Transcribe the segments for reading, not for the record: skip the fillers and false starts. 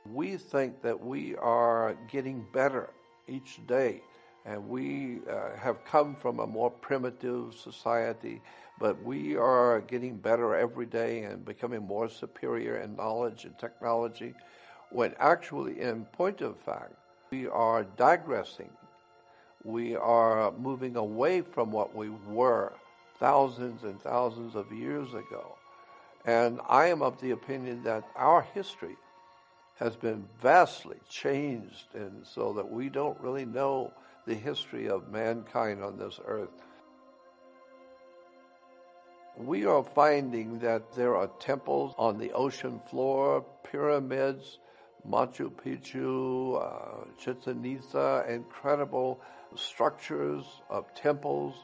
We think that we are getting better each day, and we have come from a more primitive society, but we are getting better every day and becoming more superior in knowledge and technology, when actually, in point of fact, we are digressing. We are moving away from what we were thousands and thousands of years ago. And I am of the opinion that our history has been vastly changed, and so that we don't really know the history of mankind on this earth. We are finding that there are temples on the ocean floor, pyramids, Machu Picchu, Chichen Itza, incredible structures of temples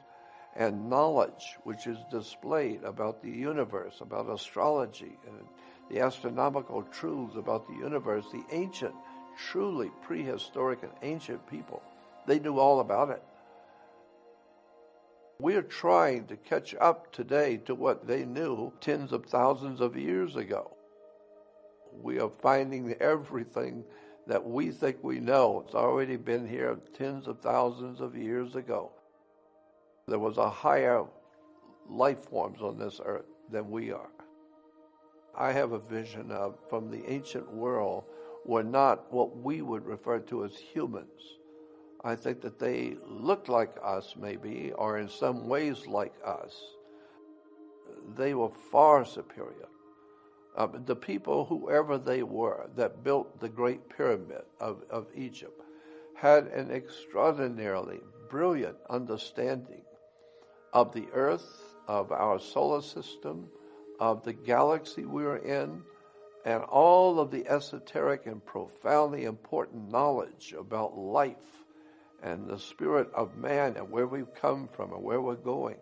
and knowledge which is displayed about the universe, about astrology, and the astronomical truths about the universe. The ancient, truly prehistoric and ancient people, they knew all about it. We're trying to catch up today to what they knew tens of thousands of years ago. We are finding everything that we think we know. It's already been here tens of thousands of years ago. There was a higher life forms on this earth than we are. I have a vision of, from the ancient world, were not what we would refer to as humans. I think that they looked like us, maybe, or in some ways like us. They were far superior. The people, whoever they were, that built the Great Pyramid of Egypt, had an extraordinarily brilliant understanding of the earth, of our solar system, of the galaxy we are in, and all of the esoteric and profoundly important knowledge about life and the spirit of man and where we've come from and where we're going.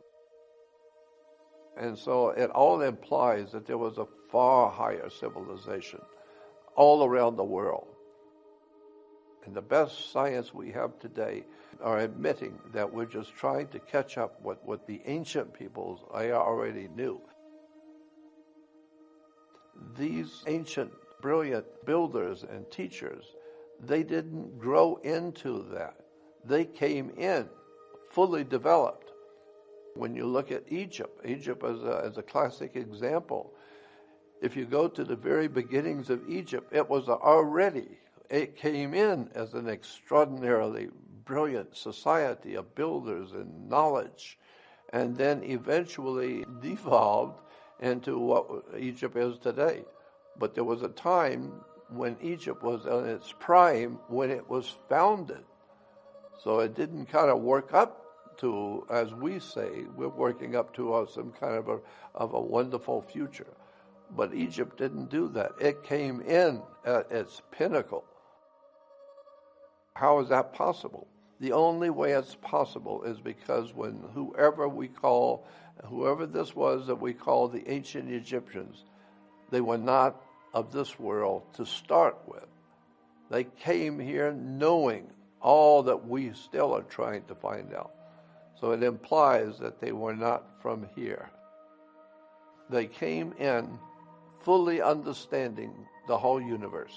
And so it all implies that there was a far higher civilization all around the world. And the best science we have today are admitting that we're just trying to catch up with what the ancient peoples already knew. These ancient, brilliant builders and teachers, they didn't grow into that. They came in fully developed. When you look at Egypt as a classic example. If you go to the very beginnings of Egypt, it came in as an extraordinarily brilliant society of builders and knowledge, and then eventually devolved into what Egypt is today. But there was a time when Egypt was in its prime when it was founded. So it didn't kind of work up to, as we say, we're working up to some kind of a wonderful future. But Egypt didn't do that. It came in at its pinnacle. How is that possible? The only way it's possible is because when whoever this was that we call the ancient Egyptians, they were not of this world to start with. They came here knowing all that we still are trying to find out. So it implies that they were not from here. They came in fully understanding the whole universe.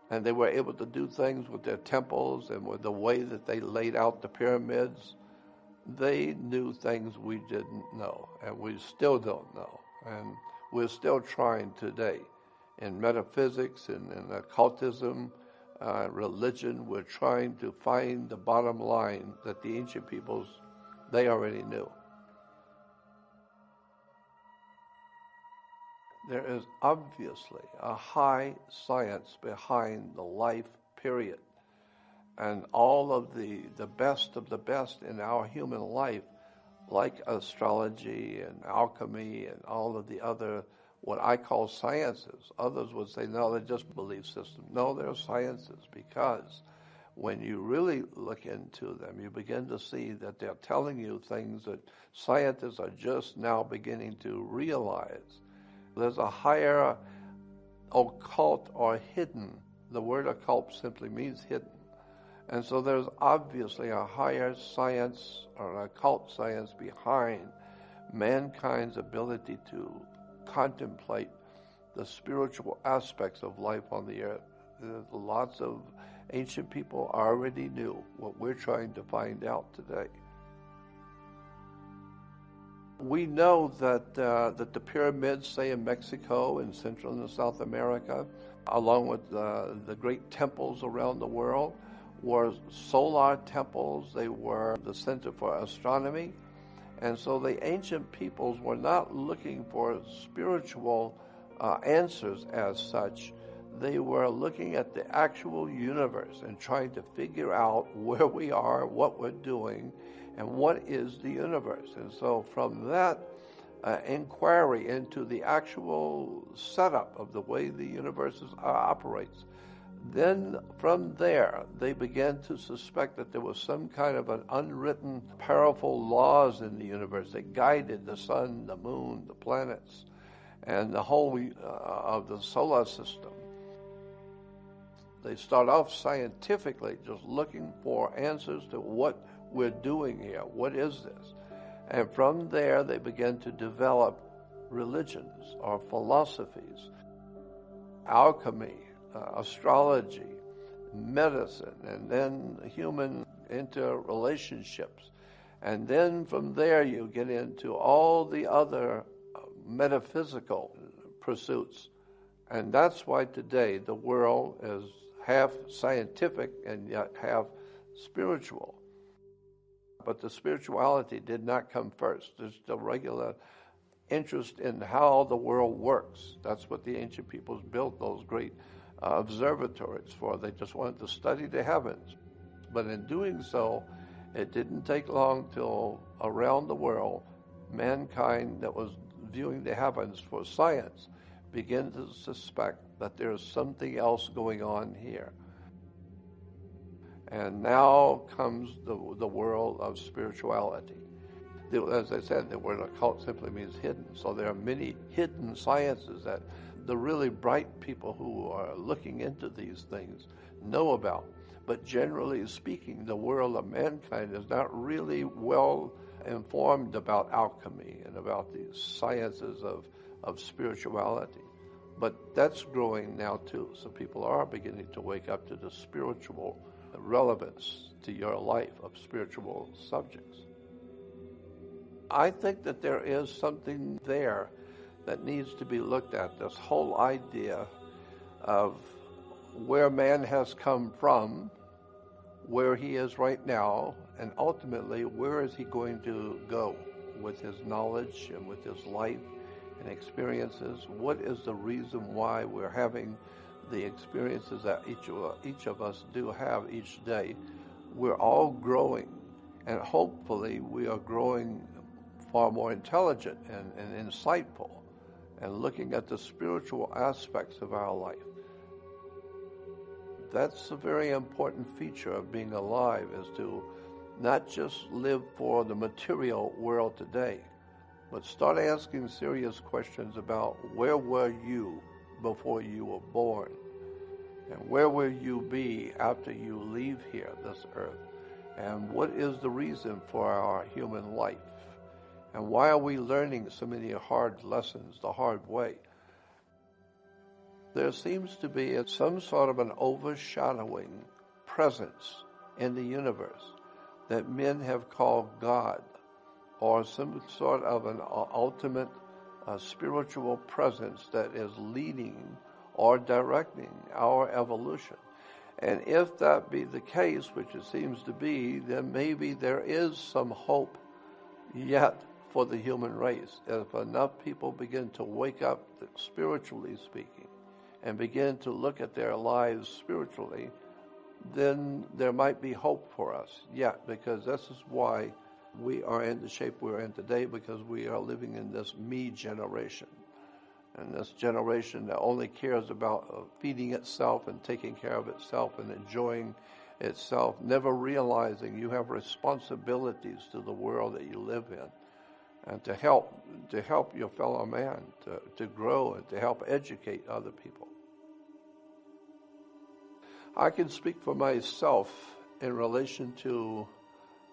And they were able to do things with their temples and with the way that they laid out the pyramids. They knew things we didn't know, and we still don't know. And we're still trying today in metaphysics and in occultism, religion. We're trying to find the bottom line that the ancient peoples, they already knew. There is obviously a high science behind the life, period. And all of the best of the best in our human life, like astrology and alchemy and all of the other, what I call sciences. Others would say, no, they're just belief systems. No, they're sciences, because when you really look into them, you begin to see that they're telling you things that scientists are just now beginning to realize. There's a higher occult or hidden. The word occult simply means hidden. And so there's obviously a higher science or an occult science behind mankind's ability to contemplate the spiritual aspects of life on the earth. Lots of ancient people already knew what we're trying to find out today. We know that the pyramids, say in Mexico and Central and South America, along with the great temples around the world, were solar temples. They were the center for astronomy. And so the ancient peoples were not looking for spiritual answers as such. They were looking at the actual universe and trying to figure out where we are, what we're doing, and what is the universe. And so from that inquiry into the actual setup of the way the universe operates, then from there they began to suspect that there was some kind of an unwritten, powerful laws in the universe that guided the sun, the moon, the planets, and the whole of the solar system. They start off scientifically just looking for answers to what we're doing here. What is this? And from there, they began to develop religions or philosophies, alchemy, astrology, medicine, and then human interrelationships. And then from there, you get into all the other metaphysical pursuits. And that's why today the world is half scientific and yet half spiritual. But the spirituality did not come first. There's the regular interest in how the world works. That's what the ancient peoples built those great observatories for. They just wanted to study the heavens. But in doing so, it didn't take long till around the world, mankind that was viewing the heavens for science began to suspect that there's something else going on here. And now comes the world of spirituality. As I said, the word occult simply means hidden. So there are many hidden sciences that the really bright people who are looking into these things know about. But generally speaking, the world of mankind is not really well informed about alchemy and about the sciences of spirituality. But that's growing now too. So people are beginning to wake up to the spiritual relevance to your life of spiritual subjects. I think that there is something there that needs to be looked at, this whole idea of where man has come from, where he is right now, and ultimately where is he going to go with his knowledge and with his life and experiences. What is the reason why we're having the experiences that each of us do have each day? We're all growing, and hopefully we are growing far more intelligent and insightful and looking at the spiritual aspects of our life. That's a very important feature of being alive, is to not just live for the material world today, but start asking serious questions about where were you before you were born? And where will you be after you leave here, this earth? And what is the reason for our human life? And why are we learning so many hard lessons the hard way? There seems to be some sort of an overshadowing presence in the universe that men have called God, or some sort of an ultimate spiritual presence that is leading or directing our evolution. And if that be the case, which it seems to be, then maybe there is some hope yet for the human race. If enough people begin to wake up, spiritually speaking, and begin to look at their lives spiritually, then there might be hope for us yet, because this is why we are in the shape we're in today, because we are living in this me generation. And this generation that only cares about feeding itself and taking care of itself and enjoying itself, never realizing you have responsibilities to the world that you live in, and to help your fellow man to grow and to help educate other people. I can speak for myself in relation to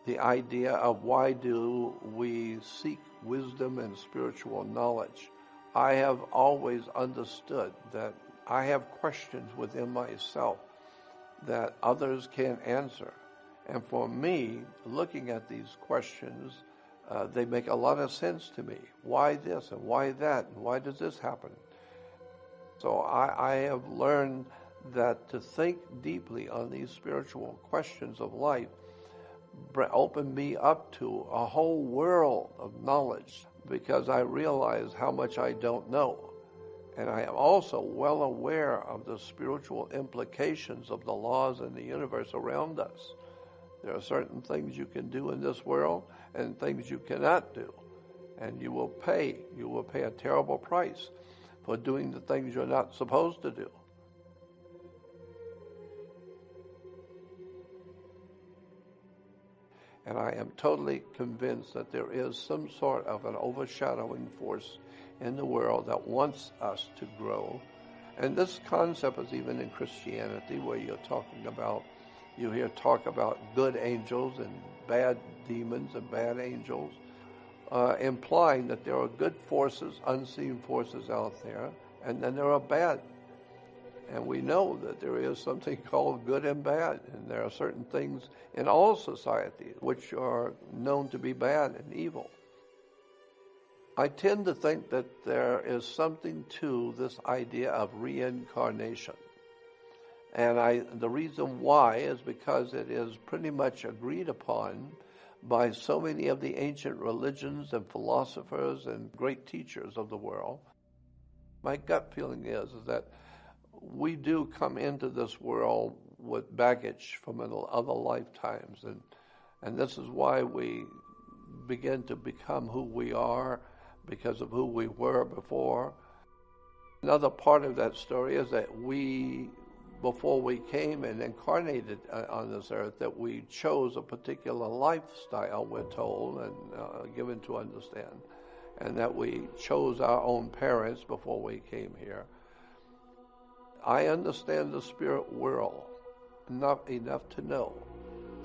the idea of why do we seek wisdom and spiritual knowledge I have always understood that I have questions within myself that others can't answer. And for me, looking at these questions, they make a lot of sense to me. Why this and why that? And why does this happen? So I have learned that to think deeply on these spiritual questions of life opened me up to a whole world of knowledge, because I realize how much I don't know. And I am also well aware of the spiritual implications of the laws in the universe around us. There are certain things you can do in this world and things you cannot do. And you will pay a terrible price for doing the things you're not supposed to do. And I am totally convinced that there is some sort of an overshadowing force in the world that wants us to grow. And this concept is even in Christianity, where you hear talk about good angels and bad demons and bad angels, implying that there are good forces, unseen forces out there, and then there are bad. And we know that there is something called good and bad, and there are certain things in all societies which are known to be bad and evil. I tend to think that there is something to this idea of reincarnation. And the reason why is because it is pretty much agreed upon by so many of the ancient religions and philosophers and great teachers of the world. My gut feeling is that we do come into this world with baggage from other lifetimes, and this is why we begin to become who we are, because of who we were before. Another part of that story is that before we came and incarnated on this earth, that we chose a particular lifestyle, we're told and given to understand, and that we chose our own parents before we came here. I understand the spirit world enough to know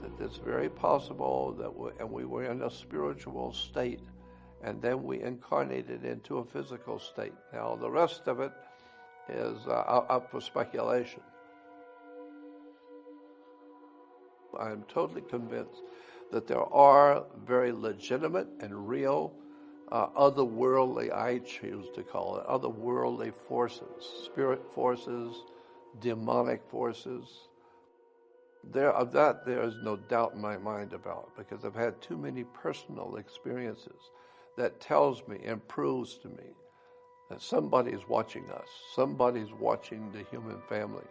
that it's very possible that we were in a spiritual state, and then we incarnated into a physical state. Now, the rest of it is up for speculation. I'm totally convinced that there are very legitimate and real otherworldly, I choose to call it, otherworldly forces, spirit forces, demonic forces. There is no doubt in my mind about, because I've had too many personal experiences that tells me and proves to me that somebody's watching us, somebody's watching the human family.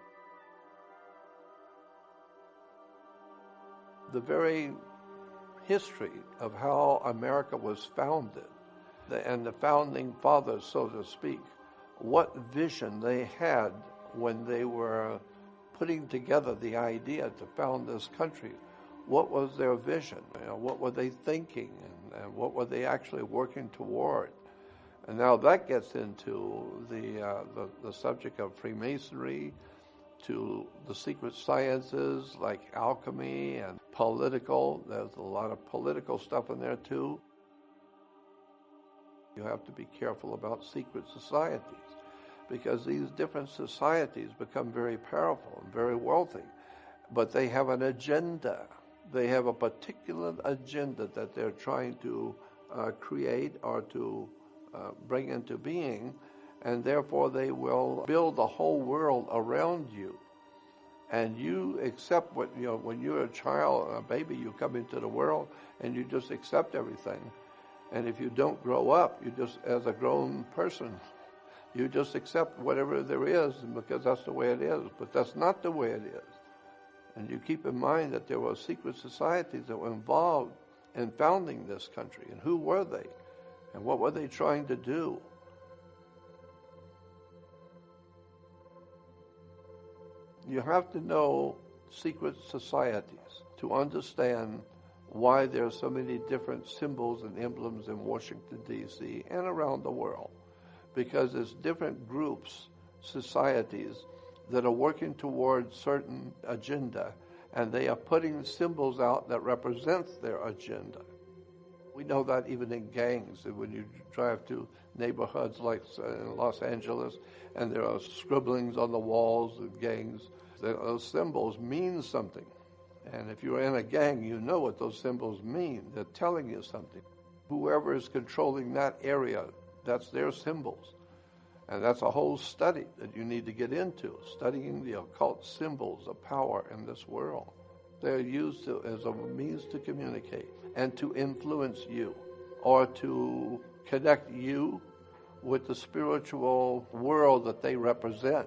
The very history of how America was founded, and the founding fathers, so to speak, what vision they had when they were putting together the idea to found this country. What was their vision? What were they thinking, and what were they actually working toward? And now that gets into the subject of Freemasonry, to the secret sciences like alchemy and political. There's a lot of political stuff in there too. You have to be careful about secret societies, because these different societies become very powerful and very wealthy, but they have an agenda. They have a particular agenda that they're trying to create or to bring into being, and therefore they will build the whole world around you. And you accept when you're a child, a baby, you come into the world and you just accept everything. And if you don't grow up, you just, as a grown person, you just accept whatever there is, because that's the way it is. But that's not the way it is. And you keep in mind that there were secret societies that were involved in founding this country. And who were they? And what were they trying to do? You have to know secret societies to understand why there are so many different symbols and emblems in Washington, D.C. and around the world. Because there's different groups, societies, that are working towards certain agenda, and they are putting symbols out that represents their agenda. We know that even in gangs, when you drive to neighborhoods like in Los Angeles, and there are scribblings on the walls of gangs, those symbols mean something. And if you're in a gang, you know what those symbols mean. They're telling you something. Whoever is controlling that area, that's their symbols. And that's a whole study that you need to get into, studying the occult symbols of power in this world. They're used as a means to communicate and to influence you, or to connect you with the spiritual world that they represent.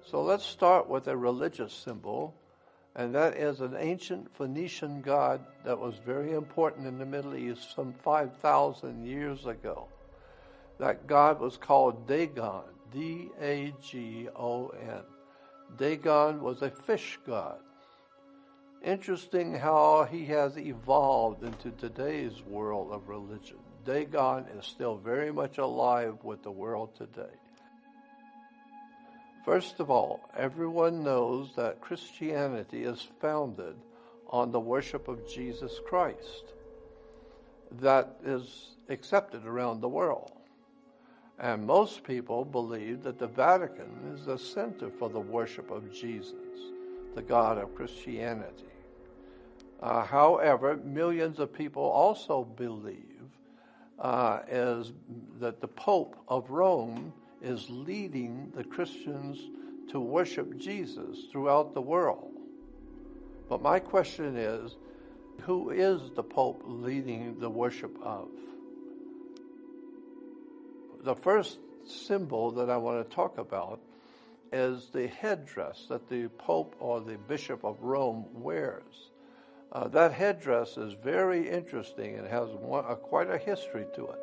So let's start with a religious symbol, and that is an ancient Phoenician god that was very important in the Middle East some 5,000 years ago. That god was called Dagon, D-A-G-O-N. Dagon was a fish god. Interesting how he has evolved into today's world of religion. Dagon is still very much alive with the world today. First of all, everyone knows that Christianity is founded on the worship of Jesus Christ. That is accepted around the world. And most people believe that the Vatican is the center for the worship of Jesus, the God of Christianity. However, millions of people also believe that the Pope of Rome is leading the Christians to worship Jesus throughout the world. But my question is, who is the Pope leading the worship of? The first symbol that I want to talk about is the headdress that the Pope or the Bishop of Rome wears. That headdress is very interesting and has quite a history to it.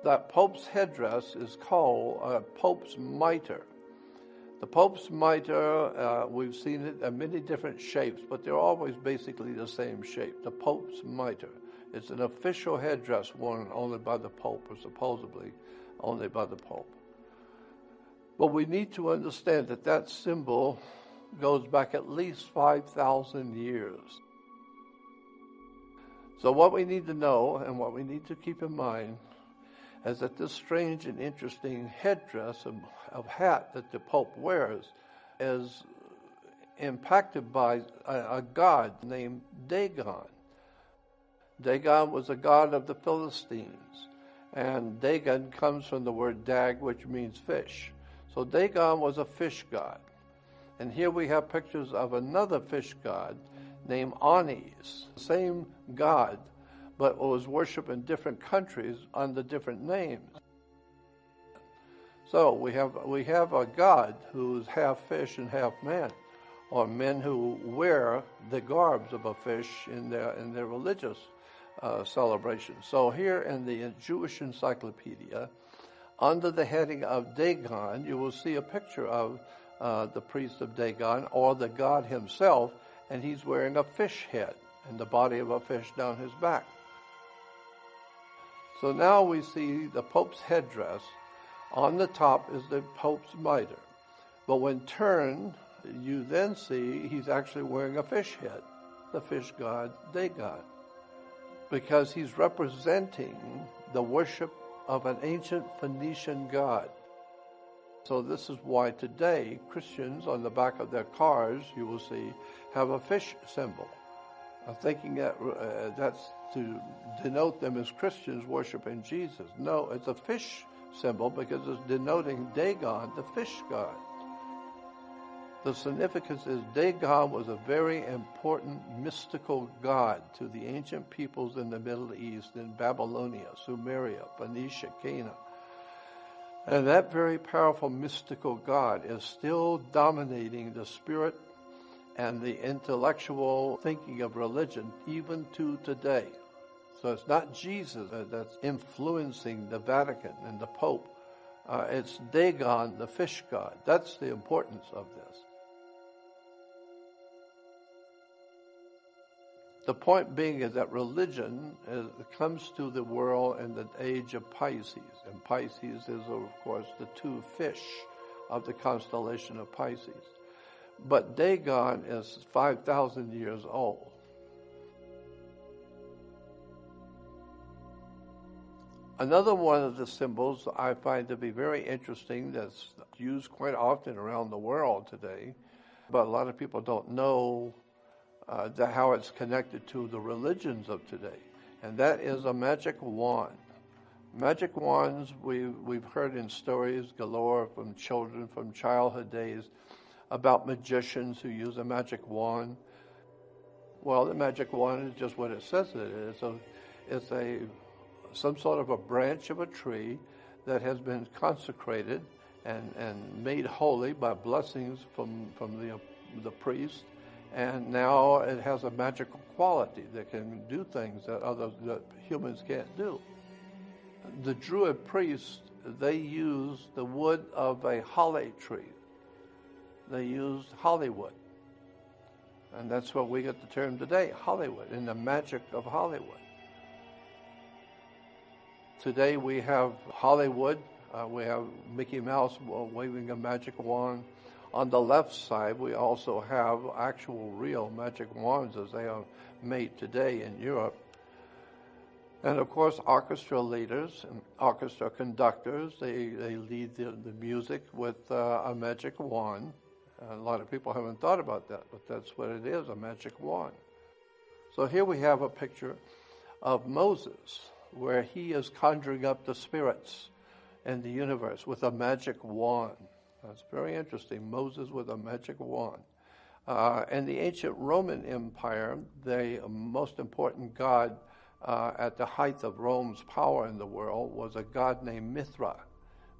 That Pope's headdress is called a Pope's mitre. The Pope's mitre, we've seen it in many different shapes, but they're always basically the same shape. The Pope's mitre. It's an official headdress worn only by the Pope, or supposedly only by the Pope. But we need to understand that that symbol goes back at least 5,000 years. So what we need to know and what we need to keep in mind is that this strange and interesting headdress of hat that the Pope wears is impacted by a god named Dagon. Dagon was a god of the Philistines, and Dagon comes from the word dag, which means fish. So Dagon was a fish god. And here we have pictures of another fish god named Anis, same god, but was worshipped in different countries under different names. So we have a god who's half fish and half man, or men who wear the garbs of a fish in their religious celebration. So here in the Jewish Encyclopedia, under the heading of Dagon, you will see a picture of the priest of Dagon, or the god himself, and he's wearing a fish head and the body of a fish down his back. So now we see the Pope's headdress. On the top is the Pope's mitre. But when turned, you then see he's actually wearing a fish head, the fish god Dagon, because he's representing the worship of an ancient Phoenician god. So this is why today Christians on the back of their cars, you will see, have a fish symbol, thinking that that's to denote them as Christians worshiping Jesus. No, it's a fish symbol because it's denoting Dagon, the fish god. The significance is Dagon was a very important mystical god to the ancient peoples in the Middle East, in Babylonia, Sumeria, Phoenicia, Canaan. And that very powerful mystical god is still dominating the spirit and the intellectual thinking of religion even to today. So it's not Jesus that's influencing the Vatican and the Pope. It's Dagon, the fish god. That's the importance of this. The point being is that religion comes to the world in the age of Pisces. And Pisces is, of course, the two fish of the constellation of Pisces. But Dagon is 5,000 years old. Another one of the symbols I find to be very interesting that's used quite often around the world today, but a lot of people don't know how it's connected to the religions of today, and that is a magic wand. Magic wands, we've heard in stories galore from children, from childhood days, about magicians who use a magic wand. Well, the magic wand is just what it says it is. So it's some sort of a branch of a tree that has been consecrated and made holy by blessings from the priest, and now it has a magical quality that can do things that humans can't do. The Druid priests, they used the wood of a holly tree. They used Hollywood. And that's where we get the term today, Hollywood, and the magic of Hollywood. Today we have Hollywood. We have Mickey Mouse waving a magic wand. On the left side, we also have actual real magic wands as they are made today in Europe. And of course, orchestra leaders and orchestra conductors, they lead the music with a magic wand. A lot of people haven't thought about that, but that's what it is, a magic wand. So here we have a picture of Moses, where he is conjuring up the spirits in the universe with a magic wand. That's very interesting, Moses with a magic wand. In the ancient Roman Empire, the most important god at the height of Rome's power in the world was a god named Mithra.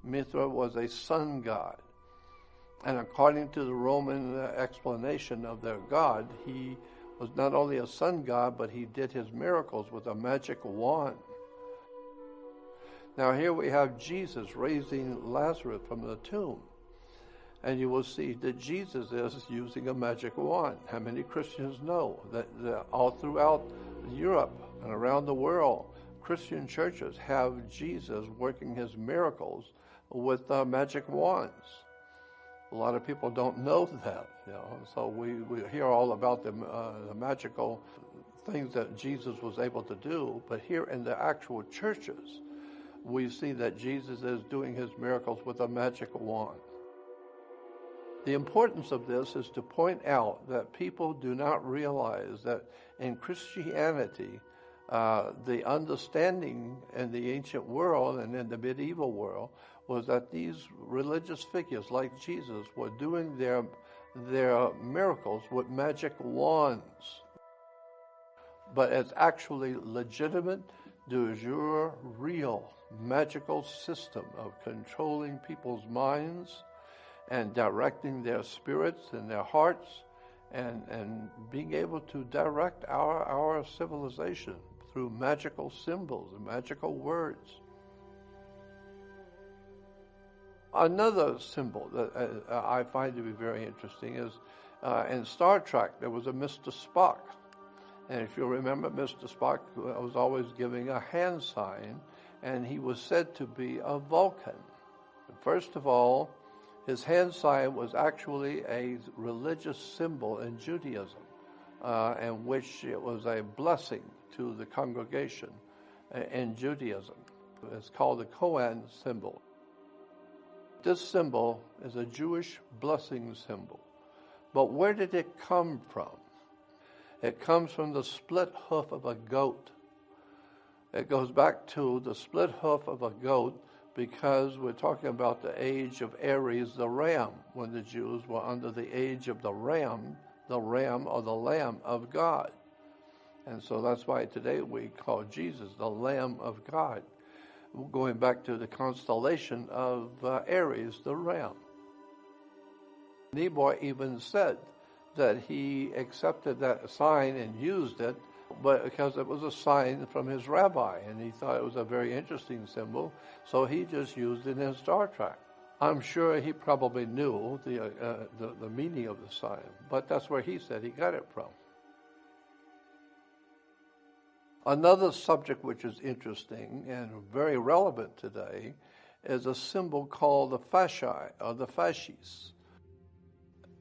Mithra was a sun god. And according to the Roman explanation of their god, he was not only a sun god, but he did his miracles with a magic wand. Now here we have Jesus raising Lazarus from the tomb. And you will see that Jesus is using a magic wand. How many Christians know that all throughout Europe and around the world, Christian churches have Jesus working his miracles with magic wands? A lot of people don't know that, So we hear all about the magical things that Jesus was able to do, but here in the actual churches, we see that Jesus is doing his miracles with a magic wand. The importance of this is to point out that people do not realize that in Christianity, the understanding in the ancient world and in the medieval world was that these religious figures like Jesus were doing their miracles with magic wands. But it's actually legitimate, de jure, real magical system of controlling people's minds and directing their spirits and their hearts and being able to direct our civilization through magical symbols and magical words. Another symbol that I find to be very interesting is in Star Trek there was a Mr. Spock. And if you remember, Mr. Spock was always giving a hand sign, and he was said to be a Vulcan. First of all, his hand sign was actually a religious symbol in Judaism, in which it was a blessing to the congregation in Judaism. It's called the Kohen symbol. This symbol is a Jewish blessing symbol. But where did it come from? It comes from the split hoof of a goat. It goes back to the split hoof of a goat because we're talking about the age of Aries, the ram, when the Jews were under the age of the ram or the Lamb of God. And so that's why today we call Jesus the Lamb of God, going back to the constellation of Aries, the ram. Niebuhr even said that he accepted that sign and used it, but because it was a sign from his rabbi, and he thought it was a very interesting symbol, so he just used it in Star Trek. I'm sure he probably knew the meaning of the sign, but that's where he said he got it from. Another subject which is interesting and very relevant today is a symbol called the fasci, or the fasces.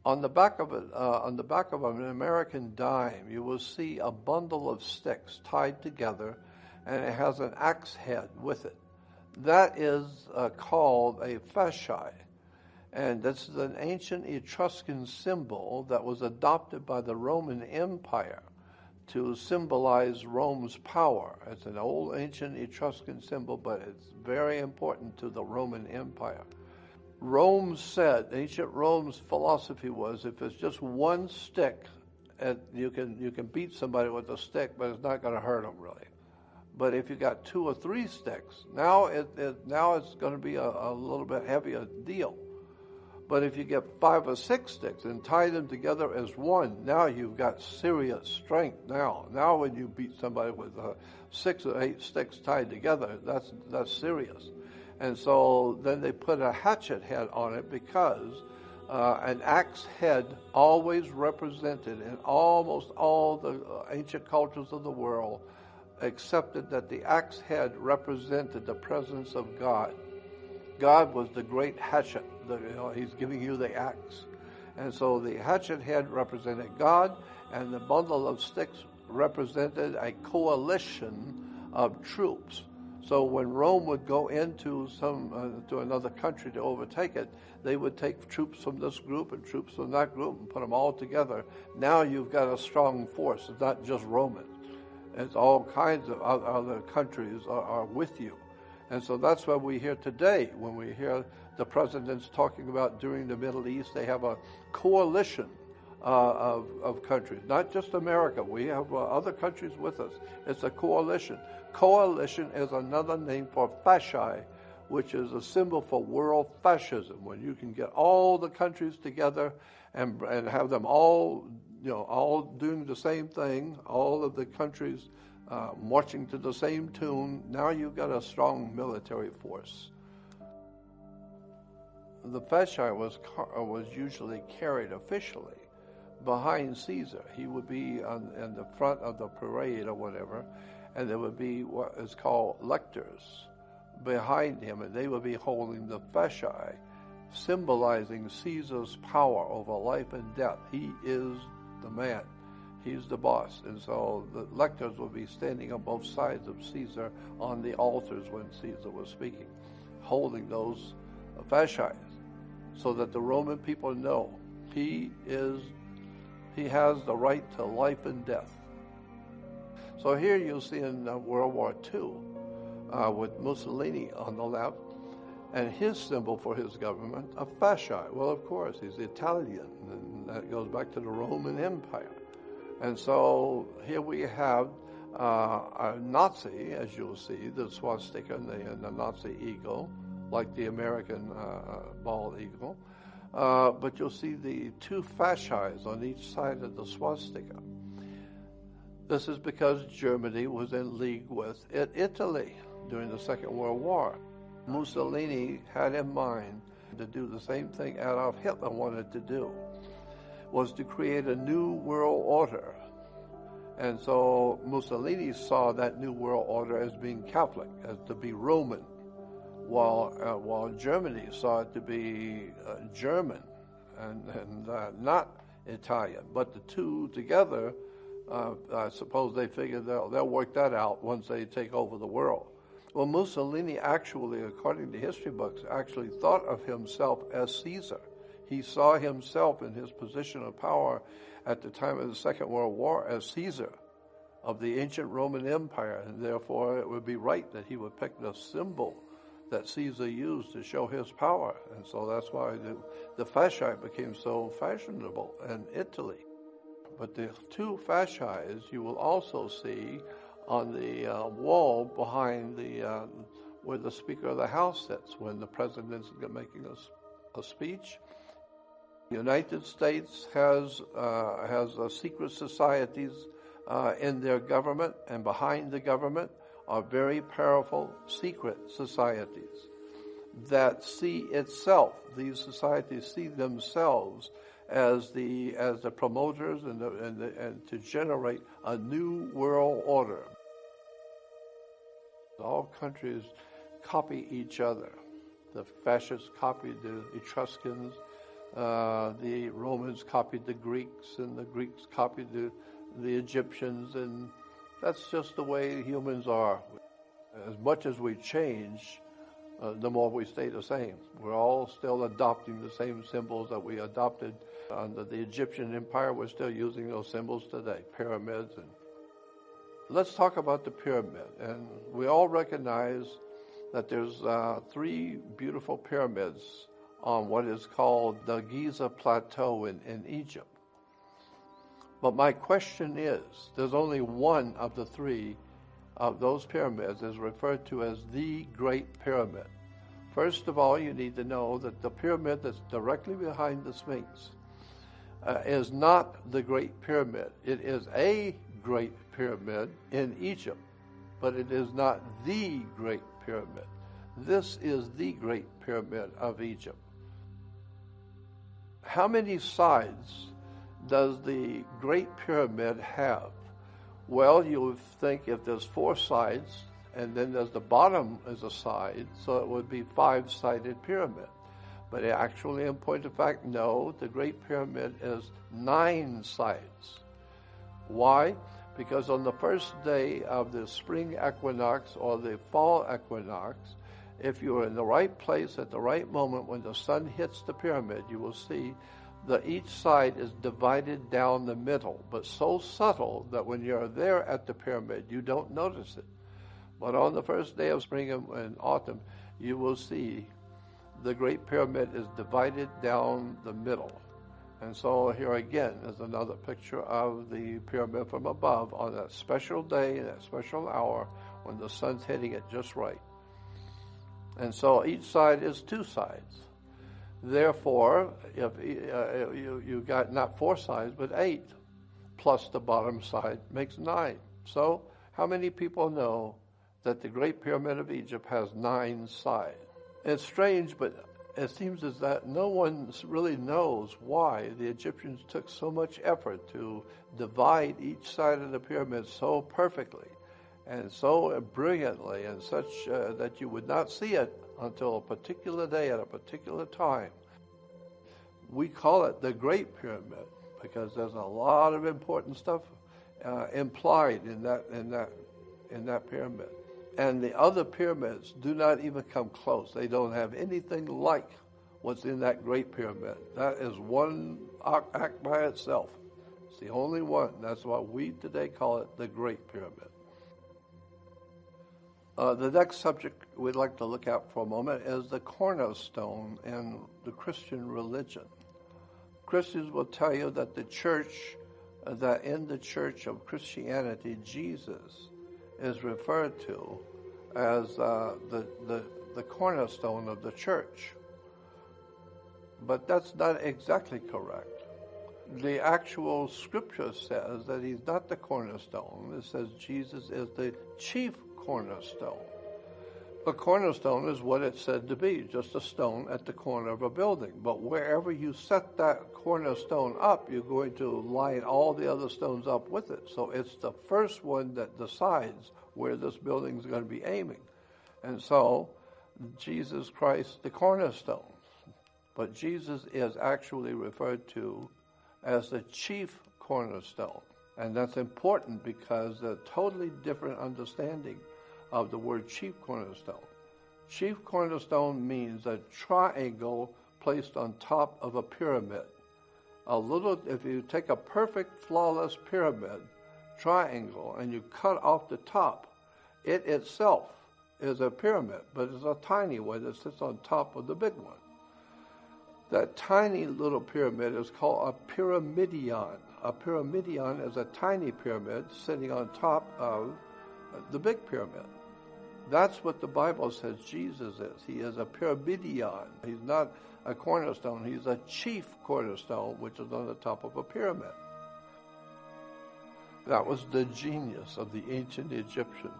On the back of an American dime, you will see a bundle of sticks tied together, and it has an axe head with it. That is called a fasci. And this is an ancient Etruscan symbol that was adopted by the Roman Empire to symbolize Rome's power. It's an old ancient Etruscan symbol, but it's very important to the Roman Empire. Rome said, ancient Rome's philosophy was, if it's just one stick, you can beat somebody with a stick, but it's not going to hurt them really. But if you got 2 or 3 sticks, now it's going to be a little bit heavier deal. But if you get 5 or 6 sticks and tie them together as one, now you've got serious strength. Now when you beat somebody with 6 or 8 sticks tied together, that's serious. And so then they put a hatchet head on it because an axe head always represented in almost all the ancient cultures of the world accepted that the axe head represented the presence of God. God was the great hatchet. He's giving you the axe. And so the hatchet head represented God, and the bundle of sticks represented a coalition of troops. So when Rome would go into to another country to overtake it, they would take troops from this group and troops from that group and put them all together. Now you've got a strong force. It's not just Romans. It's all kinds of other countries are with you. And so that's what we hear today when we hear the presidents talking about during the Middle East. They have a coalition of countries, not just America. We have other countries with us. It's a coalition. Coalition is another name for fasci, which is a symbol for world fascism, when you can get all the countries together and have them all doing the same thing, all of the countries marching to the same tune. Now you've got a strong military force. The fasci was usually carried officially behind Caesar. He would be in the front of the parade or whatever, and there would be what is called lectors behind him, and they would be holding the fasci, symbolizing Caesar's power over life and death. He is the man. He's the boss. And so the lectors will be standing on both sides of Caesar on the altars when Caesar was speaking, holding those fasci, so that the Roman people know he has the right to life and death. So here you'll see in World War II with Mussolini on the left, and his symbol for his government, a fasci. Well, of course, he's Italian, and that goes back to the Roman Empire. And so here we have a Nazi, as you'll see, the swastika and the Nazi eagle, like the American bald eagle. But you'll see the 2 fascis on each side of the swastika. This is because Germany was in league with Italy during the Second World War. Mussolini had in mind to do the same thing Adolf Hitler wanted to do, was to create a new world order. And so Mussolini saw that new world order as being Catholic, as to be Roman, while Germany saw it to be German and not Italian. But the two together, I suppose they figured they'll work that out once they take over the world. Well, Mussolini actually, according to history books, actually thought of himself as Caesar. He saw himself in his position of power at the time of the Second World War as Caesar of the ancient Roman Empire, and therefore it would be right that he would pick the symbol that Caesar used to show his power. And so that's why the fasci became so fashionable in Italy. But the 2 fasci you will also see on the wall behind where the Speaker of the House sits when the President's making a speech. The United States has secret societies in their government, and behind the government are very powerful secret societies that see itself. These societies see themselves as the promoters and to generate a new world order. All countries copy each other. The fascists copied the Etruscans. The Romans copied the Greeks, and the Greeks copied the Egyptians, and that's just the way humans are. As much as we change, the more we stay the same. We're all still adopting the same symbols that we adopted under the Egyptian Empire. We're still using those symbols today, pyramids. And let's talk about the pyramid. And we all recognize that there's 3 beautiful pyramids on what is called the Giza Plateau in Egypt. But my question is, there's only one of the 3 of those pyramids is referred to as the Great Pyramid. First of all, you need to know that the pyramid that's directly behind the Sphinx is not the Great Pyramid. It is a Great Pyramid in Egypt, but it is not the Great Pyramid. This is the Great Pyramid of Egypt. How many sides does the Great Pyramid have? Well, you would think if there's 4 sides, and then there's the bottom is a side, so it would be 5-sided pyramid. But actually, in point of fact, no, the Great Pyramid is 9 sides. Why? Because on the first day of the spring equinox or the fall equinox, if you're in the right place at the right moment when the sun hits the pyramid, you will see that each side is divided down the middle, but so subtle that when you're there at the pyramid, you don't notice it. But on the first day of spring and autumn, you will see the Great Pyramid is divided down the middle. And so here again is another picture of the pyramid from above on that special day, that special hour, when the sun's hitting it just right. And so each side is 2 sides. Therefore, if you got not 4 sides, but 8, plus the bottom side makes 9. So how many people know that the Great Pyramid of Egypt has 9 sides? It's strange, but it seems as that no one really knows why the Egyptians took so much effort to divide each side of the pyramid so perfectly and so brilliantly and such that you would not see it until a particular day at a particular time. We call it the Great Pyramid because there's a lot of important stuff implied in that pyramid. And the other pyramids do not even come close. They don't have anything like what's in that Great Pyramid. That is one act by itself. It's the only one. That's why we today call it the Great Pyramid. The next subject we'd like to look at for a moment is the cornerstone in the Christian religion. Christians will tell you that in the church of Christianity, Jesus is referred to as the cornerstone of the church. But that's not exactly correct. The actual scripture says that he's not the cornerstone. It says Jesus is the chief cornerstone. A cornerstone is what it's said to be, just a stone at the corner of a building. But wherever you set that cornerstone up, you're going to line all the other stones up with it. So it's the first one that decides where this building is going to be aiming. And so Jesus Christ, the cornerstone. But Jesus is actually referred to as the chief cornerstone. And that's important because a totally different understanding of the word chief cornerstone. Chief cornerstone means a triangle placed on top of a pyramid. If you take a perfect, flawless pyramid triangle and you cut off the top, it itself is a pyramid, but it's a tiny one that sits on top of the big one. That tiny little pyramid is called a pyramidion. A pyramidion is a tiny pyramid sitting on top of the big pyramid. That's what the Bible says Jesus is. He is a pyramidion. He's not a cornerstone. He's a chief cornerstone, which is on the top of a pyramid. That was the genius of the ancient Egyptians.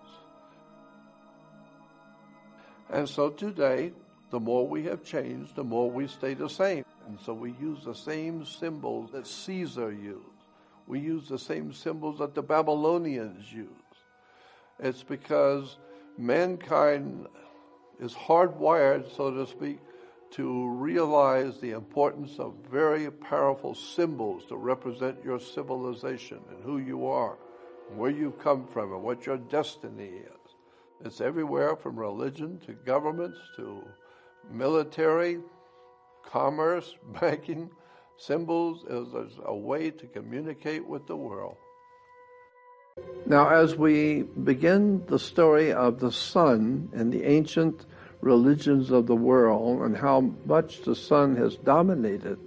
And so today, the more we have changed, the more we stay the same. And so we use the same symbols that Caesar used. We use the same symbols that the Babylonians used. It's because mankind is hardwired, so to speak, to realize the importance of very powerful symbols to represent your civilization and who you are, and where you've come from, and what your destiny is. It's everywhere from religion to governments to military, commerce, banking. Symbols is a way to communicate with the world. Now, as we begin the story of the sun and the ancient religions of the world and how much the sun has dominated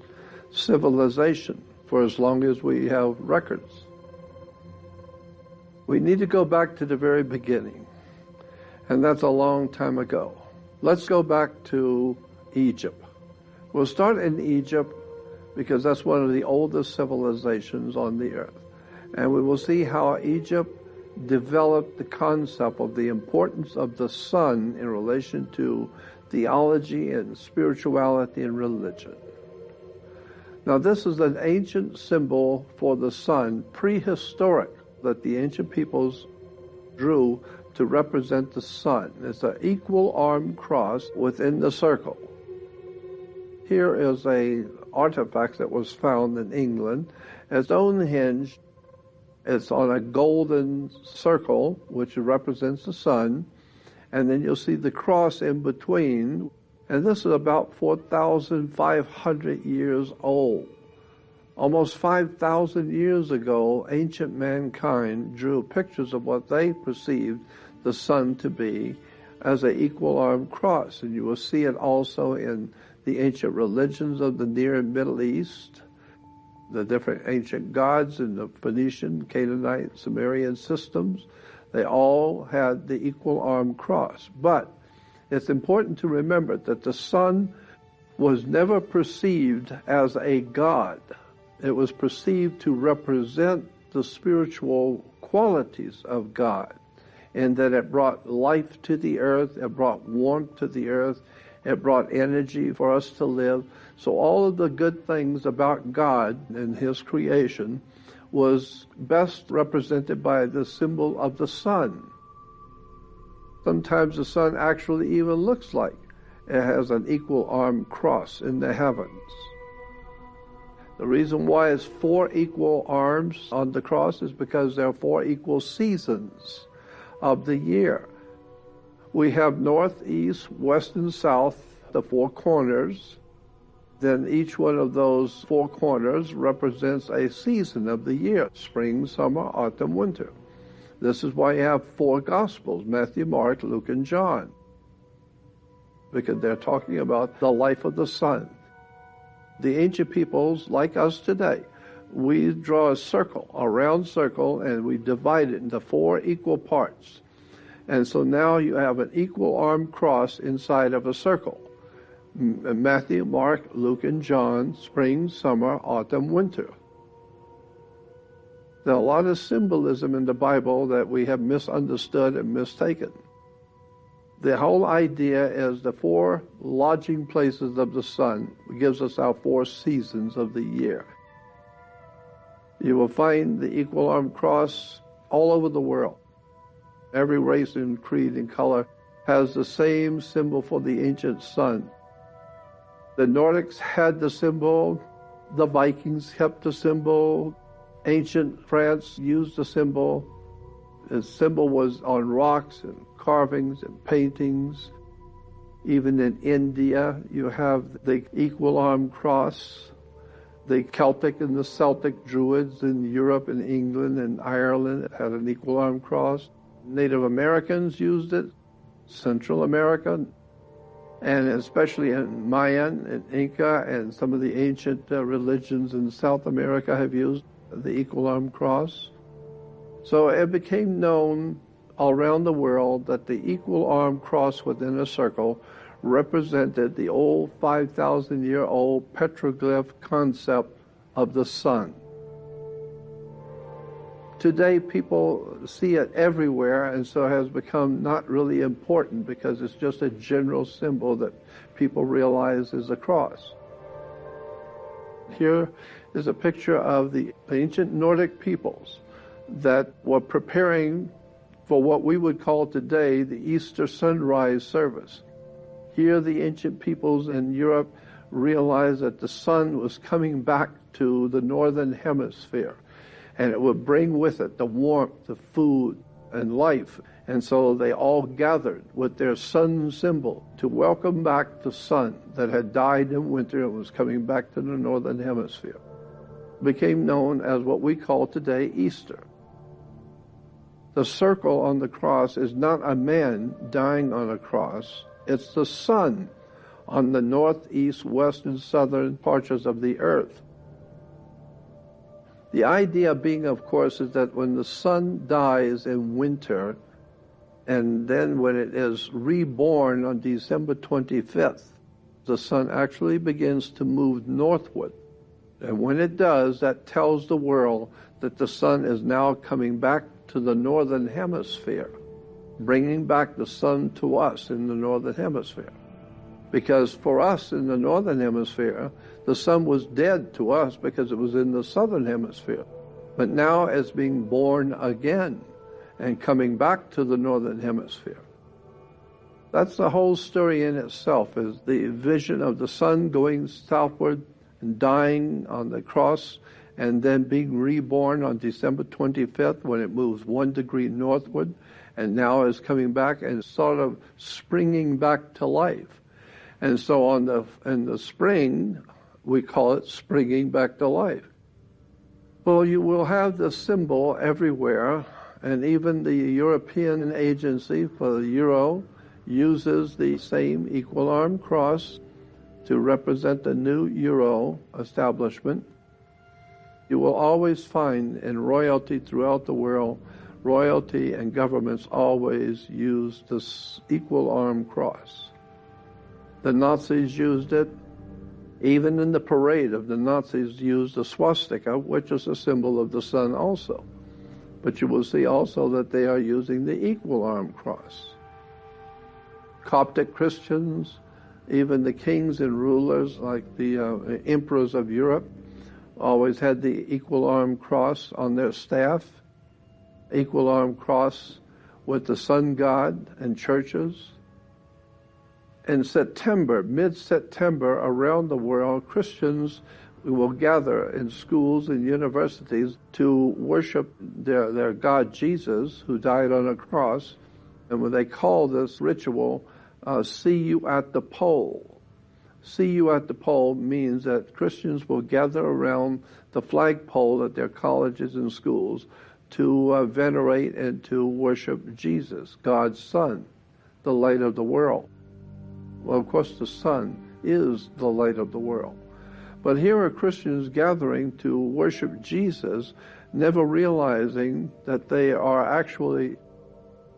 civilization for as long as we have records, we need to go back to the very beginning, and that's a long time ago. Let's go back to Egypt. We'll start in Egypt because that's one of the oldest civilizations on the earth. And we will see how Egypt developed the concept of the importance of the sun in relation to theology and spirituality and religion. Now, this is an ancient symbol for the sun, prehistoric, that the ancient peoples drew to represent the sun. It's an equal arm cross within the circle. Here is an artifact that was found in England. It's unhinged. It's on a golden circle, which represents the sun, and then you'll see the cross in between, and this is about 4,500 years old. Almost 5,000 years ago, ancient mankind drew pictures of what they perceived the sun to be as an equal-armed cross, and you will see it also in the ancient religions of the Near and Middle East, the different ancient gods in the Phoenician, Canaanite, Sumerian systems. They all had the equal-armed cross. But it's important to remember that the sun was never perceived as a god. It was perceived to represent the spiritual qualities of God, in that it brought life to the earth, it brought warmth to the earth, it brought energy for us to live. So all of the good things about God and His creation was best represented by the symbol of the sun. Sometimes the sun actually even looks like it has an equal-armed cross in the heavens. The reason why it's 4 equal arms on the cross is because there are 4 equal seasons of the year. We have north, east, west, and south, the 4 corners. Then each one of those 4 corners represents a season of the year: spring, summer, autumn, winter. This is why you have 4 Gospels: Matthew, Mark, Luke, and John, because they're talking about the life of the sun. The ancient peoples, like us today, we draw a circle, a round circle, and we divide it into 4 equal parts. And so now you have an equal-armed cross inside of a circle. Matthew, Mark, Luke, and John, spring, summer, autumn, winter. There are a lot of symbolism in the Bible that we have misunderstood and mistaken. The whole idea is the 4 lodging places of the sun gives us our 4 seasons of the year. You will find the equal-armed cross all over the world. Every race and creed and color has the same symbol for the ancient sun. The Nordics had the symbol, the Vikings kept the symbol, ancient France used the symbol. The symbol was on rocks and carvings and paintings. Even in India, you have the equal-armed cross. The Celtic and the Celtic Druids in Europe and England and Ireland had an equal-armed cross. Native Americans used it, Central America, and especially in Mayan and Inca and some of the ancient religions in South America have used the equal-armed cross. So it became known all around the world that the equal-armed cross within a circle represented the old 5,000-year-old petroglyph concept of the sun. Today, people see it everywhere, and so it has become not really important because it's just a general symbol that people realize is a cross. Here is a picture of the ancient Nordic peoples that were preparing for what we would call today the Easter sunrise service. Here, the ancient peoples in Europe realized that the sun was coming back to the northern hemisphere, and it would bring with it the warmth, the food, and life. And so they all gathered with their sun symbol to welcome back the sun that had died in winter and was coming back to the northern hemisphere. It became known as what we call today Easter. The circle on the cross is not a man dying on a cross. It's the sun on the north, east, west, and southern parts of the earth. The idea being, of course, is that when the sun dies in winter, and then when it is reborn on December 25th, the sun actually begins to move northward. And when it does, that tells the world that the sun is now coming back to the northern hemisphere, bringing back the sun to us in the northern hemisphere. Because for us in the northern hemisphere, the sun was dead to us because it was in the southern hemisphere. But now it's being born again and coming back to the northern hemisphere. That's the whole story in itself, is the vision of the sun going southward and dying on the cross and then being reborn on December 25th when it moves 1 degree northward and now is coming back and sort of springing back to life. And so in the spring, we call it springing back to life. Well, you will have the symbol everywhere, and even the European Agency for the Euro uses the same equal arm cross to represent the new Euro establishment. You will always find in royalty throughout the world, royalty and governments always use this equal arm cross. The Nazis used it. Even in the parade of the Nazis used the swastika, which is a symbol of the sun also. But you will see also that they are using the equal arm cross. Coptic Christians, even the kings and rulers like the emperors of Europe, always had the equal arm cross on their staff, equal arm cross with the sun god and churches. In September, mid-September, around the world, Christians will gather in schools and universities to worship their God Jesus, who died on a cross. And when they call this ritual, see you at the pole. See you at the pole means that Christians will gather around the flagpole at their colleges and schools to venerate and to worship Jesus, God's Son, the light of the world. Well, of course, the sun is the light of the world. But here are Christians gathering to worship Jesus, never realizing that they are actually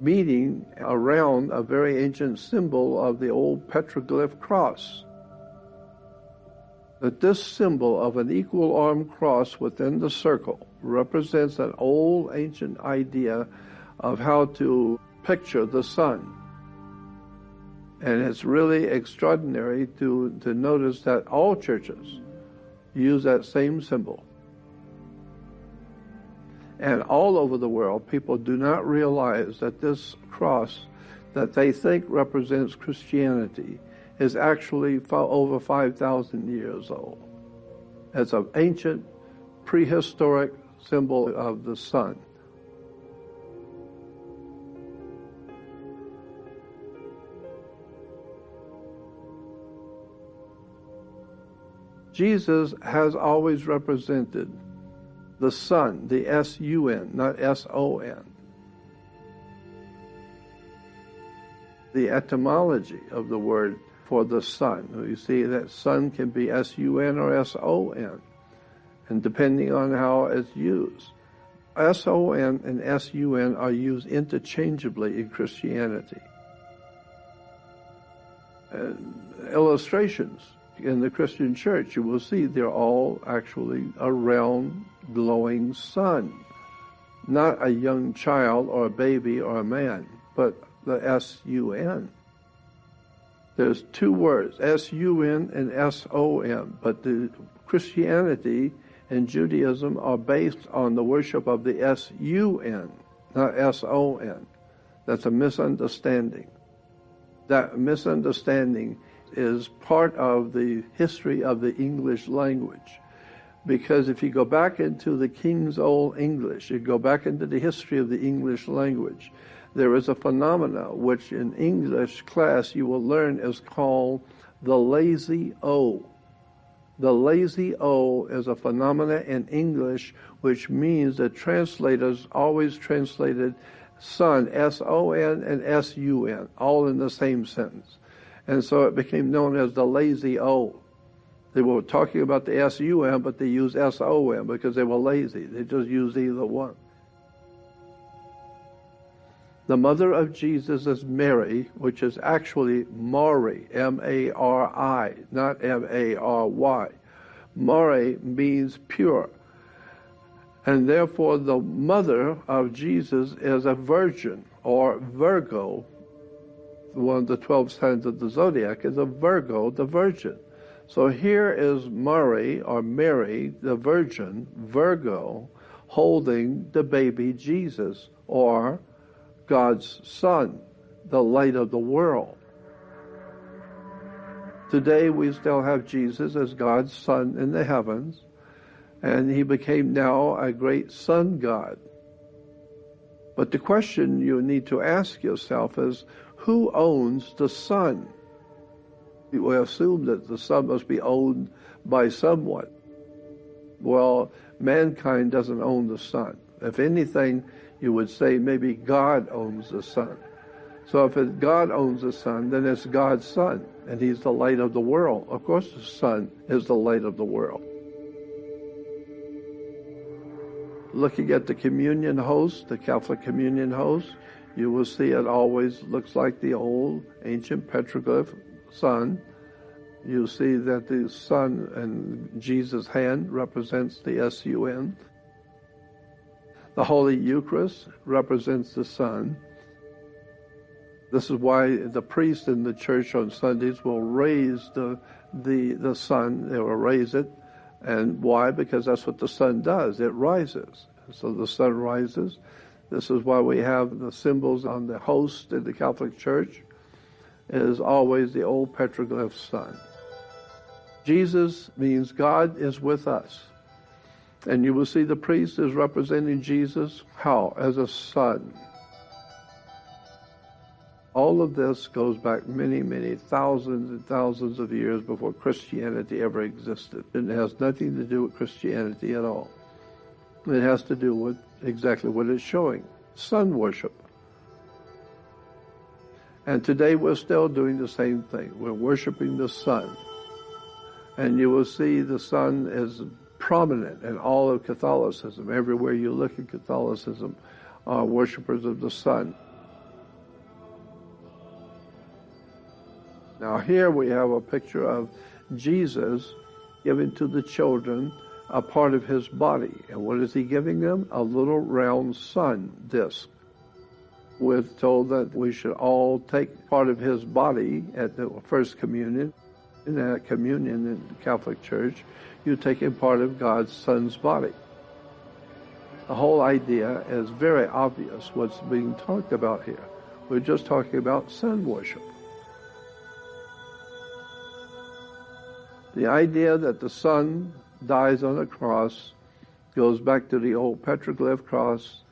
meeting around a very ancient symbol of the old petroglyph cross. That this symbol of an equal arm cross within the circle represents an old ancient idea of how to picture the sun. And it's really extraordinary to notice that all churches use that same symbol. And all over the world, people do not realize that this cross that they think represents Christianity is actually over 5,000 years old. It's an ancient, prehistoric symbol of the sun. Jesus has always represented the sun, the S-U-N, not S-O-N. The etymology of the word for the sun. You see that sun can be S-U-N or S-O-N, and depending on how it's used. S-O-N and S-U-N are used interchangeably in Christianity. Illustrations in the Christian church, you will see they're all actually a round, glowing sun. Not a young child or a baby or a man, but the S-U-N. There's two words, S-U-N and S-O-N, but the Christianity and Judaism are based on the worship of the S-U-N, not S-O-N. That's a misunderstanding. That misunderstanding is part of the history of the English language. Because if you go back into the King's Old English, you go back into the history of the English language, there is a phenomena which in English class you will learn is called the lazy O. The lazy O is a phenomena in English which means that translators always translated son, S-O-N and S-U-N, all in the same sentence. And so it became known as the lazy O. They were talking about the S-U-N, but they used S-O-N because they were lazy. They just used either one. The mother of Jesus is Mary, which is actually Mari, M-A-R-I, not M-A-R-Y. Mari means pure. And therefore the mother of Jesus is a virgin, or Virgo. One of the 12 signs of the zodiac is a Virgo, the virgin. So here is Mari, or Mary, the virgin, Virgo, holding the baby Jesus, or God's Son, the light of the world. Today we still have Jesus as God's Son in the heavens, and he became now a great sun god. But the question you need to ask yourself is, who owns the sun? We assume that the sun must be owned by someone. Well, mankind doesn't own the sun. If anything, you would say maybe God owns the sun. So if God owns the sun, then it's God's Son, and he's the light of the world. Of course the sun is the light of the world. Looking at the communion host, the Catholic communion host, you will see it always looks like the old ancient petroglyph sun. You see that the sun in Jesus' hand represents the S-U-N. The Holy Eucharist represents the Son. This is why the priest in the church on Sundays will raise the sun. They will raise it. And why? Because that's what the sun does. It rises. So the sun rises. This is why we have the symbols on the host in the Catholic Church. It is always the old petroglyph sun. Jesus means God is with us. And you will see the priest is representing Jesus. How? As a son. All of this goes back many, many thousands and thousands of years before Christianity ever existed. It has nothing to do with Christianity at all. It has to do with exactly what it's showing, sun worship. And today we're still doing the same thing. We're worshiping the sun. And you will see the sun is prominent in all of Catholicism. Everywhere you look at Catholicism are worshipers of the sun. Now here we have a picture of Jesus giving to the children a part of his body. And what is he giving them? A little round sun disk. We're told that we should all take part of his body at the first communion. In that communion in the Catholic Church, you're taking part of God's Son's body. The whole idea is very obvious what's being talked about here. We're just talking about sun worship. The idea that the Son dies on a cross goes back to the old petroglyph cross,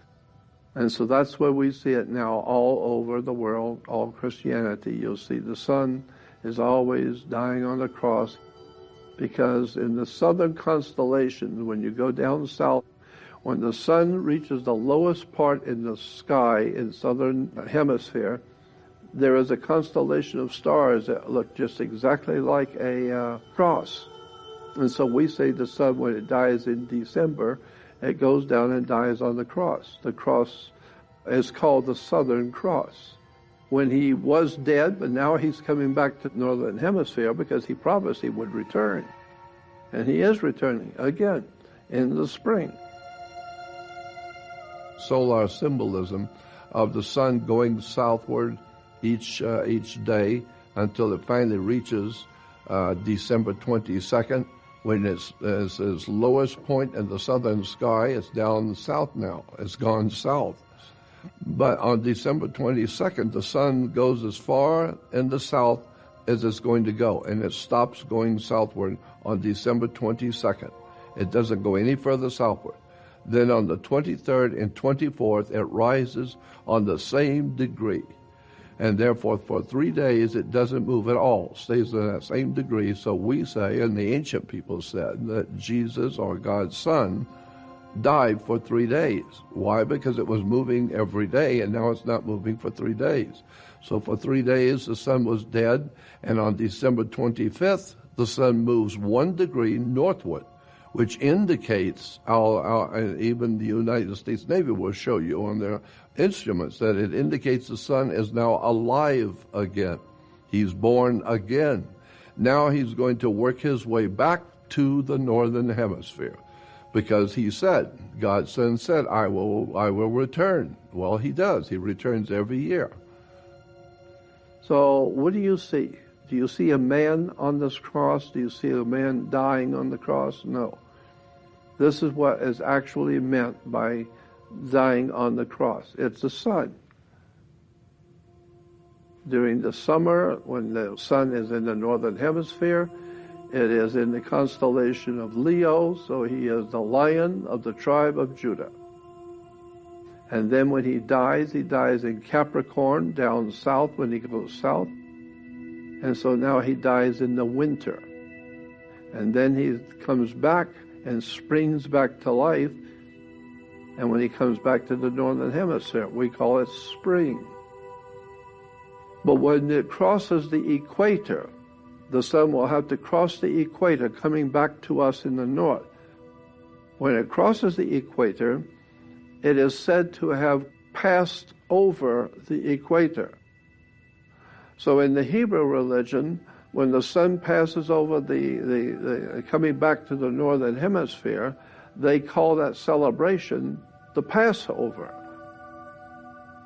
and so that's where we see it now all over the world, all Christianity. You'll see the Son is always dying on the cross, because in the southern constellations, when you go down south, when the sun reaches the lowest part in the sky in southern hemisphere, there is a constellation of stars that look just exactly like a cross. And so we say the sun, when it dies in December, it goes down and dies on the cross. The cross is called the Southern Cross. When he was dead, but now he's coming back to the northern hemisphere because he promised he would return. And he is returning again in the spring. Solar symbolism of the sun going southward each day until it finally reaches December 22nd, when it's its lowest point in the southern sky. It's down south now. It's gone south. But on December 22nd, the sun goes as far in the south as it's going to go, and it stops going southward on December 22nd. It doesn't go any further southward. Then on the 23rd and 24th, it rises on the same degree. And therefore, for 3 days, it doesn't move at all, stays in that same degree. So we say, and the ancient people said, that Jesus, or God's Son, died for 3 days. Why? Because it was moving every day, and now it's not moving for 3 days. So for 3 days, the sun was dead, and on December 25th, the sun moves 1 degree northward, which indicates, even the United States Navy will show you on their instruments, that it indicates the sun is now alive again. He's born again. Now he's going to work his way back to the northern hemisphere, because he said, God's Son said, I will return. Well, he does. He returns every year. So what do you see? Do you see a man on this cross? Do you see a man dying on the cross? No. This is what is actually meant by dying on the cross. It's the sun. During the summer, when the sun is in the northern hemisphere, it is in the constellation of Leo, so he is the lion of the tribe of Judah. And then when he dies in Capricorn, down south when he goes south. And so now he dies in the winter. And then he comes back and springs back to life. And when he comes back to the northern hemisphere, we call it spring. But when it crosses the equator, the sun will have to cross the equator, coming back to us in the north. When it crosses the equator, it is said to have passed over the equator. So in the Hebrew religion, when the sun passes over the coming back to the northern hemisphere, they call that celebration the Passover.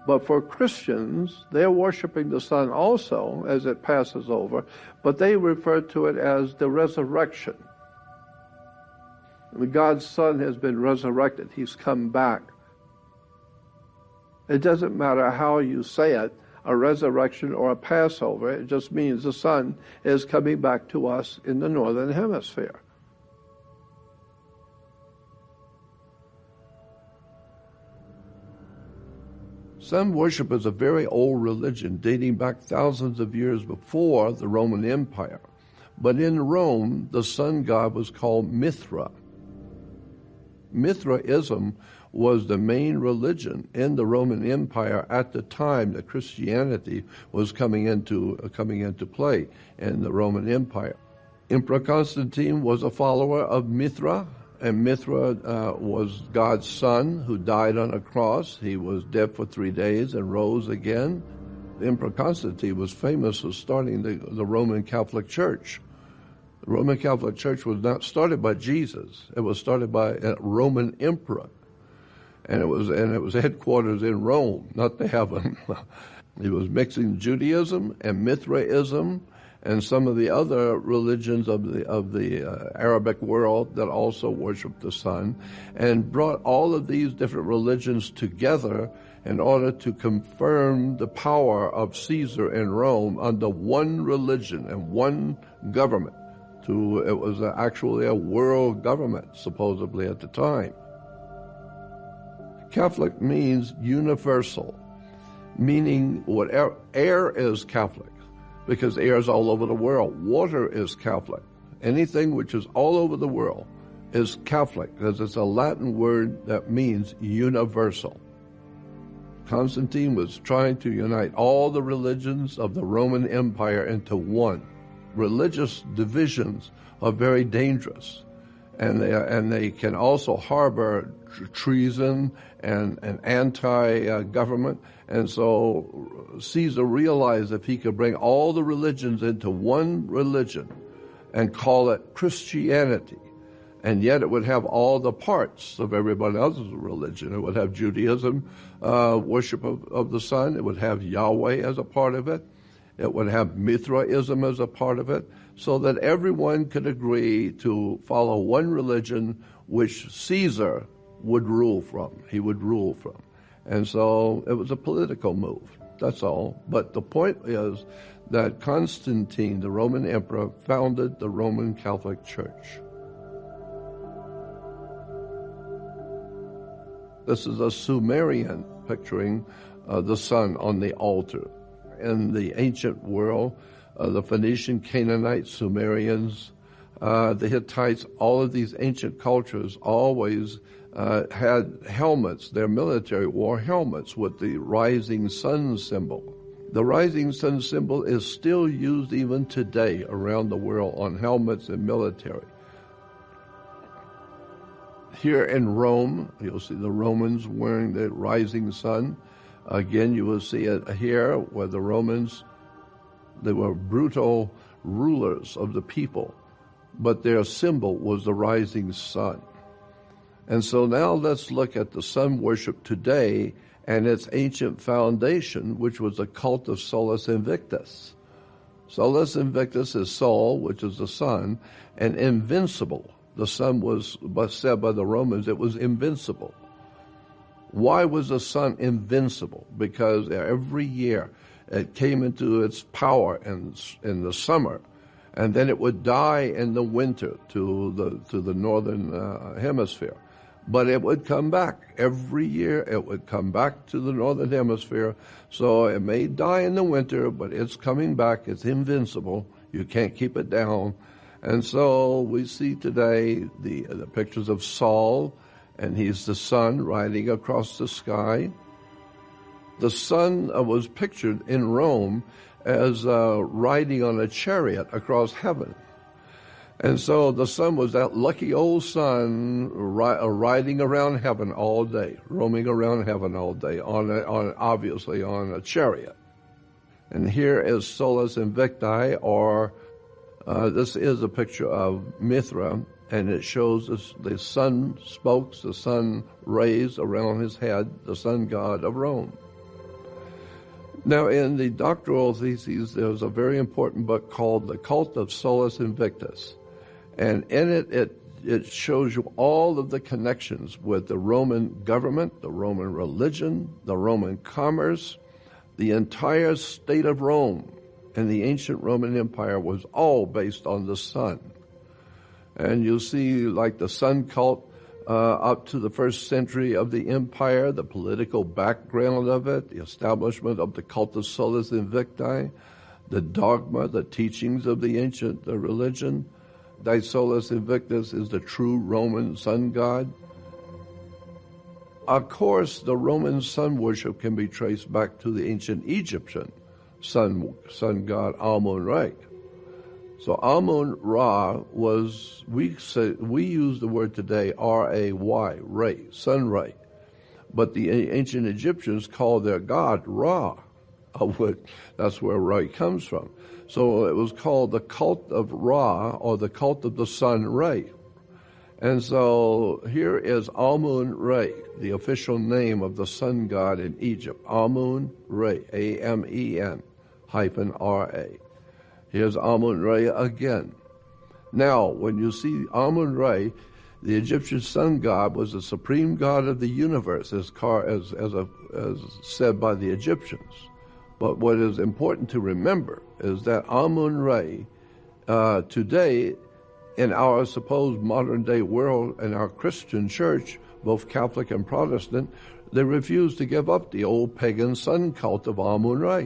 But for Christians, they're worshiping the sun also as it passes over, but they refer to it as the resurrection. God's Son has been resurrected. He's come back. It doesn't matter how you say it, a resurrection or a Passover. It just means the sun is coming back to us in the northern hemisphere. Sun worship is a very old religion dating back thousands of years before the Roman Empire. But in Rome, the sun god was called Mithra. Mithraism was the main religion in the Roman Empire at the time that Christianity was coming into play in the Roman Empire. Emperor Constantine was a follower of Mithra, and Mithra was God's son who died on a cross. He was dead for 3 days and rose again. Emperor Constantine was famous for starting the Roman Catholic Church. The Roman Catholic Church was not started by Jesus. It was started by a Roman emperor. And it was headquarters in Rome, not the heaven. He was mixing Judaism and Mithraism and some of the other religions of the Arabic world that also worshiped the sun, and brought all of these different religions together in order to confirm the power of Caesar in Rome under one religion and one government. It was actually a world government, supposedly at the time. Catholic means universal, meaning whatever air is Catholic, because air is all over the world. Water is Catholic. Anything which is all over the world is Catholic, because it's a Latin word that means universal. Constantine was trying to unite all the religions of the Roman Empire into one. Religious divisions are very dangerous, and they can also harbor treason and anti-government. And so Caesar realized if he could bring all the religions into one religion and call it Christianity, and yet it would have all the parts of everybody else's religion. It would have Judaism, worship of the sun. It would have Yahweh as a part of it. It would have Mithraism as a part of it, so that everyone could agree to follow one religion which Caesar would rule from. He would rule from. And so it was a political move. That's all. But the point is that Constantine, the Roman emperor, founded the Roman Catholic Church. This is a Sumerian picturing the sun on the altar. In the ancient world, the Phoenician, Canaanites, Sumerians, the Hittites, all of these ancient cultures always had helmets. Their military wore helmets with the rising sun symbol. The rising sun symbol is still used even today around the world on helmets and military. Here in Rome, you'll see the Romans wearing the rising sun. Again, you will see it here where the Romans, they were brutal rulers of the people, but their symbol was the rising sun. And so now let's look at the sun worship today and its ancient foundation, which was the cult of Solus Invictus. Solus Invictus is Sol, which is the sun, and invincible. The sun was said by the Romans, it was invincible. Why was the sun invincible? Because every year it came into its power in the summer, and then it would die in the winter to the northern hemisphere. But it would come back. Every year it would come back to the northern hemisphere. So it may die in the winter, but it's coming back. It's invincible. You can't keep it down. And so we see today the pictures of Sol, and he's the sun riding across the sky. The sun was pictured in Rome as riding on a chariot across heaven. And so the sun was that lucky old sun riding around heaven all day, roaming around heaven all day, obviously on a chariot. And here is Solus Invicti, or this is a picture of Mithra, and it shows the sun spokes, the sun rays around his head, the sun god of Rome. Now, in the doctoral theses, there's a very important book called The Cult of Solus Invictus. And in it shows you all of the connections with the Roman government, the Roman religion, the Roman commerce. The entire state of Rome and the ancient Roman Empire was all based on the sun. And you see, like the sun cult up to the first century of the empire, the political background of it, the establishment of the cult of Solus Invicti, the dogma, the teachings of the ancient religion. Solus Invictus is the true Roman sun god. Of course, the Roman sun worship can be traced back to the ancient Egyptian sun god Amun-Ra. So Amun-Ra was, we use the word today R-A-Y, ray, sun ray. But the ancient Egyptians called their god Ra, that's where Ra comes from. So it was called the cult of Ra, or the cult of the sun ray. And so here is Amun-Ra, the official name of the sun god in Egypt. Amun-Ra, A-M-E-N-R-A. Here's Amun-Ra again. Now, when you see Amun-Ra, the Egyptian sun god was the supreme god of the universe, as said by the Egyptians. But what is important to remember is that Amun-Ra, today, in our supposed modern-day world, in our Christian church, both Catholic and Protestant, they refuse to give up the old pagan sun cult of Amun-Ra.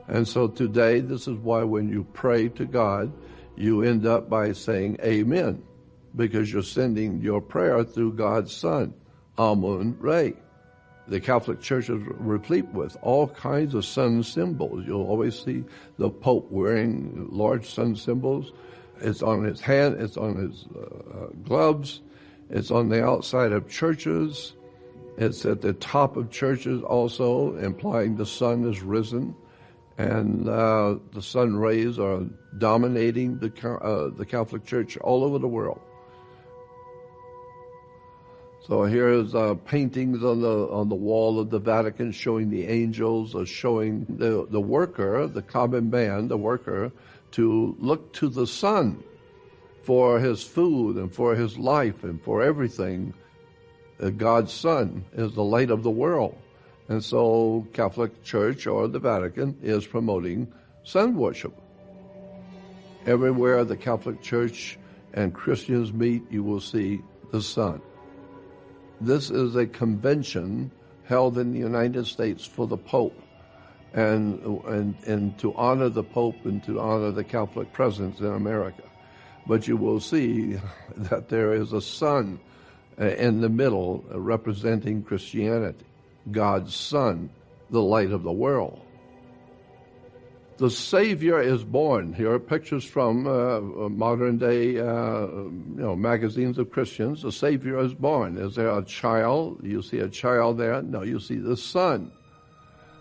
And so today, this is why when you pray to God, you end up by saying Amen, because you're sending your prayer through God's Son, Amun-Ra. The Catholic Church is replete with all kinds of sun symbols. You'll always see the Pope wearing large sun symbols. It's on his hand, it's on his gloves, it's on the outside of churches, it's at the top of churches also, implying the sun is risen, and the sun rays are dominating the Catholic Church all over the world. So here's paintings on the wall of the Vatican showing the angels, showing the worker, the common man, the worker, to look to the sun for his food and for his life and for everything. God's Son is the light of the world. And so Catholic Church, or the Vatican, is promoting sun worship. Everywhere the Catholic Church and Christians meet, you will see the sun. This is a convention held in the United States for the Pope, and to honor the Pope and to honor the Catholic presence in America. But you will see that there is a sun in the middle representing Christianity, God's Son, the light of the world. The Savior is born. Here are pictures from modern day magazines of Christians. The Savior is born. Is there a child? You see a child there? No, you see the Son.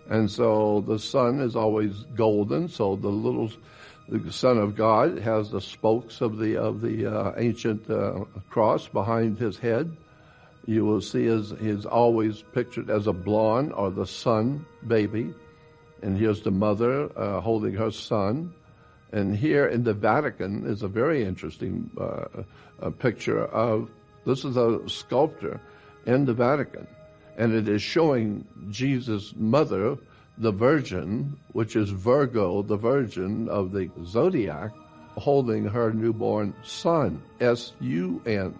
And so the Son is always golden, so the Son of God has the spokes of the ancient cross behind his head. You will see he's always pictured as a blonde or the son baby. And here's the mother holding her son. And here in the Vatican is a very interesting picture of, this is a sculpture in the Vatican. And it is showing Jesus' mother, the Virgin, which is Virgo, the Virgin of the zodiac, holding her newborn son, S-U-N.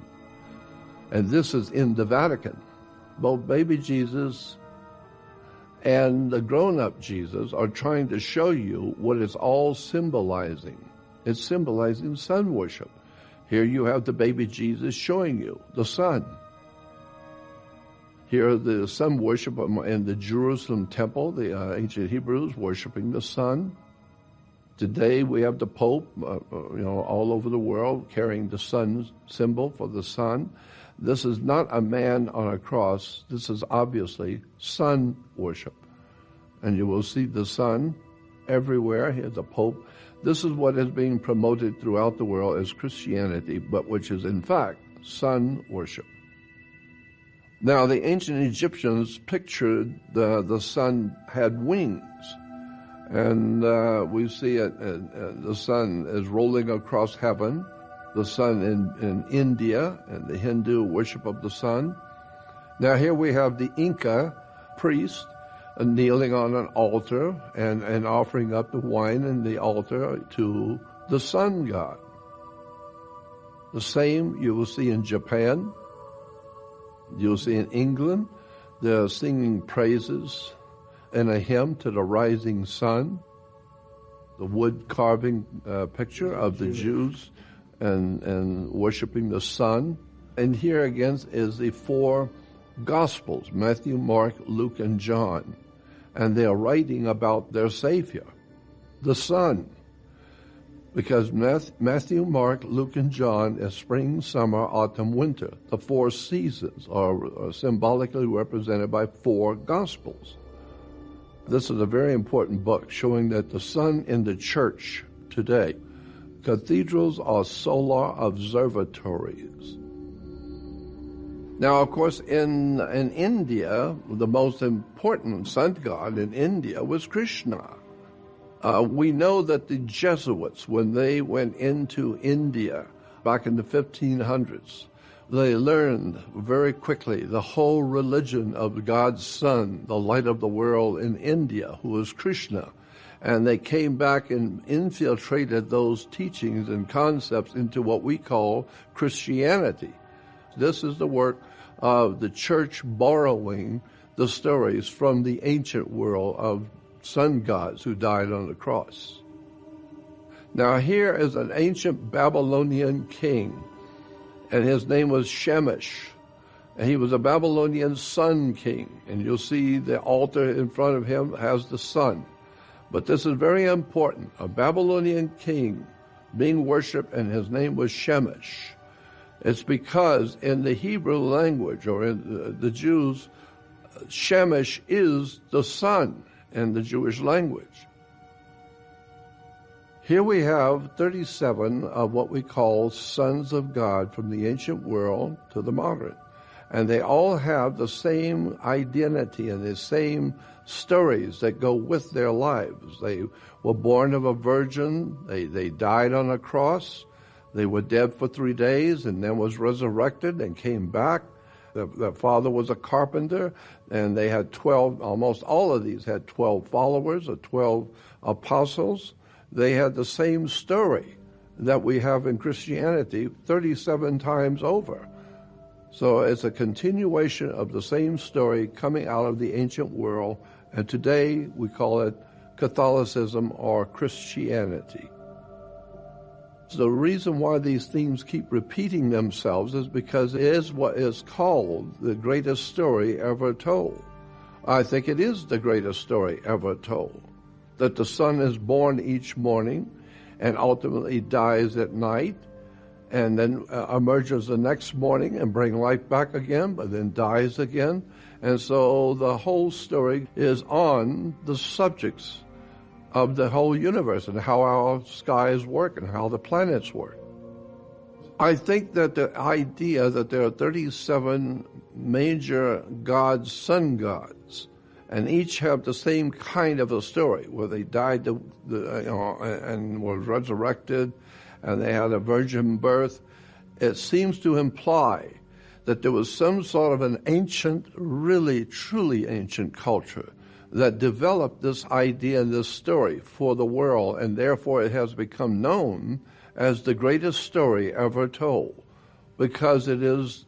And this is in the Vatican. Both baby Jesus and the grown-up Jesus are trying to show you what it's all symbolizing. It's symbolizing sun worship. Here you have the baby Jesus showing you the sun. Here the sun worship in the Jerusalem temple, the ancient Hebrews worshiping the sun. Today we have the Pope, all over the world carrying the sun symbol for the sun. This is not a man on a cross. This is obviously sun worship. And you will see the sun everywhere. Here's the Pope. This is what is being promoted throughout the world as Christianity, but which is in fact sun worship. Now, the ancient Egyptians pictured the sun had wings. And we see it, the sun is rolling across heaven. The sun in India and the Hindu worship of the sun. Now here we have the Inca priest kneeling on an altar and offering up the wine in the altar to the sun god. The same you will see in Japan. You'll see in England. They're singing praises in a hymn to the rising sun. The wood carving picture of the Jews and worshiping the sun. And here again is the four Gospels, Matthew, Mark, Luke, and John. And they are writing about their Savior, the sun. Because Matthew, Mark, Luke, and John is spring, summer, autumn, winter. The four seasons are symbolically represented by four Gospels. This is a very important book showing that the sun in the church today, cathedrals are solar observatories. Now, of course, in India, the most important sun god in India was Krishna. We know that the Jesuits, when they went into India back in the 1500s, they learned very quickly the whole religion of God's Son, the light of the world in India, who was Krishna. And they came back and infiltrated those teachings and concepts into what we call Christianity. This is the work of the church borrowing the stories from the ancient world of sun gods who died on the cross. Now here is an ancient Babylonian king, and his name was Shamash. And he was a Babylonian sun king. And you'll see the altar in front of him has the sun. But this is very important. A Babylonian king being worshipped, and his name was Shamash. It's because in the Hebrew language, or in the Jews, Shamash is the sun in the Jewish language. Here we have 37 of what we call sons of God from the ancient world to the modern. And they all have the same identity and the same stories that go with their lives. They were born of a virgin. They died on a cross. They were dead for 3 days and then was resurrected and came back. Their father was a carpenter, and they had 12, almost all of these had 12 followers or 12 apostles. They had the same story that we have in Christianity 37 times over. So it's a continuation of the same story coming out of the ancient world, and today we call it Catholicism or Christianity. So the reason why these themes keep repeating themselves is because it is what is called the greatest story ever told. I think it is the greatest story ever told, that the sun is born each morning and ultimately dies at night, and then emerges the next morning and brings life back again, but then dies again. And so the whole story is on the subjects of the whole universe and how our skies work and how the planets work. I think that the idea that there are 37 major gods, sun gods, and each have the same kind of a story, where they died and were resurrected, and they had a virgin birth, it seems to imply that there was some sort of an ancient, really, truly ancient culture that developed this idea and this story for the world, and therefore it has become known as the greatest story ever told, because it is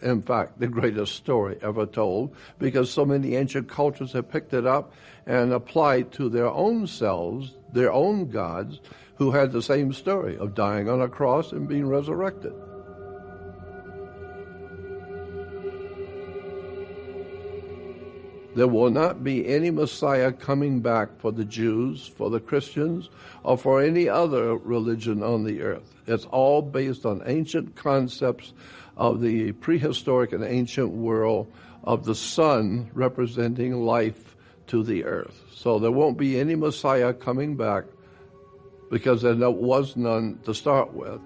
in fact the greatest story ever told, because so many ancient cultures have picked it up and applied to their own selves, their own gods, who had the same story of dying on a cross and being resurrected. There will not be any Messiah coming back for the Jews, for the Christians, or for any other religion on the earth. It's all based on ancient concepts of the prehistoric and ancient world of the sun representing life to the earth. So there won't be any Messiah coming back, because there was none to start with.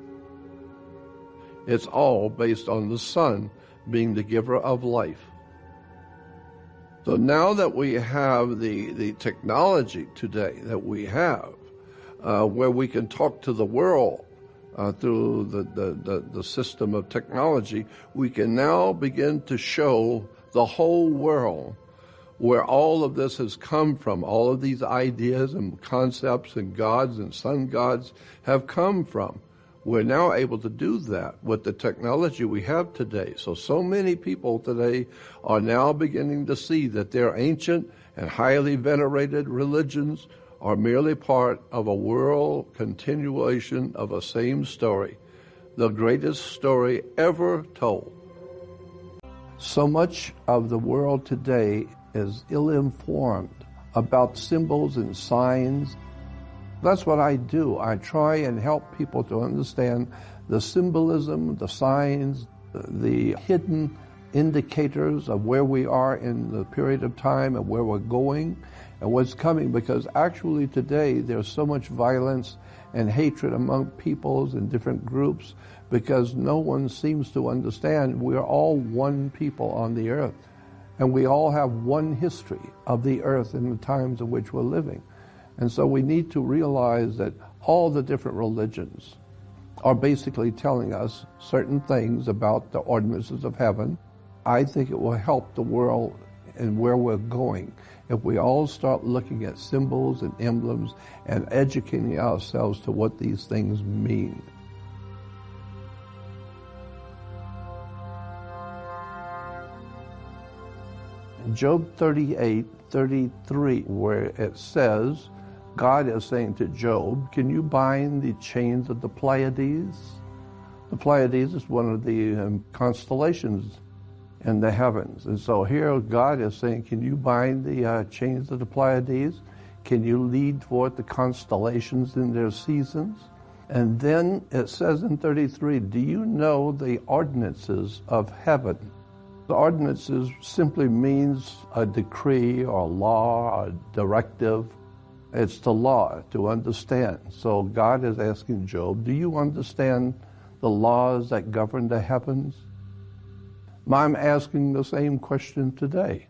It's all based on the sun being the giver of life. So now that we have the technology today that we have, where we can talk to the world through the system of technology, we can now begin to show the whole world where all of this has come from. All of these ideas and concepts and gods and sun gods have come from. We're now able to do that with the technology we have today. So many people today are now beginning to see that their ancient and highly venerated religions are merely part of a world continuation of a same story, the greatest story ever told. So much of the world today is ill-informed about symbols and signs. That's what I do. I try and help people to understand the symbolism, the signs, the hidden indicators of where we are in the period of time and where we're going and what's coming, because actually today there's so much violence and hatred among peoples and different groups because no one seems to understand we're all one people on the earth, and we all have one history of the earth in the times in which we're living. And so we need to realize that all the different religions are basically telling us certain things about the ordinances of heaven. I think it will help the world and where we're going if we all start looking at symbols and emblems and educating ourselves to what these things mean. Job 38:33, where it says, God is saying to Job, can you bind the chains of the Pleiades? The Pleiades is one of the constellations in the heavens. And so here God is saying, can you bind the chains of the Pleiades? Can you lead forth the constellations in their seasons? And then it says in 33, do you know the ordinances of heaven? The ordinances simply means a decree or a law or a directive. It's the law to understand. So God is asking Job, do you understand the laws that govern the heavens? I'm asking the same question today.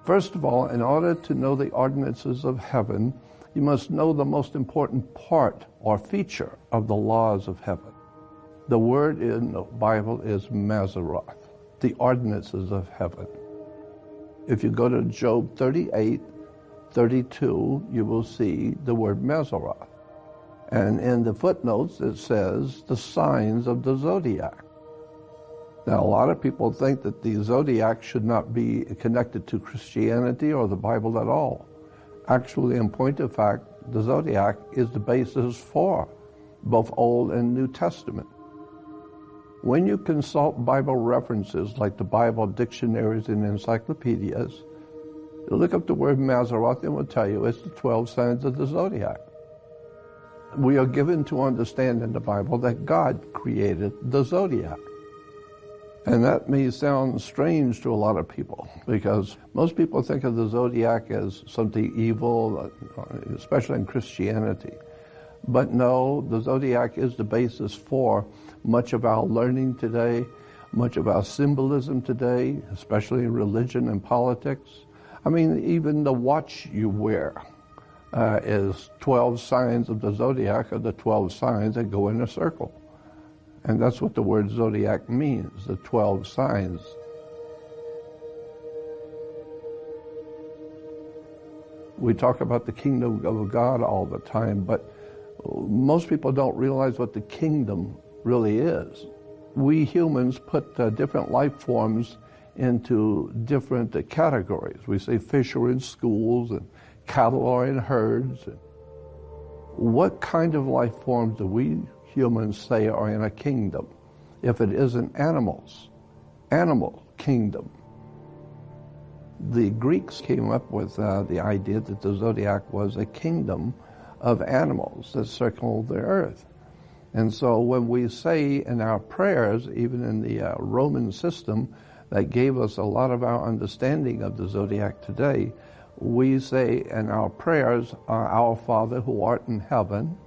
First of all, in order to know the ordinances of heaven, you must know the most important part or feature of the laws of heaven. The word in the Bible is Mazzaroth, the ordinances of heaven. If you go to Job 38:32, you will see the word Mazzaroth. And in the footnotes it says the signs of the zodiac. Now, a lot of people think that the zodiac should not be connected to Christianity or the Bible at all. Actually, in point of fact, the zodiac is the basis for both Old and New Testament. When you consult Bible references like the Bible dictionaries and encyclopedias, you look up the word Mazzaroth and it will tell you it's the 12 signs of the zodiac. We are given to understand in the Bible that God created the zodiac. And that may sound strange to a lot of people because most people think of the zodiac as something evil, especially in Christianity. But no, the zodiac is the basis for much of our learning today, much of our symbolism today, especially in religion and politics. I mean, even the watch you wear is 12 signs of the zodiac, or the 12 signs that go in a circle. And that's what the word zodiac means, the 12 signs. We talk about the kingdom of God all the time, but most people don't realize what the kingdom really is. We humans put different life forms into different categories. We say fish are in schools and cattle are in herds. What kind of life forms do we humans say are in a kingdom if it isn't animals? Animal kingdom. The Greeks came up with the idea that the zodiac was a kingdom of animals that circled the earth. And so when we say in our prayers, even in the Roman system that gave us a lot of our understanding of the zodiac today, we say in our prayers, Our Father who art in heaven,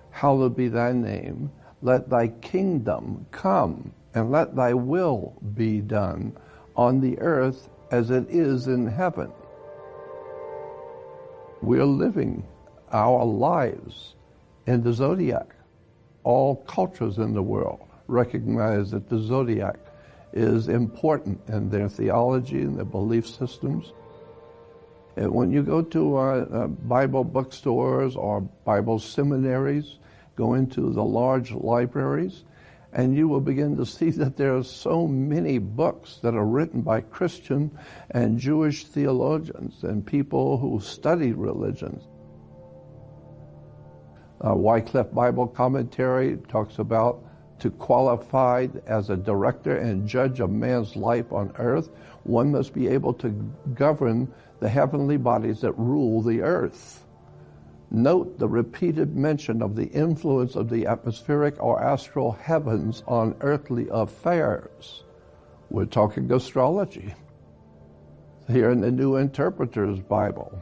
hallowed be thy name, let thy kingdom come, and let thy will be done on the earth as it is in heaven. We're living our lives in the zodiac. All cultures in the world recognize that the zodiac is important in their theology and their belief systems. And when you go to Bible bookstores or Bible seminaries, go into the large libraries, and you will begin to see that there are so many books that are written by Christian and Jewish theologians and people who study religions. Wycliffe Bible Commentary talks about to qualify as a director and judge of man's life on earth, one must be able to govern the heavenly bodies that rule the earth. Note the repeated mention of the influence of the atmospheric or astral heavens on earthly affairs. We're talking astrology. Here in the New Interpreter's Bible,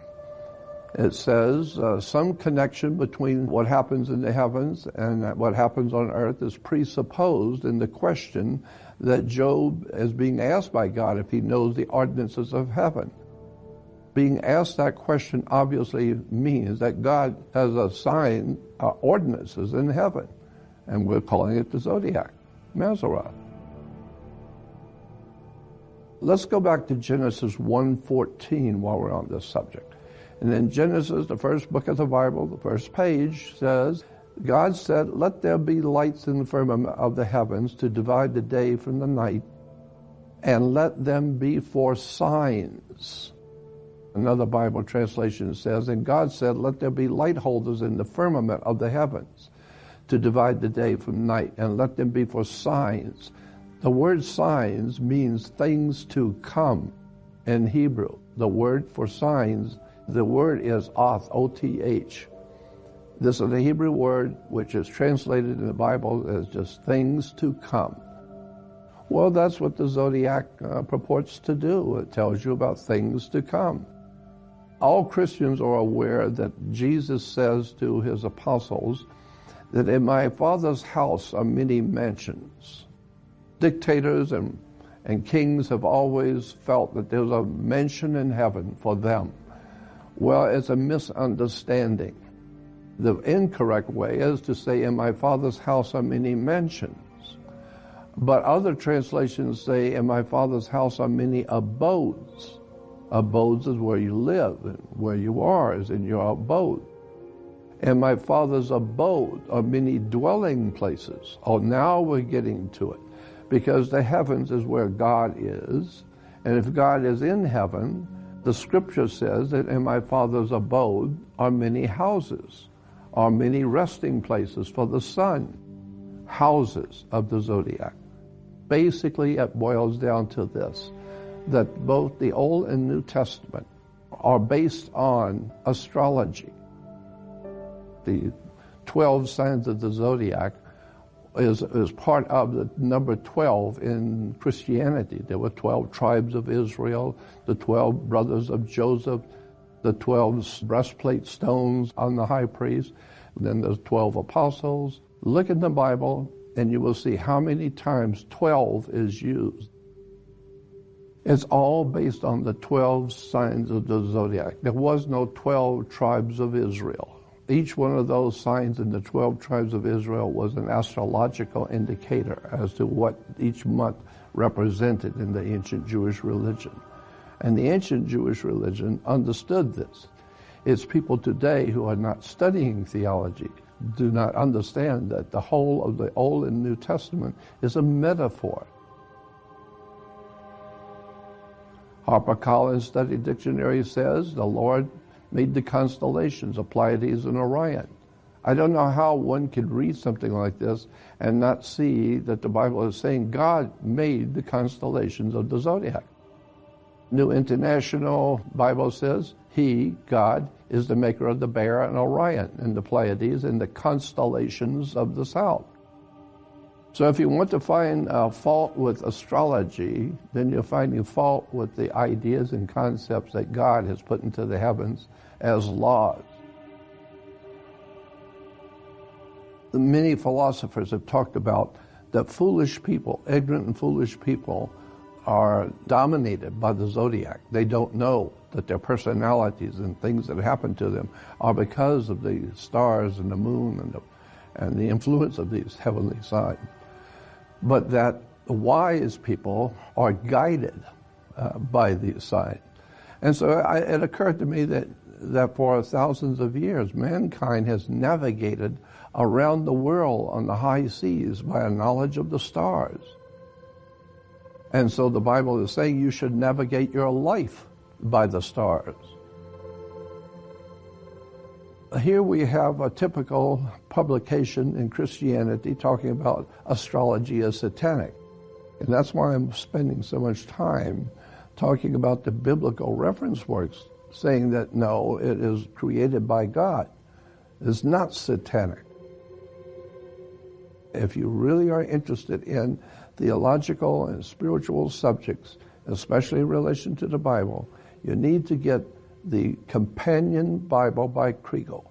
it says some connection between what happens in the heavens and what happens on earth is presupposed in the question that Job is being asked by God if he knows the ordinances of heaven. Being asked that question obviously means that God has assigned ordinances in heaven, and we're calling it the zodiac, Mazzaroth. Let's go back to Genesis 1:14 while we're on this subject. And in Genesis, the first book of the Bible, the first page says, God said, let there be lights in the firmament of the heavens to divide the day from the night, and let them be for signs. Another Bible translation says, and God said, let there be light holders in the firmament of the heavens to divide the day from night, and let them be for signs. The word signs means things to come in Hebrew. The word for signs, the word is oth, O-T-H. This is the Hebrew word which is translated in the Bible as just things to come. Well, that's what the zodiac purports to do. It tells you about things to come. All Christians are aware that Jesus says to his apostles that in my Father's house are many mansions. Dictators and kings have always felt that there's a mansion in heaven for them. Well, it's a misunderstanding. The incorrect way is to say, in my Father's house are many mansions. But other translations say, in my Father's house are many abodes. Abodes is where you live, and where you are is in your abode. In my Father's abode are many dwelling places. Oh, now we're getting to it. because the heavens is where God is. And if God is in heaven, the scripture says that in my Father's abode are many houses, are many resting places for the sun, houses of the zodiac. Basically, it boils down to this, that both the Old and New Testament are based on astrology. The 12 signs of the zodiac is part of the number 12 in Christianity. There were 12 tribes of Israel, the 12 brothers of Joseph, the 12 breastplate stones on the high priest, and then there's 12 apostles. Look in the Bible and you will see how many times 12 is used. It's all based on the 12 signs of the zodiac. There was no 12 tribes of Israel. Each one of those signs in the 12 tribes of Israel was an astrological indicator as to what each month represented in the ancient Jewish religion. And the ancient Jewish religion understood this. It's people today who are not studying theology do not understand that the whole of the Old and New Testament is a metaphor. HarperCollins Study Dictionary says the Lord made the constellations of Pleiades and Orion. I don't know how one could read something like this and not see that the Bible is saying God made the constellations of the zodiac. New International Bible says He, God, is the maker of the Bear and Orion and the Pleiades and the constellations of the south. So if you want to find fault with astrology, then you're finding fault with the ideas and concepts that God has put into the heavens as laws. Many philosophers have talked about that foolish people, ignorant and foolish people, are dominated by the zodiac. They don't know that their personalities and things that happen to them are because of the stars and the moon and the influence of these heavenly signs. But that wise people are guided by these signs. And so it occurred to me that for thousands of years, mankind has navigated around the world on the high seas by a knowledge of the stars. And so the Bible is saying you should navigate your life by the stars. Here we have a typical publication in Christianity talking about astrology as satanic. And that's why I'm spending so much time talking about the biblical reference works, saying that no, it is created by God. It's not satanic. If you really are interested in theological and spiritual subjects, especially in relation to the Bible, you need to get the Companion Bible by Kriegel,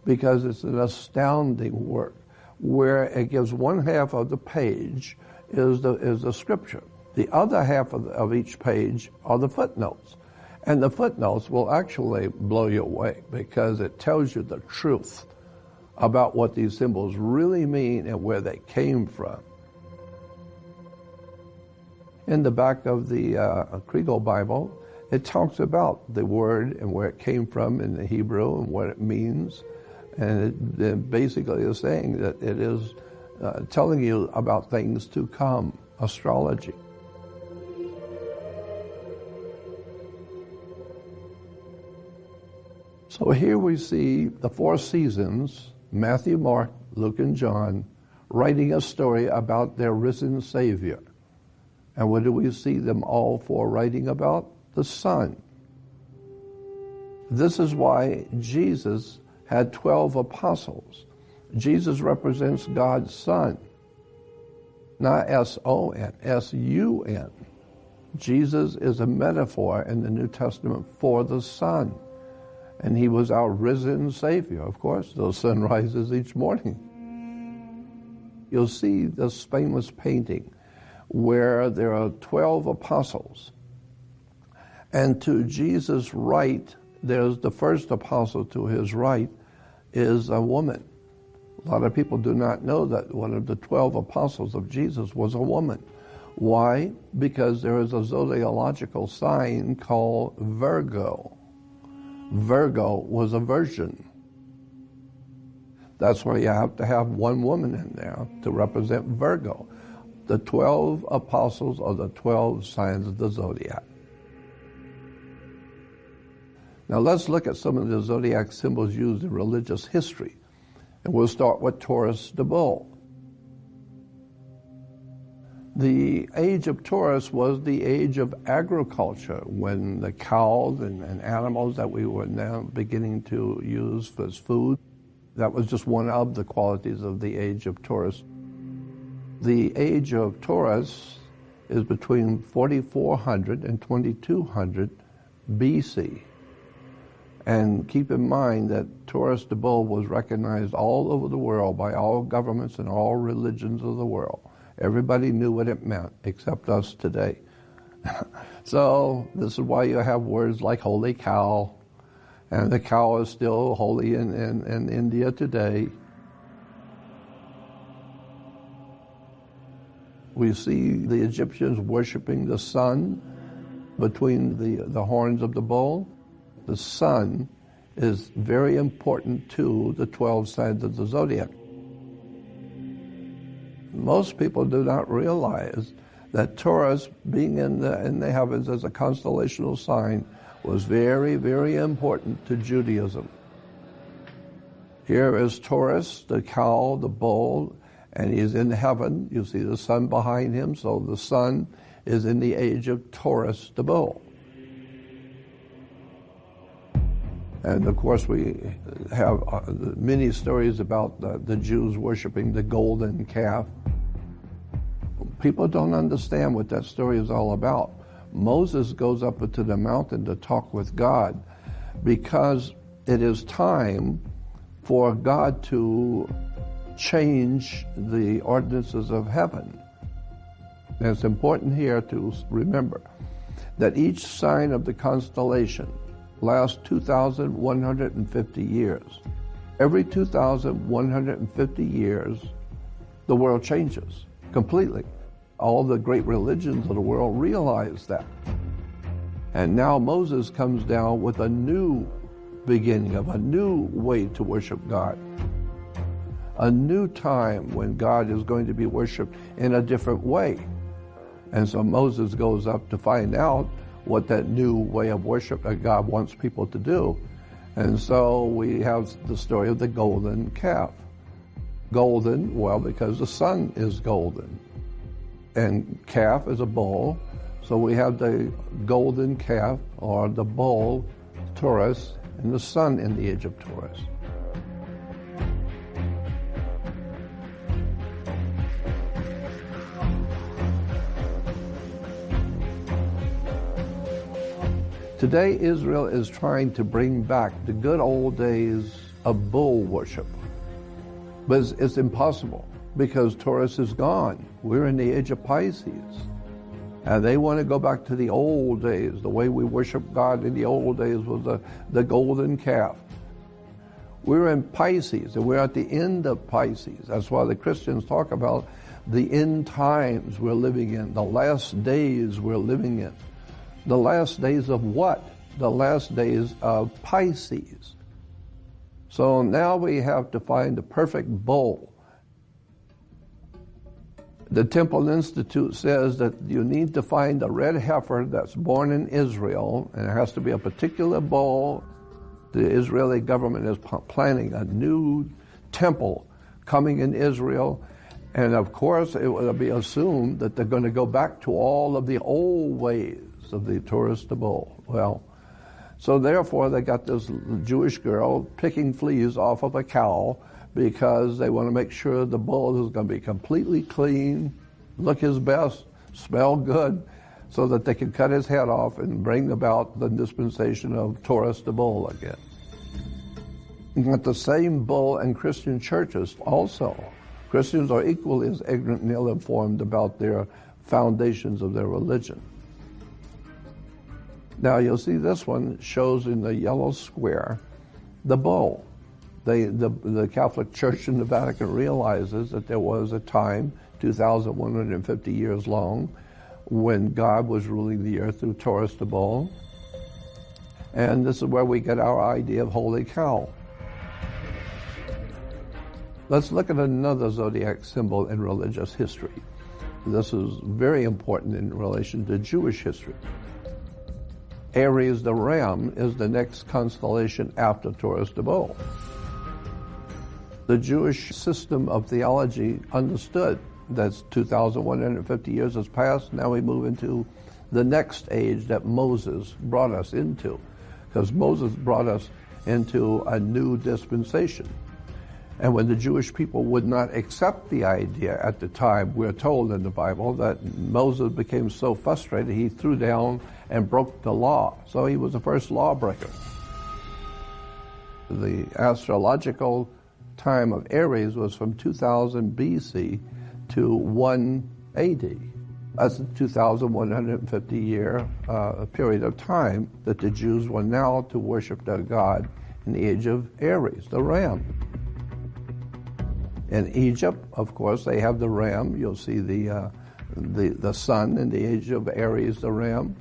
because it's an astounding work where it gives one half of the page is the scripture. The other half of each page are the footnotes. And the footnotes will actually blow you away because it tells you the truth about what these symbols really mean and where they came from. In the back of the Kriegel Bible, it talks about the word and where it came from in the Hebrew and what it means. And it basically is saying that it is telling you about things to come, astrology. So here we see the four seasons, Matthew, Mark, Luke, and John, writing a story about their risen Savior. And what do we see them all for writing about? The Son. This is why Jesus had 12 apostles. Jesus represents God's Son, not S-O-N, S-U-N. Jesus is a metaphor in the New Testament for the Son. And he was our risen Savior. Of course, the sun rises each morning. You'll see this famous painting where there are 12 apostles. And to Jesus' right, there's the first apostle to his right is a woman. A lot of people do not know that one of the 12 apostles of Jesus was a woman. Why? Because there is a zodiacal sign called Virgo. Virgo was a virgin. That's why you have to have one woman in there to represent Virgo. the 12 apostles or the 12 signs of the zodiac. Now let's look at some of the zodiac symbols used in religious history. And we'll start with Taurus the bull. The age of Taurus was the age of agriculture, when the cows and animals that we were now beginning to use as food, that was just one of the qualities of the age of Taurus. The age of Taurus is between 4400 and 2200 BC. And keep in mind that Taurus the bull was recognized all over the world by all governments and all religions of the world. Everybody knew what it meant, except us today. So this is why you have words like holy cow, and the cow is still holy in India today. We see the Egyptians worshiping the sun between the horns of the bull. The sun is very important to the 12 signs of the zodiac. Most people do not realize that Taurus, being in the heavens as a constellational sign, was very, very important to Judaism. Here is Taurus, the cow, the bull, and he's in heaven. You see the sun behind him, so the sun is in the age of Taurus, the bull. And of course we have many stories about the Jews worshiping the golden calf. People don't understand what that story is all about. Moses goes up into the mountain to talk with God because it is time for God to change the ordinances of heaven. And it's important here to remember that each sign of the constellation lasts 2,150 years. Every 2,150 years, the world changes completely. All the great religions of the world realize that. And now Moses comes down with a new beginning of a new way to worship God. A new time when God is going to be worshiped in a different way. And so Moses goes up to find out what that new way of worship that God wants people to do. And so we have the story of the golden calf. Golden, well, because the sun is golden. And calf is a bull. So we have the golden calf, or the bull, Taurus, and the sun in the age of Taurus. Today, Israel is trying to bring back the good old days of bull worship. But it's impossible because Taurus is gone. We're in the age of Pisces. And they want to go back to the old days. The way we worship God in the old days was the golden calf. We're in Pisces, and we're at the end of Pisces. That's why the Christians talk about the end times we're living in, the last days we're living in. The last days of what? The last days of Pisces. So now we have to find the perfect bull. The Temple Institute says that you need to find a red heifer that's born in Israel, and it has to be a particular bull. The Israeli government is planning a new temple coming in Israel. And of course, it will be assumed that they're going to go back to all of the old ways of the Taurus the bull. Well, so therefore they got this Jewish girl picking fleas off of a cow because they want to make sure the bull is going to be completely clean, look his best, smell good, so that they can cut his head off and bring about the dispensation of Taurus the bull again. But the same bull in Christian churches also. Christians are equally as ignorant and ill-informed about their foundations of their religion. Now you'll see this one shows in the yellow square the bull. The Catholic Church in the Vatican realizes that there was a time, 2,150 years long, when God was ruling the earth through Taurus the bull. And this is where we get our idea of holy cow. Let's look at another zodiac symbol in religious history. This is very important in relation to Jewish history. Aries the Ram is the next constellation after Taurus the Bull. The Jewish system of theology understood that 2,150 years has passed. Now we move into the next age that Moses brought us into, because Moses brought us into a new dispensation. And when the Jewish people would not accept the idea at the time, we're told in the Bible that Moses became so frustrated he threw down and broke the law. So he was the first lawbreaker. The astrological time of Aries was from 2000 BC to 1 AD. That's a 2,150 year period of time that the Jews were now to worship their God in the age of Aries, the ram. In Egypt, of course, they have the ram. You'll see the sun in the age of Aries, the ram.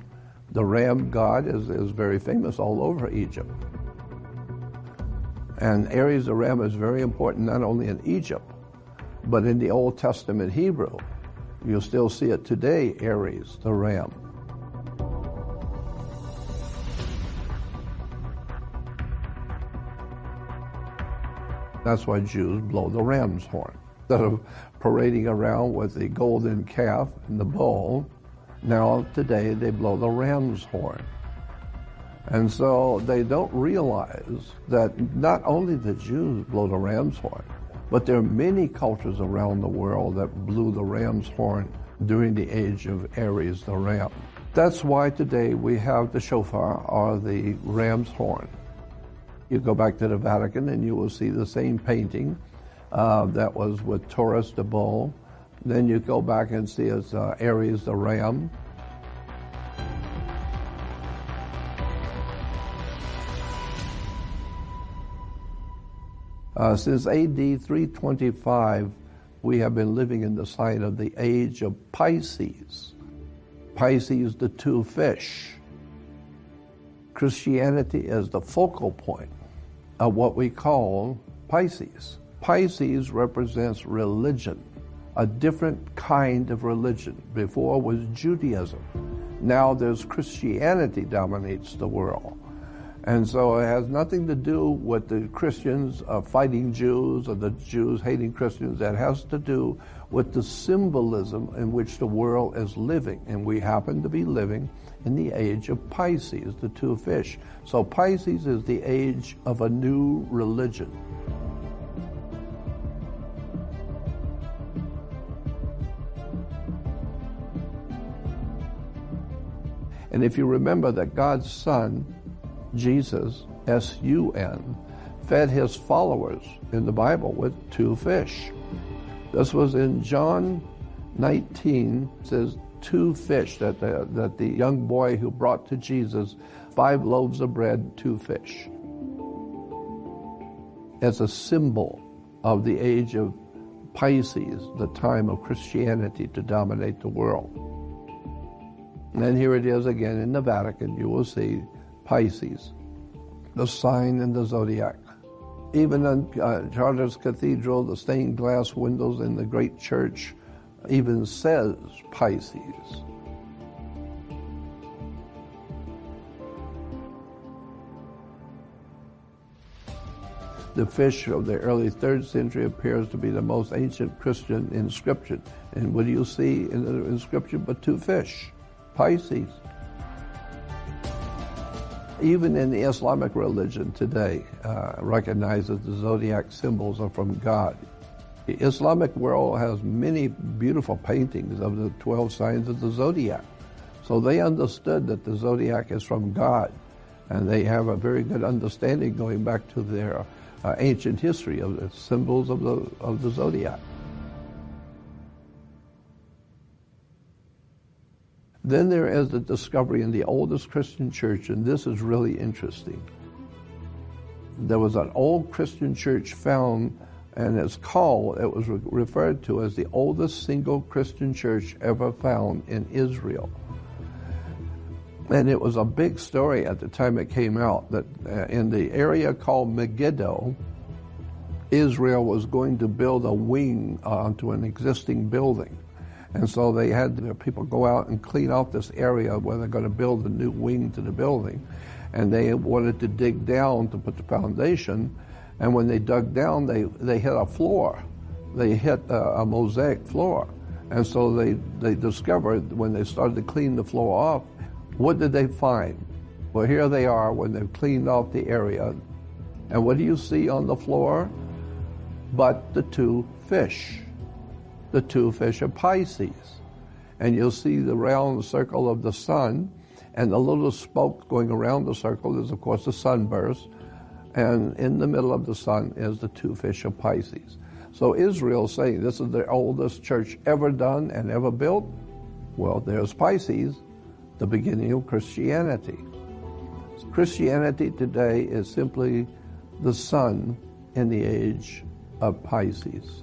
The ram god is very famous all over Egypt. And Aries, the ram, is very important not only in Egypt, but in the Old Testament Hebrew. You'll still see it today, Aries, the ram. That's why Jews blow the ram's horn. Instead of parading around with the golden calf and the bull, now today they blow the ram's horn. And so they don't realize that not only the Jews blow the ram's horn, but there are many cultures around the world that blew the ram's horn during the age of Aries the ram. That's why today we have the shofar, or the ram's horn. You go back to the Vatican and you will see the same painting that was with Taurus the bull. Then you go back and see it's Aries the ram. Since AD 325, we have been living in the sign of the age of Pisces. Pisces, the two fish. Christianity is the focal point of what we call Pisces. Pisces represents religion, a different kind of religion. Before was Judaism. Now there's Christianity dominates the world. And so it has nothing to do with the Christians fighting Jews or the Jews hating Christians. It has to do with the symbolism in which the world is living. And we happen to be living in the age of Pisces, the two fish. So Pisces is the age of a new religion. And if you remember that God's Son, Jesus, S-U-N, fed his followers in the Bible with two fish. This was in John 19, it says 2 fish that the young boy who brought to Jesus 5 loaves of bread, 2 fish. As a symbol of the age of Pisces, the time of Christianity to dominate the world. And then here it is again in the Vatican. You will see Pisces, the sign in the zodiac. Even in Chartres Cathedral, the stained glass windows in the great church even says Pisces. The fish of the early 3rd century appears to be the most ancient Christian inscription. And what do you see in the inscription but 2 fish? Pisces. Even in the Islamic religion today, recognizes the zodiac symbols are from God. The Islamic world has many beautiful paintings of the 12 signs of the zodiac. So they understood that the zodiac is from God, and they have a very good understanding going back to their ancient history of the symbols of the zodiac. Then there is the discovery in the oldest Christian church, and this is really interesting. There was an old Christian church found, and it was referred to as the oldest single Christian church ever found in Israel. And it was a big story at the time it came out that in the area called Megiddo, Israel was going to build a wing onto an existing building. And so they had their people go out and clean out this area where they're going to build a new wing to the building. And they wanted to dig down to put the foundation. And when they dug down, they hit a floor. They hit a mosaic floor. And so they discovered when they started to clean the floor off, what did they find? Well, here they are when they've cleaned out the area. And what do you see on the floor? But the two fish. The two fish of Pisces. And you'll see the round circle of the sun, and the little spoke going around the circle is, of course, the sunburst. And in the middle of the sun is the two fish of Pisces. So Israel's saying this is the oldest church ever done and ever built. Well, there's Pisces, the beginning of Christianity. Christianity today is simply the sun in the age of Pisces.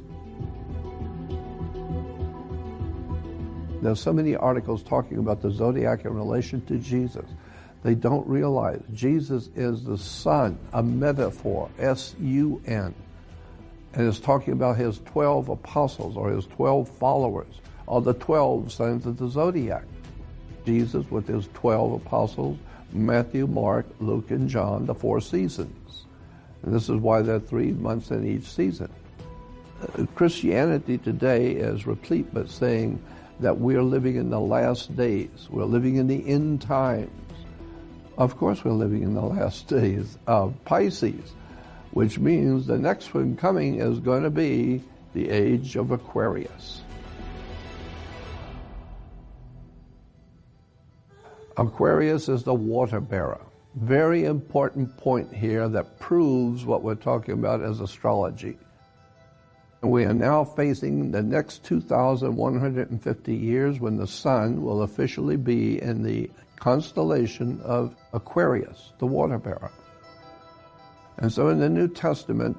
There's so many articles talking about the zodiac in relation to Jesus. They don't realize Jesus is the sun, a metaphor, S-U-N. And it's talking about his 12 apostles or his 12 followers, or the 12 signs of the zodiac. Jesus with his 12 apostles, Matthew, Mark, Luke, and John, the 4 seasons. And this is why there are 3 months in each season. Christianity today is replete with saying that we are living in the last days. We're living in the end times. Of course we're living in the last days of Pisces, which means the next one coming is going to be the age of Aquarius. Aquarius is the water bearer. Very important point here that proves what we're talking about as astrology. We are now facing the next 2,150 years when the sun will officially be in the constellation of Aquarius, the water bearer. And so in the New Testament,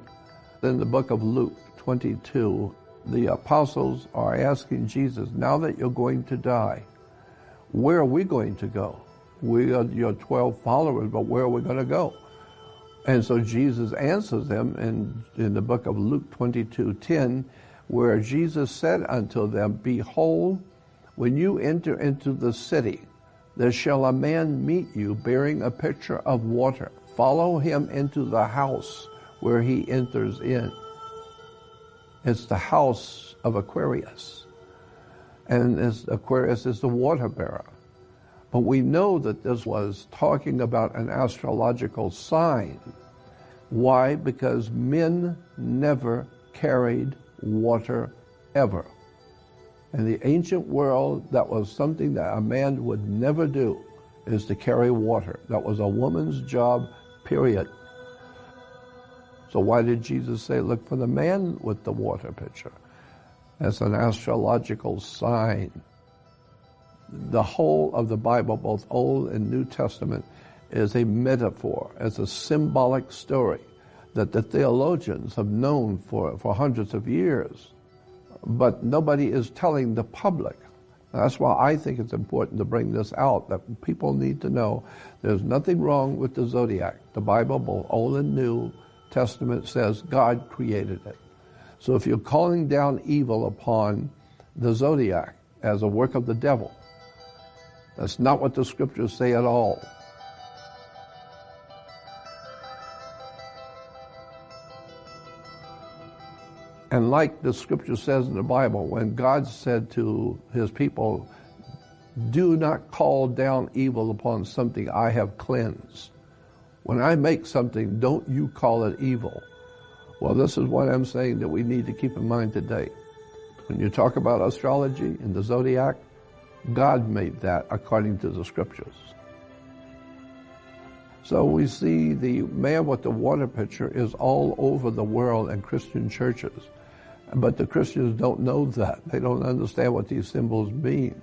in the book of Luke 22, the apostles are asking Jesus, now that you're going to die, where are we going to go? We are your 12 followers, but where are we going to go? And so Jesus answers them in the book of Luke 22:10, where Jesus said unto them, behold, when you enter into the city, there shall a man meet you bearing a pitcher of water. Follow him into the house where he enters in. It's the house of Aquarius. And Aquarius is the water bearer. But we know that this was talking about an astrological sign. Why? Because men never carried water ever. In the ancient world, that was something that a man would never do, is to carry water. That was a woman's job, period. So why did Jesus say, look for the man with the water pitcher? As an astrological sign. The whole of the Bible, both Old and New Testament, is a metaphor, as a symbolic story that the theologians have known for hundreds of years. But nobody is telling the public. That's why I think it's important to bring this out, that people need to know there's nothing wrong with the zodiac. The Bible, both Old and New Testament, says God created it. So if you're calling down evil upon the zodiac as a work of the devil, that's not what the scriptures say at all. And like the scripture says in the Bible, when God said to his people, do not call down evil upon something I have cleansed. When I make something, don't you call it evil. Well, this is what I'm saying that we need to keep in mind today. When you talk about astrology and the zodiac, God made that according to the scriptures. So we see the man with the water pitcher is all over the world in Christian churches. But the Christians don't know that. They don't understand what these symbols mean.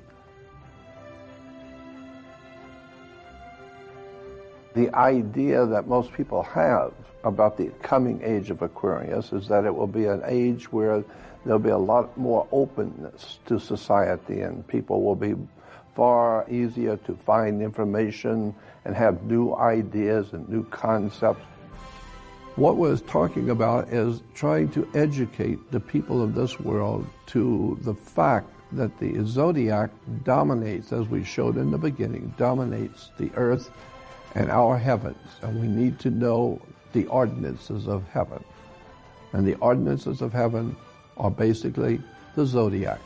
The idea that most people have about the coming age of Aquarius is that it will be an age where there'll be a lot more openness to society, and people will be far easier to find information and have new ideas and new concepts. What we're talking about is trying to educate the people of this world to the fact that the zodiac dominates, as we showed in the beginning, dominates the earth and our heavens. And we need to know the ordinances of heaven. And the ordinances of heaven are basically the zodiac.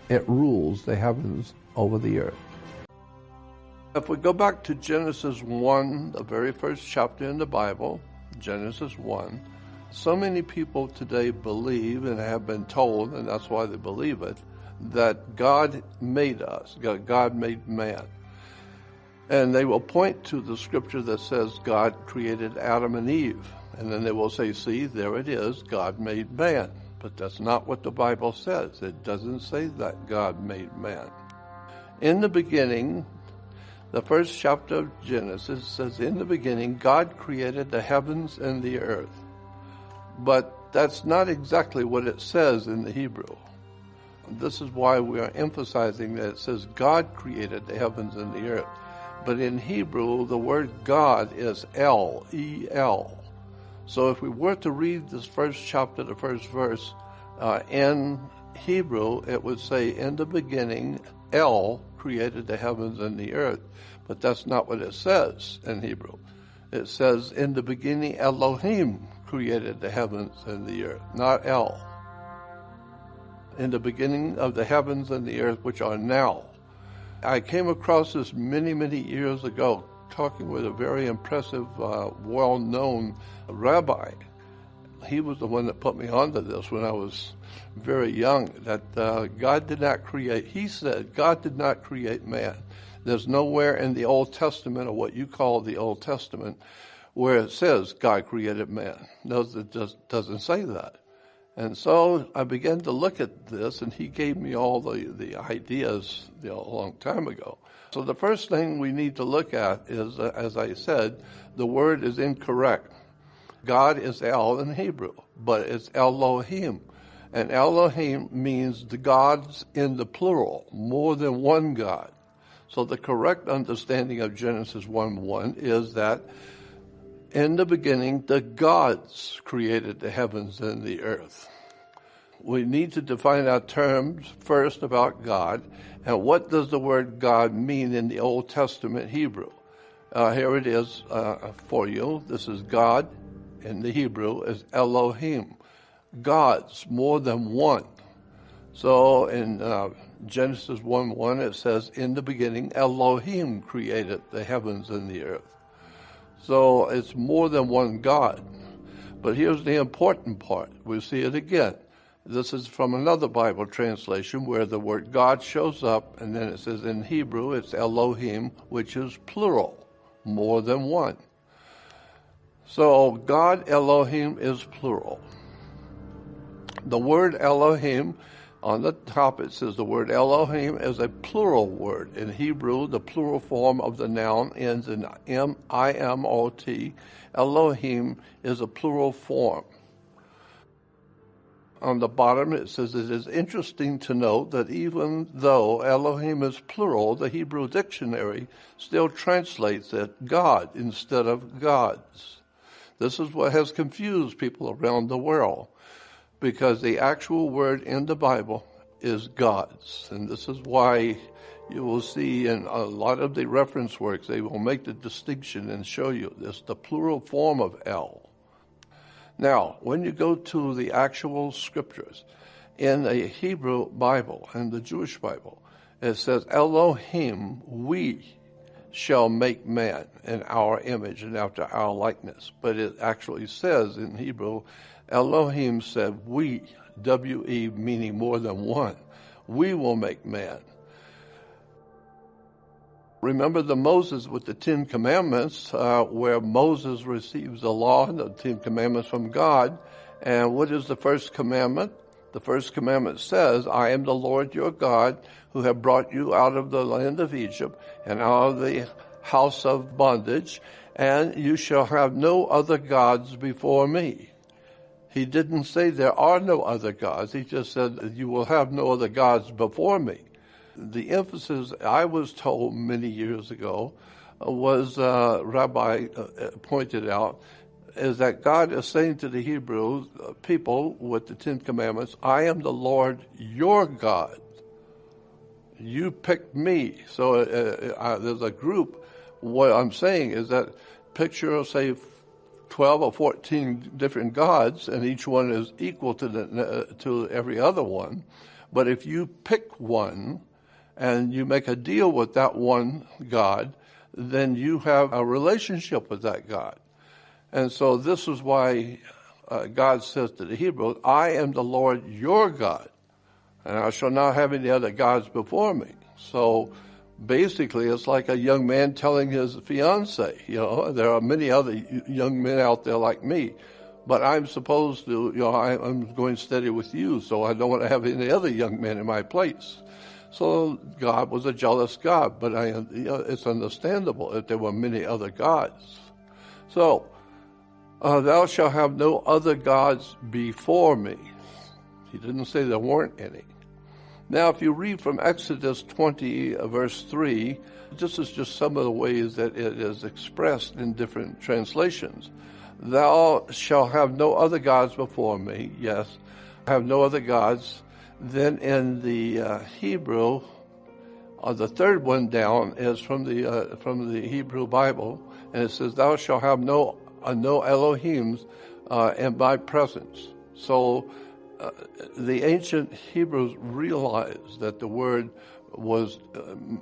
It rules the heavens over the earth. If we go back to Genesis 1, the very first chapter in the Bible, Genesis 1, so many people today believe and have been told, and that's why they believe it, that God made us, God made man. And they will point to the scripture that says God created Adam and Eve. And then they will say, see, there it is, God made man. But that's not what the Bible says. It doesn't say that God made man. In the beginning, the first chapter of Genesis says, in the beginning, God created the heavens and the earth. But that's not exactly what it says in the Hebrew. This is why we are emphasizing that it says God created the heavens and the earth. But in Hebrew, the word God is El, E-L. So if we were to read this first chapter, the first verse, in Hebrew, it would say, in the beginning, El created the heavens and the earth. But that's not what it says in Hebrew. It says, in the beginning, Elohim created the heavens and the earth, not El. In the beginning of the heavens and the earth, which are now. I came across this many, many years ago, talking with a very impressive, well-known rabbi. He was the one that put me onto this when I was very young, that God did not create, he said, God did not create man. There's nowhere in the Old Testament, or what you call the Old Testament, where it says God created man. No, it just doesn't say that. And so I began to look at this, and he gave me all the ideas a long time ago. So the first thing we need to look at is, as I said, the word is incorrect. God is El in Hebrew, but it's Elohim. And Elohim means the gods in the plural, more than one God. So the correct understanding of Genesis 1:1 is that in the beginning, the gods created the heavens and the earth. We need to define our terms first about God. And what does the word God mean in the Old Testament Hebrew? Here it is for you. This is God in the Hebrew is Elohim. Gods, more than one. So in Genesis 1:1 it says, in the beginning Elohim created the heavens and the earth. So it's more than one God. But here's the important part. We see it again. This is from another Bible translation where the word God shows up, and then it says in Hebrew it's Elohim, which is plural, more than one. So God Elohim is plural. The word Elohim, on the top it says the word Elohim is a plural word. In Hebrew, the plural form of the noun ends in I-M-O-T. Elohim is a plural form. On the bottom it says, it is interesting to note that even though Elohim is plural, the Hebrew dictionary still translates it God instead of gods. This is what has confused people around the world, because the actual word in the Bible is gods. And this is why you will see in a lot of the reference works, they will make the distinction and show you this, the plural form of El. Now, when you go to the actual scriptures, in the Hebrew Bible and the Jewish Bible, it says, Elohim, we shall make man in our image and after our likeness. But it actually says in Hebrew, Elohim said, we, W-E, meaning more than one, we will make man. Remember the Moses with the Ten Commandments, where Moses receives the law and the Ten Commandments from God. And what is the first commandment? The first commandment says, I am the Lord your God who have brought you out of the land of Egypt and out of the house of bondage, and you shall have no other gods before me. He didn't say there are no other gods. He just said you will have no other gods before me. The emphasis I was told many years ago was, Rabbi pointed out, is that God is saying to the Hebrew people with the Ten Commandments, I am the Lord your God. You pick me. So there's a group. What I'm saying is that picture, say, 12 or 14 different gods, and each one is equal to every other one. But if you pick one and you make a deal with that one God, then you have a relationship with that God. And so this is why God says to the Hebrews, I am the Lord your God, and I shall not have any other gods before me. So basically, it's like a young man telling his fiancée, there are many other young men out there like me, but I'm supposed to, I'm going steady with you, so I don't want to have any other young men in my place. So God was a jealous God, but it's understandable if there were many other gods. So, thou shalt have no other gods before me. He didn't say there weren't any. Now, if you read from Exodus 20, verse 3, this is just some of the ways that it is expressed in different translations. Thou shalt have no other gods before me. Yes, have no other gods. Then in the Hebrew, the third one down is from the Hebrew Bible, and it says, "Thou shalt have no Elohims in my presence." So the ancient Hebrews realized that the word was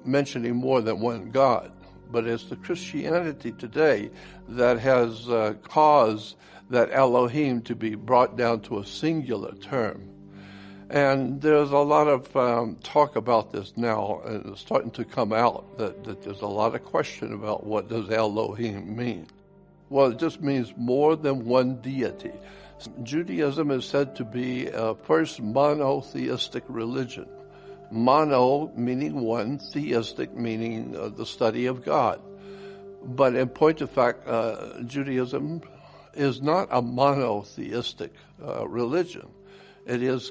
mentioning more than one God. But it's the Christianity today that has caused that Elohim to be brought down to a singular term. And there's a lot of talk about this now, and it's starting to come out that there's a lot of question about what does Elohim mean. Well, it just means more than one deity. Judaism is said to be a first monotheistic religion. Mono meaning one, theistic meaning the study of God. But in point of fact, Judaism is not a monotheistic religion. It's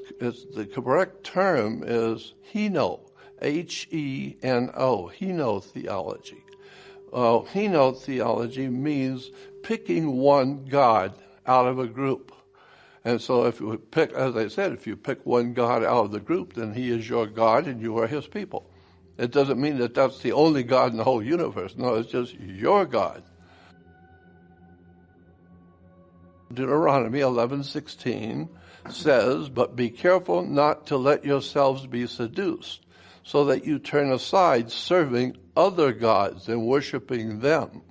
the correct term is Heno, Heno, henotheology. Henotheology means picking one God out of a group. And so if you pick, as I said, if you pick one God out of the group, then he is your God and you are his people. It doesn't mean that that's the only God in the whole universe. No, it's just your God. Deuteronomy 11:16 says, "But be careful not to let yourselves be seduced, so that you turn aside serving other gods and worshiping them."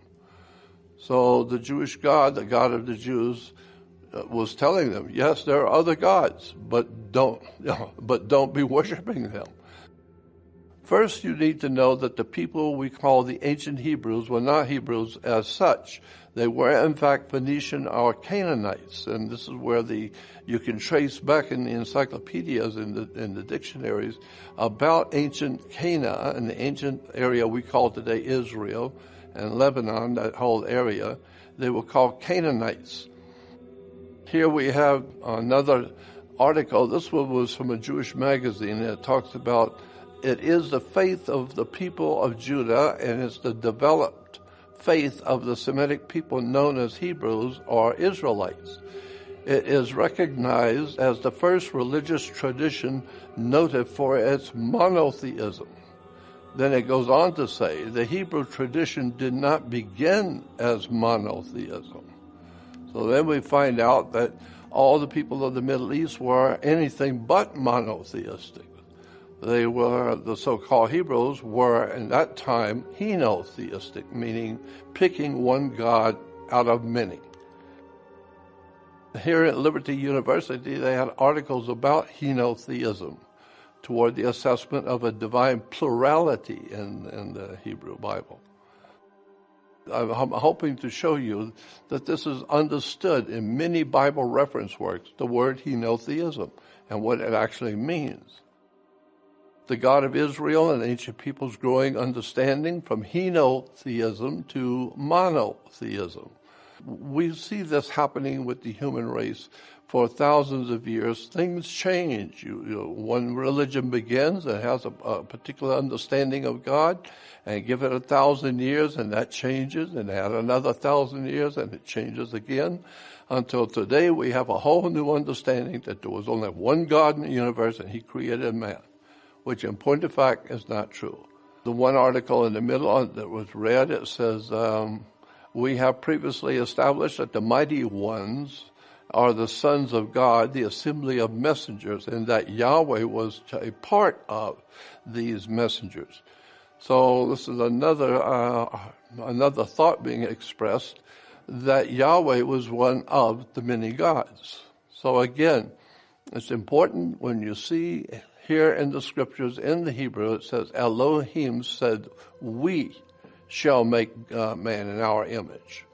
So the Jewish God, the God of the Jews, was telling them, yes, there are other gods, but don't be worshiping them. First, you need to know that the people we call the ancient Hebrews were not Hebrews as such. They were, in fact, Phoenician or Canaanites, and this is where you can trace back in the encyclopedias, in the dictionaries, about ancient Cana, and the ancient area we call today Israel, and Lebanon, that whole area. They were called Canaanites. Here we have another article. This one was from a Jewish magazine, and it talks about it is the faith of the people of Judah, and it's the developed faith of the Semitic people known as Hebrews or Israelites. It is recognized as the first religious tradition noted for its monotheism. Then it goes on to say the Hebrew tradition did not begin as monotheism. So then we find out that all the people of the Middle East were anything but monotheistic. They were, the so-called Hebrews were, in that time, henotheistic, meaning picking one God out of many. Here at Liberty University, they had articles about henotheism toward the assessment of a divine plurality in the Hebrew Bible. I'm hoping to show you that this is understood in many Bible reference works, the word henotheism, and what it actually means. The God of Israel and ancient peoples' growing understanding from henotheism to monotheism. We see this happening with the human race for thousands of years. Things change. One religion begins and has a particular understanding of God, and give it 1,000 years and that changes, and add another 1,000 years and it changes again, until today we have a whole new understanding that there was only one God in the universe and he created man. which in point of fact is not true. The one article in the middle that was read, it says, we have previously established that the mighty ones are the sons of God, the assembly of messengers, and that Yahweh was a part of these messengers. So this is another thought being expressed, that Yahweh was one of the many gods. So again, it's important when you see here in the scriptures in the Hebrew, it says Elohim said, we shall make man in our image.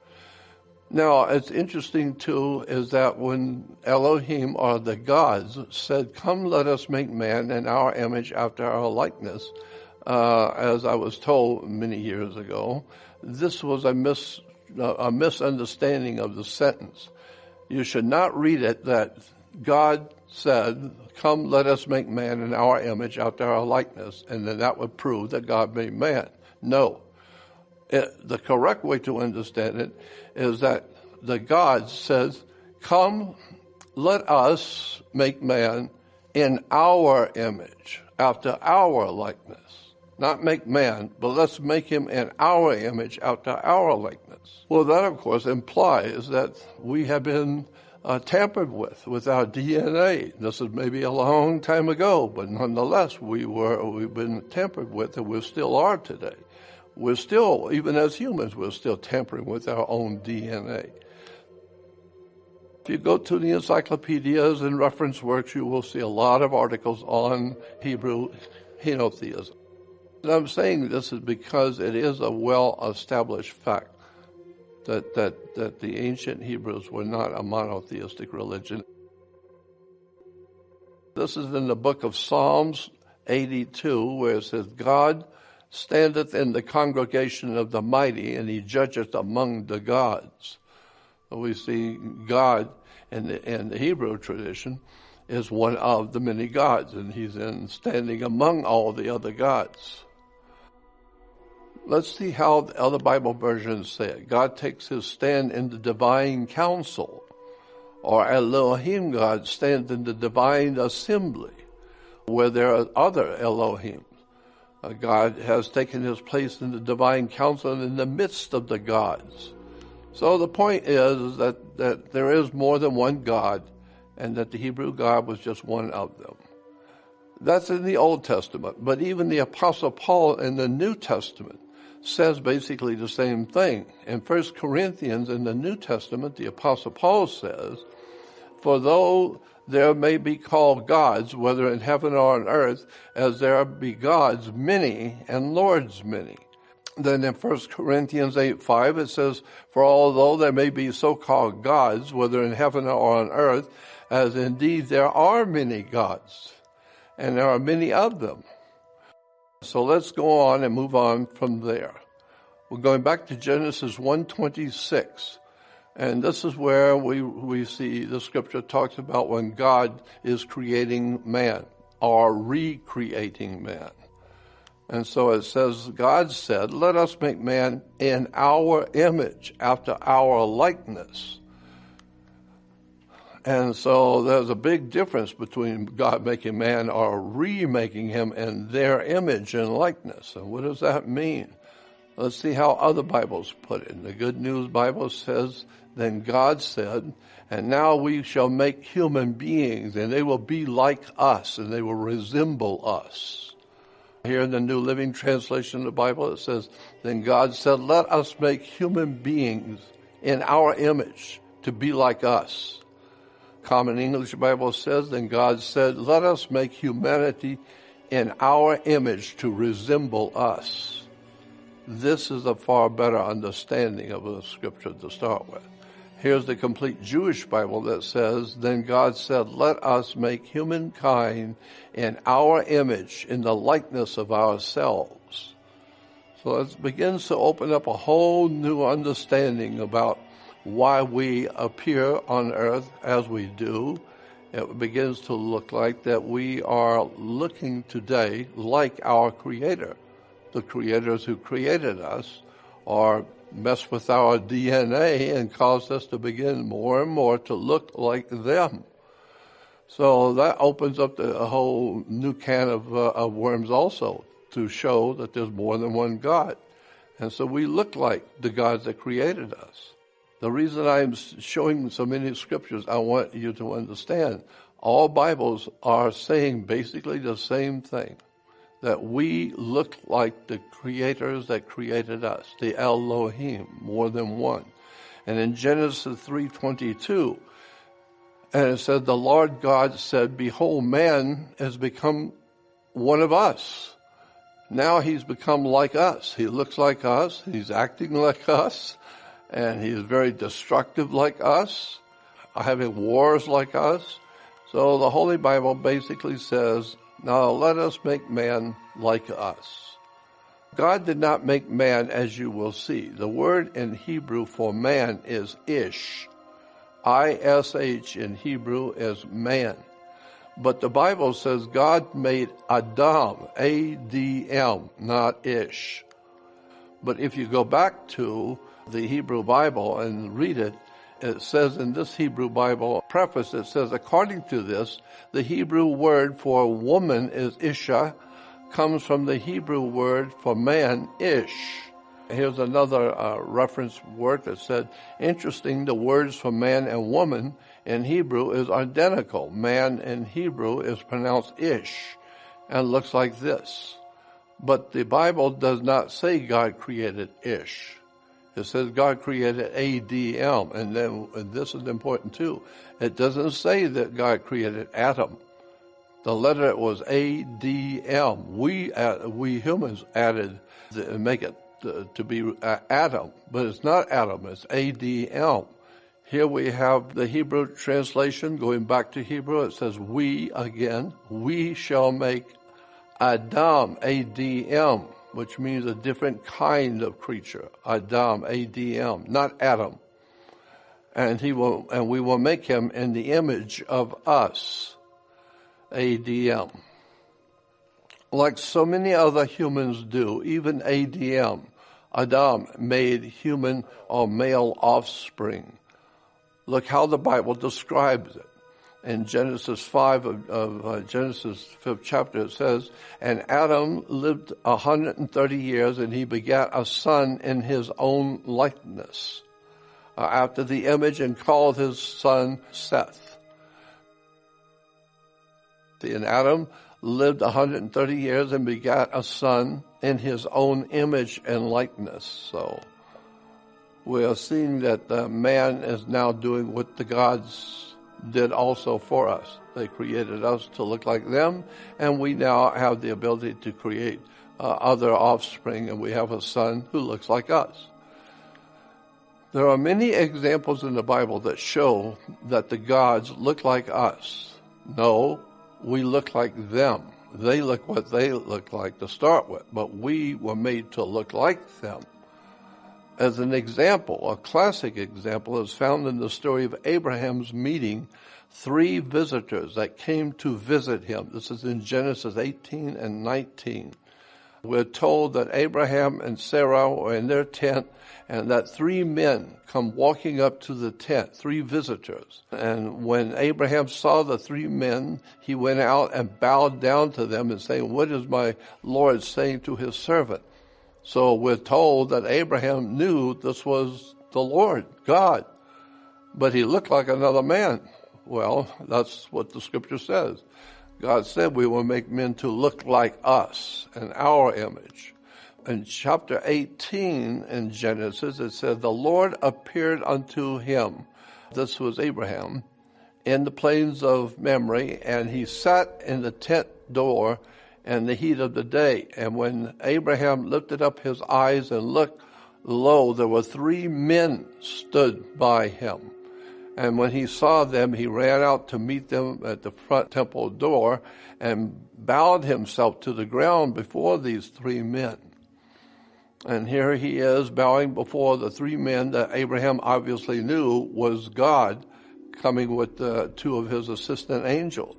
Now, it's interesting too is that when Elohim, or the gods, said, come let us make man in our image after our likeness, as I was told many years ago, this was a misunderstanding of the sentence. You should not read it that God said, come let us make man in our image after our likeness, and then that would prove that God made man. No. The correct way to understand it is that the God says, come let us make man in our image, after our likeness. Not make man, but let's make him in our image, after our likeness. Well, that of course implies that we have been tampered with our DNA. This is maybe a long time ago, but nonetheless, we've been tampered with, and we still are today. We're still, even as humans, we're still tampering with our own DNA. If you go to the encyclopedias and reference works, you will see a lot of articles on Hebrew henotheism. And I'm saying this is because it is a well-established fact that the ancient Hebrews were not a monotheistic religion. This is in the book of Psalms 82, where it says, God standeth in the congregation of the mighty, and he judgeth among the gods. So we see God in the Hebrew tradition is one of the many gods, and he's standing among all the other gods. Let's see how the other Bible versions say it. God takes his stand in the divine council, or Elohim God stands in the divine assembly, where there are other Elohim. God has taken his place in the divine council and in the midst of the gods. So the point is that there is more than one God, and that the Hebrew God was just one of them. That's in the Old Testament, but even the Apostle Paul in the New Testament says basically the same thing. In 1 Corinthians in the New Testament, the Apostle Paul says, for though there may be called gods, whether in heaven or on earth, as there be gods many and lords many. Then in 1 Corinthians 8:5 it says, for although there may be so-called gods, whether in heaven or on earth, as indeed there are many gods, and there are many of them. So let's go on and move on from there. We're going back to Genesis 1:26. And this is where we see the scripture talks about when God is creating man, or recreating man. And so it says, God said, let us make man in our image, after our likeness. And so there's a big difference between God making man or remaking him in their image and likeness. And what does that mean? Let's see how other Bibles put it. The Good News Bible says, then God said, and now we shall make human beings, and they will be like us, and they will resemble us. Here in the New Living Translation of the Bible, it says, then God said, let us make human beings in our image to be like us. Common English Bible says, then God said, let us make humanity in our image to resemble us. This is a far better understanding of the scripture to start with. Here's the complete Jewish Bible that says, then God said, let us make humankind in our image, in the likeness of ourselves. So it begins to open up a whole new understanding about why we appear on earth as we do. It begins to look like that we are looking today like our Creator. The creators who created us are mess with our DNA and cause us to begin more and more to look like them. So that opens up a whole new can of worms also, to show that there's more than one God. And so we look like the gods that created us. The reason I'm showing so many scriptures, I want you to understand, all Bibles are saying basically the same thing, that we look like the creators that created us, the Elohim, more than one. And in Genesis 3:22, and it said, the Lord God said, behold, man has become one of us. Now he's become like us. He looks like us. He's acting like us. And he's very destructive like us, having wars like us. So the Holy Bible basically says, now let us make man like us. God did not make man, as you will see. The word in Hebrew for man is ish. I-S-H in Hebrew is man. But the Bible says God made Adam, A-D-M, not ish. But if you go back to the Hebrew Bible and read it, it says in this Hebrew Bible preface, it says, according to this, the Hebrew word for woman is Isha, comes from the Hebrew word for man, Ish. Here's another reference work that said, interesting, the words for man and woman in Hebrew is identical. Man in Hebrew is pronounced Ish and looks like this. But the Bible does not say God created Ish. It says God created ADM, and then and this is important too. It doesn't say that God created Adam. The letter was ADM. We humans added make it to be Adam, but it's not Adam. It's ADM. Here we have the Hebrew translation going back to Hebrew. It says we again. We shall make Adam, ADM, which means a different kind of creature. Adam, A-D-M, not Adam. And we will make him in the image of us, A-D-M. Like so many other humans do, even ADM, Adam made human or male offspring. Look how the Bible describes it. In Genesis 5 of Genesis 5th chapter, it says, and Adam lived 130 years, and he begat a son in his own likeness, after the image, and called his son Seth. And Adam lived 130 years and begat a son in his own image and likeness. So we are seeing that man is now doing what the gods did also for us. They created us to look like them, and we now have the ability to create other offspring, and we have a son who looks like us. There are many examples in the Bible that show that the gods look like us. No, we look like them. They look what they look like to start with, but we were made to look like them. As an example, a classic example is found in the story of Abraham's meeting 3 visitors that came to visit him. This is in Genesis 18 and 19. We're told that Abraham and Sarah were in their tent, and that 3 men come walking up to the tent, 3 visitors. And when Abraham saw the 3 men, he went out and bowed down to them and saying, what is my Lord saying to his servant? So we're told that Abraham knew this was the Lord, God, but he looked like another man. Well, that's what the scripture says. God said we will make men to look like us in our image. In chapter 18 in Genesis, it said, the Lord appeared unto him, this was Abraham, in the plains of Mamre, and he sat in the tent door in the heat of the day. And when Abraham lifted up his eyes and looked, lo, there were 3 men stood by him. And when he saw them, he ran out to meet them at the front temple door and bowed himself to the ground before these 3 men. And here he is bowing before the 3 men that Abraham obviously knew was God, coming with 2 of his assistant angels.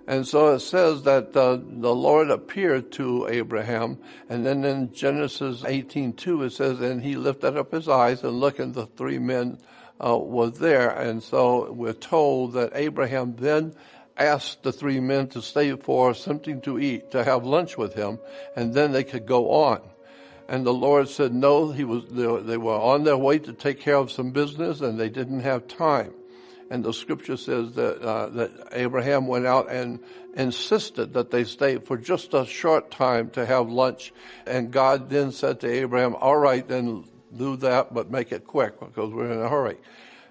And so it says that the Lord appeared to Abraham, and then in Genesis 18:2 it says, and he lifted up his eyes and looked, and the 3 men were there. And so we're told that Abraham then asked the three men to stay for something to eat, to have lunch with him, and then they could go on. And the Lord said no, they were on their way to take care of some business, and they didn't have time. And the scripture says that Abraham went out and insisted that they stay for just a short time to have lunch. And God then said to Abraham, all right, then do that, but make it quick because we're in a hurry.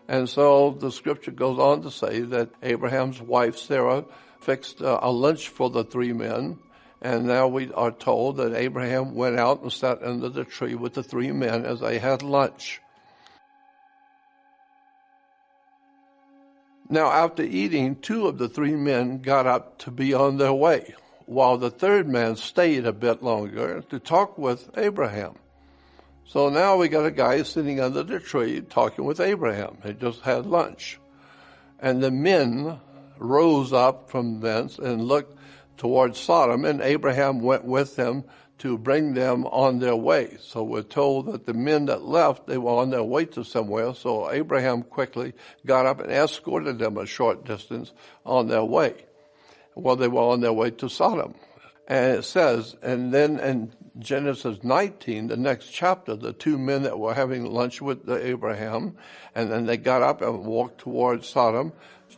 And so the scripture goes on to say that Abraham's wife, Sarah, fixed a lunch for the three men. And now we are told that Abraham went out and sat under the tree with the three men as they had lunch. Now, after eating, two of the three men got up to be on their way, while the third man stayed a bit longer to talk with Abraham. So now we got a guy sitting under the tree talking with Abraham. He just had lunch. And the men rose up from thence and looked towards Sodom, and Abraham went with them to bring them on their way. So we're told that the men that left, they were on their way to somewhere, so Abraham quickly got up and escorted them a short distance on their way. Well, they were on their way to Sodom. And it says, and then in Genesis 19, the next chapter, the two men that were having lunch with Abraham, and then they got up and walked towards Sodom.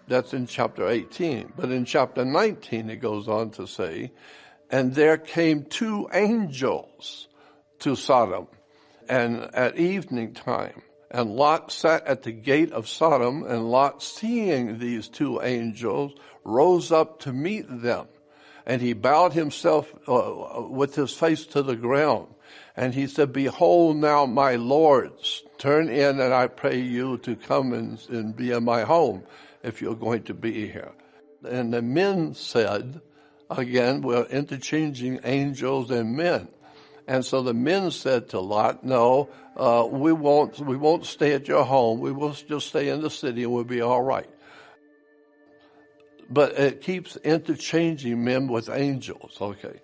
That's in chapter 18. But in chapter 19, it goes on to say, and there came two angels to Sodom, and at evening time. And Lot sat at the gate of Sodom, and Lot, seeing these two angels, rose up to meet them. And he bowed himself with his face to the ground. And he said, behold now, my lords, turn in, and I pray you to come and be in my home, if you're going to be here. And the men said, again, we're interchanging angels and men. And so the men said to Lot, no, we won't stay at your home. We will just stay in the city and we'll be all right. But it keeps interchanging men with angels. Okay.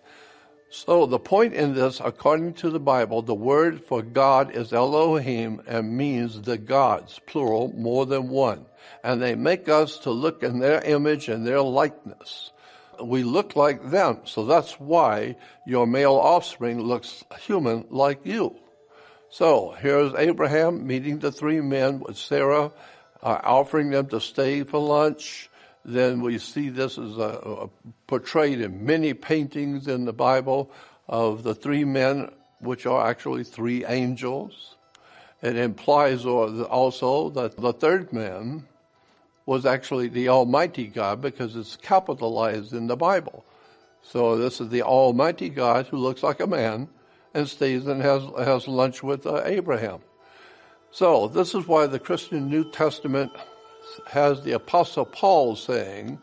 So the point in this, according to the Bible, the word for God is Elohim and means the gods, plural, more than one. And they make us to look in their image and their likeness. We look like them, so that's why your male offspring looks human like you. So here's Abraham meeting the three men with Sarah, offering them to stay for lunch. Then we see this as portrayed in many paintings in the Bible of the three men, which are actually three angels. It implies also that the third man was actually the Almighty God because it's capitalized in the Bible. So this is the Almighty God who looks like a man and stays and has lunch with Abraham. So this is why the Christian New Testament has the Apostle Paul saying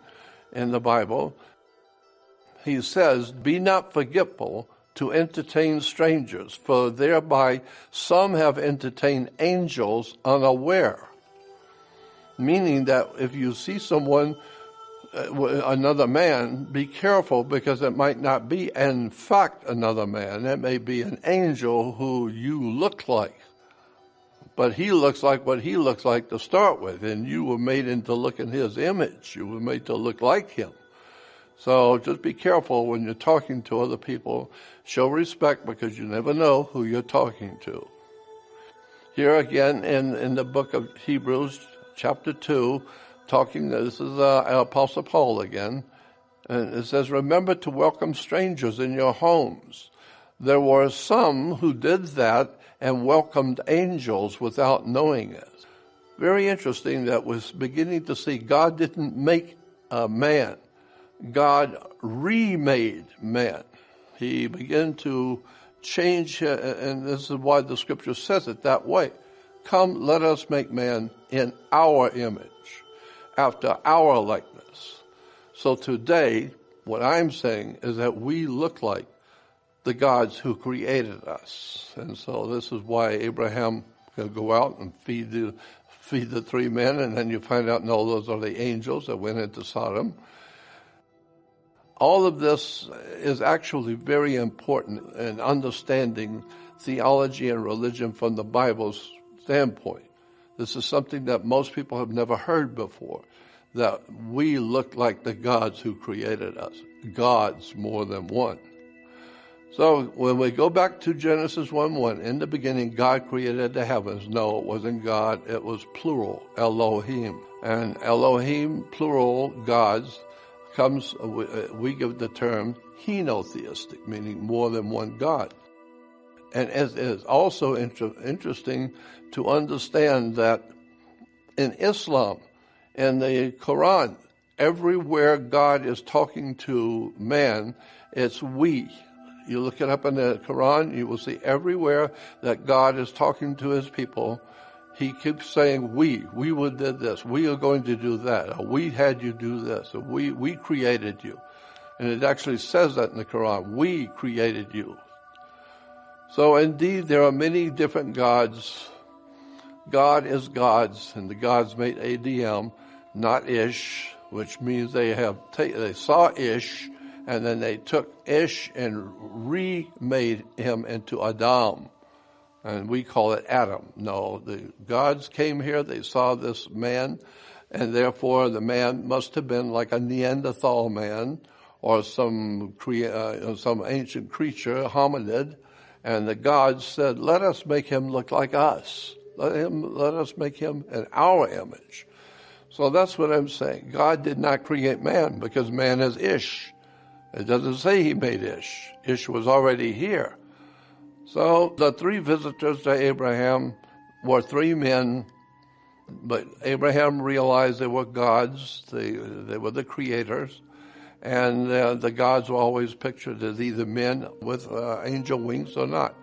in the Bible, he says, be not forgetful to entertain strangers, for thereby some have entertained angels unaware. Meaning that if you see someone, another man, be careful because it might not be in fact another man. It may be an angel who you look like. But he looks like what he looks like to start with, and you were made into look in his image. You were made to look like him. So just be careful when you're talking to other people. Show respect because you never know who you're talking to. Here again in the book of Hebrews, chapter 2, this is Apostle Paul again, and it says, remember to welcome strangers in your homes. There were some who did that and welcomed angels without knowing it. Very interesting that we're beginning to see God didn't make a man. God remade man. He began to change, and this is why the scripture says it that way. Come, let us make man in our image, after our likeness. So today, what I'm saying is that we look like the gods who created us. And so this is why Abraham could go out and feed the three men, and then you find out, no, those are the angels that went into Sodom. All of this is actually very important in understanding theology and religion from the Bible's standpoint. This is something that most people have never heard before, that we look like the gods who created us. Gods, more than one. So when we go back to Genesis 1:1, in the beginning God created the heavens. No, it wasn't God, it was plural, Elohim. And Elohim, plural, gods, comes, we give the term henotheistic, meaning more than one God. And it is also interesting to understand that in Islam, in the Quran, everywhere God is talking to man, it's we. You look it up in the Quran, you will see everywhere that God is talking to his people, he keeps saying we did this, we are going to do that, or we had you do this, or we created you. And it actually says that in the Quran, we created you. So indeed, there are many different gods. God is gods, and the gods made ADM, not Ish, which means they saw Ish, and then they took Ish and remade him into Adam. And we call it Adam. No, the gods came here, they saw this man, and therefore the man must have been like a Neanderthal man or some ancient creature, hominid, and the gods said, let us make him look like us. Let us make him in our image. So that's what I'm saying. God did not create man because man is Ish. It doesn't say he made Ish. Ish was already here. So the three visitors to Abraham were three men, but Abraham realized they were gods. They were the creators. And the gods were always pictured as either men with angel wings or not.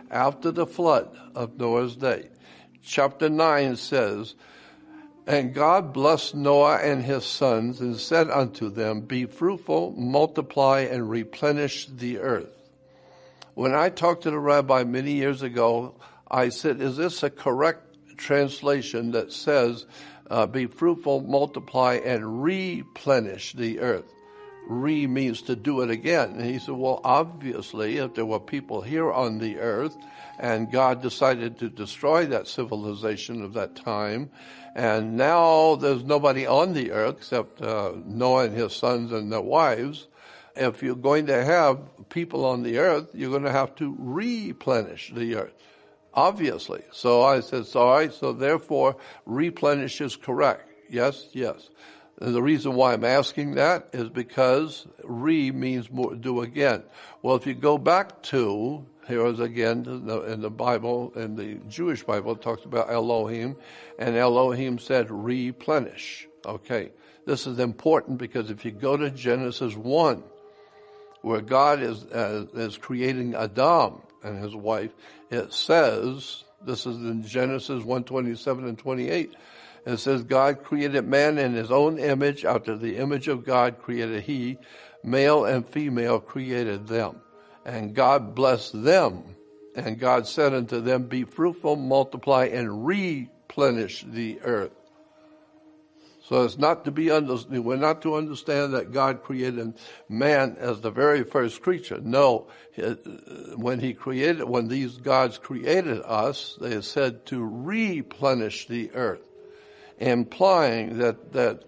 After the flood of Noah's day, chapter 9 says, and God blessed Noah and his sons and said unto them, be fruitful, multiply, and replenish the earth. When I talked to the rabbi many years ago, I said, is this a correct translation that says, be fruitful, multiply, and replenish the earth? Re means to do it again. And he said, well, obviously, if there were people here on the earth, and God decided to destroy that civilization of that time, and now there's nobody on the earth except Noah and his sons and their wives, if you're going to have people on the earth, you're going to have to replenish the earth, obviously. So I said, all right, so therefore replenish is correct. Yes, yes. And the reason why I'm asking that is because re means more, do again. Well, if you go back to, here is again in the Bible, in the Jewish Bible, it talks about Elohim, and Elohim said replenish. Okay, this is important because if you go to Genesis 1, where God is creating Adam and his wife, it says, this is in Genesis 1:27 and 28, it says, God created man in his own image, after the image of God created he, male and female created them. And God blessed them, and God said unto them, be fruitful, multiply, and replenish the earth. So it's not to be we're not to understand that God created man as the very first creature. No, when these gods created us, they said to replenish the earth, implying that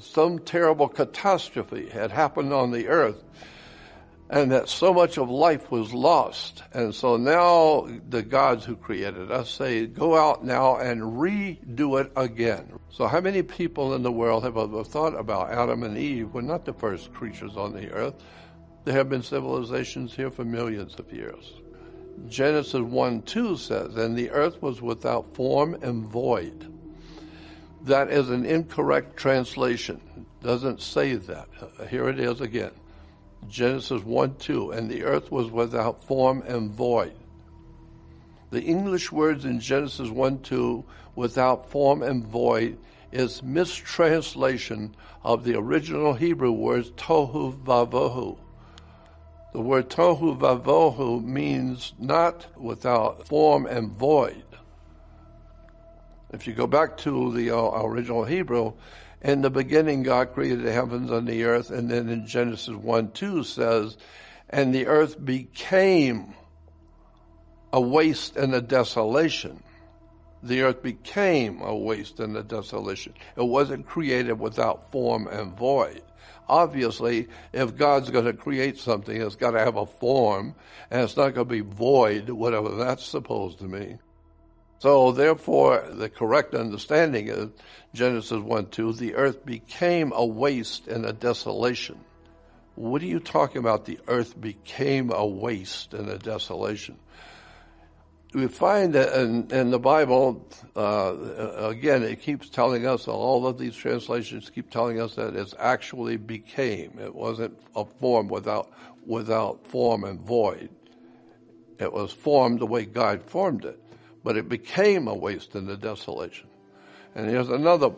some terrible catastrophe had happened on the earth, and that so much of life was lost. And so now the gods who created us say, go out now and redo it again. So how many people in the world have ever thought about Adam and Eve were not the first creatures on the earth? There have been civilizations here for millions of years. Genesis 1:2 says, and the earth was without form and void. That is an incorrect translation. It doesn't say that. Here it is again. Genesis 1:2, and the earth was without form and void. The English words in Genesis 1:2, without form and void, is mistranslation of the original Hebrew words tohu vavohu. The word tohu vavohu means not without form and void. If you go back to the original Hebrew, in the beginning, God created the heavens and the earth, and then in Genesis 1:2 says, and the earth became a waste and a desolation. The earth became a waste and a desolation. It wasn't created without form and void. Obviously, if God's going to create something, it's got to have a form, and it's not going to be void, whatever that's supposed to mean. So therefore, the correct understanding is Genesis 1:2, the earth became a waste and a desolation. What are you talking about? The earth became a waste and a desolation. We find that in the Bible, again, it keeps telling us, all of these translations keep telling us that it actually became. It wasn't a form without form and void. It was formed the way God formed it, but it became a waste and a desolation. And here's another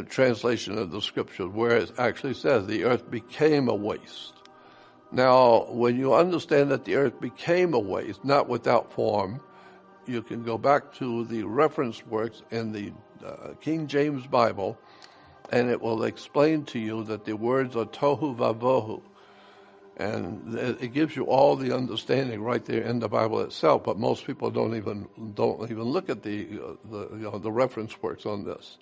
translation of the scriptures where it actually says the earth became a waste. Now, when you understand that the earth became a waste, not without form, you can go back to the reference works in the King James Bible, and it will explain to you that the words are tohu vavohu. And it gives you all the understanding right there in the Bible itself, but most people don't even look at the reference works on this.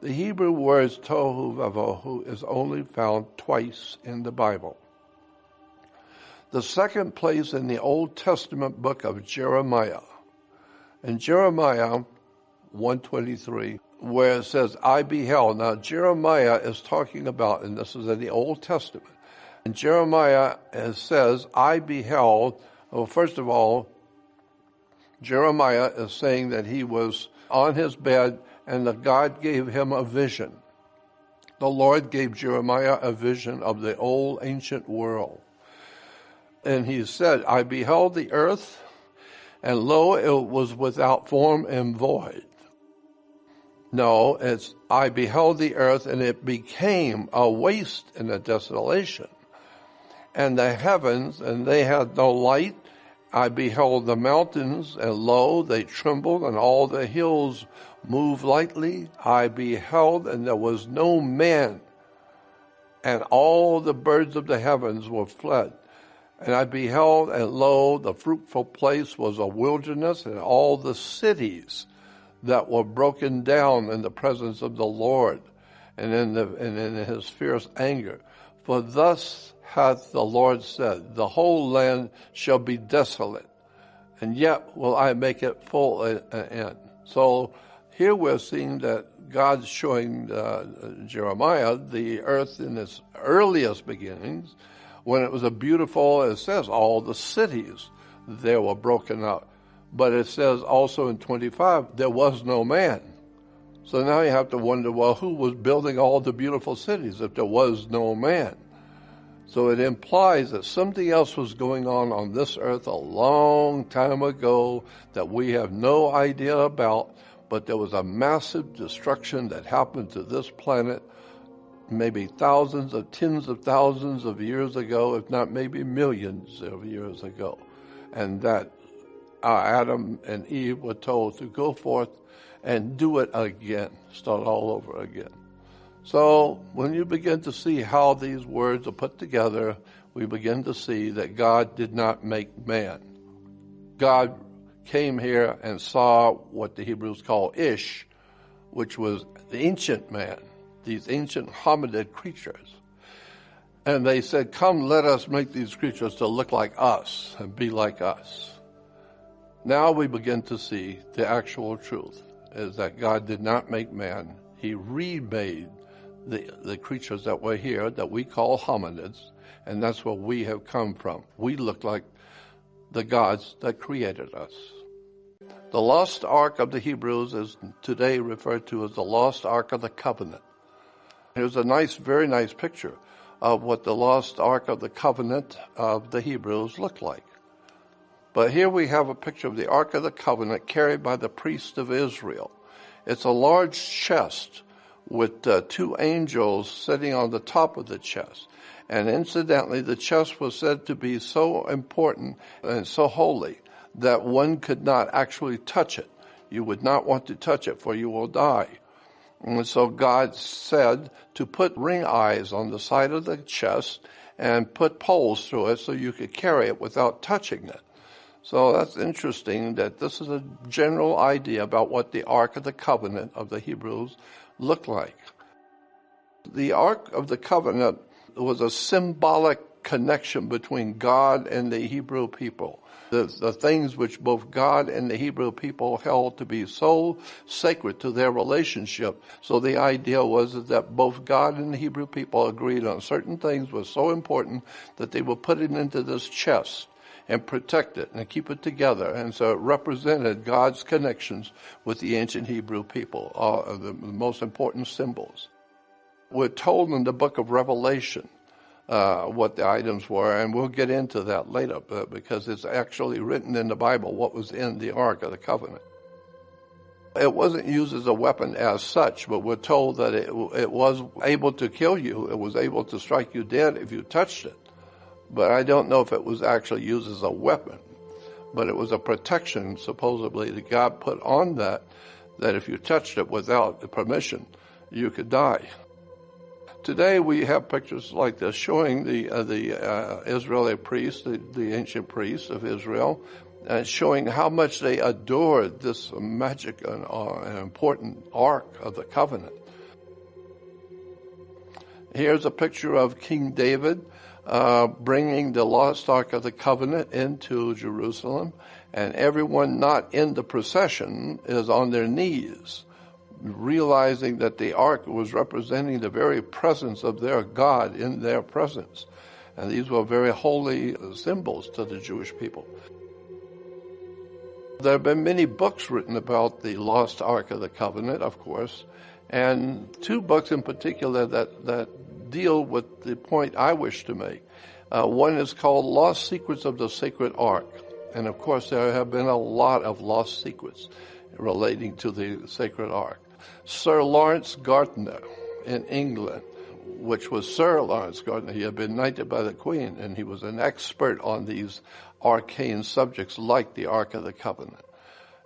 The Hebrew words tohu vavohu is only found twice in the Bible. The second place in the Old Testament book of Jeremiah. In Jeremiah 1:23, where it says, I beheld. Now, Jeremiah is talking about, and this is in the Old Testament, and Jeremiah says, I beheld. Well, first of all, Jeremiah is saying that he was on his bed and that God gave him a vision. The Lord gave Jeremiah a vision of the old ancient world. And he said, I beheld the earth, and lo, it was without form and void. No, it's, I beheld the earth, and it became a waste and a desolation. And the heavens, and they had no light. I beheld the mountains, and lo, they trembled, and all the hills moved lightly. I beheld, and there was no man, and all the birds of the heavens were fled. And I beheld, and lo, the fruitful place was a wilderness, and all the cities that were broken down in the presence of the Lord, and in his fierce anger. For thus hath the Lord said, the whole land shall be desolate, and yet will I make it full an end. So here we're seeing that God's showing Jeremiah the earth in its earliest beginnings, when it was a beautiful, it says, all the cities there were broken up. But it says also in 25, there was no man. So now you have to wonder, well, who was building all the beautiful cities if there was no man? So it implies that something else was going on this earth a long time ago that we have no idea about, but there was a massive destruction that happened to this planet maybe thousands of tens of thousands of years ago, if not maybe millions of years ago. And that Adam and Eve were told to go forth and do it again, start all over again. So when you begin to see how these words are put together, we begin to see that God did not make man. God came here and saw what the Hebrews call Ish, which was the ancient man, these ancient hominid creatures. And they said, come, let us make these creatures to look like us and be like us. Now we begin to see the actual truth, is that God did not make man. He remade the creatures that were here, that we call hominids, and that's where we have come from. We look like the gods that created us. The lost ark of the Hebrews is today referred to as the lost ark of the covenant. Here's a nice, very nice picture of what the lost ark of the covenant of the Hebrews looked like. But here we have a picture of the Ark of the Covenant carried by the priests of Israel. It's a large chest with two angels sitting on the top of the chest. And incidentally, the chest was said to be so important and so holy that one could not actually touch it. You would not want to touch it, for you will die. And so God said to put ring eyes on the side of the chest and put poles through it so you could carry it without touching it. So that's interesting that this is a general idea about what the Ark of the Covenant of the Hebrews looked like. The Ark of the Covenant was a symbolic connection between God and the Hebrew people. The things which both God and the Hebrew people held to be so sacred to their relationship. So the idea was that both God and the Hebrew people agreed on certain things were so important that they would put it into this chest and protect it and keep it together. And so it represented God's connections with the ancient Hebrew people, the most important symbols. We're told in the book of Revelation what the items were, and we'll get into that later because it's actually written in the Bible what was in the Ark of the Covenant. It wasn't used as a weapon as such, but we're told that it was able to kill you. It was able to strike you dead if you touched it. But I don't know if it was actually used as a weapon. But it was a protection, supposedly, that God put on that if you touched it without the permission, you could die. Today we have pictures like this showing the Israeli priests, the ancient priests of Israel, showing how much they adored this magic and important Ark of the Covenant. Here's a picture of King David bringing the lost Ark of the Covenant into Jerusalem, and everyone not in the procession is on their knees, realizing that the ark was representing the very presence of their God in their presence. And these were very holy symbols to the Jewish people. There have been many books written about the lost Ark of the Covenant, of course, and two books in particular that deal with the point I wish to make. One is called Lost Secrets of the Sacred Ark. And of course there have been a lot of lost secrets relating to the Sacred Ark. Sir Lawrence Gardner in England, which was Sir Lawrence Gardner. He had been knighted by the Queen, and he was an expert on these arcane subjects like the Ark of the Covenant.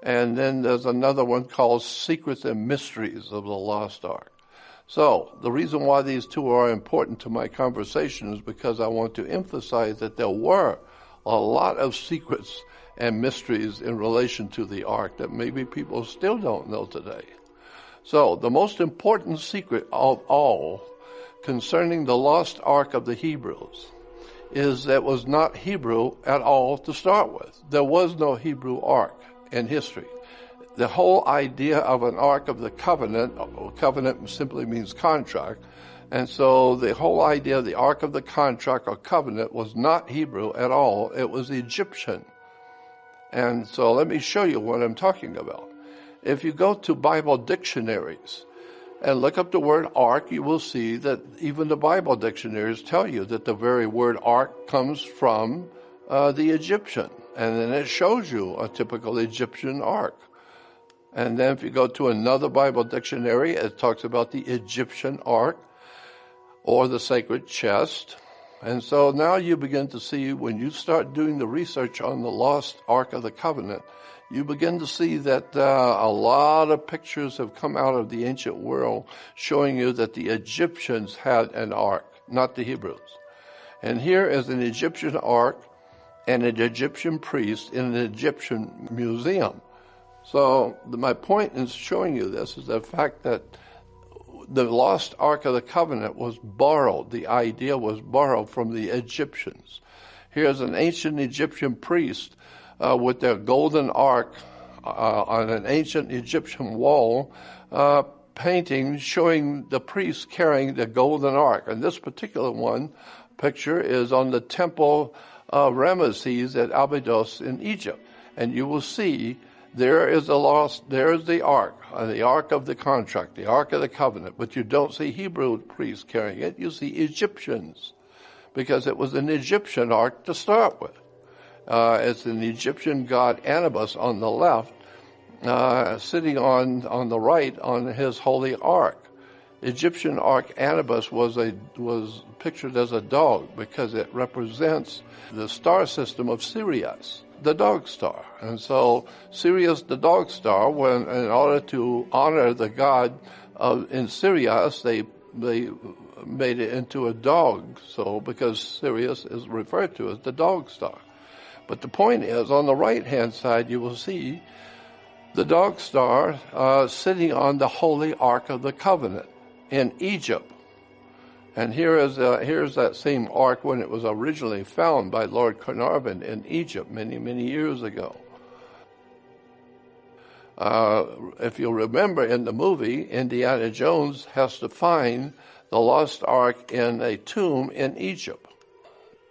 And then there's another one called Secrets and Mysteries of the Lost Ark. So the reason why these two are important to my conversation is because I want to emphasize that there were a lot of secrets and mysteries in relation to the Ark that maybe people still don't know today. So the most important secret of all concerning the lost Ark of the Hebrews is that it was not Hebrew at all to start with. There was no Hebrew Ark in history. The whole idea of an Ark of the Covenant simply means contract, and so the whole idea of the Ark of the Contract or Covenant was not Hebrew at all. It was Egyptian. And so let me show you what I'm talking about. If you go to Bible dictionaries and look up the word ark, you will see that even the Bible dictionaries tell you that the very word ark comes from the Egyptian. And then it shows you a typical Egyptian ark. And then if you go to another Bible dictionary, it talks about the Egyptian ark or the sacred chest. And so now you begin to see, when you start doing the research on the lost Ark of the Covenant, you begin to see that a lot of pictures have come out of the ancient world showing you that the Egyptians had an ark, not the Hebrews. And here is an Egyptian ark and an Egyptian priest in an Egyptian museum. So my point in showing you this is the fact that the lost Ark of the Covenant was borrowed. The idea was borrowed from the Egyptians. Here's an ancient Egyptian priest with their golden ark on an ancient Egyptian wall, painting showing the priest carrying the golden ark. And this particular picture is on the Temple Ramesses at Abydos in Egypt. And you will see there is the ark, the Ark of the Contract, the Ark of the Covenant, but you don't see Hebrew priests carrying it. You see Egyptians, because it was an Egyptian ark to start with. It's an Egyptian god Anubis on the left, sitting on the right on his holy ark. Egyptian ark Anubis was pictured as a dog because it represents the star system of Sirius, the dog star. And so Sirius, the dog star, in order to honor the god in Sirius, they made it into a dog. So because Sirius is referred to as the dog star. But the point is, on the right-hand side, you will see the dog star sitting on the Holy Ark of the Covenant in Egypt. And here's that same ark when it was originally found by Lord Carnarvon in Egypt many, many years ago. If you remember in the movie, Indiana Jones has to find the lost ark in a tomb in Egypt.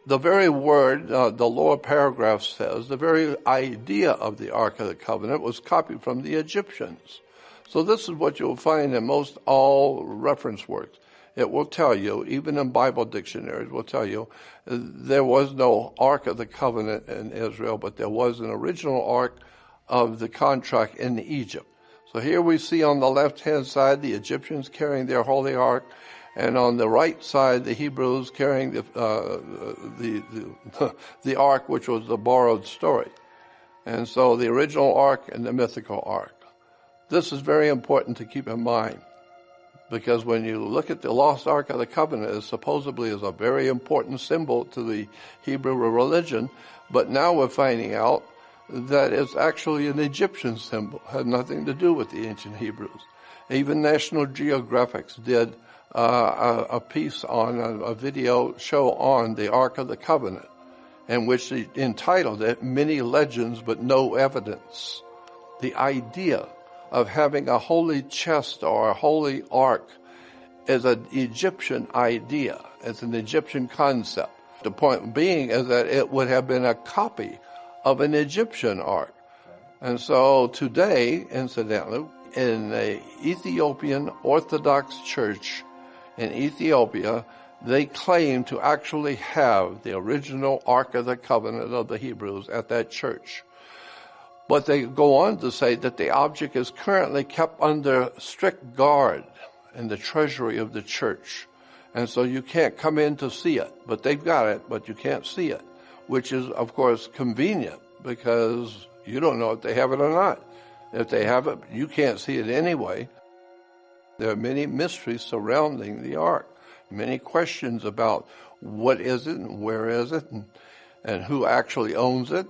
The very word, the lower paragraph says, the very idea of the Ark of the Covenant was copied from the Egyptians. So this is what you'll find in most all reference works. It will tell you, even in Bible dictionaries, will tell you there was no Ark of the Covenant in Israel, but there was an original Ark of the contract in Egypt. So here we see on the left-hand side the Egyptians carrying their holy ark, and on the right side the Hebrews carrying the ark, which was the borrowed story. And so the original ark and the mythical ark. This is very important to keep in mind, because when you look at the lost Ark of the Covenant, it supposedly is a very important symbol to the Hebrew religion, but now we're finding out that it's actually an Egyptian symbol. It had nothing to do with the ancient Hebrews. Even National Geographic did a piece on a video show on the Ark of the Covenant, in which they entitled it "Many Legends but No Evidence." The idea of having a holy chest or a holy ark is an Egyptian idea. It's an Egyptian concept. The point being is that it would have been a copy of an Egyptian ark. And so today, incidentally, in an Ethiopian Orthodox church in Ethiopia, they claim to actually have the original Ark of the Covenant of the Hebrews at that church. But they go on to say that the object is currently kept under strict guard in the treasury of the church. And so you can't come in to see it. But they've got it, but you can't see it, which is, of course, convenient, because you don't know if they have it or not. If they have it, you can't see it anyway. There are many mysteries surrounding the ark, many questions about what is it and where is it and who actually owns it.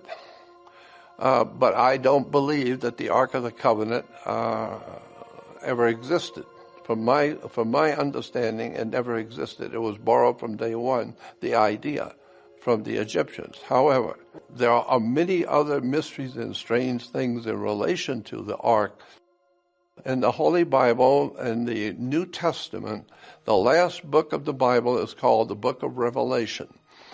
But I don't believe that the Ark of the Covenant ever existed. From my understanding, it never existed. It was borrowed from day one, the idea, from the Egyptians. However, there are many other mysteries and strange things in relation to the Ark. In the Holy Bible and the New Testament, the last book of the Bible is called the Book of Revelation.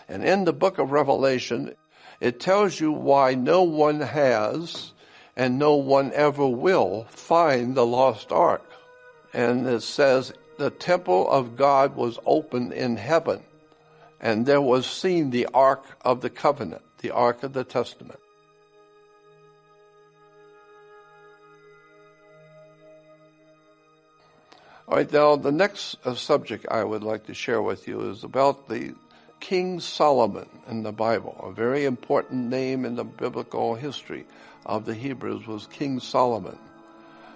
And in the Book of Revelation, it tells you why no one has and no one ever will find the lost ark. And it says, the temple of God was opened in heaven, and there was seen the Ark of the Covenant, the Ark of the Testament. All right, now the next subject I would like to share with you is about the King Solomon in the Bible. A very important name in the biblical history of the Hebrews was King Solomon.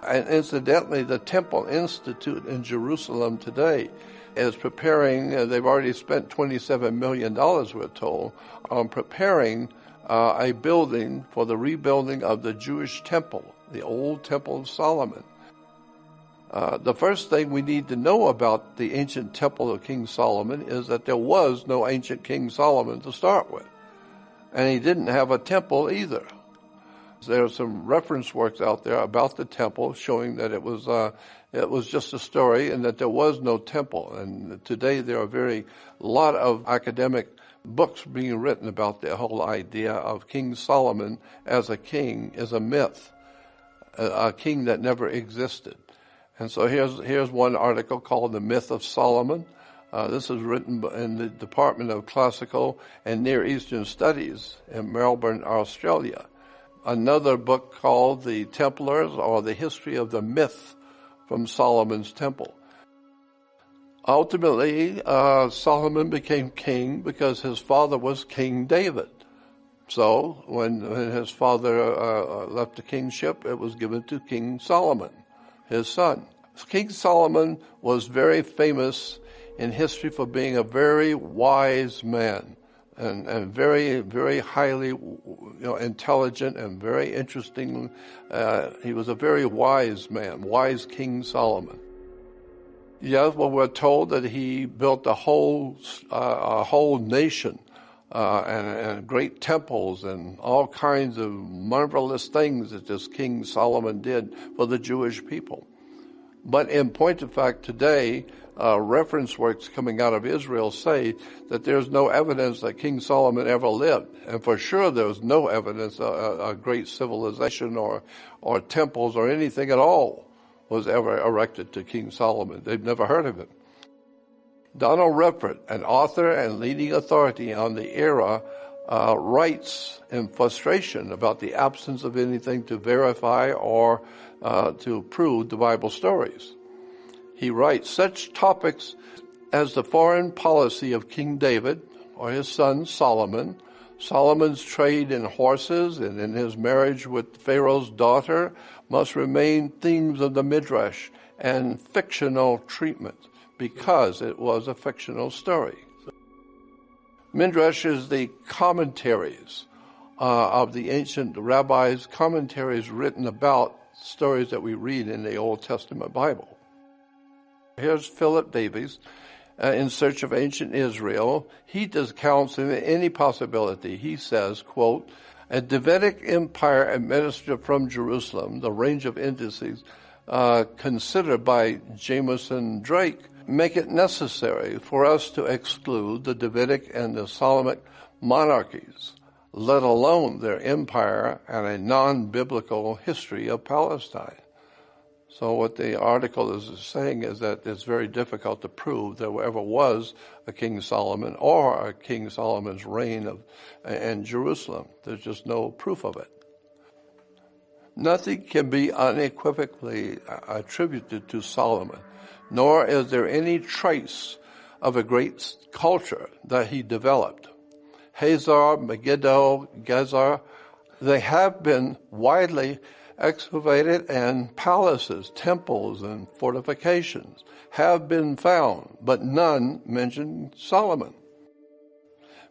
And incidentally, the Temple Institute in Jerusalem today is preparing, they've already spent $27 million, we're told, on preparing a building for the rebuilding of the Jewish temple, the old Temple of Solomon. The first thing we need to know about the ancient temple of King Solomon is that there was no ancient King Solomon to start with. And he didn't have a temple either. There are some reference works out there about the temple showing that it was just a story and that there was no temple. And today there are a lot of academic books being written about the whole idea of King Solomon as a king is a myth, a king that never existed. And so here's one article called The Myth of Solomon. This is written in the Department of Classical and Near Eastern Studies in Melbourne, Australia. Another book called The Templars, or The History of the Myth from Solomon's Temple. Ultimately, Solomon became king because his father was King David. So when his father left the kingship, it was given to King Solomon, his son. King Solomon was very famous in history for being a very wise man, and very, very highly intelligent and very interesting. He was a very wise man, wise King Solomon. Yes, well, we're told that he built a whole nation and great temples and all kinds of marvelous things that this King Solomon did for the Jewish people. But in point of fact, today, reference works coming out of Israel say that there's no evidence that King Solomon ever lived. And for sure there's no evidence a great civilization or temples or anything at all was ever erected to King Solomon. They've never heard of it. Donald Redford, an author and leading authority on the era, writes in frustration about the absence of anything to verify or to prove the Bible stories. He writes, such topics as the foreign policy of King David or his son Solomon, Solomon's trade in horses and in his marriage with Pharaoh's daughter must remain themes of the Midrash and fictional treatment because it was a fictional story. Midrash is the commentaries of the ancient rabbis, commentaries written about stories that we read in the Old Testament Bible. Here's Philip Davies in Search of Ancient Israel. He discounts any possibility. He says, quote, a Davidic empire administered from Jerusalem, the range of indices considered by Jameson Drake, make it necessary for us to exclude the Davidic and the Solomonic monarchies, let alone their empire and a non-biblical history of Palestine. So what the article is saying is that it's very difficult to prove there ever was a King Solomon or a King Solomon's reign in Jerusalem. There's just no proof of it. Nothing can be unequivocally attributed to Solomon, nor is there any trace of a great culture that he developed. Hazar, Megiddo, Gezer, they have been widely excavated, and palaces, temples, and fortifications have been found, but none mention Solomon.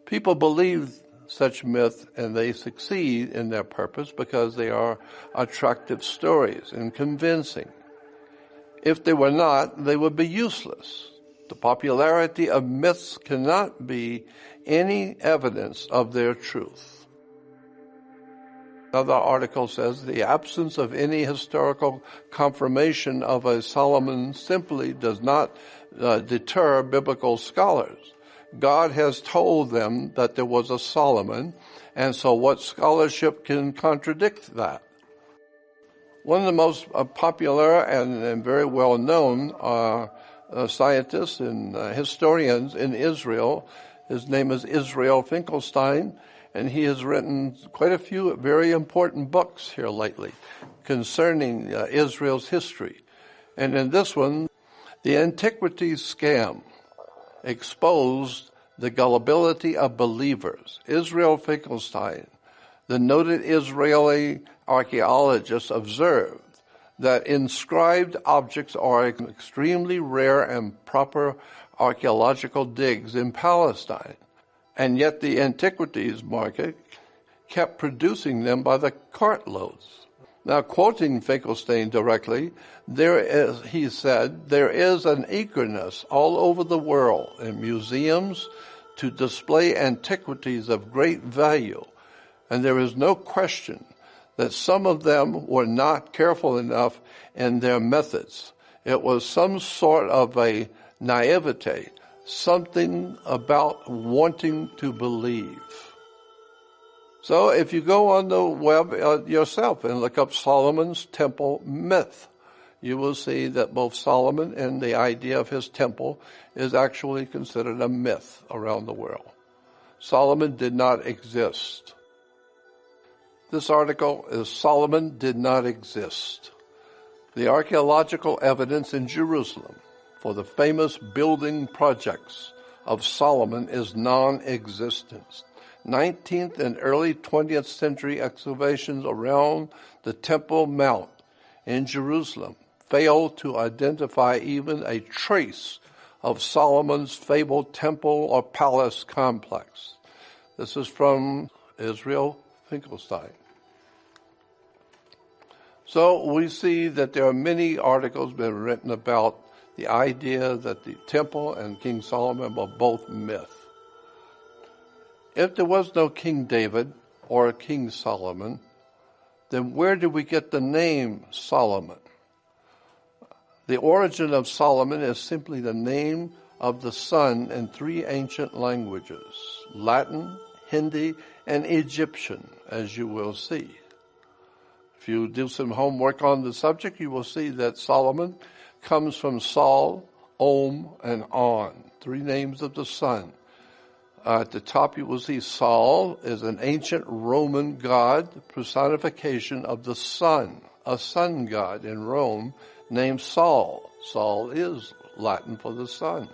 People believe such myth, and they succeed in their purpose because they are attractive stories and convincing. If they were not, they would be useless. The popularity of myths cannot be any evidence of their truth. Another article says the absence of any historical confirmation of a Solomon simply does not deter biblical scholars. God has told them that there was a Solomon, and so what scholarship can contradict that? One of the most popular and very well-known scientists and historians in Israel, his name is Israel Finkelstein, and he has written quite a few very important books here lately concerning Israel's history. And in this one, The Antiquities Scam exposed the gullibility of believers. Israel Finkelstein, the noted Israeli archaeologist, observed that inscribed objects are extremely rare and proper archaeological digs in Palestine. And yet the antiquities market kept producing them by the cartloads. Now, quoting Finkelstein directly, he said, there is an eagerness all over the world in museums to display antiquities of great value, and there is no question that some of them were not careful enough in their methods. It was some sort of a naivete, something about wanting to believe. So if you go on the web yourself and look up Solomon's temple myth, you will see that both Solomon and the idea of his temple is actually considered a myth around the world. Solomon did not exist. This article is Solomon did not exist. The archaeological evidence in Jerusalem for the famous building projects of Solomon is non-existent. 19th and early 20th century excavations around the Temple Mount in Jerusalem failed to identify even a trace of Solomon's fabled temple or palace complex. This is from Israel Finkelstein. So we see that there are many articles been written about the idea that the temple and King Solomon were both myth. If there was no King David or King Solomon, then where did we get the name Solomon? The origin of Solomon is simply the name of the sun in three ancient languages, Latin, Hindi, and Egyptian, as you will see. If you do some homework on the subject, you will see that Solomon comes from Sol, Om, and On, three names of the sun. At the top you will see Sol is an ancient Roman god, personification of the sun, a sun god in Rome named Sol. Sol is Latin for the sun.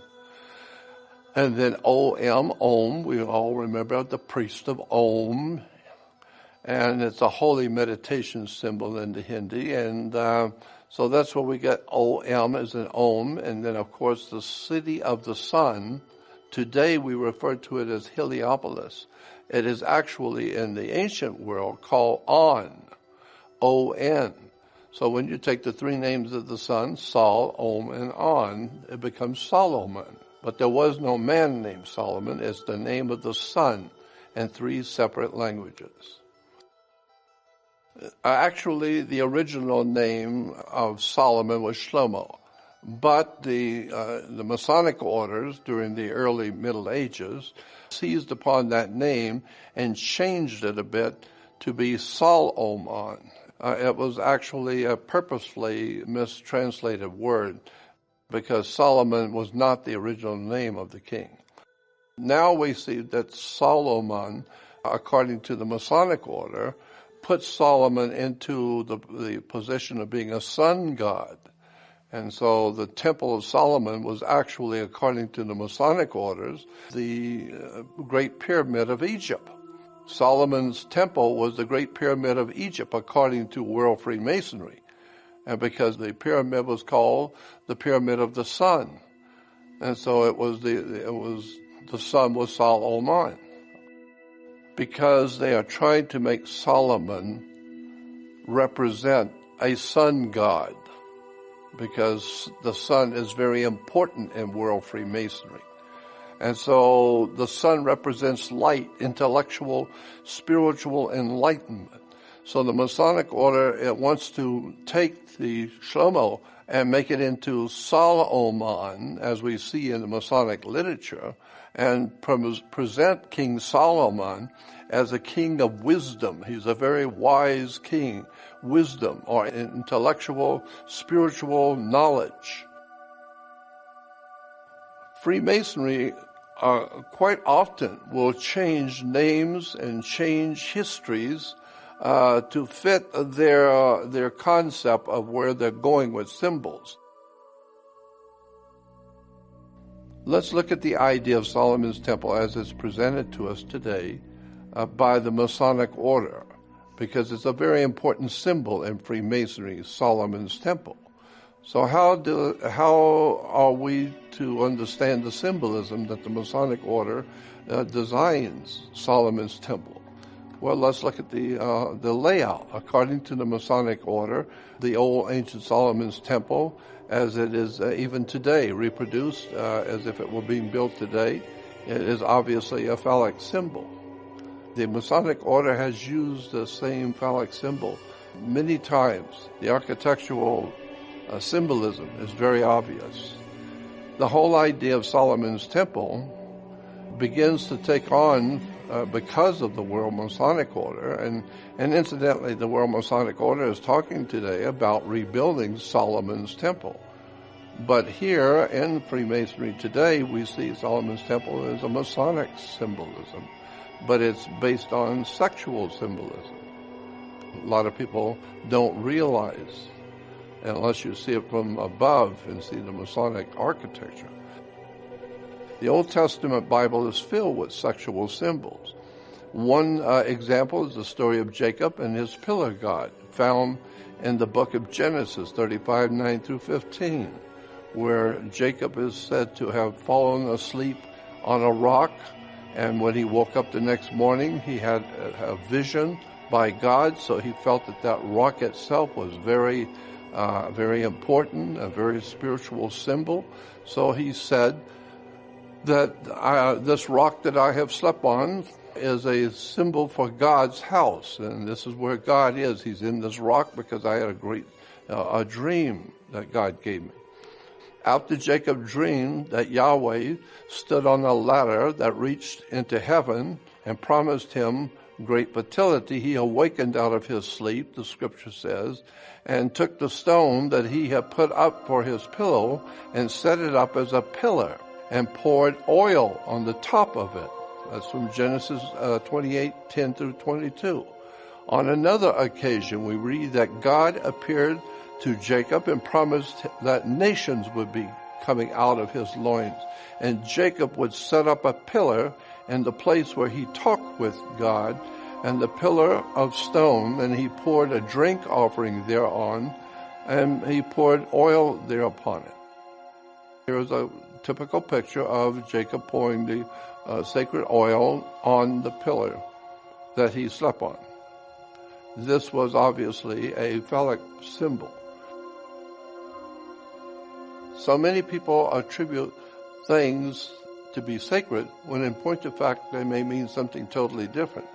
And then Om, we all remember the priest of Om, and it's a holy meditation symbol in the Hindi, and so that's where we get Om as an Om, and then of course the city of the sun. Today we refer to it as Heliopolis. It is actually in the ancient world called On, O-N. So when you take the three names of the sun, Sol, Om, and On, it becomes Solomon. But there was no man named Solomon. It's the name of the sun in three separate languages. Actually, the original name of Solomon was Shlomo. But the Masonic orders during the early Middle Ages seized upon that name and changed it a bit to be Solomon. It was actually a purposefully mistranslated word because Solomon was not the original name of the king. Now we see that Solomon, according to the Masonic order, puts Solomon into the position of being a sun god. And so the Temple of Solomon was actually, according to the Masonic orders, the Great Pyramid of Egypt. Solomon's temple was the Great Pyramid of Egypt, according to World Freemasonry. And because the pyramid was called the Pyramid of the Sun. And so the sun was Solomon. Because they are trying to make Solomon represent a sun god. Because the sun is very important in World Freemasonry. And so the sun represents light, intellectual, spiritual enlightenment. So the Masonic order, it wants to take the Shlomo and make it into Solomon, as we see in the Masonic literature, and present King Solomon as a king of wisdom. He's a very wise king. Wisdom or intellectual, spiritual knowledge. Freemasonry quite often will change names and change histories to fit their concept of where they're going with symbols. Let's look at the idea of Solomon's Temple as it's presented to us today by the Masonic order, because it's a very important symbol in Freemasonry, Solomon's Temple. So how are we to understand the symbolism that the Masonic order designs Solomon's Temple? Well, let's look at the layout. According to the Masonic order, the old ancient Solomon's Temple, as it is even today, reproduced as if it were being built today, it is obviously a phallic symbol. The Masonic order has used the same phallic symbol many times. The architectural symbolism is very obvious. The whole idea of Solomon's Temple begins to take on because of the World Masonic Order, and incidentally, the World Masonic Order is talking today about rebuilding Solomon's Temple. But here in Freemasonry today, we see Solomon's Temple as a Masonic symbolism, but it's based on sexual symbolism. A lot of people don't realize, unless you see it from above and see the Masonic architecture. The Old Testament Bible is filled with sexual symbols. One example is the story of Jacob and his pillar god, found in the book of Genesis 35, 9 through 15, where Jacob is said to have fallen asleep on a rock, And when he woke up the next morning, he had a vision by God, so he felt that that rock itself was very important, a very spiritual symbol. So he said that this rock that I have slept on is a symbol for God's house, and this is where God is. He's in this rock because I had a dream that God gave me. After Jacob dreamed that Yahweh stood on a ladder that reached into heaven and promised him great fertility, he awakened out of his sleep, the scripture says, and took the stone that he had put up for his pillow and set it up as a pillar and poured oil on the top of it. That's from Genesis 28:10 through 22. On another occasion, we read that God appeared to Jacob and promised that nations would be coming out of his loins. And Jacob would set up a pillar in the place where he talked with God, and the pillar of stone, and he poured a drink offering thereon, and he poured oil thereupon it. Here's a typical picture of Jacob pouring the sacred oil on the pillar that he slept on. This was obviously a phallic symbol. So many people attribute things to be sacred when in point of fact they may mean something totally different.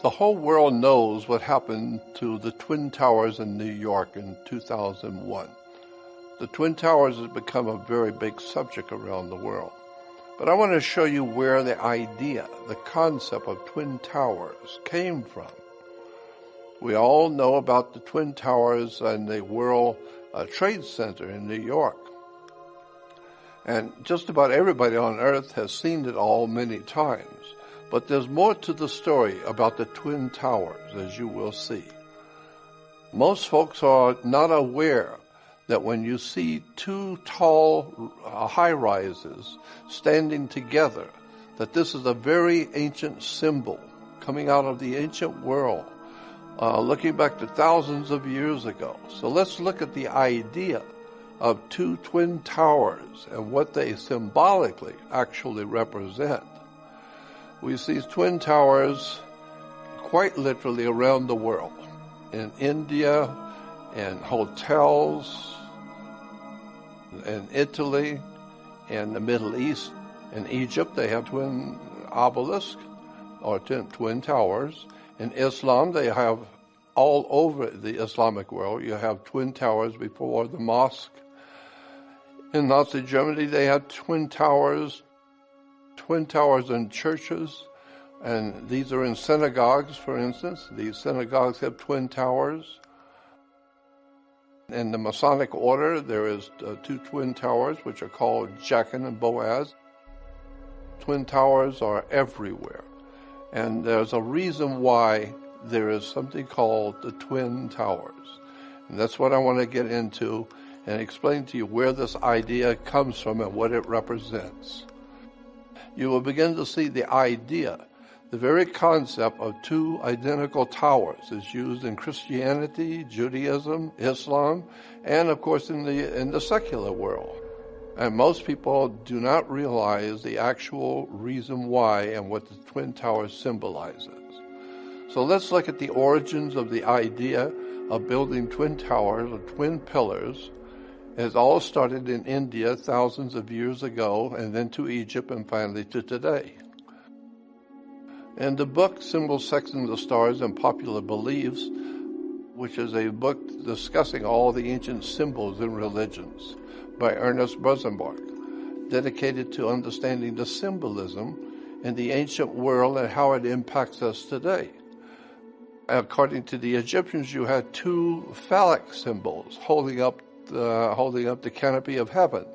The whole world knows what happened to the Twin Towers in New York in 2001. The Twin Towers has become a very big subject around the world. But I want to show you where the idea, the concept of Twin Towers came from. We all know about the Twin Towers and the World Trade Center in New York. And just about everybody on earth has seen it all many times. But there's more to the story about the Twin Towers, as you will see. Most folks are not aware that when you see two tall high-rises standing together, that this is a very ancient symbol coming out of the ancient world, looking back to thousands of years ago. So let's look at the idea of two twin towers and what they symbolically actually represent. We see twin towers quite literally around the world. In India, in hotels, in Italy, in the Middle East, in Egypt, they have twin obelisks or twin towers. In Islam, they have all over the Islamic world, you have twin towers before the mosque. In Nazi Germany, they had twin towers in churches, and these are in synagogues, for instance. These synagogues have twin towers. In the Masonic order, there is two twin towers, which are called Jachin and Boaz. Twin towers are everywhere. And there's a reason why there is something called the Twin Towers. And that's what I want to get into and explain to you where this idea comes from and what it represents. You will begin to see the idea, the very concept of two identical towers is used in Christianity, Judaism, Islam, and of course in the secular world. And most people do not realize the actual reason why and what the Twin Towers symbolizes. So let's look at the origins of the idea of building twin towers or twin pillars. It all started in India thousands of years ago, and then to Egypt, and finally to today. In the book Symbols, Sections of Stars and Popular Beliefs, which is a book discussing all the ancient symbols in religions, by Ernest Rosenbach, dedicated to understanding the symbolism in the ancient world and how it impacts us today. According to the Egyptians, you had two phallic symbols holding up the canopy of heaven.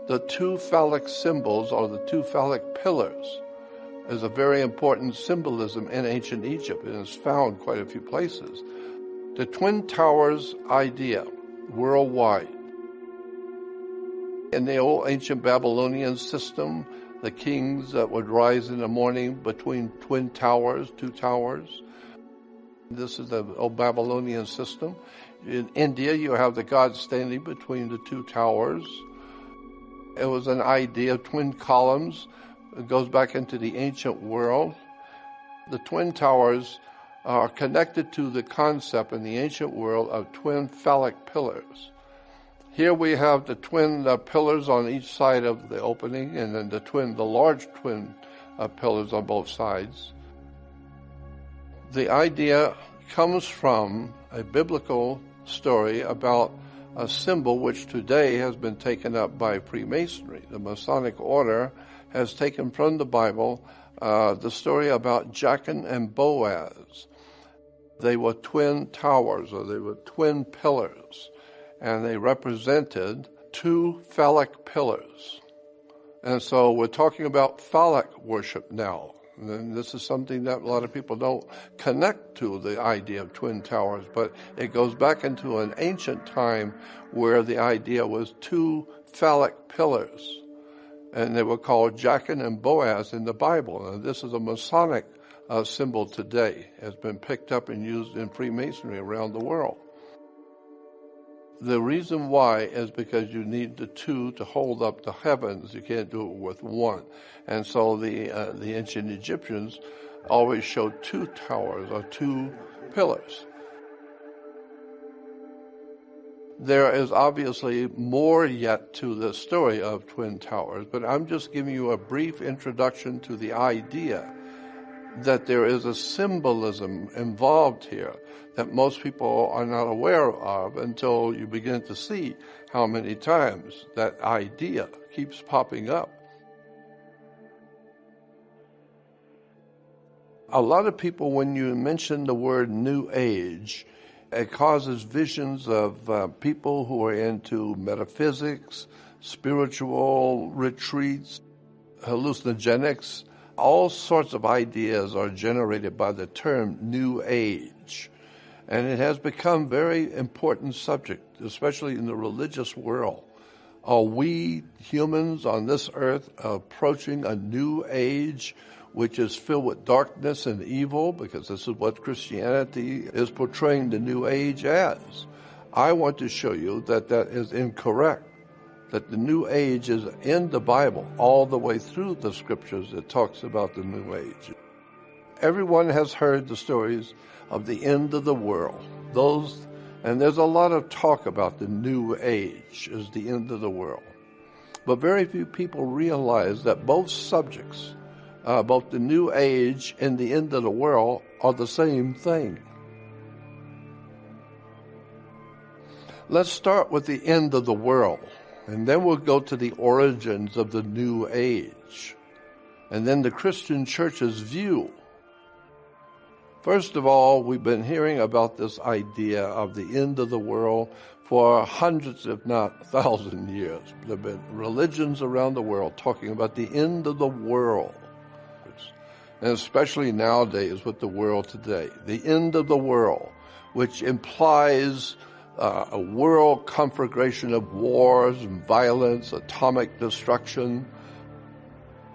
The two phallic symbols, or the two phallic pillars, is a very important symbolism in ancient Egypt, and is found quite a few places. The Twin Towers idea worldwide. In the old ancient Babylonian system, the kings that would rise in the morning between twin towers, two towers. This is the old Babylonian system. In India, you have the god standing between the two towers. It was an idea of twin columns. It goes back into the ancient world. The twin towers are connected to the concept in the ancient world of twin phallic pillars. Here we have the twin pillars on each side of the opening, and then the large twin pillars on both sides. The idea comes from a biblical story about a symbol which today has been taken up by Freemasonry. The Masonic order has taken from the Bible the story about Jachin and Boaz. They were twin towers, or they were twin pillars, and they represented two phallic pillars. And so we're talking about phallic worship now. And this is something that a lot of people don't connect to, the idea of twin towers, but it goes back into an ancient time where the idea was two phallic pillars. And they were called Jachin and Boaz in the Bible. And this is a Masonic symbol today. It has been picked up and used in Freemasonry around the world. The reason why is because you need the two to hold up the heavens. You can't do it with one. And so the ancient Egyptians always showed two towers or two pillars. There is obviously more yet to the story of twin towers, but I'm just giving you a brief introduction to the idea that there is a symbolism involved here that most people are not aware of until you begin to see how many times that idea keeps popping up. A lot of people, when you mention the word New Age, it causes visions of people who are into metaphysics, spiritual retreats, hallucinogenics. All sorts of ideas are generated by the term New Age. And it has become a very important subject, especially in the religious world. Are we humans on this earth approaching a new age which is filled with darkness and evil? Because this is what Christianity is portraying the new age as. I want to show you that that is incorrect. That the new age is in the Bible all the way through the scriptures. It talks about the new age. Everyone has heard the stories of the end of the world. And there's a lot of talk about the new age as the end of the world. But very few people realize that both subjects, both the new age and the end of the world, are the same thing. Let's start with the end of the world, and then we'll go to the origins of the new age, and then the Christian church's view. First of all, we've been hearing about this idea of the end of the world for hundreds, if not 1,000 years. There have been religions around the world talking about the end of the world, and especially nowadays with the world today. The end of the world, which implies a world conflagration of wars and violence, atomic destruction,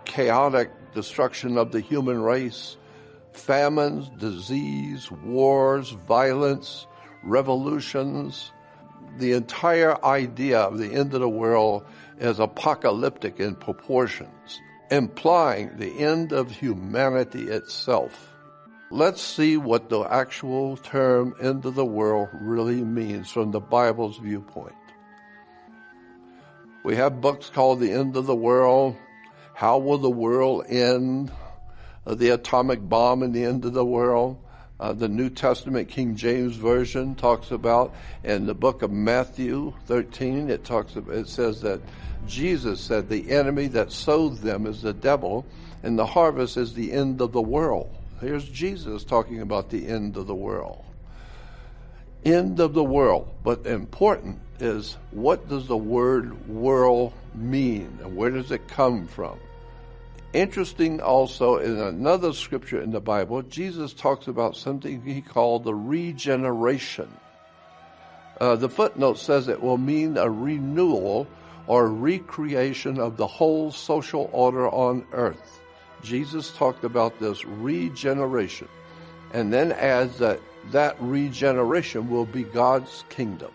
chaotic destruction of the human race, famines, disease, wars, violence, revolutions. The entire idea of the end of the world is apocalyptic in proportions, implying the end of humanity itself. Let's see what the actual term end of the world really means from the Bible's viewpoint. We have books called The End of the World, How Will the World End, The Atomic Bomb and the End of the World. The New Testament King James Version talks about, in the book of Matthew 13, it says that Jesus said the enemy that sowed them is the devil, and the harvest is the end of the world. Here's Jesus talking about the end of the world. End of the world. But important is, what does the word world mean, and where does it come from? Interesting also, in another scripture in the Bible, Jesus talks about something he called the regeneration. The footnote says it will mean a renewal or recreation of the whole social order on earth. Jesus talked about this regeneration, and then adds that regeneration will be God's kingdom.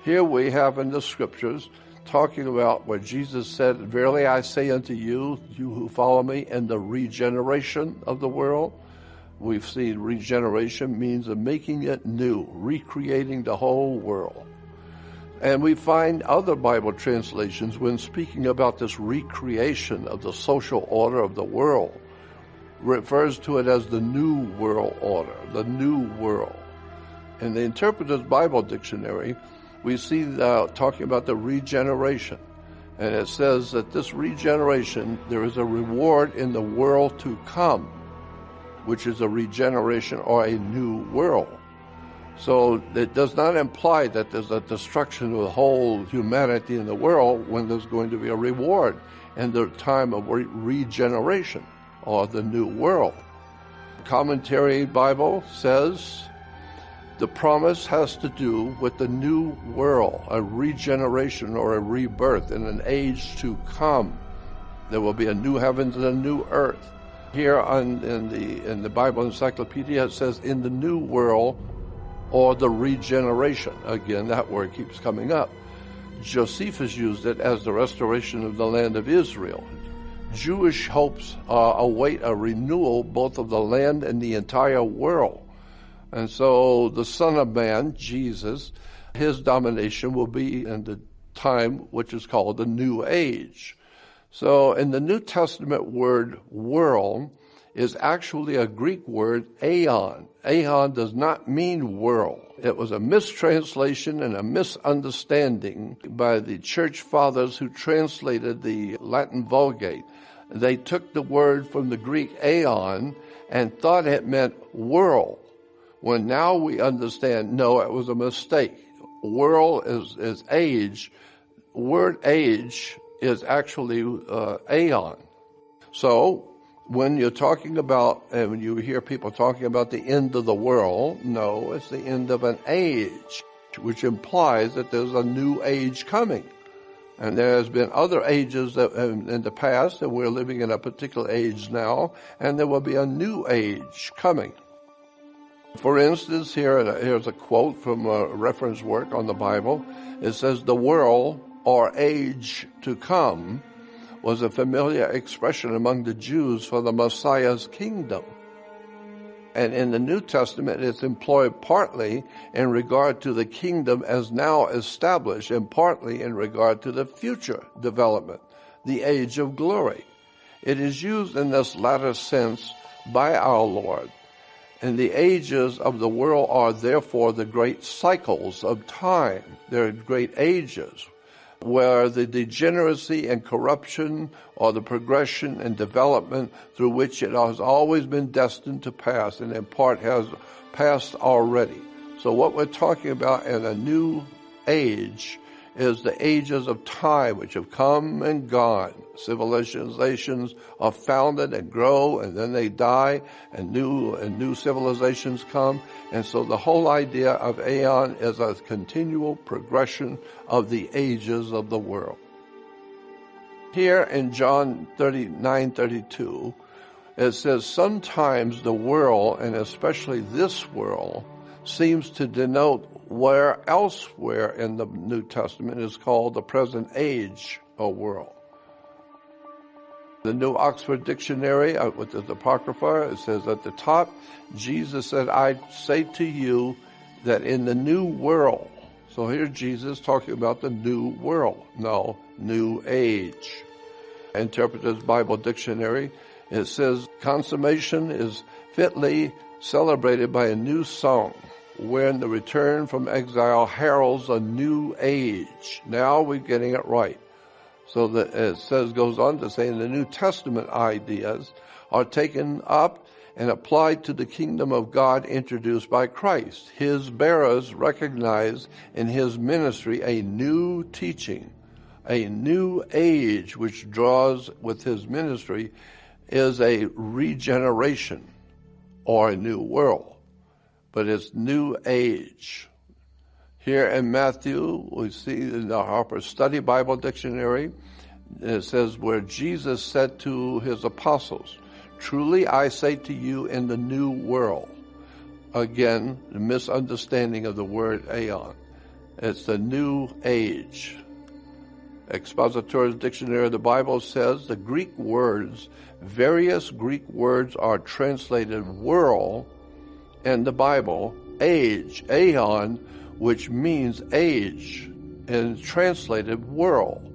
Here we have in the scriptures talking about what Jesus said, "Verily I say unto you, you who follow me, in the regeneration of the world." We've seen regeneration means of making it new, recreating the whole world. And we find other Bible translations when speaking about this recreation of the social order of the world, refers to it as the New World Order, the New World. In the Interpreter's Bible Dictionary, we see talking about the regeneration. And it says that this regeneration, there is a reward in the world to come, which is a regeneration or a new world. So it does not imply that there's a destruction of the whole humanity in the world when there's going to be a reward in the time of regeneration or the new world. Commentary Bible says the promise has to do with the new world, a regeneration or a rebirth in an age to come. There will be a new heavens and a new earth. Here in the Bible Encyclopedia, it says in the new world, or the regeneration. Again, that word keeps coming up. Josephus used it as the restoration of the land of Israel. Jewish hopes await a renewal both of the land and the entire world. And so the Son of Man, Jesus, his domination will be in the time which is called the New Age. So in the New Testament word world is actually a Greek word, aeon. Aeon does not mean world. It was a mistranslation and a misunderstanding by the church fathers who translated the Latin Vulgate. They took the word from the Greek aeon and thought it meant world, when now we understand, no, it was a mistake. World is age. Word age is actually aeon. So when you're talking about, and when you hear people talking about the end of the world, no, it's the end of an age, which implies that there's a new age coming. And there's been other ages that in the past, and we're living in a particular age now, and there will be a new age coming. For instance, here's a quote from a reference work on the Bible. It says, "The world, or age to come, was a familiar expression among the Jews for the Messiah's kingdom." And in the New Testament, it's employed partly in regard to the kingdom as now established, and partly in regard to the future development, the age of glory. It is used in this latter sense by our Lord. And the ages of the world are therefore the great cycles of time. They're great ages, where the degeneracy and corruption or the progression and development through which it has always been destined to pass, and in part has passed already. So what we're talking about in a new age is the ages of time which have come and gone. Civilizations are founded and grow, and then they die, and new civilizations come. And so the whole idea of aeon is a continual progression of the ages of the world. Here in John 39:32, it says, "Sometimes the world, and especially this world, seems to denote where elsewhere in the New Testament is called the present age or world." The New Oxford Dictionary, with the Apocrypha, it says at the top, Jesus said, "I say to you that in the new world," so here Jesus talking about the new world, no, new age. Interpreter's Bible Dictionary, it says, "Consummation is fitly celebrated by a new song, when the return from exile heralds a new age." Now we're getting it right. So that it goes on to say, in the New Testament ideas are taken up and applied to the kingdom of God introduced by Christ. His bearers recognize in his ministry a new teaching, a new age which draws with his ministry is a regeneration or a new world. But it's new age. Here in Matthew, we see in the Harper Study Bible Dictionary, it says, where Jesus said to his apostles, "Truly I say to you, in the new world." Again, the misunderstanding of the word aeon. It's the new age. Expository Dictionary of the Bible says the Greek words, various Greek words are translated world in the Bible, age, aeon, which means age, and translated world.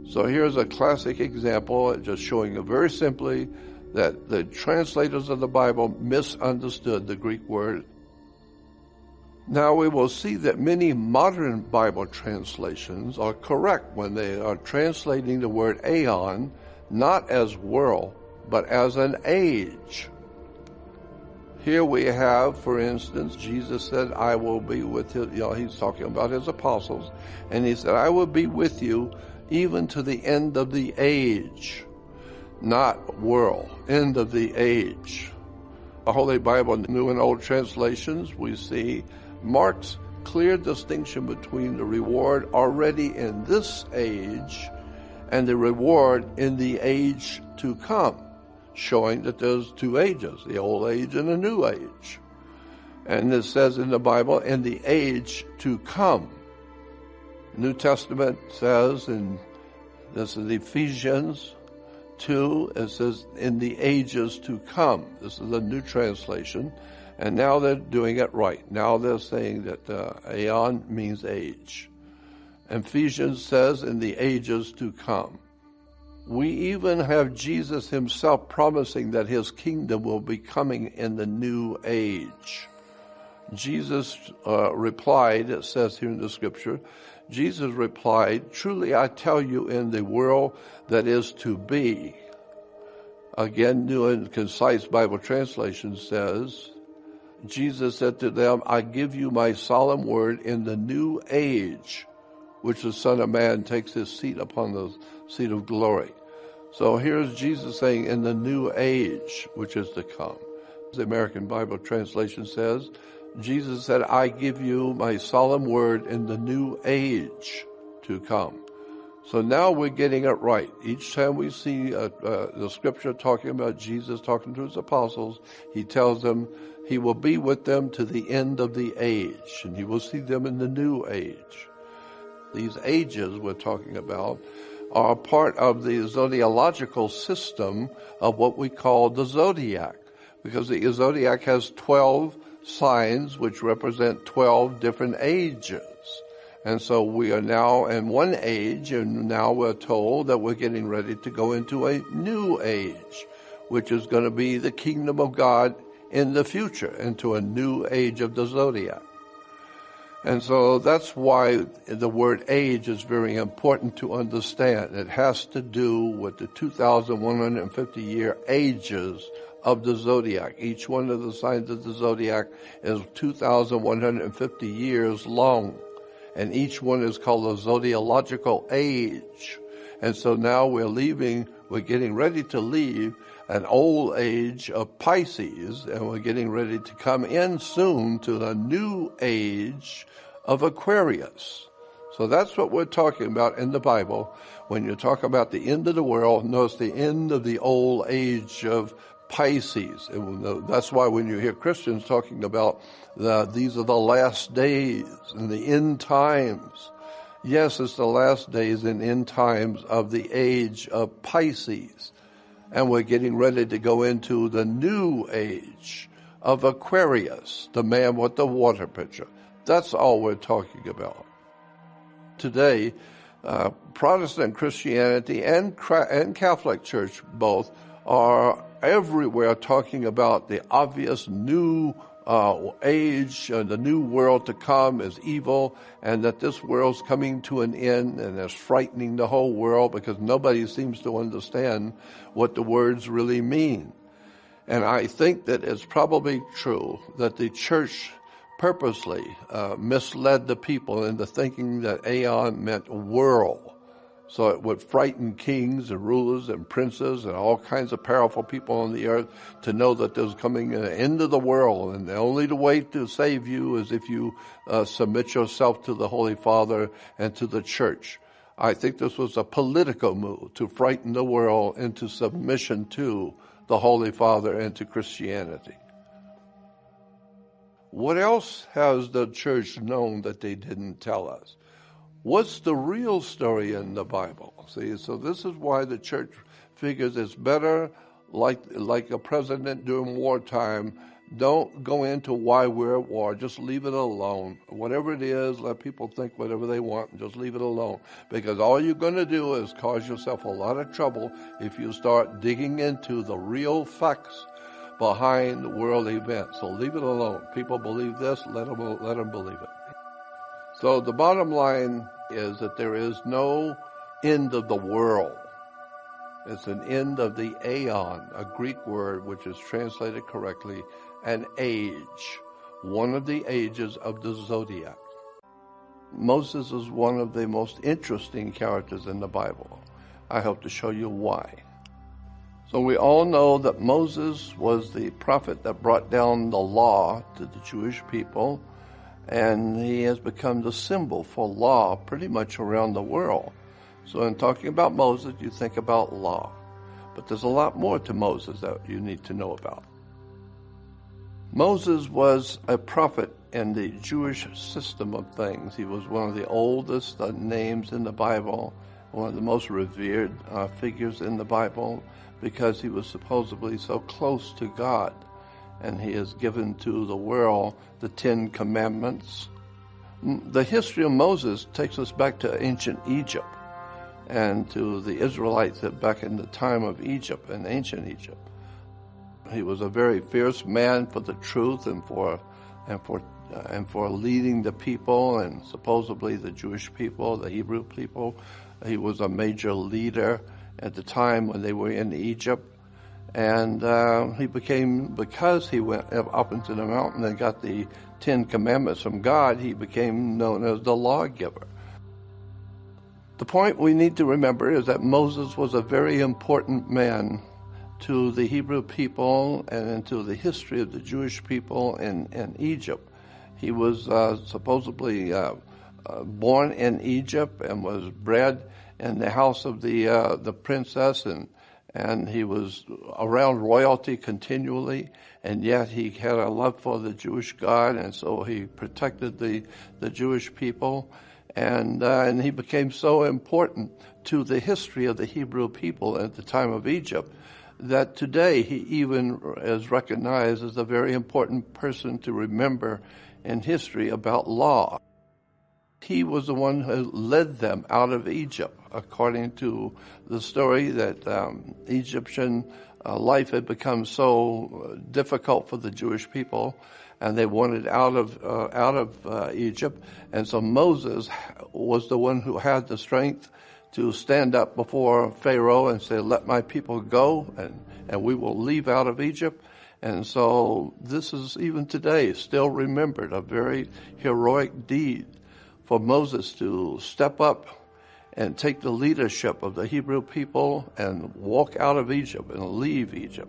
So here's a classic example, just showing you very simply that the translators of the Bible misunderstood the Greek word. Now we will see that many modern Bible translations are correct when they are translating the word aeon not as world, but as an age. Here we have, for instance, Jesus said, I will be with you. He's talking about his apostles, and he said, I will be with you even to the end of the age. Not world, end of the age. The Holy Bible, New and Old translations, we see marks clear distinction between the reward already in this age and the reward in the age to come, showing that there's two ages, the old age and the new age. And it says in the Bible, in the age to come. New Testament says, and this is Ephesians 2, it says, in the ages to come. This is a new translation. And now they're doing it right. Now they're saying that aeon means age. Ephesians says, in the ages to come. We even have Jesus himself promising that his kingdom will be coming in the new age. Jesus replied, it says here in the scripture, Jesus replied, truly I tell you, in the world that is to be. Again, New and Concise Bible Translation says, Jesus said to them, I give you my solemn word, in the new age, which the Son of Man takes his seat upon the seat of glory. So here's Jesus saying, in the new age, which is to come. The American Bible Translation says, Jesus said, I give you my solemn word, in the new age to come. So now we're getting it right. Each time we see the scripture talking about Jesus talking to his apostles, he tells them he will be with them to the end of the age, and he will see them in the new age. These ages we're talking about are part of the zodiacal system of what we call the zodiac, because the zodiac has 12 signs which represent 12 different ages. And so we are now in one age, and now we're told that we're getting ready to go into a new age, which is going to be the kingdom of God in the future, into a new age of the zodiac. And so that's why the word age is very important to understand. It has to do with the 2,150-year ages of the zodiac. Each one of the signs of the zodiac is 2,150 years long, and each one is called a zodiacal age. And so now we're getting ready to leave an old age of Pisces, and we're getting ready to come in soon to the new age of Aquarius. So that's what we're talking about in the Bible. When you talk about the end of the world, notice the end of the old age of Pisces. And that's why when you hear Christians talking about these are the last days and the end times, yes, it's the last days and end times of the age of Pisces. And we're getting ready to go into the new age of Aquarius, the man with the water pitcher. That's all we're talking about. Today, Protestant Christianity and Catholic Church both are everywhere talking about the obvious new age, the new world to come is evil, and that this world's coming to an end, and it's frightening the whole world because nobody seems to understand what the words really mean. And I think that it's probably true that the church purposely misled the people into thinking that aeon meant world. So it would frighten kings and rulers and princes and all kinds of powerful people on the earth to know that there's coming an end of the world, and the only way to save you is if you submit yourself to the Holy Father and to the church. I think this was a political move to frighten the world into submission to the Holy Father and to Christianity. What else has the church known that they didn't tell us? What's the real story in the Bible? See, so this is why the church figures it's better, like a president during wartime, don't go into why we're at war. Just leave it alone. Whatever it is, let people think whatever they want, and just leave it alone. Because all you're going to do is cause yourself a lot of trouble if you start digging into the real facts behind the world events. So leave it alone. People believe this, let them believe it. So the bottom line is that there is no end of the world. It's an end of the aeon, a Greek word which is translated correctly, an age, one of the ages of the zodiac. Moses is one of the most interesting characters in the Bible. I hope to show you why. So we all know that Moses was the prophet that brought down the law to the Jewish people, and he has become the symbol for law pretty much around the world. So in talking about Moses, you think about law. But there's a lot more to Moses that you need to know about. Moses was a prophet in the Jewish system of things. He was one of the oldest names in the Bible, one of the most revered figures in the Bible, because he was supposedly so close to God. And he has given to the world the 10 Commandments. The history of Moses takes us back to ancient Egypt and to the Israelites back in the time of Egypt and ancient Egypt. He was a very fierce man for the truth and for leading the people, and supposedly the Jewish people, the Hebrew people. He was a major leader at the time when they were in Egypt. And he became, because he went up into the mountain and got the 10 Commandments from God, he became known as the lawgiver. The point we need to remember is that Moses was a very important man to the Hebrew people and into the history of the Jewish people in Egypt. He was supposedly born in Egypt and was bred in the house of the princess, and he was around royalty continually, and yet he had a love for the Jewish God, and so he protected the Jewish people, and he became so important to the history of the Hebrew people at the time of Egypt that today he even is recognized as a very important person to remember in history about law. He was the one who led them out of Egypt, according to the story that Egyptian life had become so difficult for the Jewish people, and they wanted out of Egypt. And so Moses was the one who had the strength to stand up before Pharaoh and say, "Let my people go, and we will leave out of Egypt." And so this is even today still remembered, a very heroic deed for Moses to step up and take the leadership of the Hebrew people and walk out of Egypt and leave Egypt.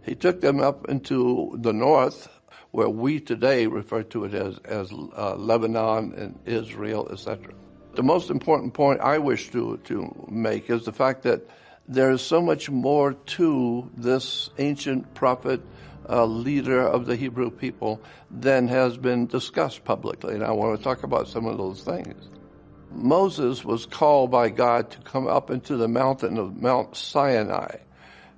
He took them up into the north, where we today refer to it as Lebanon and Israel, etc. The most important point I wish to make is the fact that there is so much more to this ancient prophet, leader of the Hebrew people, than has been discussed publicly, and I want to talk about some of those things. Moses was called by God to come up into the mountain of Mount Sinai,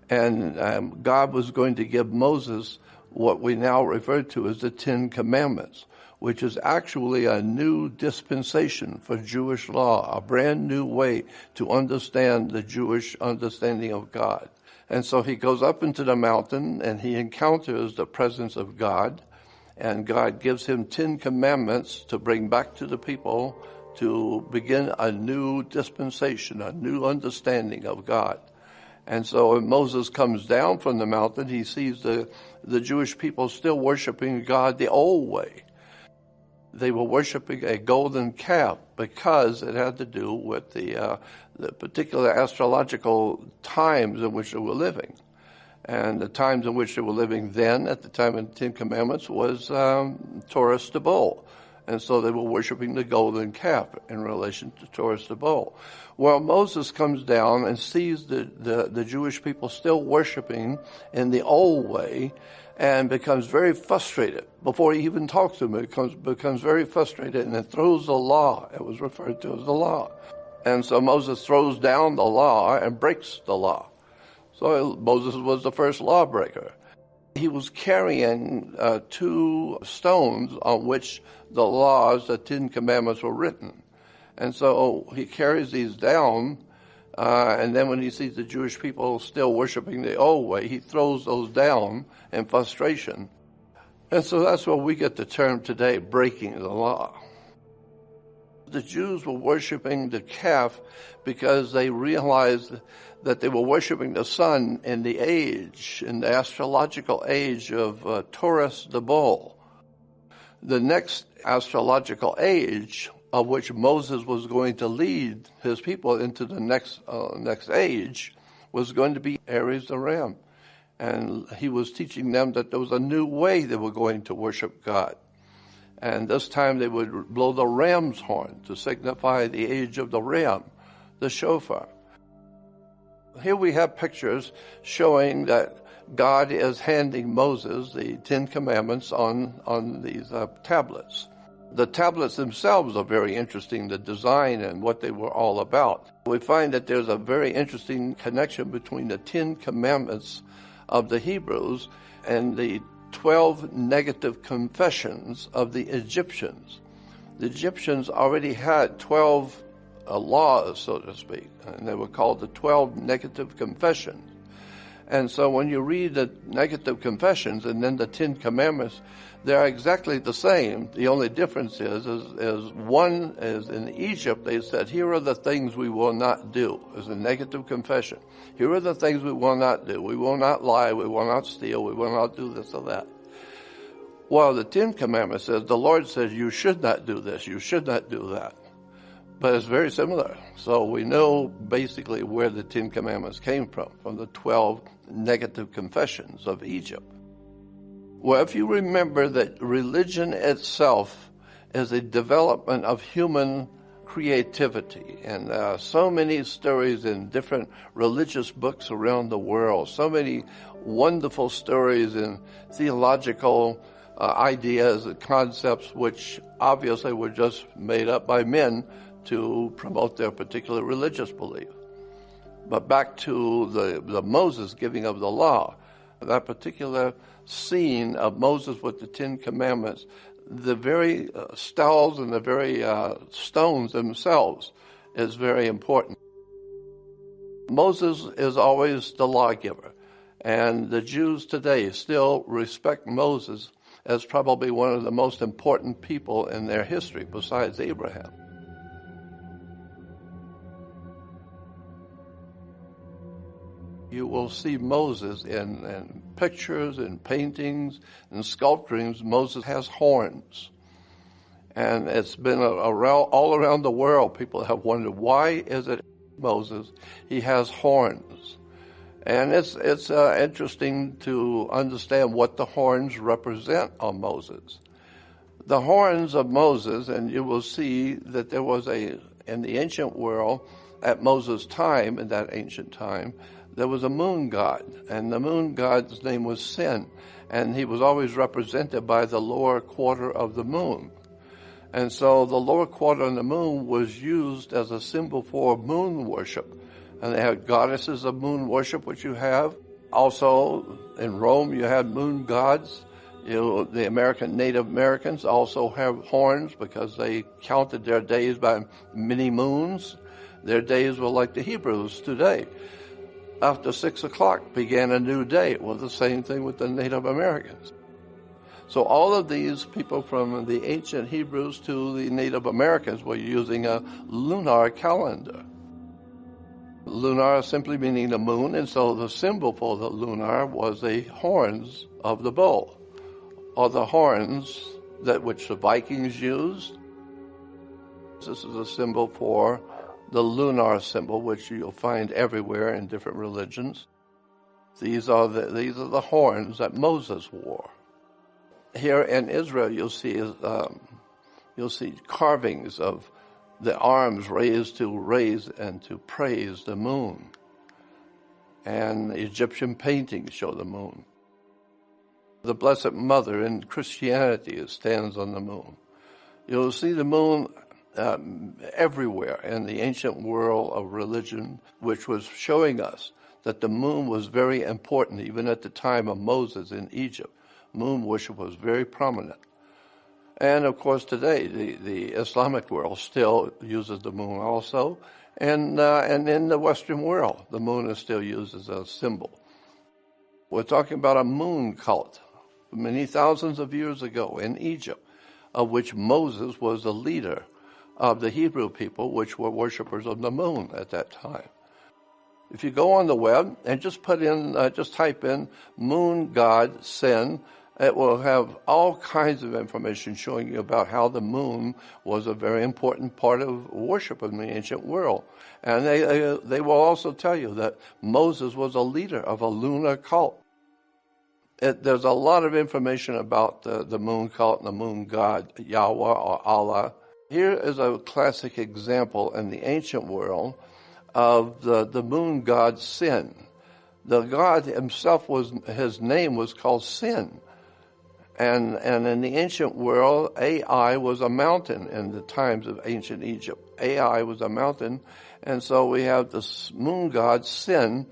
and God was going to give Moses what we now refer to as the 10 Commandments, which is actually a new dispensation for Jewish law, a brand new way to understand the Jewish understanding of God. And so he goes up into the mountain and he encounters the presence of God, and God gives him 10 commandments to bring back to the people to begin a new dispensation, a new understanding of God. And so when Moses comes down from the mountain, he sees the Jewish people still worshiping God the old way. They were worshiping a golden calf because it had to do with the particular astrological times in which they were living. And the times in which they were living then, at the time of the 10 Commandments, was Taurus Tabor. And so they were worshiping the golden calf in relation towards the bull. Well, Moses comes down and sees the Jewish people still worshiping in the old way and becomes very frustrated. Before he even talks to them, it becomes very frustrated and then throws the law. It was referred to as the law. And so Moses throws down the law and breaks the law. So Moses was the first lawbreaker. He was carrying 2 stones on which the laws, the 10 Commandments, were written. And so he carries these down, and then when he sees the Jewish people still worshiping the old way, he throws those down in frustration. And so that's where we get the term today, breaking the law. The Jews were worshiping the calf because they realized that they were worshiping the sun in the astrological age of Taurus the bull. The next astrological age of which Moses was going to lead his people into the next age was going to be Aries the ram. And he was teaching them that there was a new way they were going to worship God. And this time they would blow the ram's horn to signify the age of the ram, the shofar. Here we have pictures showing that God is handing Moses the 10 Commandments on these tablets. The tablets themselves are very interesting, the design and what they were all about. We find that there's a very interesting connection between the 10 Commandments of the Hebrews and the 12 negative confessions of the Egyptians. The Egyptians already had 12 laws, so to speak, and they were called the 12 negative confessions. And so when you read the negative confessions and then the 10 Commandments, they're exactly the same. The only difference is one is in Egypt, they said, here are the things we will not do, as a negative confession. Here are the things we will not do. We will not lie. We will not steal. We will not do this or that. Well, the 10 Commandments says, the Lord says, you should not do this. You should not do that. But it's very similar. So we know basically where the 10 Commandments came from the 12 negative confessions of Egypt. Well, if you remember that religion itself is a development of human creativity, and so many stories in different religious books around the world, so many wonderful stories in theological ideas and concepts which obviously were just made up by men to promote their particular religious belief. But back to the Moses giving of the law, that particular scene of Moses with the 10 Commandments, the very stalls and the very stones themselves is very important. Moses is always the lawgiver, and the Jews today still respect Moses as probably one of the most important people in their history besides Abraham. You will see Moses in pictures and paintings and sculptures. Moses has horns. And it's been all around the world. People have wondered, why is it Moses? He has horns. And it's interesting to understand what the horns represent on Moses. The horns of Moses, and you will see that there was in the ancient world, at Moses' time, in that ancient time, there was a moon god, and the moon god's name was Sin, and he was always represented by the lower quarter of the moon. And so the lower quarter of the moon was used as a symbol for moon worship. And they had goddesses of moon worship, which you have. Also, in Rome, you had moon gods. The Native Americans also have horns because they counted their days by many moons. Their days were like the Hebrews today. After 6 o'clock began a new day. Well, the same thing with the Native Americans. So all of these people from the ancient Hebrews to the Native Americans were using a lunar calendar. Lunar simply meaning the moon, and so the symbol for the lunar was the horns of the bull, or the horns which the Vikings used. This is a symbol for the lunar symbol, which you'll find everywhere in different religions. These are the horns that Moses wore. Here in Israel, you'll see You'll see carvings of the arms raised to raise and to praise the moon. And Egyptian paintings show the moon. The Blessed Mother in Christianity stands on the moon. You'll see the moon everywhere in the ancient world of religion, which was showing us that the moon was very important. Even at the time of Moses in Egypt, moon worship was very prominent. And of course today, the Islamic world still uses the moon also. And in the Western world, the moon is still used as a symbol. We're talking about a moon cult many thousands of years ago in Egypt, of which Moses was the leader of the Hebrew people, which were worshipers of the moon at that time. If you go on the web and just type in moon god sin, it will have all kinds of information showing you about how the moon was a very important part of worship in the ancient world. And they will also tell you that Moses was a leader of a lunar cult. There's a lot of information about the moon cult and the moon god, Yahweh or Allah. Here is a classic example in the ancient world of the moon god Sin. The god himself his name was called Sin. And in the ancient world, Ai was a mountain in the times of ancient Egypt. Ai was a mountain, and so we have this moon god Sin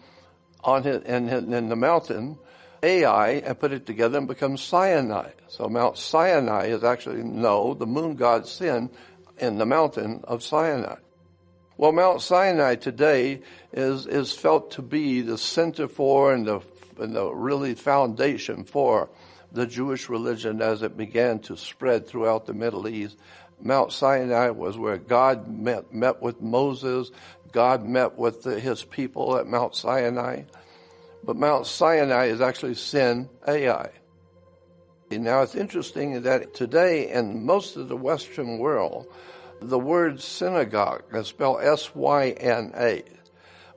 on in the mountain, Ai, and put it together and becomes Sinai. So Mount Sinai is actually the moon god Sin in the mountain of Sinai. Well, Mount Sinai today is felt to be the center for and the really foundation for the Jewish religion as it began to spread throughout the Middle East. Mount Sinai was where God met with Moses. God met with his people at Mount Sinai. But Mount Sinai is actually Sin Ai. Now it's interesting that today in most of the Western world, the word synagogue is spelled S-Y-N-A.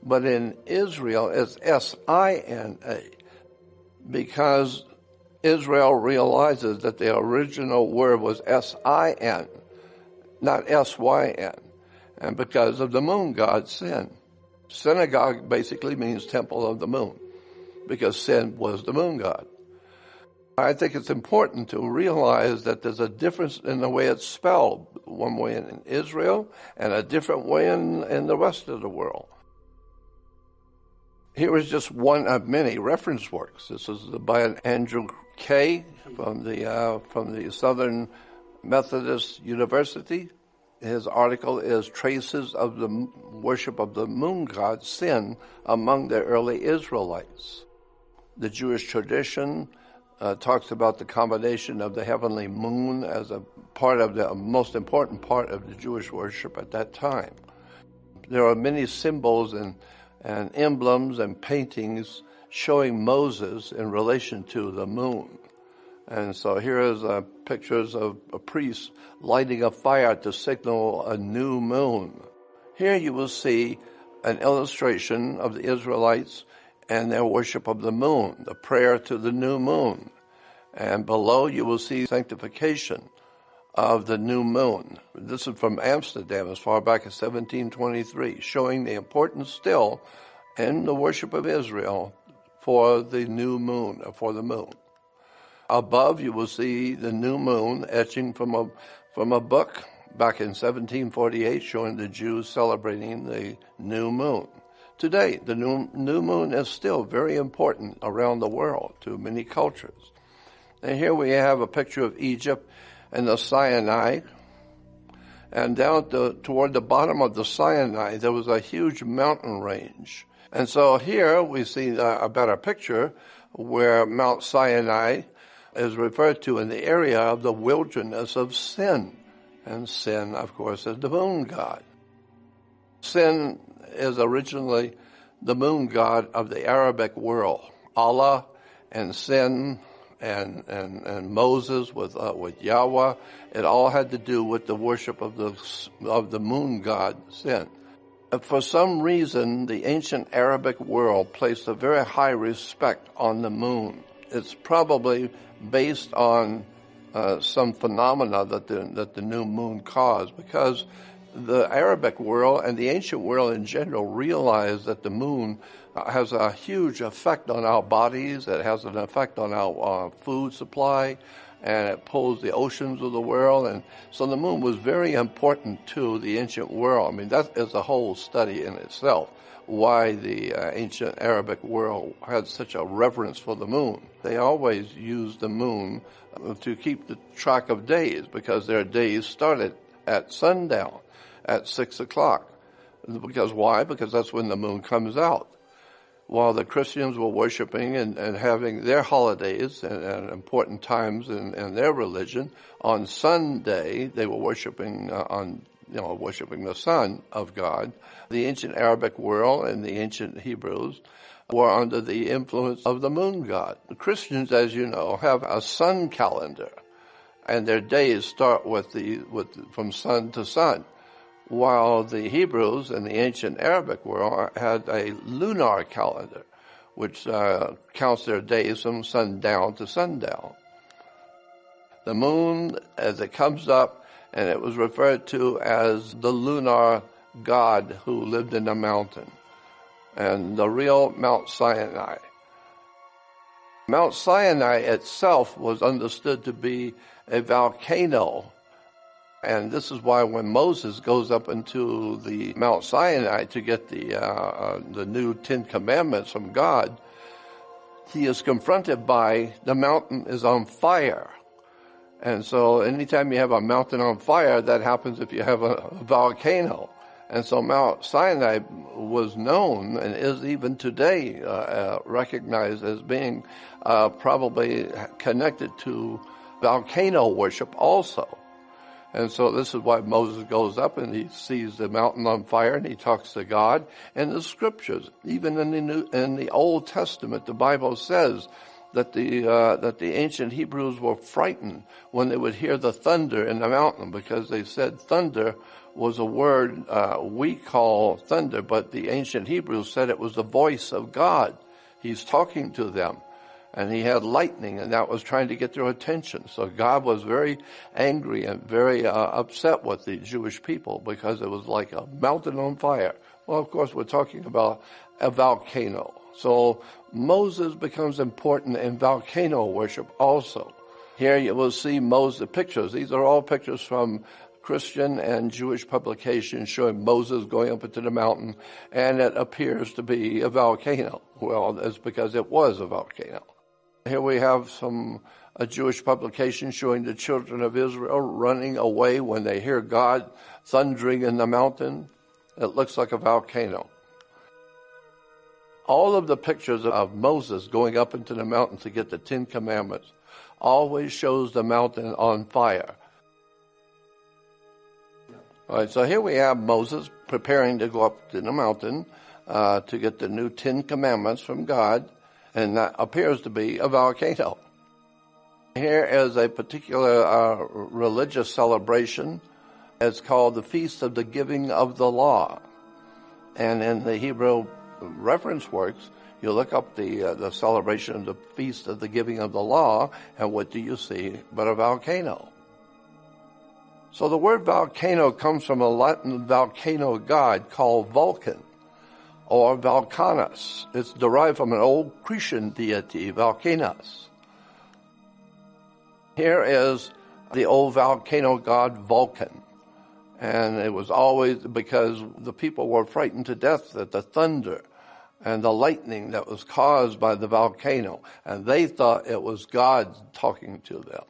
But in Israel it's S-I-N-A, because Israel realizes that the original word was S-I-N, not S-Y-N, and because of the moon god Sin. Synagogue basically means temple of the moon, because Sin was the moon god. I think it's important to realize that there's a difference in the way it's spelled, one way in Israel and a different way in the rest of the world. Here is just one of many reference works. This is by Andrew Kay from the Southern Methodist University. His article is Traces of the Worship of the Moon God Sin Among the Early Israelites. The Jewish tradition talks about the combination of the heavenly moon as a part of the most important part of the Jewish worship at that time. There are many symbols and emblems and paintings showing Moses in relation to the moon. And so here is pictures of a priest lighting a fire to signal a new moon. Here you will see an illustration of the Israelites and their worship of the moon, the prayer to the new moon. And below you will see sanctification of the new moon. This is from Amsterdam as far back as 1723, showing the importance still in the worship of Israel for the new moon, or for the moon. Above you will see the new moon etching from a book back in 1748, showing the Jews celebrating the new moon. Today, the new moon is still very important around the world to many cultures. And here we have a picture of Egypt and the Sinai. And down toward the bottom of the Sinai, there was a huge mountain range. And so here we see a better picture where Mount Sinai is referred to in the area of the wilderness of Sin. And Sin, of course, is the moon god. Sin is originally the moon god of the Arabic world. Allah and Sin and Moses with Yahweh, it all had to do with the worship of the moon god Sin. For some reason, the ancient Arabic world placed a very high respect on the moon. It's probably based on some phenomena that the new moon caused, because the Arabic world and the ancient world in general realized that the moon has a huge effect on our bodies. It has an effect on our food supply, and it pulls the oceans of the world. And so the moon was very important to the ancient world. I mean, that is a whole study in itself, why the ancient Arabic world had such a reverence for the moon. They always used the moon to keep the track of days, because their days started at sundown, at 6 o'clock. Because why? Because that's when the moon comes out. While the Christians were worshiping and having their holidays and important times in their religion, on Sunday they were worshiping worshiping the Son of God. The ancient Arabic world and the ancient Hebrews were under the influence of the moon god. The Christians, as you know, have a sun calendar, and their days start from sun to sun, while the Hebrews and the ancient Arabic world had a lunar calendar, which counts their days from sundown to sundown. The moon, as it comes up, and it was referred to as the lunar god who lived in the mountain, and the real Mount Sinai. Mount Sinai itself was understood to be a volcano, and this is why when Moses goes up into the Mount Sinai to get the new 10 Commandments from God, he is confronted by the mountain is on fire. And so anytime you have a mountain on fire, that happens if you have a volcano. And so Mount Sinai was known, and is even today recognized as being probably connected to volcano worship also. And so this is why Moses goes up and he sees the mountain on fire and he talks to God. And the scriptures, even in the Old Testament, the Bible says that the ancient Hebrews were frightened when they would hear the thunder in the mountain, because they said thunder was a word we call thunder, but the ancient Hebrews said it was the voice of God. He's talking to them. And he had lightning, and that was trying to get their attention. So God was very angry and very upset with the Jewish people, because it was like a mountain on fire. Well, of course, we're talking about a volcano. So Moses becomes important in volcano worship also. Here you will see Moses pictures. These are all pictures from Christian and Jewish publications showing Moses going up into the mountain, and it appears to be a volcano. Well, it's because it was a volcano. Here we have a Jewish publication showing the children of Israel running away when they hear God thundering in the mountain. It looks like a volcano. All of the pictures of Moses going up into the mountain to get the 10 Commandments always shows the mountain on fire. All right, so here we have Moses preparing to go up to the mountain to get the new 10 Commandments from God, and that appears to be a volcano. Here is a particular religious celebration. It's called the Feast of the Giving of the Law. And in the Hebrew reference works, you look up the celebration of the Feast of the Giving of the Law, and what do you see but a volcano? So the word volcano comes from a Latin volcano god called Vulcan, or Vulcanus. It's derived from an old Cretan deity, Vulcanus. Here is the old volcano god Vulcan. And it was always because the people were frightened to death at the thunder and the lightning that was caused by the volcano. And they thought it was God talking to them.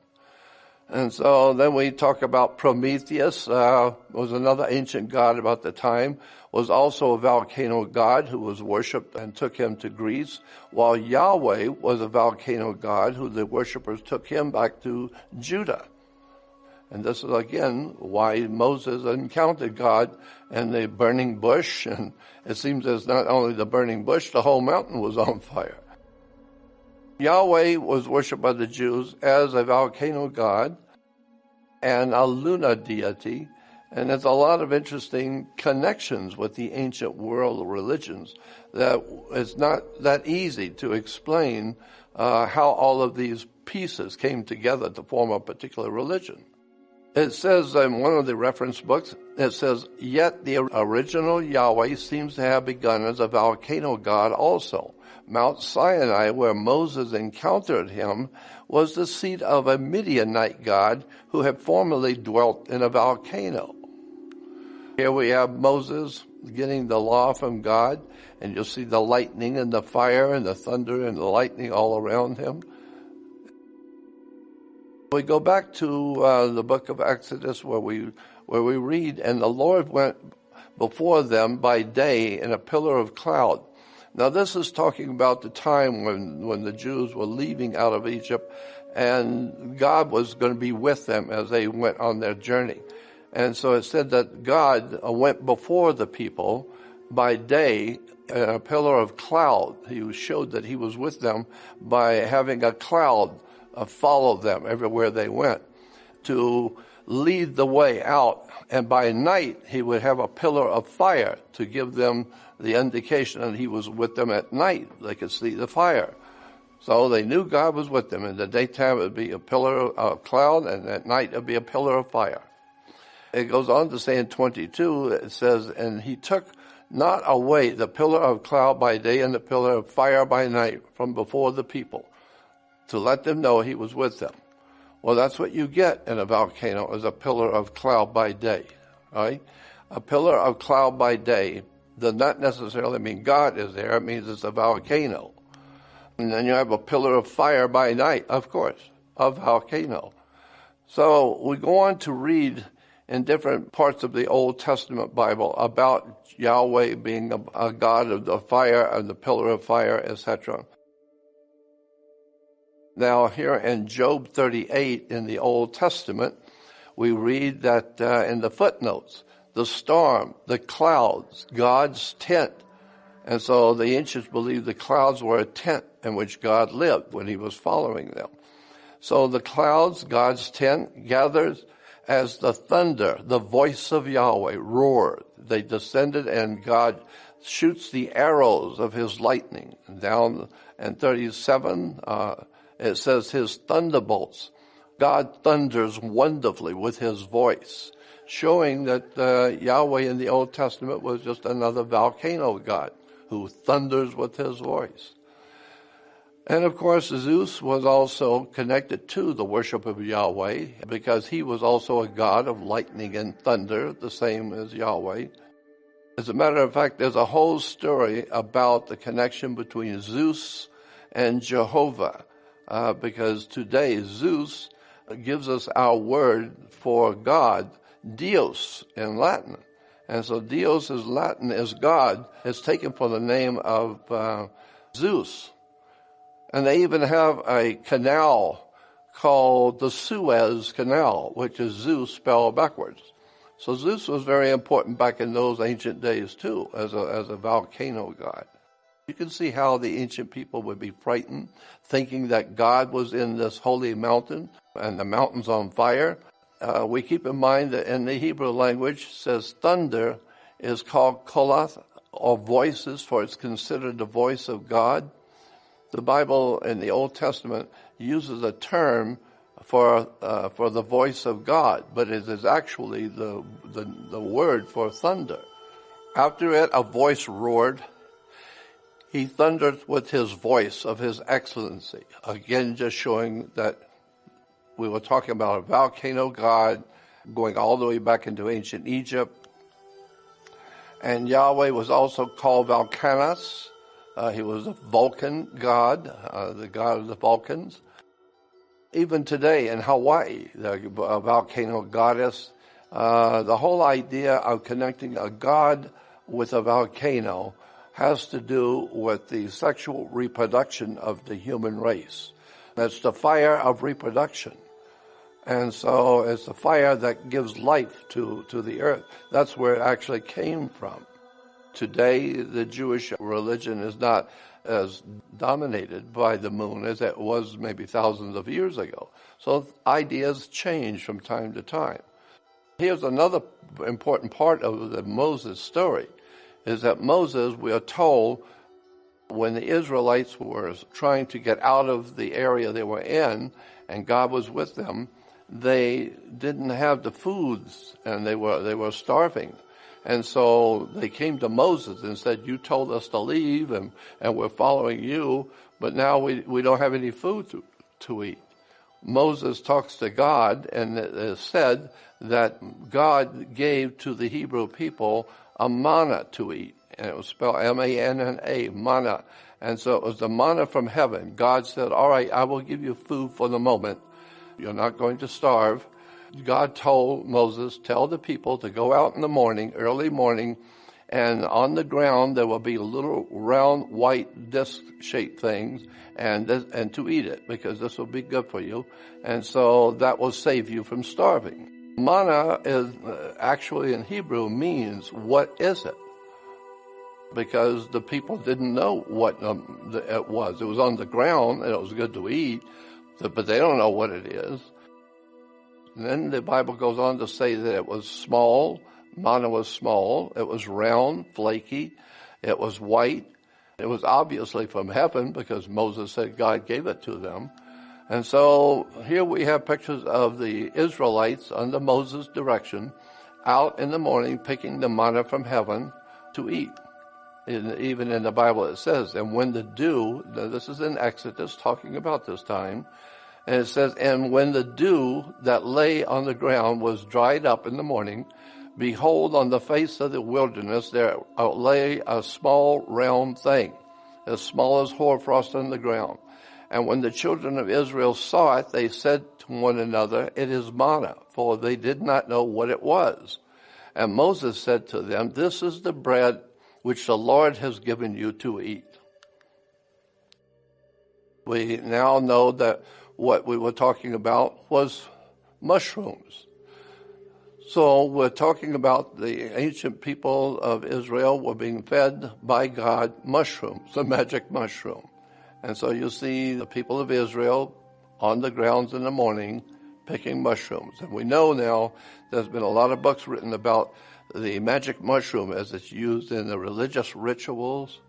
And so then we talk about Prometheus, was another ancient god about the time, was also a volcano god who was worshipped and took him to Greece, while Yahweh was a volcano god who the worshippers took him back to Judah. And this is again why Moses encountered God in the burning bush, and it seems as not only the burning bush, the whole mountain was on fire. Yahweh was worshipped by the Jews as a volcano god and a lunar deity, And there's a lot of interesting connections with the ancient world religions that it's not that easy to explain how all of these pieces came together to form a particular religion. It says in one of the reference books, it says, yet the original Yahweh seems to have begun as a volcano god also. Mount Sinai, where Moses encountered him, was the seat of a Midianite god who had formerly dwelt in a volcano. Here we have Moses getting the law from God, and you'll see the lightning and the fire and the thunder and the lightning all around him. We go back to the book of Exodus where we read, and the Lord went before them by day in a pillar of cloud. Now this is talking about the time when the Jews were leaving out of Egypt, and God was going to be with them as they went on their journey. And so it said that God went before the people by day in a pillar of cloud. He showed that he was with them by having a cloud follow them everywhere they went to lead the way out. And by night, he would have a pillar of fire to give them the indication that he was with them at night. They could see the fire. So they knew God was with them. In the daytime, it would be a pillar of cloud, and at night, it would be a pillar of fire. It goes on to say in 22, it says, and he took not away the pillar of cloud by day and the pillar of fire by night from before the people, to let them know he was with them. Well, that's what you get in a volcano, is a pillar of cloud by day, right? A pillar of cloud by day does not necessarily mean God is there. It means it's a volcano. And then you have a pillar of fire by night, of course, a volcano. So we go on to read in different parts of the Old Testament Bible about Yahweh being a God of the fire and the pillar of fire, etc. Now here in Job 38 in the Old Testament, we read that in the footnotes, the storm, the clouds, God's tent. And so the ancients believed the clouds were a tent in which God lived when he was following them. So the clouds, God's tent, gathers as the thunder, the voice of Yahweh, roared. They descended, and God shoots the arrows of his lightning. Down in 37, it says his thunderbolts. God thunders wonderfully with his voice, showing that Yahweh in the Old Testament was just another volcano god who thunders with his voice. And of course, Zeus was also connected to the worship of Yahweh because he was also a god of lightning and thunder, the same as Yahweh. As a matter of fact, there's a whole story about the connection between Zeus and Jehovah, because today Zeus gives us our word for God, Dios in Latin. And so Dios is Latin as God. It's taken from the name of Zeus. And they even have a canal called the Suez Canal, which is Zeus spelled backwards. So Zeus was very important back in those ancient days too, as a volcano god. You can see how the ancient people would be frightened, thinking that God was in this holy mountain and the mountain's on fire. We keep in mind that in the Hebrew language, says thunder is called kolath, or voices, for it's considered the voice of God. The Bible in the Old Testament uses a term for the voice of God, but it is actually the word for thunder. After it, a voice roared. He thundered with his voice of his excellency. Again, just showing that we were talking about a volcano god going all the way back into ancient Egypt. And Yahweh was also called Volcanus. He was a Vulcan god, the god of the Vulcans. Even today in Hawaii, the volcano goddess, the whole idea of connecting a god with a volcano has to do with the sexual reproduction of the human race. That's the fire of reproduction. And so it's the fire that gives life to the earth. That's where it actually came from. Today, the Jewish religion is not as dominated by the moon as it was maybe thousands of years ago. So ideas change from time to time. Here's another important part of the Moses story, is that Moses, we are told, when the Israelites were trying to get out of the area they were in, and God was with them, they didn't have the foods, and they were starving. And so they came to Moses and said, you told us to leave, and we're following you, but now we don't have any food to eat. Moses talks to God, and it is said that God gave to the Hebrew people a manna to eat. And it was spelled M-A-N-N-A, manna. And so it was the manna from heaven. God said, all right, I will give you food for the moment. You're not going to starve. God told Moses, tell the people to go out in the morning, early morning, and on the ground there will be little round white disc-shaped things, and to eat it, because this will be good for you. And so that will save you from starving. Manna is actually in Hebrew means, what is it? Because the people didn't know what it was. It was on the ground, and it was good to eat, but they don't know what it is. And then the Bible goes on to say that it was small. Manna was small. It was round, flaky. It was white. It was obviously from heaven, because Moses said God gave it to them. And so here we have pictures of the Israelites under Moses' direction out in the morning picking the manna from heaven to eat. Even in the Bible it says, and when the dew, this is in Exodus talking about this time, and it says, and when the dew that lay on the ground was dried up in the morning, behold, on the face of the wilderness there lay a small round thing, as small as hoarfrost on the ground. And when the children of Israel saw it, they said to one another, it is manna, for they did not know what it was. And Moses said to them, this is the bread which the Lord has given you to eat. We now know that what we were talking about was mushrooms. So we're talking about the ancient people of Israel were being fed by God mushrooms, the magic mushroom. And so you see the people of Israel on the grounds in the morning picking mushrooms. And we know now there's been a lot of books written about the magic mushroom as it's used in the religious rituals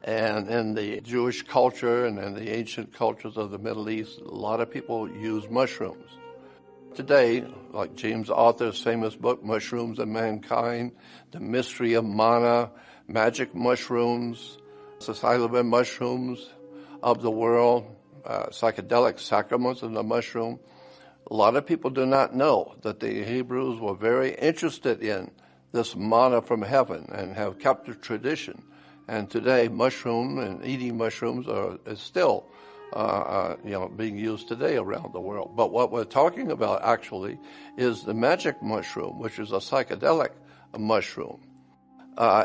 and in the Jewish culture and in the ancient cultures of the Middle East. A lot of people use mushrooms. Today, like James Arthur's famous book, Mushrooms and Mankind, The Mystery of Manna, Magic Mushrooms, psilocybin mushrooms of the world, psychedelic sacraments of the mushroom. A lot of people do not know that the Hebrews were very interested in this manna from heaven and have kept the tradition. And today, mushroom and eating mushrooms is still being used today around the world. But what we're talking about actually is the magic mushroom, which is a psychedelic mushroom.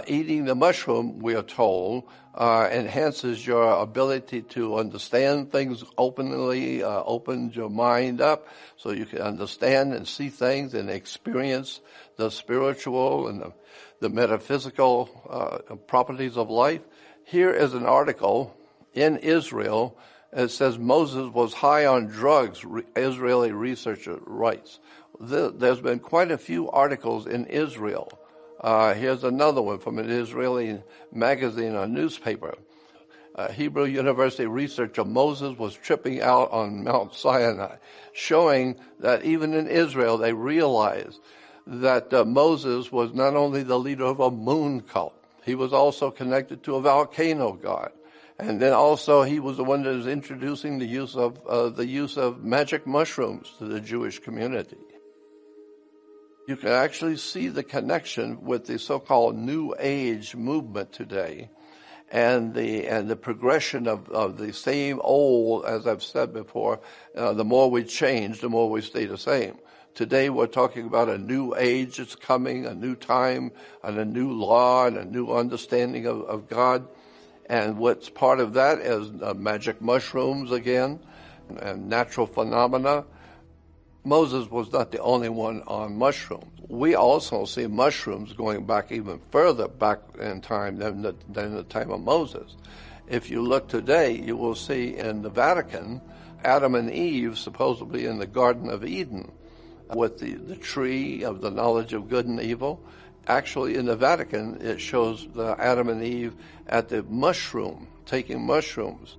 Eating the mushroom, we are told, enhances your ability to understand things openly, opens your mind up so you can understand and see things and experience the spiritual and the metaphysical properties of life. Here is an article in Israel. It says Moses was high on drugs, Israeli researcher writes. There's been quite a few articles in Israel. Here's another one from an Israeli magazine or newspaper. Hebrew University researcher Moses was tripping out on Mount Sinai, showing that even in Israel they realized that Moses was not only the leader of a moon cult, he was also connected to a volcano god. And then also he was the one that was introducing the use of magic mushrooms to the Jewish community. You can actually see the connection with the so-called New Age movement today, and the progression of the same old, as I've said before. The more we change, the more we stay the same. Today we're talking about a new age that's coming, a new time, and a new law, and a new understanding of God. And what's part of that is magic mushrooms again, and natural phenomena. Moses was not the only one on mushrooms. We also see mushrooms going back even further back in time than the time of Moses. If you look today, you will see in the Vatican, Adam and Eve, supposedly in the Garden of Eden, with the tree of the knowledge of good and evil. Actually, in the Vatican, it shows the Adam and Eve at the mushroom, taking mushrooms.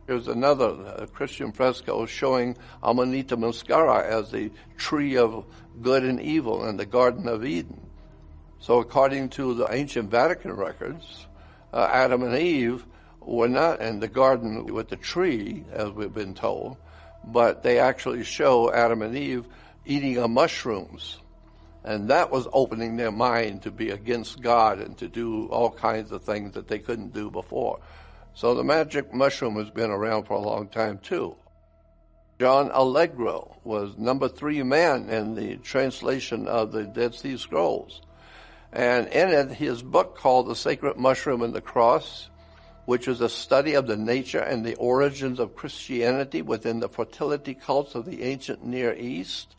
Here's another Christian fresco showing Amanita muscara as the tree of good and evil in the Garden of Eden. So according to the ancient Vatican records, Adam and Eve were not in the garden with the tree, as we've been told, but they actually show Adam and Eve eating of mushrooms. And that was opening their mind to be against God and to do all kinds of things that they couldn't do before. So the magic mushroom has been around for a long time too. John Allegro was number 3 man in the translation of the Dead Sea Scrolls. And in it, his book called The Sacred Mushroom and the Cross, which is a study of the nature and the origins of Christianity within the fertility cults of the ancient Near East,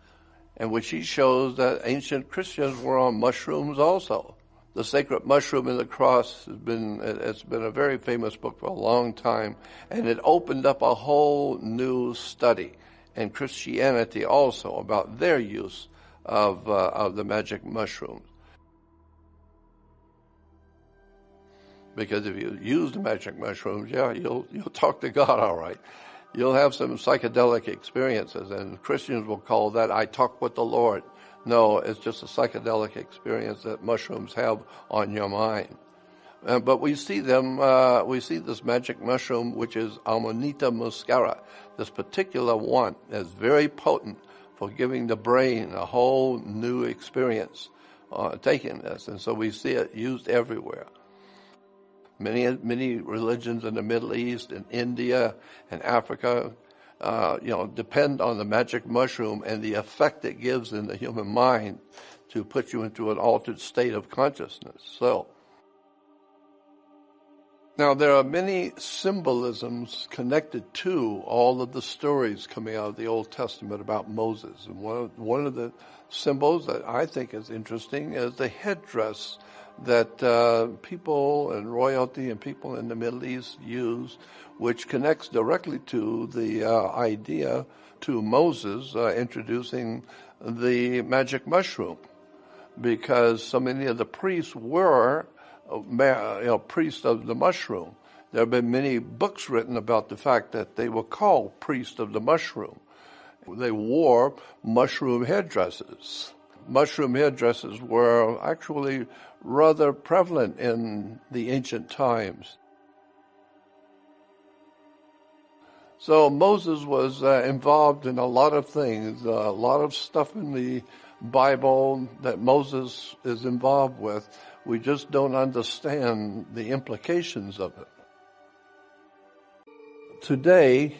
in which he shows that ancient Christians were on mushrooms also. The Sacred Mushroom and the Cross it's been a very famous book for a long time, and it opened up a whole new study in Christianity also about their use of the magic mushrooms. Because if you use the magic mushrooms, you'll talk to God all right. You'll have some psychedelic experiences, and Christians will call that, I talk with the Lord. No, it's just a psychedelic experience that mushrooms have on your mind. But we see this magic mushroom, which is Amanita muscara. This particular one is very potent for giving the brain a whole new experience taking this. And so we see it used everywhere. Many religions in the Middle East and India and Africa depend on the magic mushroom and the effect it gives in the human mind to put you into an altered state of consciousness. So, now there are many symbolisms connected to all of the stories coming out of the Old Testament about Moses. And one of the symbols that I think is interesting is the headdress that people and royalty and people in the Middle East use, which connects directly to the idea to Moses introducing the magic mushroom, because so many of the priests were priests of the mushroom. There have been many books written about the fact that they were called priests of the mushroom. They wore mushroom headdresses. Mushroom headdresses were actually rather prevalent in the ancient times. So Moses was involved in a lot of things, a lot of stuff in the Bible that Moses is involved with. We just don't understand the implications of it. Today,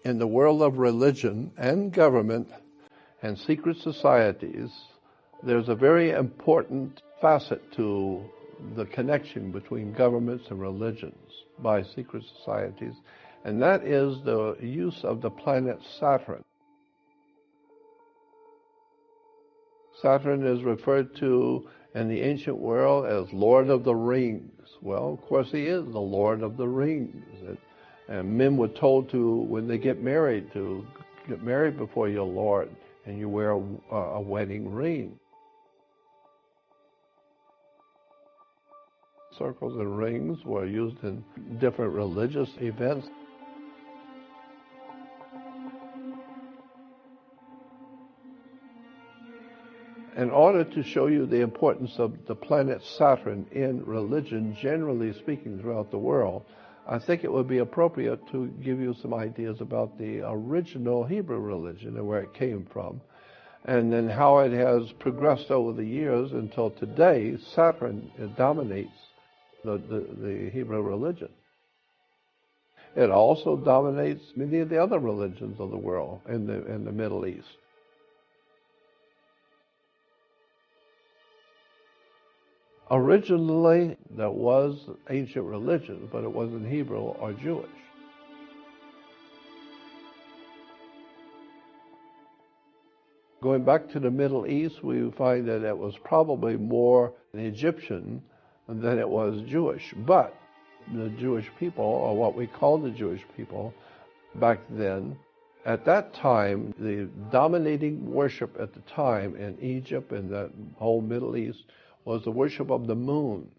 in the world of religion and government and secret societies, there's a very important facet to the connection between governments and religions by secret societies, and that is the use of the planet Saturn. Saturn is referred to in the ancient world as Lord of the Rings. Well, of course he is the Lord of the Rings. And men were told to, when they get married, to get married before your Lord, and you wear a wedding ring. Circles and rings were used in different religious events. In order to show you the importance of the planet Saturn in religion, generally speaking, throughout the world, I think it would be appropriate to give you some ideas about the original Hebrew religion and where it came from, and then how it has progressed over the years until today. Saturn dominates the Hebrew religion. It also dominates many of the other religions of the world in the Middle East. Originally, there was ancient religion, but it wasn't Hebrew or Jewish. Going back to the Middle East, we find that it was probably more Egyptian than it was Jewish. But the Jewish people, or what we call the Jewish people back then, At that time, the dominating worship at the time in Egypt and the whole Middle East was the worship of the moon.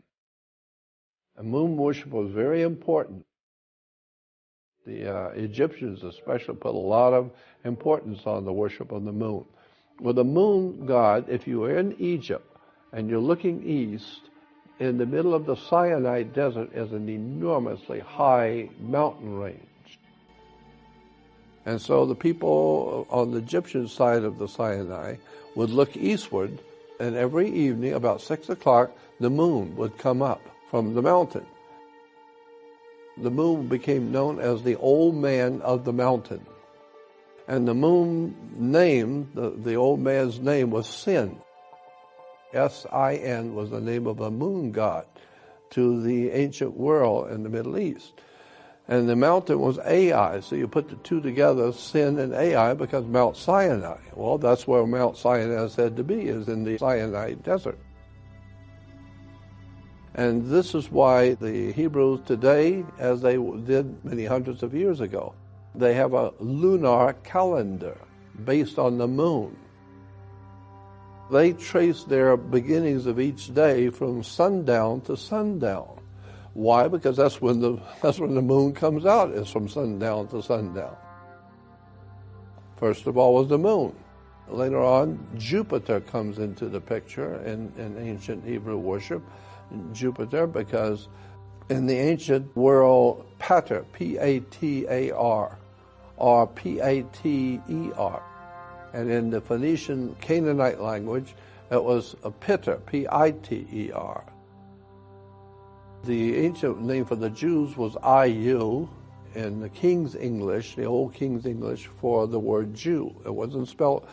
And moon worship was very important. The Egyptians especially put a lot of importance on the worship of the moon. Well, the moon god, if you are in Egypt and you're looking east, in the middle of the Sinai desert is an enormously high mountain range. And so the people on the Egyptian side of the Sinai would look eastward, and every evening about 6 o'clock, the moon would come up from the mountain. The moon became known as the old man of the mountain. And the moon name, the old man's name was Sin. S-I-N was the name of a moon god to the ancient world in the Middle East. And the mountain was Ai, so you put the two together, Sin and Ai, becomes Mount Sinai. Well, that's where Mount Sinai is said to be, is in the Sinai desert. And this is why the Hebrews today, as they did many hundreds of years ago, they have a lunar calendar based on the moon. They trace their beginnings of each day from sundown to sundown. Why? Because that's when the moon comes out, is from sundown to sundown. First of all was the moon. Later on, Jupiter comes into the picture in ancient Hebrew worship. Jupiter, because in the ancient world, Pater, P-A-T-A-R, or P-A-T-E-R. And in the Phoenician Canaanite language, it was a Piter, P-I-T-E-R. The ancient name for the Jews was I-U, in the King's English, the old King's English, for the word Jew. It wasn't spelled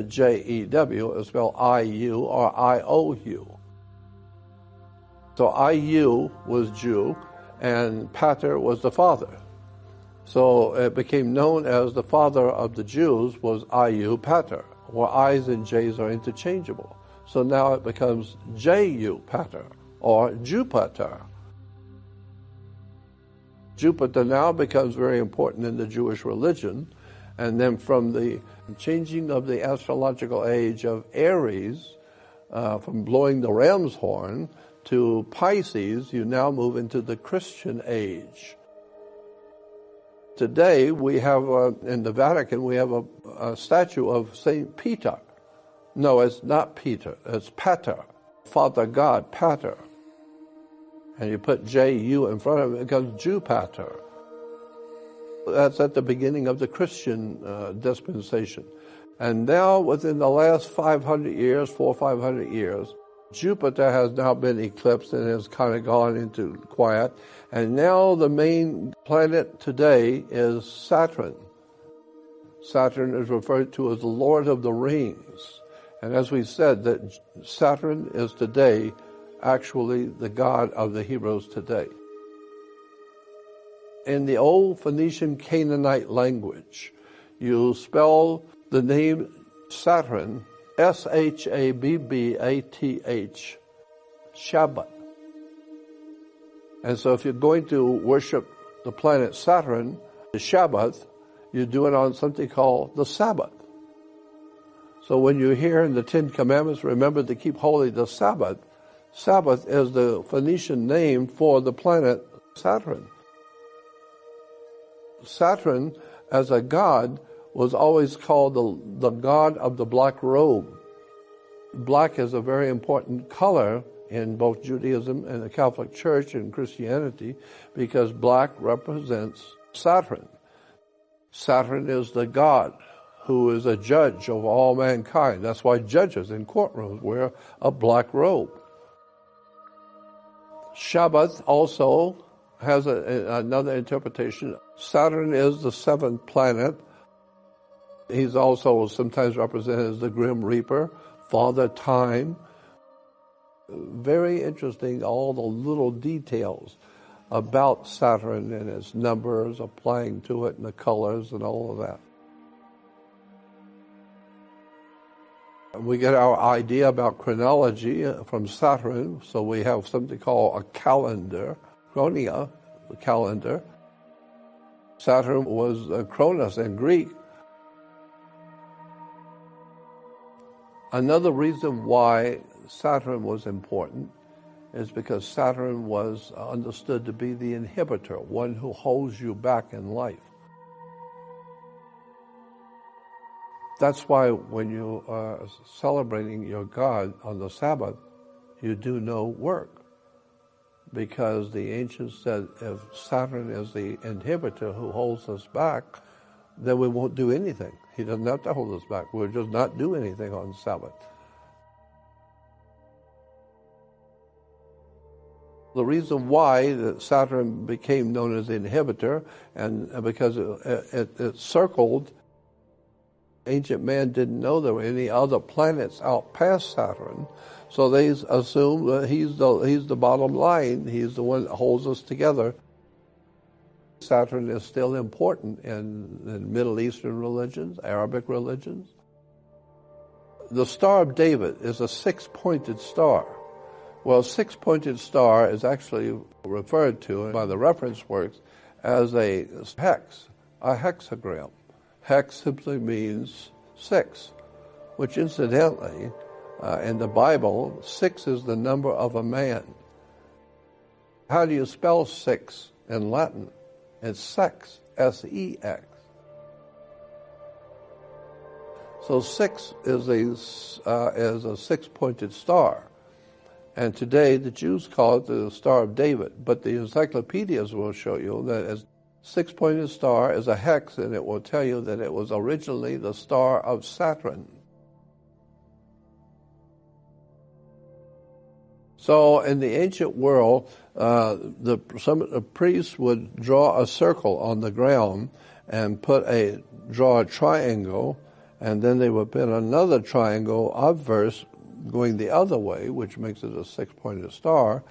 J-E-W, it was spelled I-U or I-O-U. So I-U was Jew, and Pater was the father. So it became known as the father of the Jews was I-U Pater, where I's and J's are interchangeable. So now it becomes J-U Pater, or Jupiter. Jupiter now becomes very important in the Jewish religion, and then from the changing of the astrological age of Aries, from blowing the ram's horn, to Pisces, you now move into the Christian age. Today, we have, in the Vatican, we have a statue of Saint Peter. No, it's not Peter, it's Pater, Father God, Pater. And you put J-U in front of it, it becomes Jupater. That's at the beginning of the Christian dispensation. And now, within the last 500 years, 400 or 500 years, Jupiter has now been eclipsed and has kind of gone into quiet. And now the main planet today is Saturn. Saturn is referred to as the Lord of the Rings. And as we said, that Saturn is today actually the god of the Hebrews today. In the old Phoenician Canaanite language, you spell the name Saturn S-H-A-B-B-A-T-H, Shabbat. And so if you're going to worship the planet Saturn, the Shabbat, you do it on something called the Sabbath. So when you hear in the Ten Commandments, remember to keep holy the Sabbath. Sabbath is the Phoenician name for the planet Saturn. Saturn, as a god, was always called the god of the black robe. Black is a very important color in both Judaism and the Catholic Church and Christianity because black represents Saturn. Saturn is the god who is a judge of all mankind. That's why judges in courtrooms wear a black robe. Shabbat also has another interpretation. Saturn is the seventh planet. He's also sometimes represented as the Grim Reaper, Father Time. Very interesting, all the little details about Saturn and its numbers applying to it and the colors and all of that. We get our idea about chronology from Saturn, so we have something called a calendar, chronia, the calendar. Saturn was Chronos in Greek, Another reason why Saturn was important is because Saturn was understood to be the inhibitor, one who holds you back in life. That's why when you are celebrating your God on the Sabbath, you do no work. Because the ancients said if Saturn is the inhibitor who holds us back, then we won't do anything. He doesn't have to hold us back. We'll just not do anything on Sabbath. The reason why that Saturn became known as the inhibitor, and because it circled, ancient man didn't know there were any other planets out past Saturn, so they assumed that he's the bottom line. He's the one that holds us together. Saturn is still important in Middle Eastern religions, Arabic religions. The Star of David is a six-pointed star. Well, a six-pointed star is actually referred to by the reference works as a hex, a hexagram. Hex simply means six, which incidentally, in the Bible, 6 is the number of a man. How do you spell 6 in Latin? It's sex, S-E-X. So 6 is a six-pointed star. And today the Jews call it the Star of David, but the encyclopedias will show you that as six-pointed star is a hex, and it will tell you that it was originally the star of Saturn. So in the ancient world, some of the priests would draw a circle on the ground and draw a triangle, and then they would put another triangle obverse going the other way, which makes it a six-pointed star,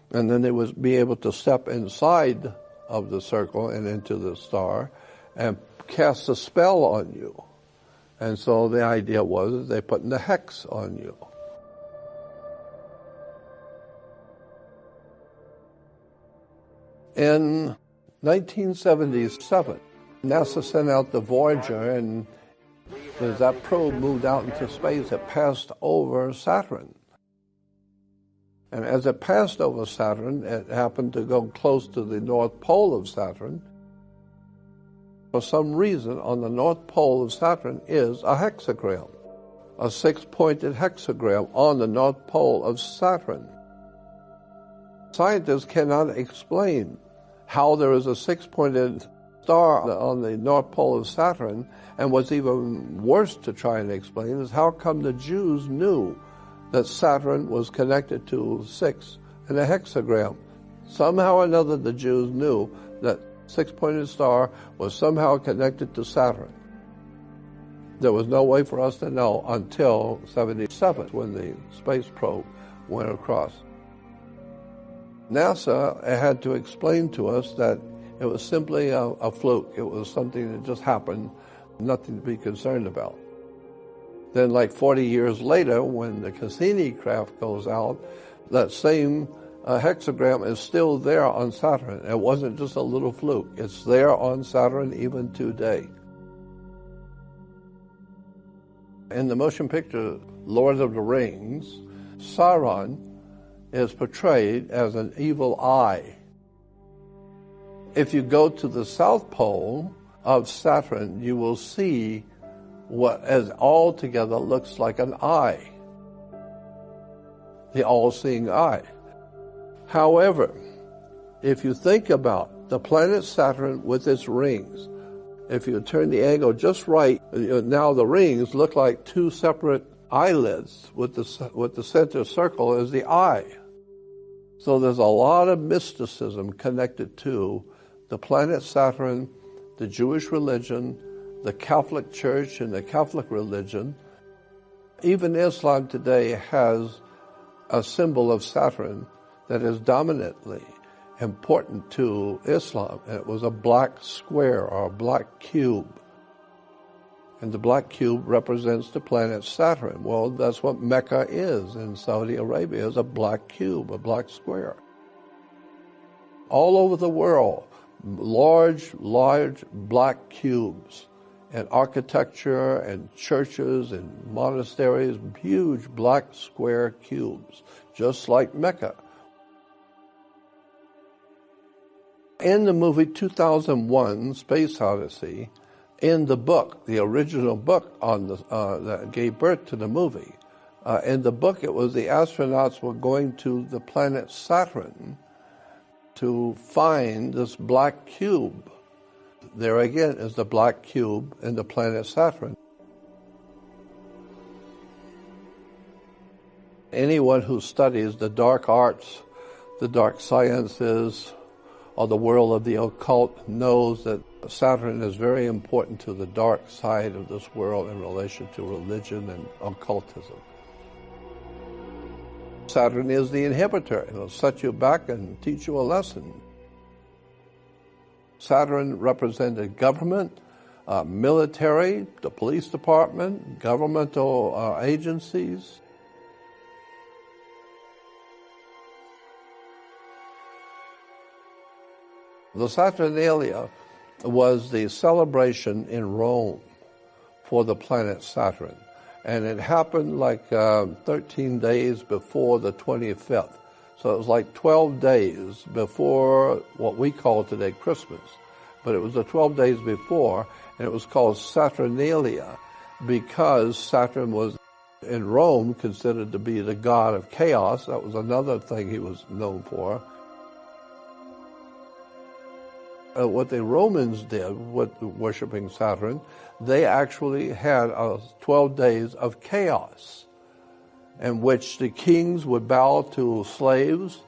and then they would be able to step inside of the circle and into the star and cast a spell on you. And so the idea was that they put the hex on you. In 1977, NASA sent out the Voyager, and as that probe moved out into space, it passed over Saturn. And as it passed over Saturn, it happened to go close to the North Pole of Saturn. For some reason, on the North Pole of Saturn is a hexagram, a six-pointed hexagram on the North Pole of Saturn. Scientists cannot explain how there is a six-pointed star on the North Pole of Saturn, and what's even worse to try and explain is how come the Jews knew that Saturn was connected to 6 in a hexagram. Somehow or another the Jews knew that six-pointed star was somehow connected to Saturn. There was no way for us to know until 77 when the space probe went across. NASA had to explain to us that it was simply a fluke. It was something that just happened, nothing to be concerned about. Then like 40 years later, when the Cassini craft goes out, that same hexagram is still there on Saturn. It wasn't just a little fluke. It's there on Saturn even today. In the motion picture Lord of the Rings, Sauron is portrayed as an evil eye. If you go to the South Pole of Saturn, you will see what as altogether looks like an eye, the all-seeing eye. However, if you think about the planet Saturn with its rings, if you turn the angle just right, now the rings look like two separate eyelids with the center circle as the eye. So there's a lot of mysticism connected to the planet Saturn, the Jewish religion, the Catholic Church and the Catholic religion. Even Islam today has a symbol of Saturn that is dominantly important to Islam. It was a black square or a black cube. And the black cube represents the planet Saturn. Well, that's what Mecca is in Saudi Arabia, is a black cube, a black square. All over the world, large black cubes and architecture and churches and monasteries, huge black square cubes, just like Mecca. In the movie 2001, Space Odyssey, in the book, the original book on that gave birth to the movie, in the book it was the astronauts were going to the planet Saturn to find this black cube. There again is the black cube in the planet Saturn. Anyone who studies the dark arts, the dark sciences, or the world of the occult knows that Saturn is very important to the dark side of this world in relation to religion and occultism. Saturn is the inhibitor. It'll set you back and teach you a lesson. Saturn represented government, military, the police department, governmental agencies. The Saturnalia was the celebration in Rome for the planet Saturn. And it happened like 13 days before the 25th. So it was like 12 days before what we call today Christmas. But it was the 12 days before, and it was called Saturnalia because Saturn was in Rome considered to be the god of chaos. That was another thing he was known for. What the Romans did with worshiping Saturn, they actually had 12 days of chaos in which the kings would bow to slaves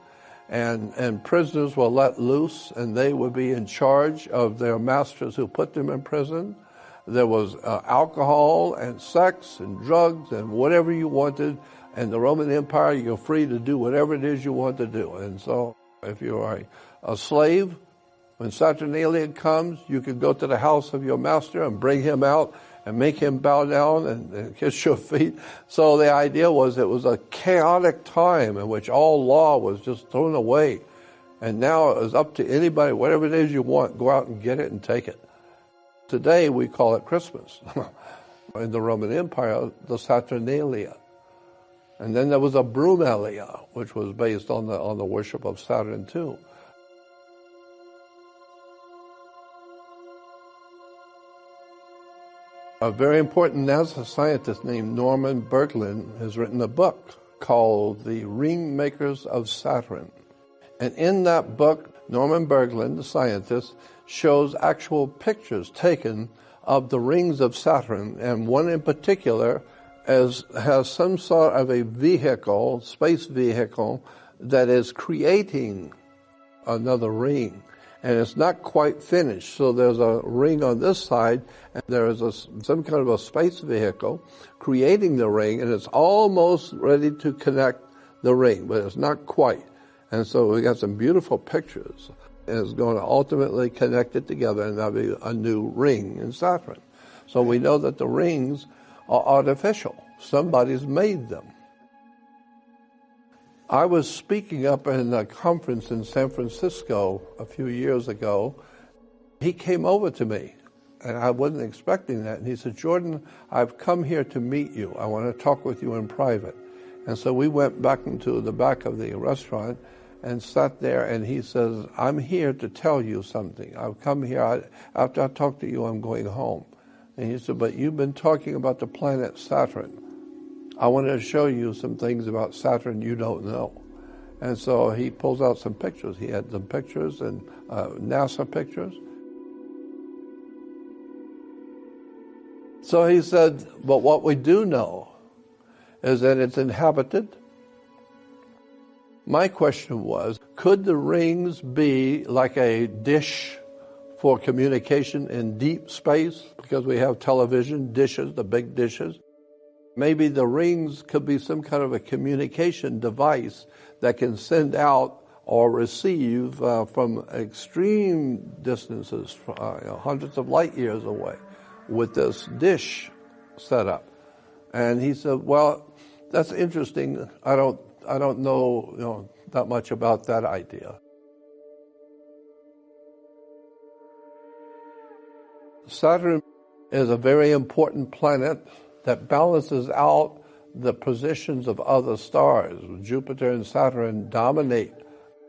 and prisoners were let loose and they would be in charge of their masters who put them in prison. There was alcohol and sex and drugs and whatever you wanted. In the Roman Empire, you're free to do whatever it is you want to do. And so if you are a slave, when Saturnalia comes, you can go to the house of your master and bring him out and make him bow down and kiss your feet. So the idea was it was a chaotic time in which all law was just thrown away. And now it was up to anybody, whatever it is you want, go out and get it and take it. Today we call it Christmas. In the Roman Empire, the Saturnalia. And then there was a Brumalia, which was based on the worship of Saturn too. A very important NASA scientist named Norman Berglund has written a book called The Ring Makers of Saturn. And in that book, Norman Berglund, the scientist, shows actual pictures taken of the rings of Saturn, and one in particular has some sort of a vehicle, space vehicle, that is creating another ring. And it's not quite finished. So there's a ring on this side, and there is some kind of a space vehicle creating the ring, and it's almost ready to connect the ring, but it's not quite. And so we got some beautiful pictures, and it's going to ultimately connect it together, and that'll be a new ring in Saturn. So we know that the rings are artificial. Somebody's made them. I was speaking up in a conference in San Francisco a few years ago. He came over to me, and I wasn't expecting that. And he said, "Jordan, I've come here to meet you. I want to talk with you in private." And so we went back into the back of the restaurant and sat there, and he says, "I'm here to tell you something. I've come here. After I talk to you, I'm going home." And he said, "But you've been talking about the planet Saturn. I want to show you some things about Saturn you don't know." And so he pulls out some pictures. He had some pictures and NASA pictures. So he said, "But what we do know is that it's inhabited." My question was, could the rings be like a dish for communication in deep space? Because we have television dishes, the big dishes. Maybe the rings could be some kind of a communication device that can send out or receive from extreme distances, hundreds of light years away, with this dish set up. And he said, "Well, that's interesting. I don't know, that much about that idea." Saturn is a very important planet that balances out the positions of other stars. Jupiter and Saturn dominate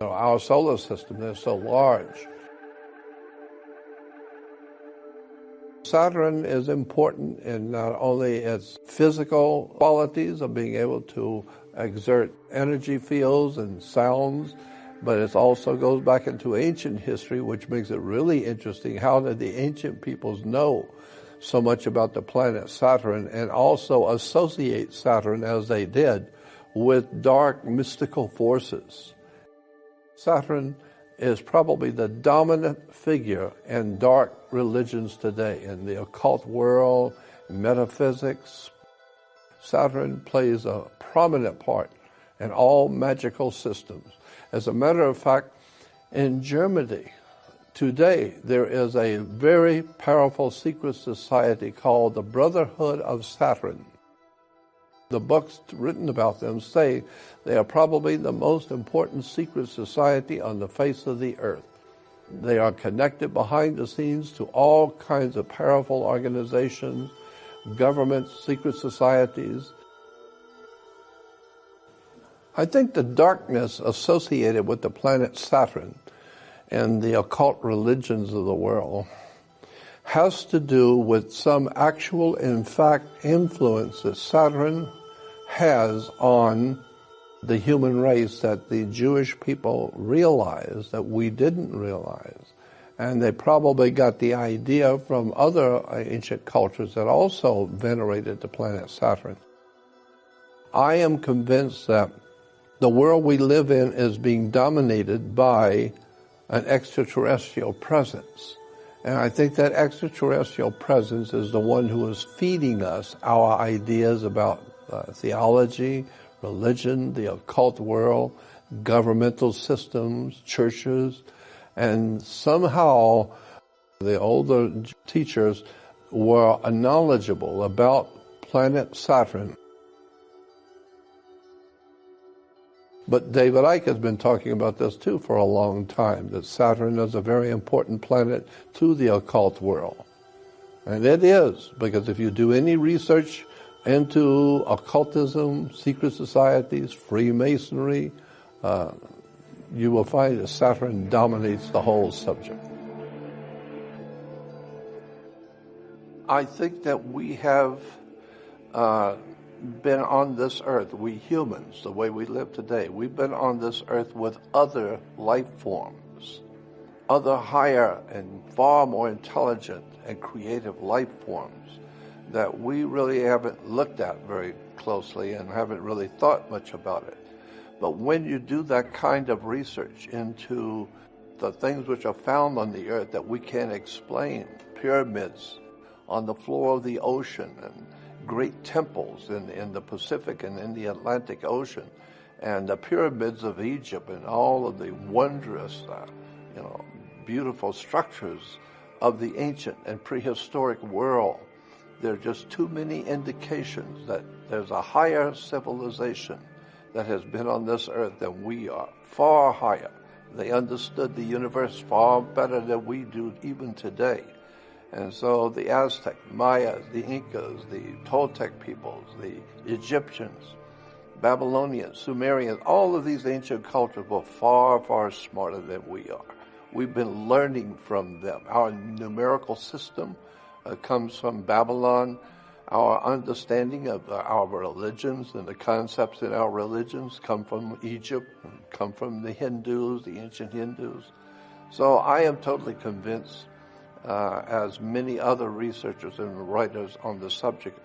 our solar system. They're so large. Saturn is important in not only its physical qualities of being able to exert energy fields and sounds, but it also goes back into ancient history, which makes it really interesting. How did the ancient peoples know so much about the planet Saturn and also associate Saturn, as they did, with dark mystical forces? Saturn is probably the dominant figure in dark religions today, in the occult world, metaphysics. Saturn plays a prominent part in all magical systems. As a matter of fact, in Germany today, there is a very powerful secret society called the Brotherhood of Saturn. The books written about them say they are probably the most important secret society on the face of the earth. They are connected behind the scenes to all kinds of powerful organizations, governments, secret societies. I think the darkness associated with the planet Saturn and the occult religions of the world has to do with some actual, in fact, influence that Saturn has on the human race that the Jewish people realized that we didn't realize. And they probably got the idea from other ancient cultures that also venerated the planet Saturn. I am convinced that the world we live in is being dominated by an extraterrestrial presence. And I think that extraterrestrial presence is the one who is feeding us our ideas about theology, religion, the occult world, governmental systems, churches, and somehow the older teachers were knowledgeable about planet Saturn. But David Icke has been talking about this too for a long time, that Saturn is a very important planet to the occult world. And it is, because if you do any research into occultism, secret societies, Freemasonry, you will find that Saturn dominates the whole subject. I think that we have been on this earth, we humans, the way we live today, we've been on this earth with other life forms, other higher and far more intelligent and creative life forms that we really haven't looked at very closely and haven't really thought much about it. But when you do that kind of research into the things which are found on the earth that we can't explain, pyramids on the floor of the ocean and great temples in the Pacific and in the Atlantic Ocean, and the pyramids of Egypt and all of the wondrous, beautiful structures of the ancient and prehistoric world, there are just too many indications that there's a higher civilization that has been on this earth than we are, far higher. They understood the universe far better than we do even today. And so the Aztec, Mayas, the Incas, the Toltec peoples, the Egyptians, Babylonians, Sumerians, all of these ancient cultures were far, far smarter than we are. We've been learning from them. Our numerical system comes from Babylon. Our understanding of our religions and the concepts in our religions come from Egypt, come from the Hindus, the ancient Hindus. So I am totally convinced, as many other researchers and writers on the subject,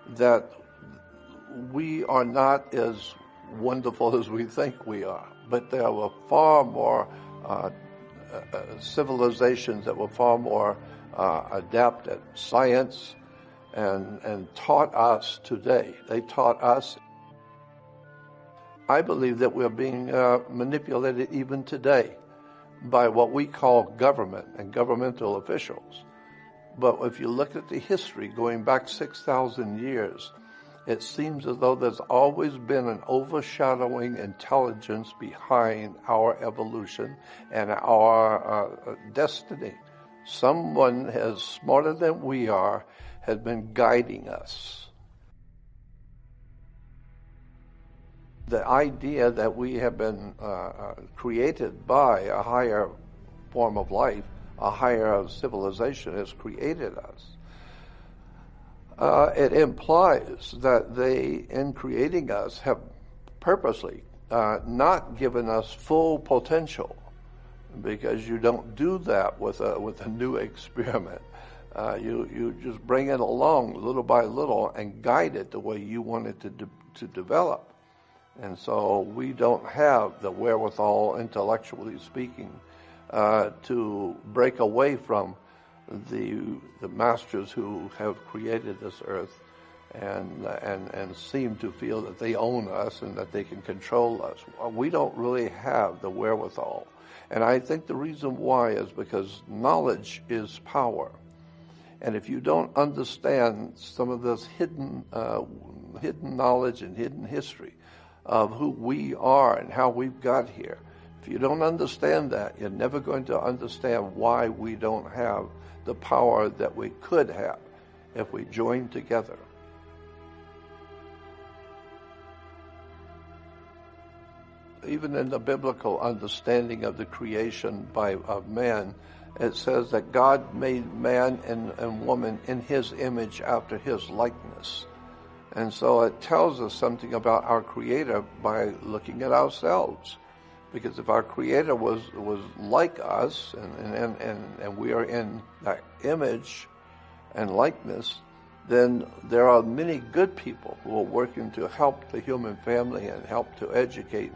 that we are not as wonderful as we think we are, but there were far more civilizations that were far more adept at science and taught us today. They taught us. I believe that we're being manipulated even today by what we call government and governmental officials. But if you look at the history going back 6,000 years, it seems as though there's always been an overshadowing intelligence behind our evolution and our destiny. Someone as smarter than we are has been guiding us. The idea that we have been created by a higher form of life, a higher civilization has created us. It implies that they, in creating us, have purposely not given us full potential, because you don't do that with a new experiment. You just bring it along little by little and guide it the way you want it to develop. And so we don't have the wherewithal, intellectually speaking, to break away from the masters who have created this earth and seem to feel that they own us and that they can control us. We don't really have the wherewithal. And I think the reason why is because knowledge is power. And if you don't understand some of this hidden knowledge and hidden history of who we are and how we've got here, if you don't understand that, you're never going to understand why we don't have the power that we could have if we joined together. Even in the biblical understanding of the creation of man, it says that God made man and woman in his image after his likeness. And so it tells us something about our Creator by looking at ourselves. Because if our Creator was like us and we are in that image and likeness, then there are many good people who are working to help the human family and help to educate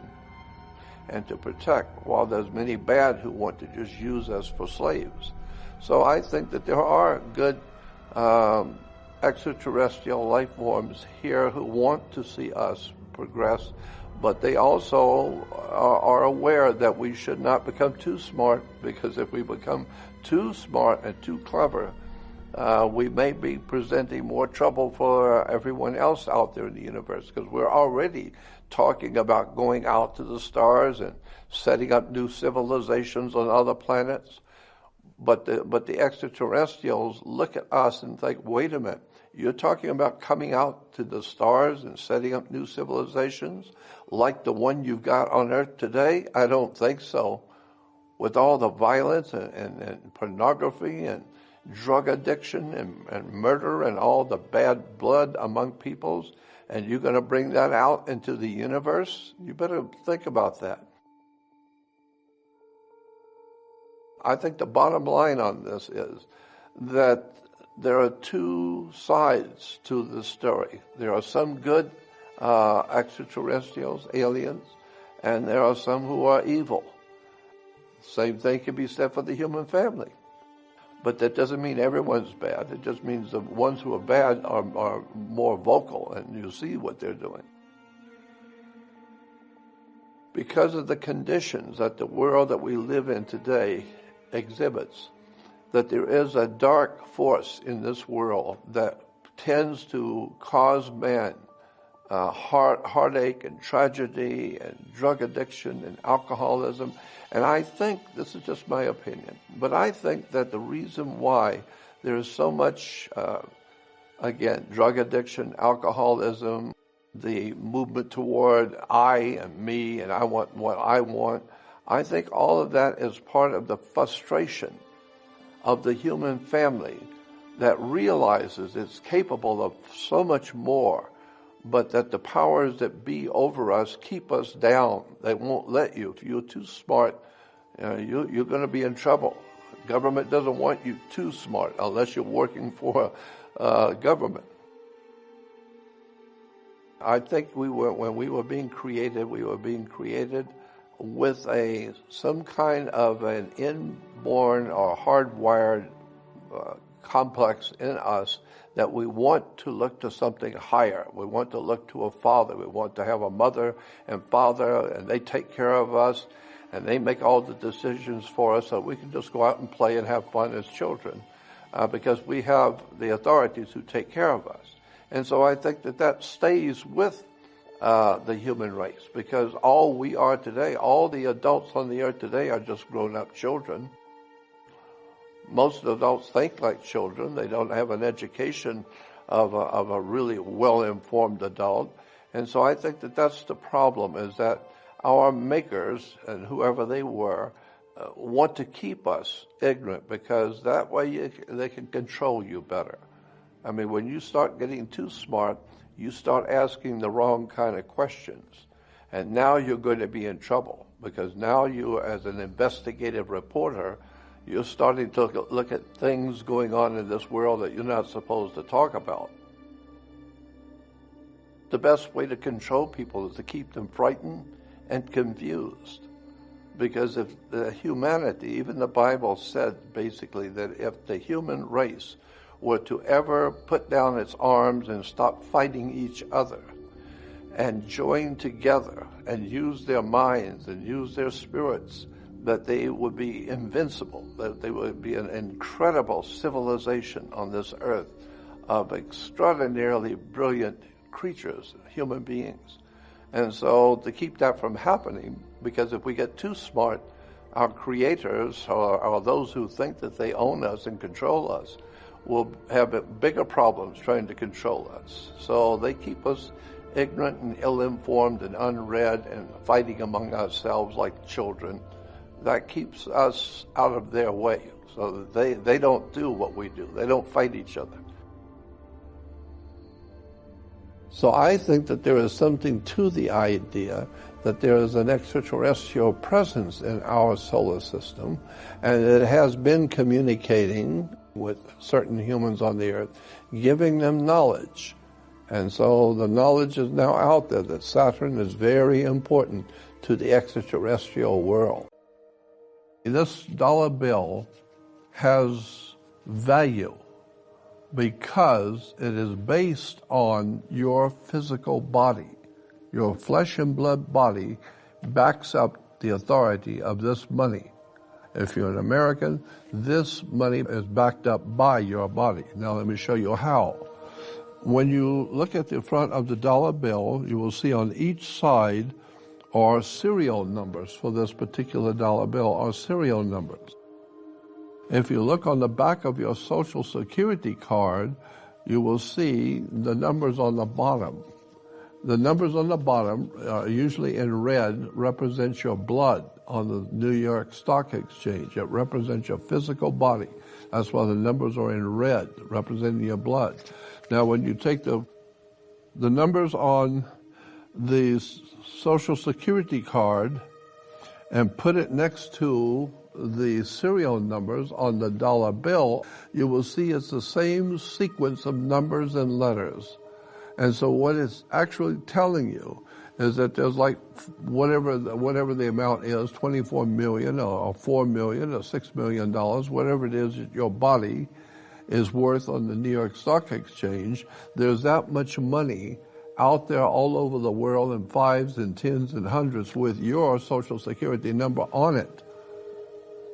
and to protect, while there's many bad who want to just use us for slaves. So I think that there are good extraterrestrial life forms here who want to see us progress, but they also are aware that we should not become too smart, because if we become too smart and too clever, we may be presenting more trouble for everyone else out there in the universe, because we're already talking about going out to the stars and setting up new civilizations on other planets. But the extraterrestrials look at us and think, wait a minute, you're talking about coming out to the stars and setting up new civilizations like the one you've got on Earth today? I don't think so. With all the violence and pornography and drug addiction and murder and all the bad blood among peoples, and you're going to bring that out into the universe? You better think about that. I think the bottom line on this is that there are two sides to the story. There are some good extraterrestrials, aliens, and there are some who are evil. Same thing can be said for the human family. But that doesn't mean everyone's bad. It just means the ones who are bad are more vocal, and you see what they're doing. Because of the conditions that the world that we live in today exhibits, that there is a dark force in this world that tends to cause man heartache and tragedy and drug addiction and alcoholism. And I think, this is just my opinion, but I think that the reason why there is so much, drug addiction, alcoholism, the movement toward I and me and I want what I want, I think all of that is part of the frustration of the human family that realizes it's capable of so much more, but that the powers that be over us keep us down. They won't let you. If you're too smart, you're going to be in trouble. Government doesn't want you too smart unless you're working for government. I think when we were being created with some kind of an inborn or hardwired complex in us that we want to look to something higher. We want to look to a father. We want to have a mother and father, and they take care of us, and they make all the decisions for us so we can just go out and play and have fun as children because we have the authorities who take care of us. And so I think that stays with the human race, because all we are today, all the adults on the earth today are just grown-up children. Most adults think like children. They don't have an education of a really well-informed adult. And so I think that that's the problem, is that our makers, and whoever they were, want to keep us ignorant, because that way they can control you better. I mean, when you start getting too smart, you start asking the wrong kind of questions. And now you're going to be in trouble, because now you, as an investigative reporter, you're starting to look at things going on in this world that you're not supposed to talk about. The best way to control people is to keep them frightened and confused. Because if the humanity, even the Bible said basically that if the human race were to ever put down its arms and stop fighting each other and join together and use their minds and use their spirits, that they would be invincible, that they would be an incredible civilization on this earth of extraordinarily brilliant creatures, human beings. And so to keep that from happening, because if we get too smart, our creators, or those who think that they own us and control us, will have bigger problems trying to control us. So they keep us ignorant and ill-informed and unread and fighting among ourselves like children. That keeps us out of their way, so that they don't do what we do. They don't fight each other. So I think that there is something to the idea that there is an extraterrestrial presence in our solar system, and it has been communicating with certain humans on the earth, giving them knowledge. And so the knowledge is now out there that Saturn is very important to the extraterrestrial world. This dollar bill has value because it is based on your physical body. Your flesh and blood body backs up the authority of this money. If you're an American, this money is backed up by your body. Now let me show you how. When you look at the front of the dollar bill, you will see on each side are serial numbers for this particular dollar bill, are serial numbers. If you look on the back of your Social Security card, you will see the numbers on the bottom. The numbers on the bottom, usually in red, represent your blood on the New York Stock Exchange. It represents your physical body. That's why the numbers are in red, representing your blood. Now, when you take the numbers on the Social Security card and put it next to the serial numbers on the dollar bill, you will see it's the same sequence of numbers and letters. And so what it's actually telling you is that there's like whatever the amount is, 24 million or 4 million or $6 million, whatever it is that your body is worth on the New York Stock Exchange, there's that much money out there all over the world in fives and tens and hundreds with your Social Security number on it.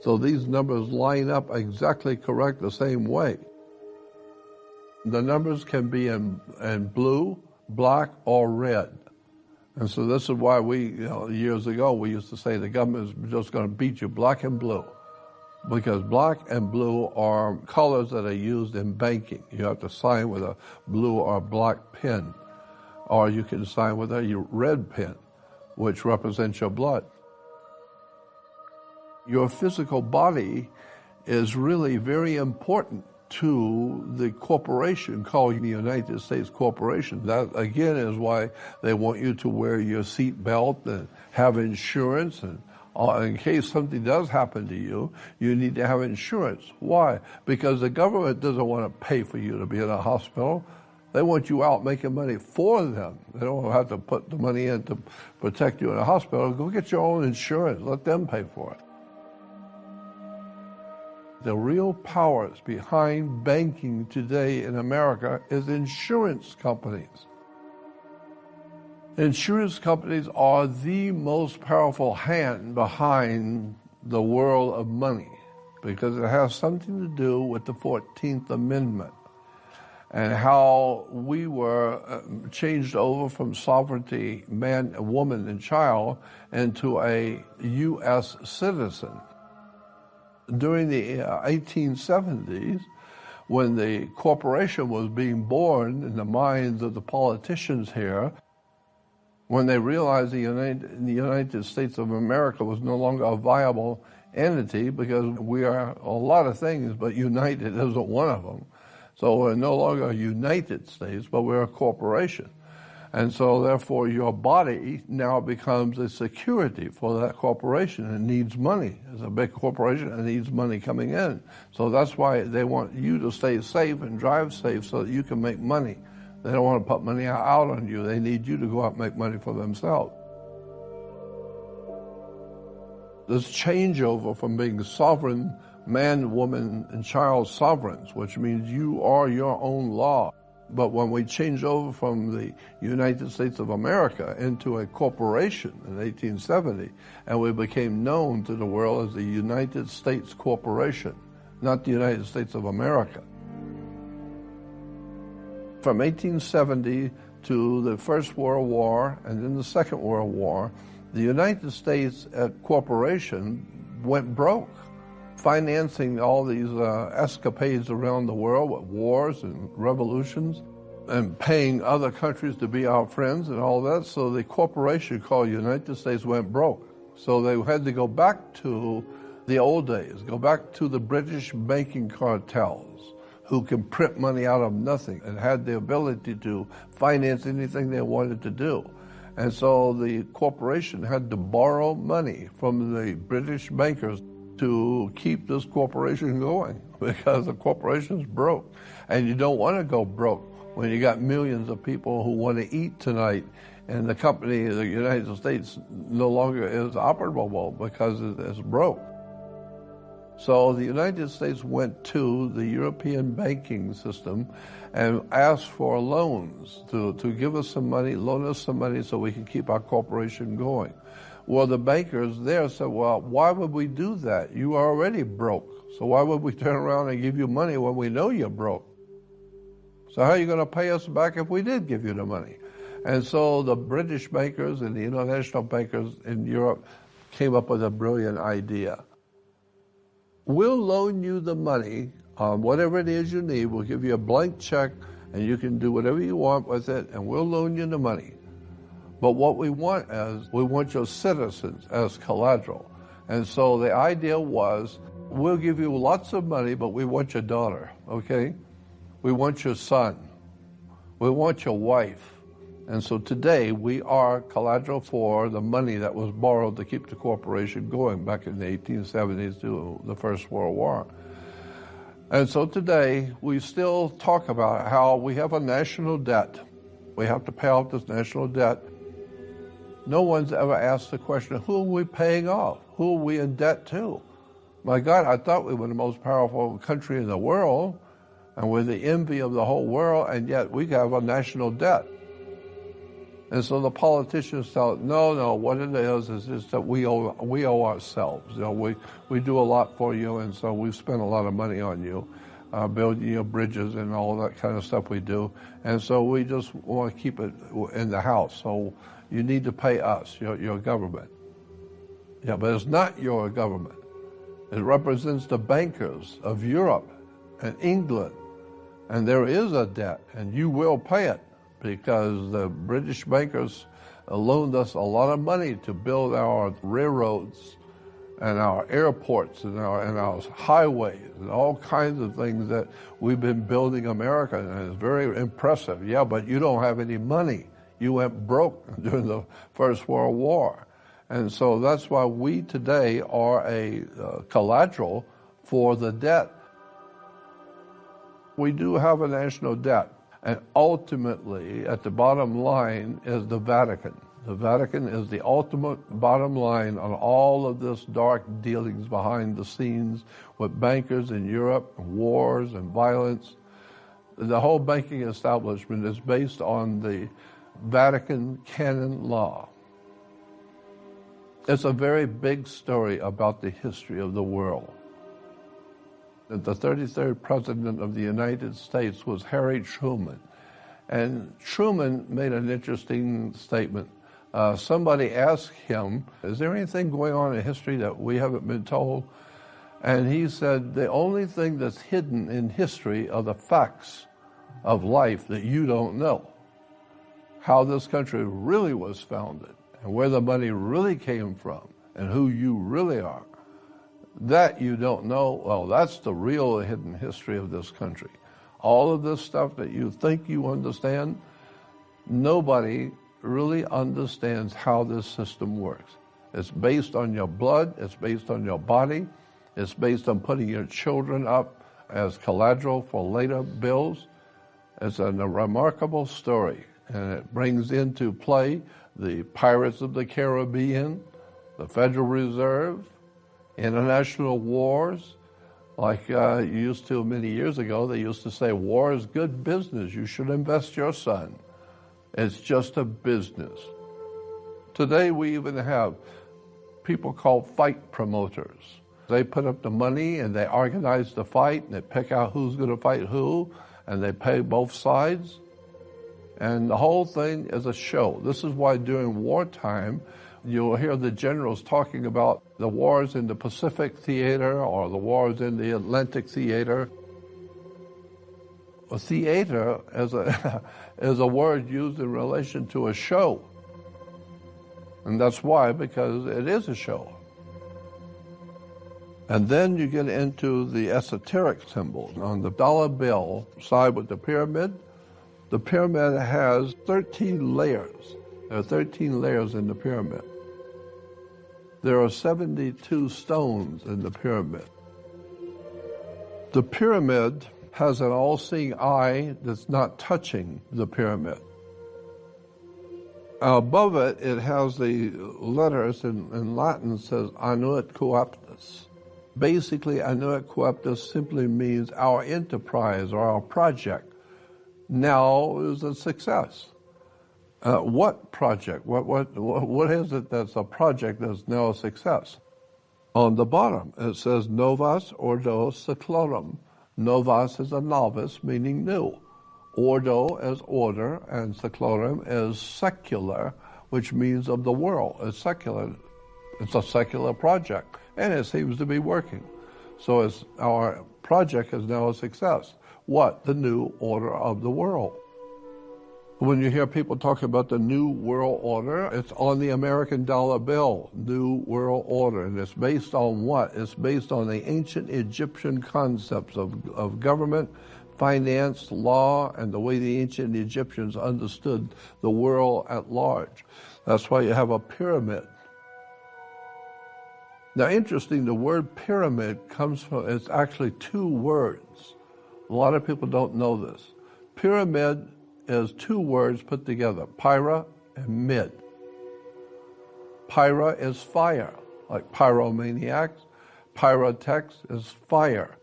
So these numbers line up exactly correct the same way. The numbers can be in blue, black, or red. And so this is why years ago, we used to say the government is just going to beat you black and blue. Because black and blue are colors that are used in banking. You have to sign with a blue or black pen. Or you can sign with a red pen, which represents your blood. Your physical body is really very important to the corporation called the United States Corporation. That, again, is why they want you to wear your seat belt and have insurance. And in case something does happen to you, you need to have insurance. Why? Because the government doesn't want to pay for you to be in a hospital. They want you out making money for them. They don't have to put the money in to protect you in a hospital. Go get your own insurance. Let them pay for it. The real powers behind banking today in America is insurance companies. Insurance companies are the most powerful hand behind the world of money because it has something to do with the 14th Amendment and how we were changed over from sovereignty, man, woman, and child, into a U.S. citizen. During the 1870s, when the corporation was being born in the minds of the politicians here, when they realized the United States of America was no longer a viable entity, because we are a lot of things, but united isn't one of them. So we're no longer a United States, but we're a corporation. And so therefore your body now becomes a security for that corporation. It needs money. It's a big corporation and it needs money coming in. So that's why they want you to stay safe and drive safe so that you can make money. They don't want to put money out on you. They need you to go out and make money for themselves. This changeover from being sovereign man, woman, and child sovereigns, which means you are your own law. But when we changed over from the United States of America into a corporation in 1870, and we became known to the world as the United States Corporation, not the United States of America. From 1870 to the First World War and then the Second World War, the United States Corporation went broke, financing all these escapades around the world with wars and revolutions and paying other countries to be our friends and all that. So the corporation called United States went broke. So they had to go back to the old days, go back to the British banking cartels who can print money out of nothing and had the ability to finance anything they wanted to do. And so the corporation had to borrow money from the British bankers to keep this corporation going, because the corporation's broke. And you don't want to go broke when you got millions of people who want to eat tonight, and the company, the United States, no longer is operable because it's broke. So the United States went to the European banking system and asked for loans to give us some money, loan us some money so we can keep our corporation going. Well, the bankers there said, well, why would we do that? You are already broke. So why would we turn around and give you money when we know you're broke? So how are you going to pay us back if we did give you the money? And so the British bankers and the international bankers in Europe came up with a brilliant idea. We'll loan you the money on whatever it is you need. We'll give you a blank check and you can do whatever you want with it, and we'll loan you the money. But what we want is, we want your citizens as collateral. And so the idea was, we'll give you lots of money, but we want your daughter, okay? We want your son. We want your wife. And so today we are collateral for the money that was borrowed to keep the corporation going back in the 1870s to the First World War. And so today we still talk about how we have a national debt. We have to pay off this national debt. No one's ever asked the question, who are we paying off? Who are we in debt to? My God, I thought we were the most powerful country in the world, and we're the envy of the whole world, and yet we have a national debt. And so the politicians tell, no, what it is just that we owe ourselves. You know, we do a lot for you, and so we've spent a lot of money on you, building your bridges and all that kind of stuff we do. And so we just want to keep it in the house. So you need to pay us, your government. Yeah, but it's not your government. It represents the bankers of Europe and England. And there is a debt, and you will pay it, because the British bankers loaned us a lot of money to build our railroads and our airports and our highways and all kinds of things that we've been building America, and it's very impressive. Yeah, but you don't have any money. You went broke during the First World War. And so that's why we today are a collateral for the debt. We do have a national debt. And ultimately, at the bottom line, is the Vatican. The Vatican is the ultimate bottom line on all of this dark dealings behind the scenes with bankers in Europe, wars and violence. The whole banking establishment is based on the Vatican canon law. It's a very big story about the history of the world. The 33rd President of the United States was Harry Truman. And Truman made an interesting statement. Somebody asked him, is there anything going on in history that we haven't been told? And he said the only thing that's hidden in history are the facts of life that you don't know. How this country really was founded and where the money really came from and who you really are. That you don't know, well, that's the real hidden history of this country. All of this stuff that you think you understand, nobody really understands how this system works. It's based on your blood, it's based on your body, it's based on putting your children up as collateral for later bills. It's a remarkable story, and it brings into play the Pirates of the Caribbean, the Federal Reserve, international wars. Like you used to many years ago, they used to say, war is good business. You should invest your son. It's just a business. Today we even have people called fight promoters. They put up the money and they organize the fight and they pick out who's going to fight who and they pay both sides. And the whole thing is a show. This is why during wartime, you'll hear the generals talking about the wars in the Pacific theater or the wars in the Atlantic theater. A theater is a word used in relation to a show. And that's why, because it is a show. And then you get into the esoteric symbols. On the dollar bill side with the pyramid has 13 layers. There are 13 layers in the pyramid. There are 72 stones in the pyramid. The pyramid has an all-seeing eye that's not touching the pyramid. Above it, it has the letters in Latin says Annuit Coeptus. Basically, Annuit Coeptus simply means our enterprise or our project now is a success. What project? What is it that's a project that's now a success? On the bottom, it says Novus Ordo Seclorum. Novus is a novice, meaning new. Ordo as order, and seclorum as secular, which means of the world. It's secular. It's a secular project, and it seems to be working. So our project is now a success. What? The new order of the world. When you hear people talk about the New World Order, it's on the American dollar bill, New World Order. And it's based on what? It's based on the ancient Egyptian concepts of government, finance, law, and the way the ancient Egyptians understood the world at large. That's why you have a pyramid. Now, interesting, the word pyramid comes from, it's actually two words. A lot of people don't know this. Pyramid is two words put together, pyra and mid. Pyra is fire, like pyromaniacs. Pyrotex is fire.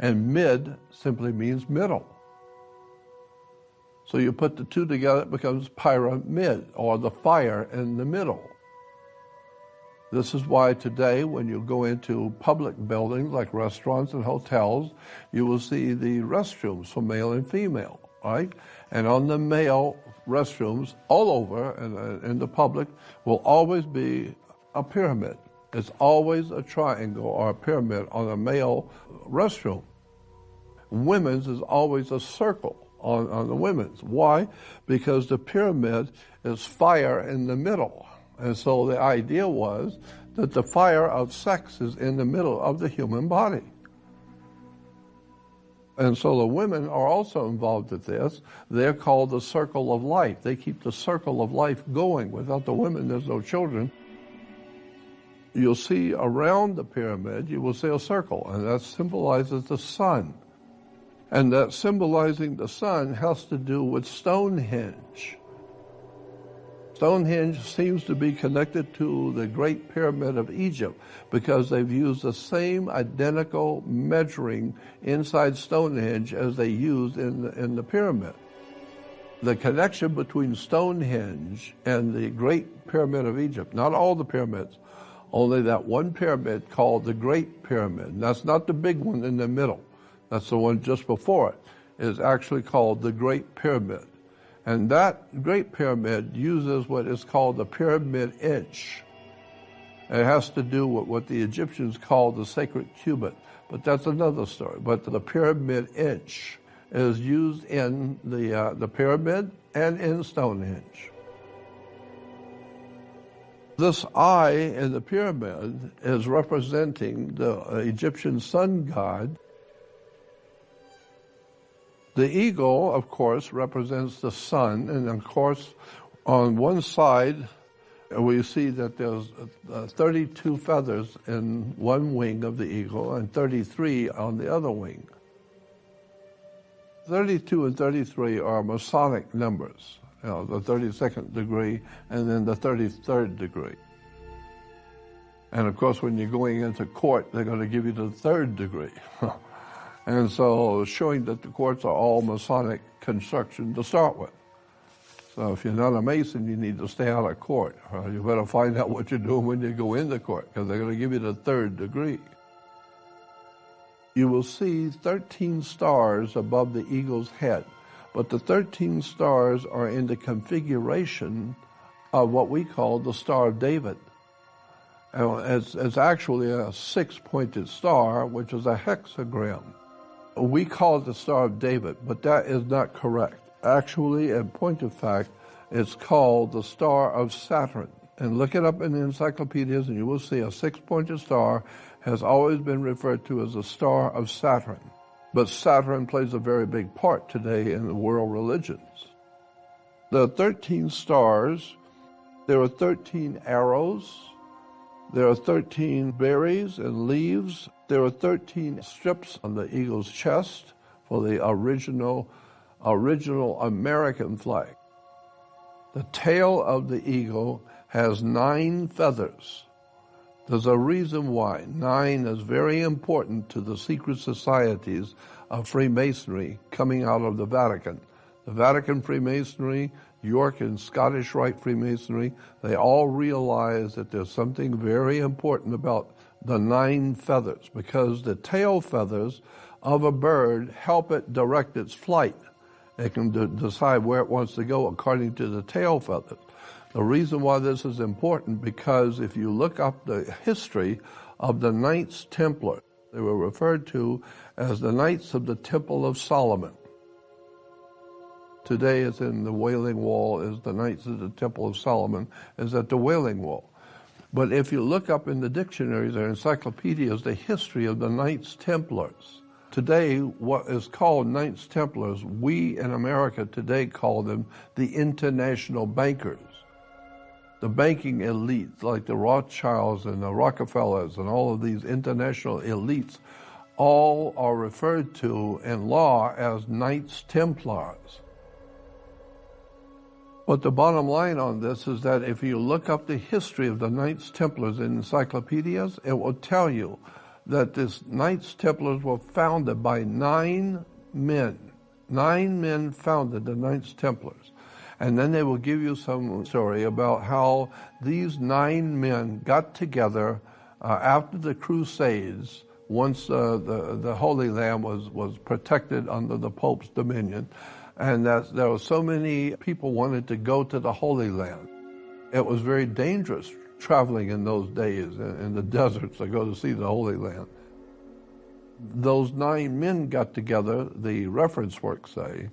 And mid simply means middle. So you put the two together, it becomes pyramid, or the fire in the middle. This is why today, when you go into public buildings like restaurants and hotels, you will see the restrooms for male and female, right? And on the male restrooms, all over in the public, will always be a pyramid. It's always a triangle or a pyramid on a male restroom. Women's is always a circle on the women's. Why? Because the pyramid is fire in the middle. And so the idea was that the fire of sex is in the middle of the human body. And so the women are also involved with this. They're called the circle of life. They keep the circle of life going. Without the women, there's no children. You'll see around the pyramid, you will see a circle, and that symbolizes the sun. And that symbolizing the sun has to do with Stonehenge. Stonehenge seems to be connected to the Great Pyramid of Egypt because they've used the same identical measuring inside Stonehenge as they used in the pyramid. The connection between Stonehenge and the Great Pyramid of Egypt, not all the pyramids, only that one pyramid called the Great Pyramid. And that's not the big one in the middle. That's the one just before it, is actually called the Great Pyramid. And that Great Pyramid uses what is called the pyramid inch. It has to do with what the Egyptians called the sacred cubit, but that's another story. But the pyramid inch is used in the pyramid and in Stonehenge. This eye in the pyramid is representing the Egyptian sun god. The eagle, of course, represents the sun, and of course, on one side, we see that there's 32 feathers in one wing of the eagle and 33 on the other wing. 32 and 33 are Masonic numbers, the 32nd degree and then the 33rd degree. And of course, when you're going into court, they're going to give you the 3rd degree. And so showing that the courts are all Masonic construction to start with. So if you're not a Mason, you need to stay out of court. You better find out what you're doing when you go into court, because they're going to give you the 3rd degree. You will see 13 stars above the eagle's head, but the 13 stars are in the configuration of what we call the Star of David. And it's actually a 6-pointed star, which is a hexagram. We call it the Star of David, but that is not correct. Actually, in point of fact, it's called the Star of Saturn. And look it up in the encyclopedias and you will see a 6-pointed star has always been referred to as the Star of Saturn. But Saturn plays a very big part today in the world religions. The 13 stars, there are 13 arrows, there are 13 berries and leaves, there are 13 strips on the eagle's chest for the original American flag. The tail of the eagle has 9 feathers. There's a reason why. 9 is very important to the secret societies of Freemasonry coming out of the Vatican. The Vatican Freemasonry, York and Scottish Rite Freemasonry, they all realize that there's something very important about the 9 feathers, because the tail feathers of a bird help it direct its flight. It can decide where it wants to go according to the tail feathers. The reason why this is important, because if you look up the history of the Knights Templar, they were referred to as the Knights of the Temple of Solomon. Today it's in the Wailing Wall, is the Knights of the Temple of Solomon, is at the Wailing Wall. But if you look up in the dictionaries or encyclopedias the history of the Knights Templars, today what is called Knights Templars, we in America today call them the international bankers. The banking elites like the Rothschilds and the Rockefellers and all of these international elites all are referred to in law as Knights Templars. But the bottom line on this is that if you look up the history of the Knights Templars in encyclopedias, it will tell you that this Knights Templars were founded by 9 men. 9 men founded the Knights Templars. And then they will give you some story about how these 9 men got together after the Crusades, once the Holy Land was protected under the Pope's dominion, and that there were so many people wanted to go to the Holy Land. It was very dangerous traveling in those days in the deserts to go to see the Holy Land. Those 9 men got together, the reference works say,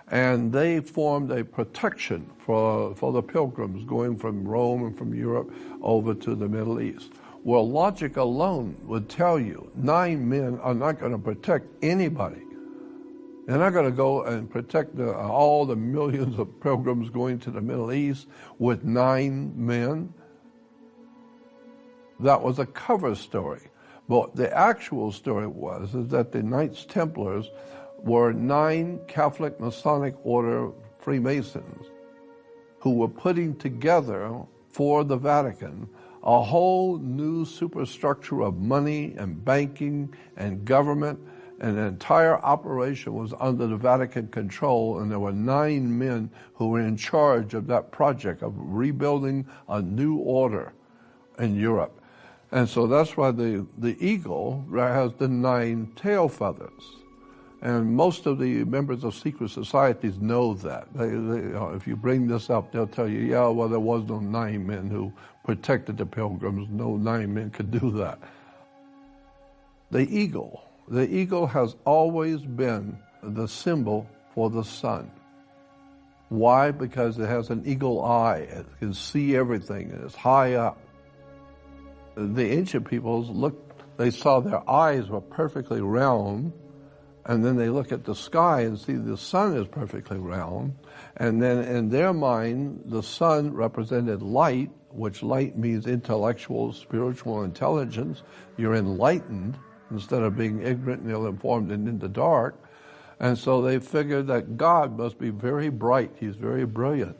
and they formed a protection for the pilgrims going from Rome and from Europe over to the Middle East. Well, logic alone would tell you 9 men are not going to protect anybody. They're not going to go and protect all the millions of pilgrims going to the Middle East with 9 men. That was a cover story. But the actual story is that the Knights Templars were 9 Catholic Masonic Order Freemasons who were putting together for the Vatican a whole new superstructure of money and banking and government, and the entire operation was under the Vatican control, and there were 9 men who were in charge of that project of rebuilding a new order in Europe. And so that's why the eagle has the 9 tail feathers. And most of the members of secret societies know that. If you bring this up, they'll tell you, yeah, well, there was no 9 men who protected the pilgrims. No 9 men could do that. The eagle has always been the symbol for the sun. Why? Because it has an eagle eye. It can see everything, and it's high up. The ancient peoples they saw their eyes were perfectly round, and then they look at the sky and see the sun is perfectly round, and then in their mind, the sun represented light, which light means intellectual, spiritual intelligence. You're enlightened instead of being ignorant and ill-informed and in the dark. And so they figured that God must be very bright. He's very brilliant.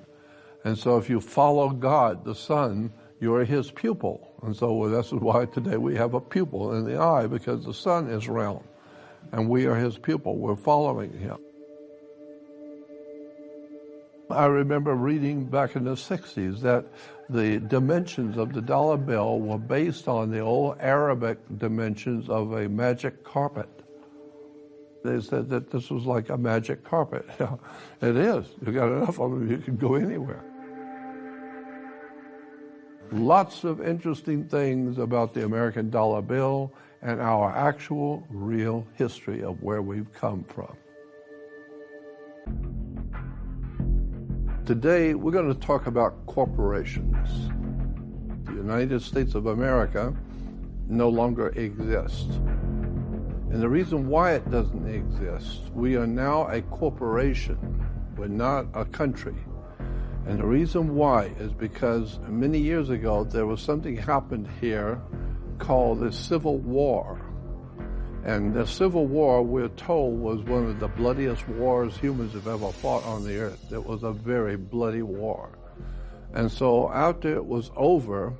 And so if you follow God, the sun, you're his pupil. And so that's why today we have a pupil in the eye, because the sun is round. And we are his pupil. We're following him. I remember reading back in the 60s that the dimensions of the dollar bill were based on the old Arabic dimensions of a magic carpet. They said that this was like a magic carpet. It is. You got enough of them, you can go anywhere. Lots of interesting things about the American dollar bill and our actual, real history of where we've come from. Today, we're going to talk about corporations. The United States of America no longer exists. And the reason why it doesn't exist, we are now a corporation. We're not a country. And the reason why is because many years ago, there was something happened here called the Civil War. And the Civil War, we're told, was one of the bloodiest wars humans have ever fought on the earth. It was a very bloody war. And so after it was over,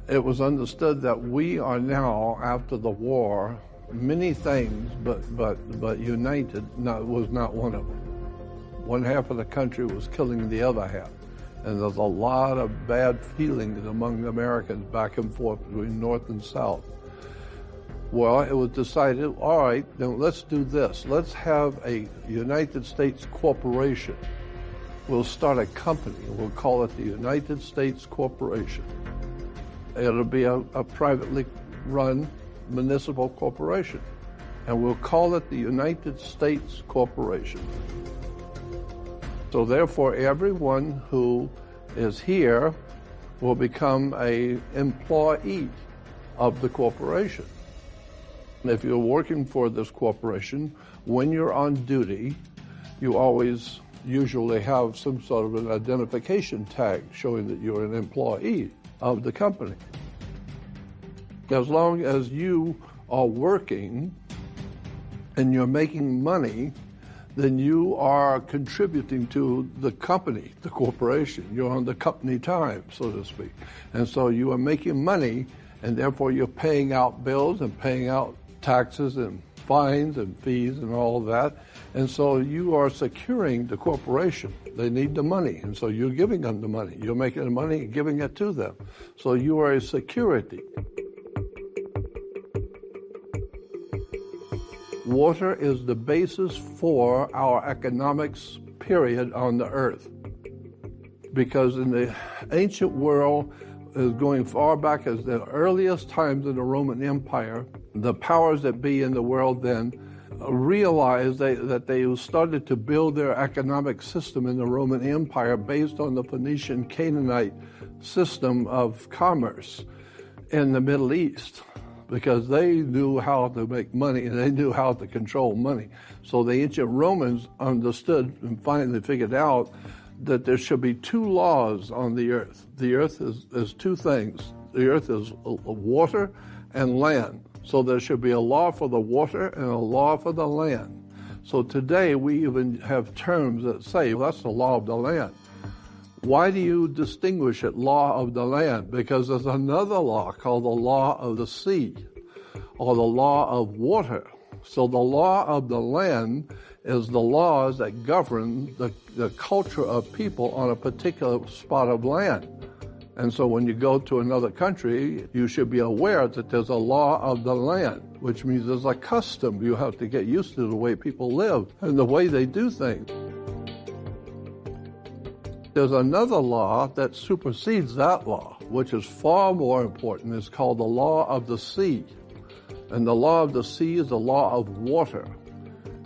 it was understood that we are now, after the war, many things, but united was not one of them. One half of the country was killing the other half. And there's a lot of bad feelings among Americans back and forth between North and South. Well, it was decided, all right, then let's do this. Let's have a United States corporation. We'll start a company. We'll call it the United States Corporation. It'll be a privately run municipal corporation, and we'll call it the United States Corporation. So therefore, everyone who is here will become an employee of the corporation. If you're working for this corporation, when you're on duty, you always usually have some sort of an identification tag showing that you're an employee of the company. As long as you are working and you're making money, then you are contributing to the company, the corporation. You're on the company time, so to speak. And so you are making money, and therefore you're paying out bills and paying out taxes and fines and fees and all of that. And so you are securing the corporation. They need the money, and so you're giving them the money. You're making the money and giving it to them. So you are a security. Water is the basis for our economics, period, on the earth. Because in the ancient world, is going far back as the earliest times of the Roman Empire, the powers that be in the world then realized that they started to build their economic system in the Roman Empire based on the Phoenician Canaanite system of commerce in the Middle East, because they knew how to make money and they knew how to control money. So the ancient Romans understood and finally figured out that there should be two laws on the earth. The earth is two things. The earth is water and land. So there should be a law for the water and a law for the land. So today we even have terms that say, well, that's the law of the land. Why do you distinguish it law of the land? Because there's another law called the law of the sea or the law of water. So the law of the land is the laws that govern the culture of people on a particular spot of land. And so when you go to another country, you should be aware that there's a law of the land, which means there's a custom. You have to get used to the way people live and the way they do things. There's another law that supersedes that law, which is far more important. It's called the law of the sea. And the law of the sea is the law of water.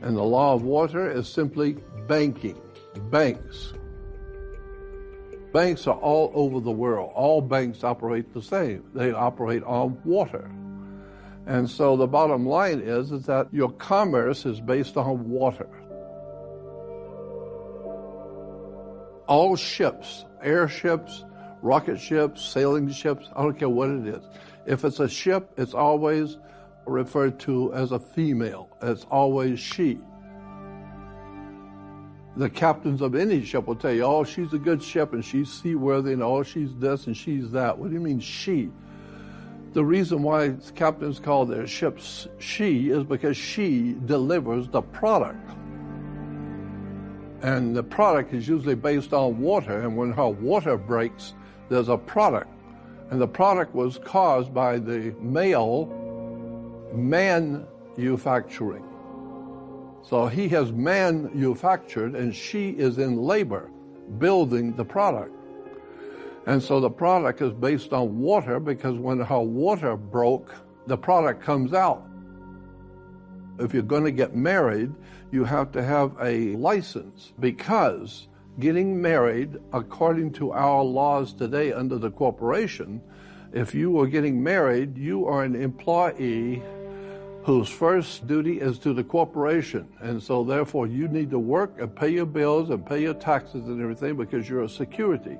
And the law of water is simply banking, banks. Banks are all over the world. All banks operate the same. They operate on water. And so the bottom line is that your commerce is based on water. All ships, airships, rocket ships, sailing ships, I don't care what it is. If it's a ship, it's always referred to as a female. It's always she. The captains of any ship will tell you, oh, she's a good ship and she's seaworthy and oh, she's this and she's that. What do you mean she? The reason why captains call their ships she is because she delivers the product. And the product is usually based on water, and when her water breaks, there's a product. And the product was caused by the male manufacturing. So he has manufactured and she is in labor building the product. And so the product is based on water because when her water broke, the product comes out. If you're going to get married, you have to have a license because getting married, according to our laws today under the corporation, if you were getting married, you are an employee whose first duty is to the corporation. And so therefore you need to work and pay your bills and pay your taxes and everything because you're a security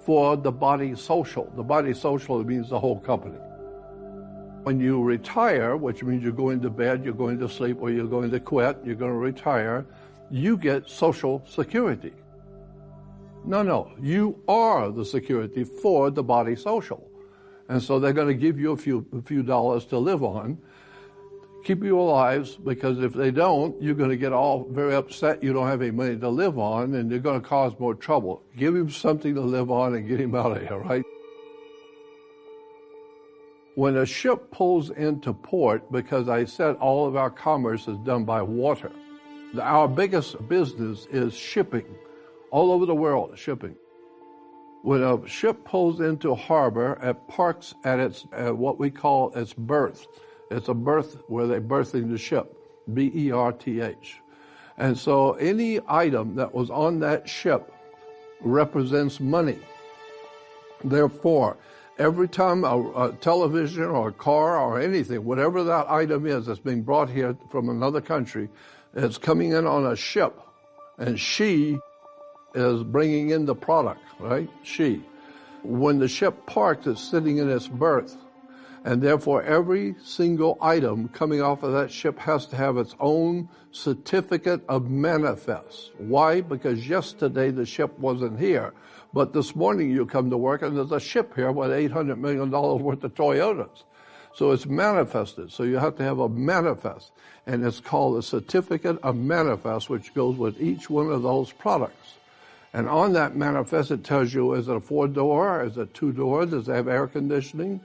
for the body social. The body social means the whole company. When you retire, which means you're going to bed, you're going to sleep, or you're going to quit, you're going to retire, you get Social Security. No, you are the security for the body social. And so they're going to give you a few dollars to live on, keep you alive, because if they don't, you're going to get all very upset. You don't have any money to live on, and you're going to cause more trouble. Give him something to live on and get him out of here, right? When a ship pulls into port, because I said all of our commerce is done by water, our biggest business is shipping. All over the world, shipping. When a ship pulls into harbor, it parks at its what we call its berth. It's a berth where they're berthing the ship, B-E-R-T-H. And so any item that was on that ship represents money. Therefore, every time a television or a car or anything, whatever that item is that's being brought here from another country, it's coming in on a ship, and she is bringing in the product, right? She. When the ship parks, it's sitting in its berth. And therefore, every single item coming off of that ship has to have its own certificate of manifest. Why? Because yesterday the ship wasn't here. But this morning you come to work and there's a ship here with $800 million worth of Toyotas. So it's manifested. So you have to have a manifest. And it's called a certificate of manifest, which goes with each one of those products. And on that manifest, it tells you, is it a 4-door? Is it 2-door? Does it have air conditioning?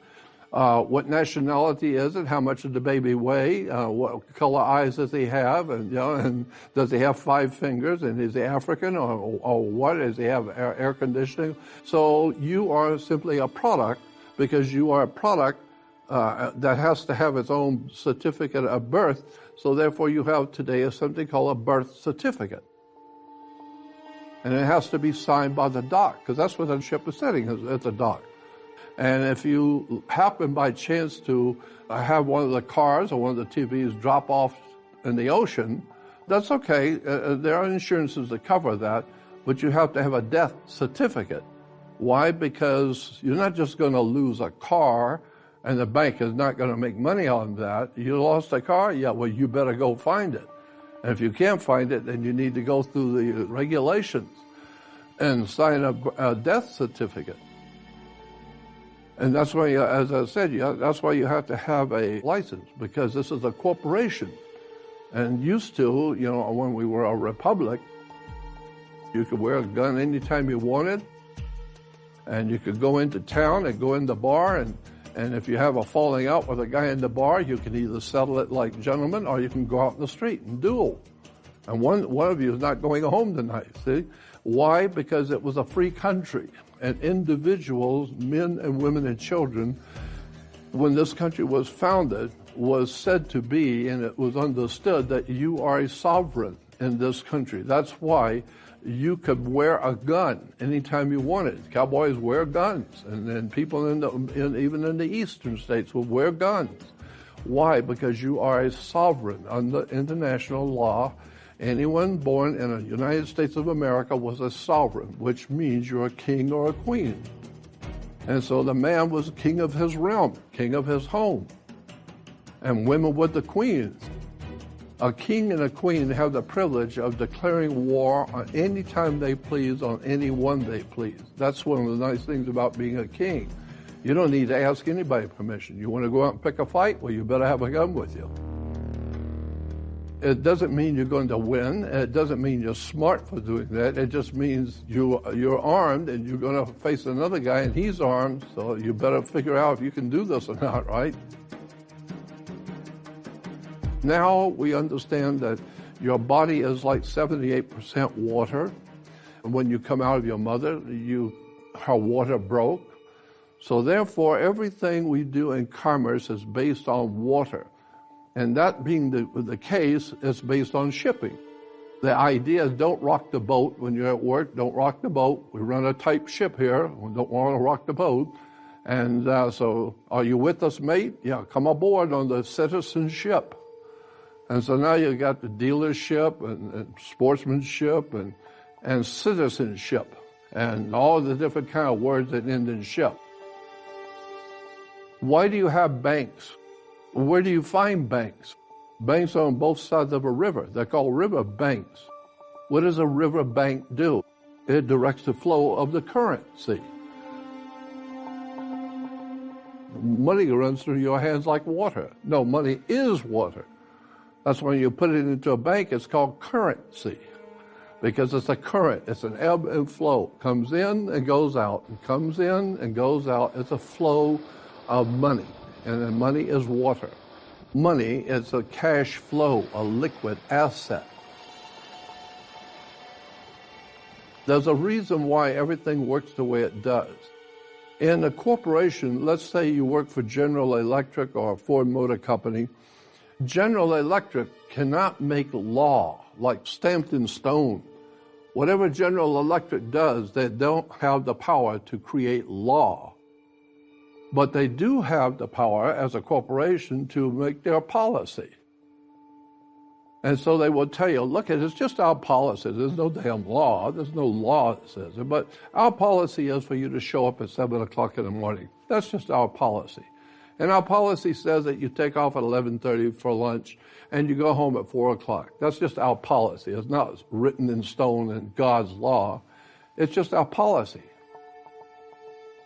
What nationality is it? How much does the baby weigh? What color eyes does he have? And does he have 5 fingers? And is he African or what? Does he have air conditioning? So you are simply a product because you are a product that has to have its own certificate of birth. So therefore you have today something called a birth certificate. And it has to be signed by the dock because that's where the ship is sitting, at the dock. And if you happen by chance to have one of the cars or one of the TVs drop off in the ocean, that's okay. There are insurances that cover that, but you have to have a death certificate. Why? Because you're not just going to lose a car and the bank is not going to make money on that. You lost a car? Yeah, well, you better go find it. And if you can't find it, then you need to go through the regulations and sign a death certificate. And that's why, as I said, that's why you have to have a license, because this is a corporation. And used to, when we were a republic, you could wear a gun anytime you wanted. And you could go into town and go in the bar, and if you have a falling out with a guy in the bar, you can either settle it like gentlemen, or you can go out in the street and duel. And one of you is not going home tonight, see? Why? Because it was a free country. And individuals, men and women and children, when this country was founded, was said to be, and it was understood, that you are a sovereign in this country. That's why you could wear a gun anytime you wanted. Cowboys wear guns, and then people even in the eastern states will wear guns. Why? Because you are a sovereign under international law. Anyone born in the United States of America was a sovereign, which means you're a king or a queen. And so the man was king of his realm, king of his home. And women were the queens. A king and a queen have the privilege of declaring war on any time they please, on anyone they please. That's one of the nice things about being a king. You don't need to ask anybody permission. You want to go out and pick a fight? Well, you better have a gun with you. It doesn't mean you're going to win. It doesn't mean you're smart for doing that. It just means you're armed and you're going to face another guy and he's armed, so you better figure out if you can do this or not, right? Now we understand that your body is like 78% water. And when you come out of your mother, her water broke. So therefore, everything we do in commerce is based on water. And that being the case, it's based on shipping. The idea is don't rock the boat when you're at work. Don't rock the boat. We run a tight ship here. We don't want to rock the boat. And so are you with us, mate? Yeah, come aboard on the citizenship. And so now you got the dealership and sportsmanship and citizenship and all the different kind of words that end in ship. Why do you have banks? Where do you find banks? Banks are on both sides of a river. They're called river banks. What does a river bank do? It directs the flow of the currency. Money runs through your hands like water. No, money is water. That's when you put it into a bank, it's called currency. Because it's a current, it's an ebb and flow. Comes in and goes out, and comes in and goes out. It's a flow of money. And then money is water. Money is a cash flow, a liquid asset. There's a reason why everything works the way it does. In a corporation, let's say you work for General Electric or Ford Motor Company. General Electric cannot make law like stamped in stone. Whatever General Electric does, they don't have the power to create law. But they do have the power as a corporation to make their policy. And so they will tell you, look, it's just our policy. There's no damn law. There's no law that says it. But our policy is for you to show up at 7 o'clock in the morning. That's just our policy. And our policy says that you take off at 11:30 for lunch and you go home at 4 o'clock. That's just our policy. It's not written in stone in God's law. It's just our policy.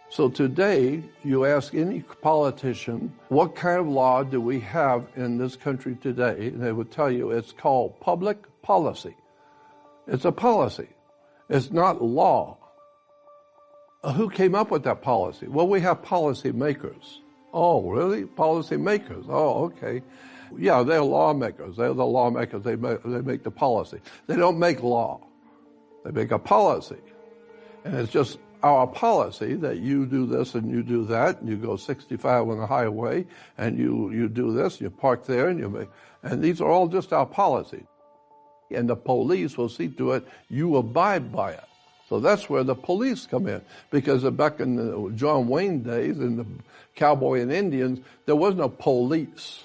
So today, you ask any politician, what kind of law do we have in this country today? And they would tell you it's called public policy. It's a policy. It's not law. Who came up with that policy? Well, we have policy makers. Oh, really? Policy makers. Oh, okay. Yeah, they're lawmakers. They're the lawmakers. They make the policy. They don't make law. They make a policy. And it's just our policy that you do this and you do that, and you go 65 on the highway, and you do this, you park there, and these are all just our policy. And the police will see to it you abide by it. So that's where the police come in, because back in the John Wayne days, in the cowboy and Indians, there was no police.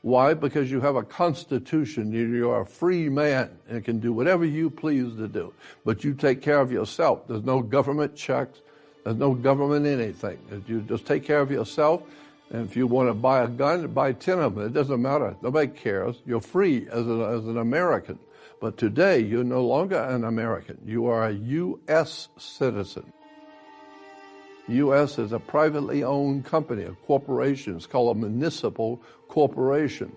Why? Because you have a constitution. You're a free man and can do whatever you please to do. But you take care of yourself. There's no government checks. There's no government anything. You just take care of yourself. And if you want to buy a gun, buy 10 of them. It doesn't matter. Nobody cares. You're free as an American. But today, you're no longer an American. You are a U.S. citizen. U.S. is a privately owned company, a corporation. It's called a municipal corporation.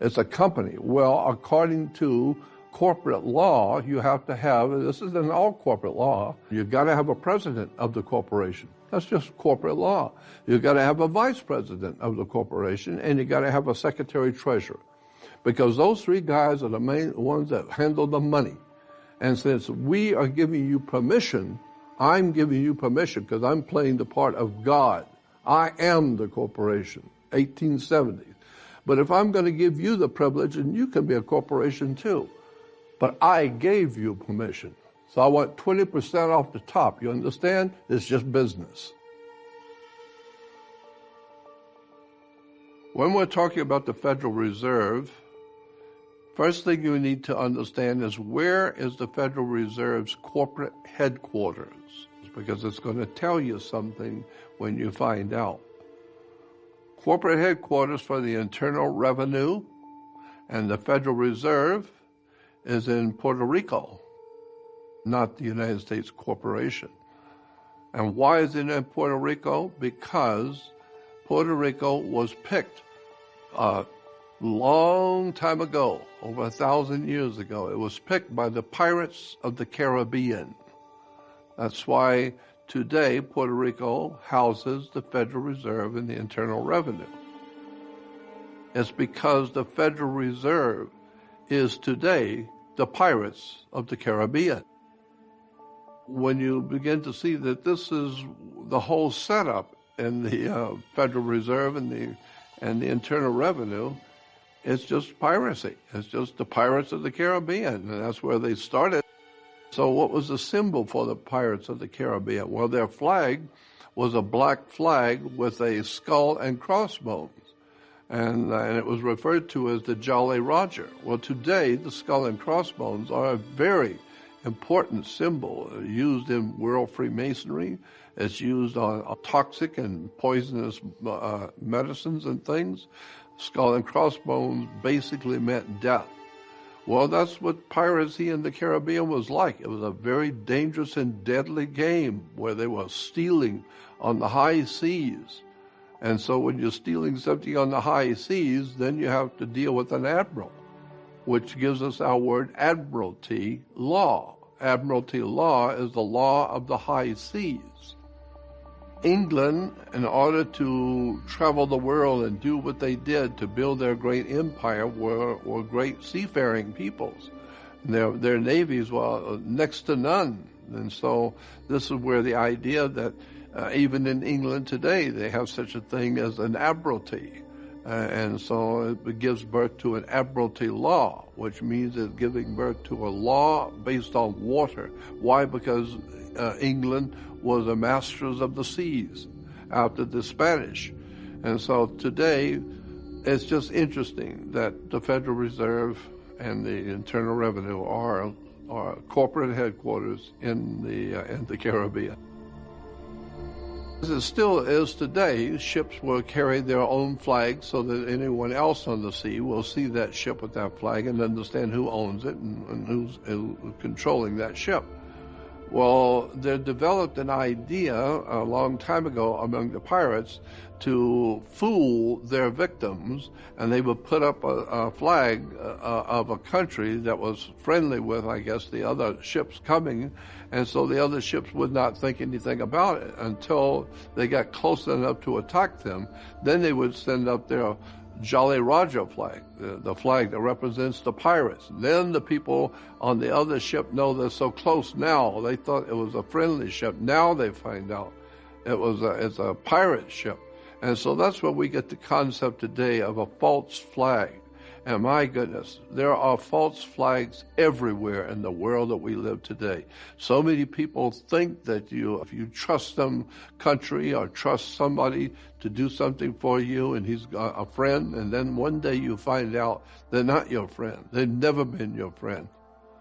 It's a company. Well, according to corporate law, you have to have, this is in all corporate law, you've got to have a president of the corporation. That's just corporate law. You've got to have a vice president of the corporation, and you've got to have a secretary treasurer. Because those three guys are the main ones that handle the money. And since we are giving you permission, I'm giving you permission because I'm playing the part of God. I am the corporation, 1870. But if I'm going to give you the privilege, and you can be a corporation too. But I gave you permission. So I want 20% off the top. You understand? It's just business. When we're talking about the Federal Reserve, first thing you need to understand is where is the Federal Reserve's corporate headquarters? Because it's going to tell you something when you find out. Corporate headquarters for the Internal Revenue and the Federal Reserve is in Puerto Rico, not the United States Corporation. And why is it in Puerto Rico? Because Puerto Rico was picked a long time ago, over 1,000 years ago. It was picked by the pirates of the Caribbean. That's why today Puerto Rico houses the Federal Reserve and the Internal Revenue. It's because the Federal Reserve is today the pirates of the Caribbean. When you begin to see that this is the whole setup in the Federal Reserve and the Internal Revenue, it's just piracy. It's just the pirates of the Caribbean, and that's where they started. So what was the symbol for the pirates of the Caribbean? Well, their flag was a black flag with a skull and crossbones. And it was referred to as the Jolly Roger. Well, today, the skull and crossbones are a very important symbol used in World Freemasonry. It's used on toxic and poisonous medicines and things. Skull and crossbones basically meant death. Well, that's what piracy in the Caribbean was like. It was a very dangerous and deadly game where they were stealing on the high seas. And so when you're stealing something on the high seas, then you have to deal with an admiral, which gives us our word admiralty law. Admiralty law is the law of the high seas. England, in order to travel the world and do what they did to build their great empire, were great seafaring peoples. Their navies were next to none. And so this is where the idea that even in England today, they have such a thing as an admiralty. And so it gives birth to an admiralty law, which means it's giving birth to a law based on water. Why? Because England was the masters of the seas after the Spanish. And so today, it's just interesting that the Federal Reserve and the Internal Revenue are corporate headquarters in the Caribbean. As it still is today, ships will carry their own flag so that anyone else on the sea will see that ship with that flag and understand who owns it and who's controlling that ship. Well, they developed an idea a long time ago among the pirates to fool their victims, and they would put up a flag of a country that was friendly with, I guess, the other ships coming, and so the other ships would not think anything about it until they got close enough to attack them. Then they would send up their Jolly Roger flag, the flag that represents the pirates. Then the people on the other ship know they're so close now. They thought it was a friendly ship. Now they find out it's a pirate ship. And so that's where we get the concept today of a false flag. And my goodness, there are false flags everywhere in the world that we live today. So many people think that if you trust some country or trust somebody to do something for you and he's a friend, and then one day you find out they're not your friend. They've never been your friend.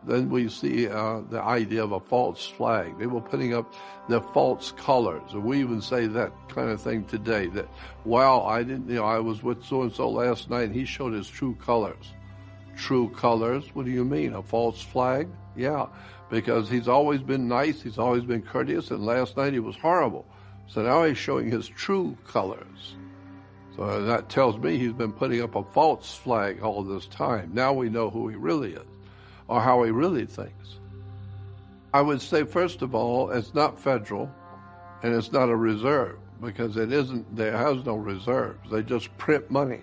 Then we see the idea of a false flag. They were putting up their false colors. And we even say that kind of thing today, that, wow, I was with so-and-so last night and he showed his true colors. True colors? What do you mean, a false flag? Yeah, because he's always been nice, he's always been courteous, and last night he was horrible. So now he's showing his true colors. So that tells me he's been putting up a false flag all this time. Now we know who he really is. or how he really thinks. I would say, first of all, it's not federal, and it's not a reserve, because it isn't. There has no reserves. They just print money.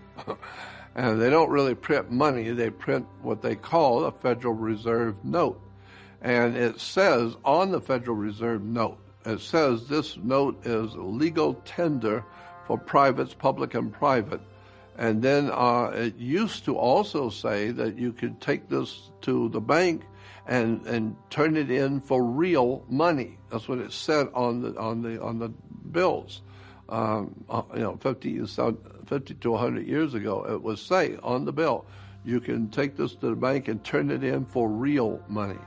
And they don't really print money. They print what they call a Federal Reserve note. And it says on the Federal Reserve note, it says this note is legal tender for privates, public and private. And then it used to also say that you could take this to the bank and turn it in for real money. That's what it said on the bills. 50 to 100 years ago, it was say on the bill, you can take this to the bank and turn it in for real money.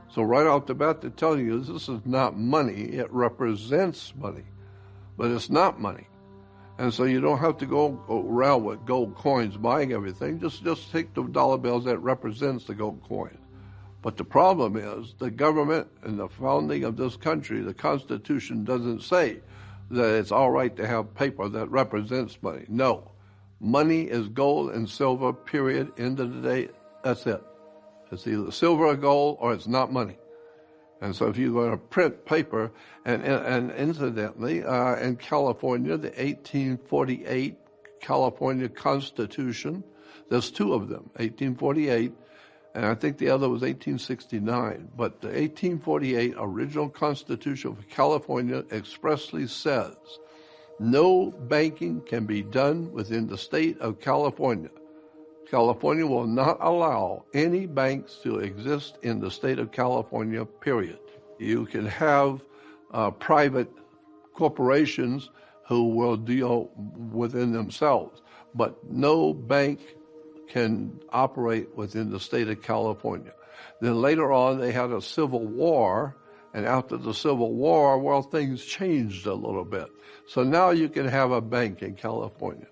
So right off the bat, they're telling you this is not money. It represents money, but it's not money. And so you don't have to go around with gold coins buying everything. Just take the dollar bills that represents the gold coin. But the problem is the government and the founding of this country, the Constitution doesn't say that it's all right to have paper that represents money. No. Money is gold and silver, period. End of the day, that's it. It's either silver or gold, or it's not money. And so if you're going to print paper, and incidentally, in California, the 1848 California Constitution, there's two of them, 1848, and I think the other was 1869. But the 1848 original Constitution of California expressly says, no banking can be done within the state of California. California will not allow any banks to exist in the state of California, period. You can have private corporations who will deal within themselves, but no bank can operate within the state of California. Then later on, they had a civil war, and after the Civil War, well, things changed a little bit. So now you can have a bank in California.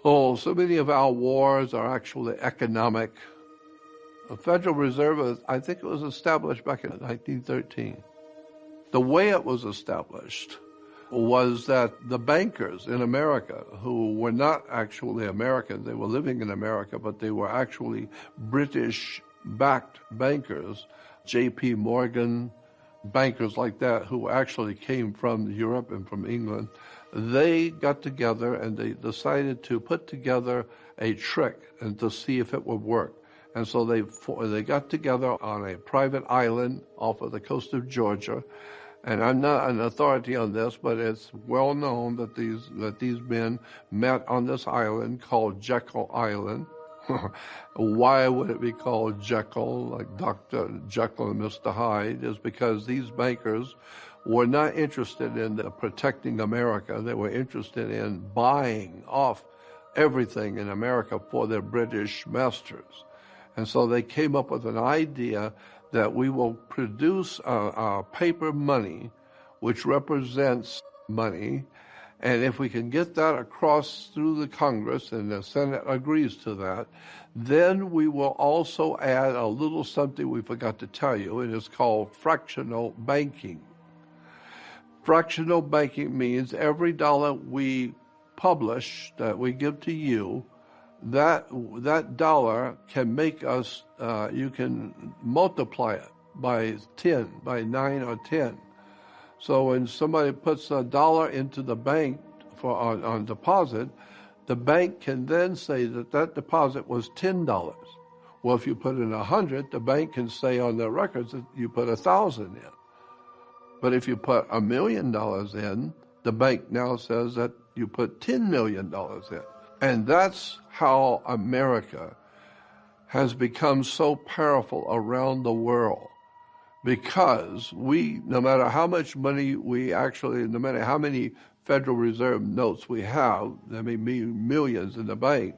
So many of our wars are actually economic. The Federal Reserve, I think it was established back in 1913. The way it was established was that the bankers in America, who were not actually Americans, they were living in America, but they were actually British-backed bankers, J.P. Morgan, bankers like that, who actually came from Europe and from England, they got together and they decided to put together a trick and to see if it would work. And so they got together on a private island off of the coast of Georgia. And I'm not an authority on this, but it's well known that these men met on this island called Jekyll Island. Why would it be called Jekyll, like Dr. Jekyll and Mr. Hyde? Is because these bankers were not interested in protecting America. They were interested in buying off everything in America for their British masters. And so they came up with an idea that we will produce our paper money, which represents money, and if we can get that across through the Congress, and the Senate agrees to that, then we will also add a little something we forgot to tell you, and it's called fractional banking. Fractional banking means every dollar we publish, that we give to you, that dollar can make us, you can multiply it by 10, by 9 or 10. So when somebody puts $1 into the bank for on deposit, the bank can then say that deposit was $10. Well, if you put in 100, the bank can say on their records that you put 1,000 in. But if you put $1 million in, the bank now says that you put $10 million in. And that's how America has become so powerful around the world. Because no matter how much money no matter how many Federal Reserve notes we have, there may be millions in the bank,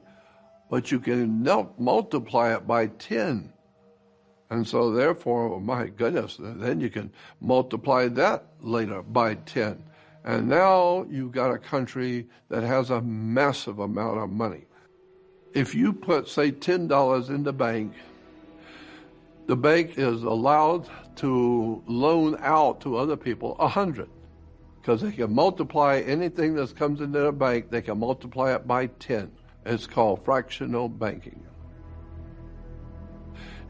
but you can multiply it by 10. And so therefore, oh my goodness, then you can multiply that later by 10. And now you've got a country that has a massive amount of money. If you put, say, $10 in the bank is allowed to loan out to other people 100, because they can multiply anything that comes into the bank, they can multiply it by 10. It's called fractional banking.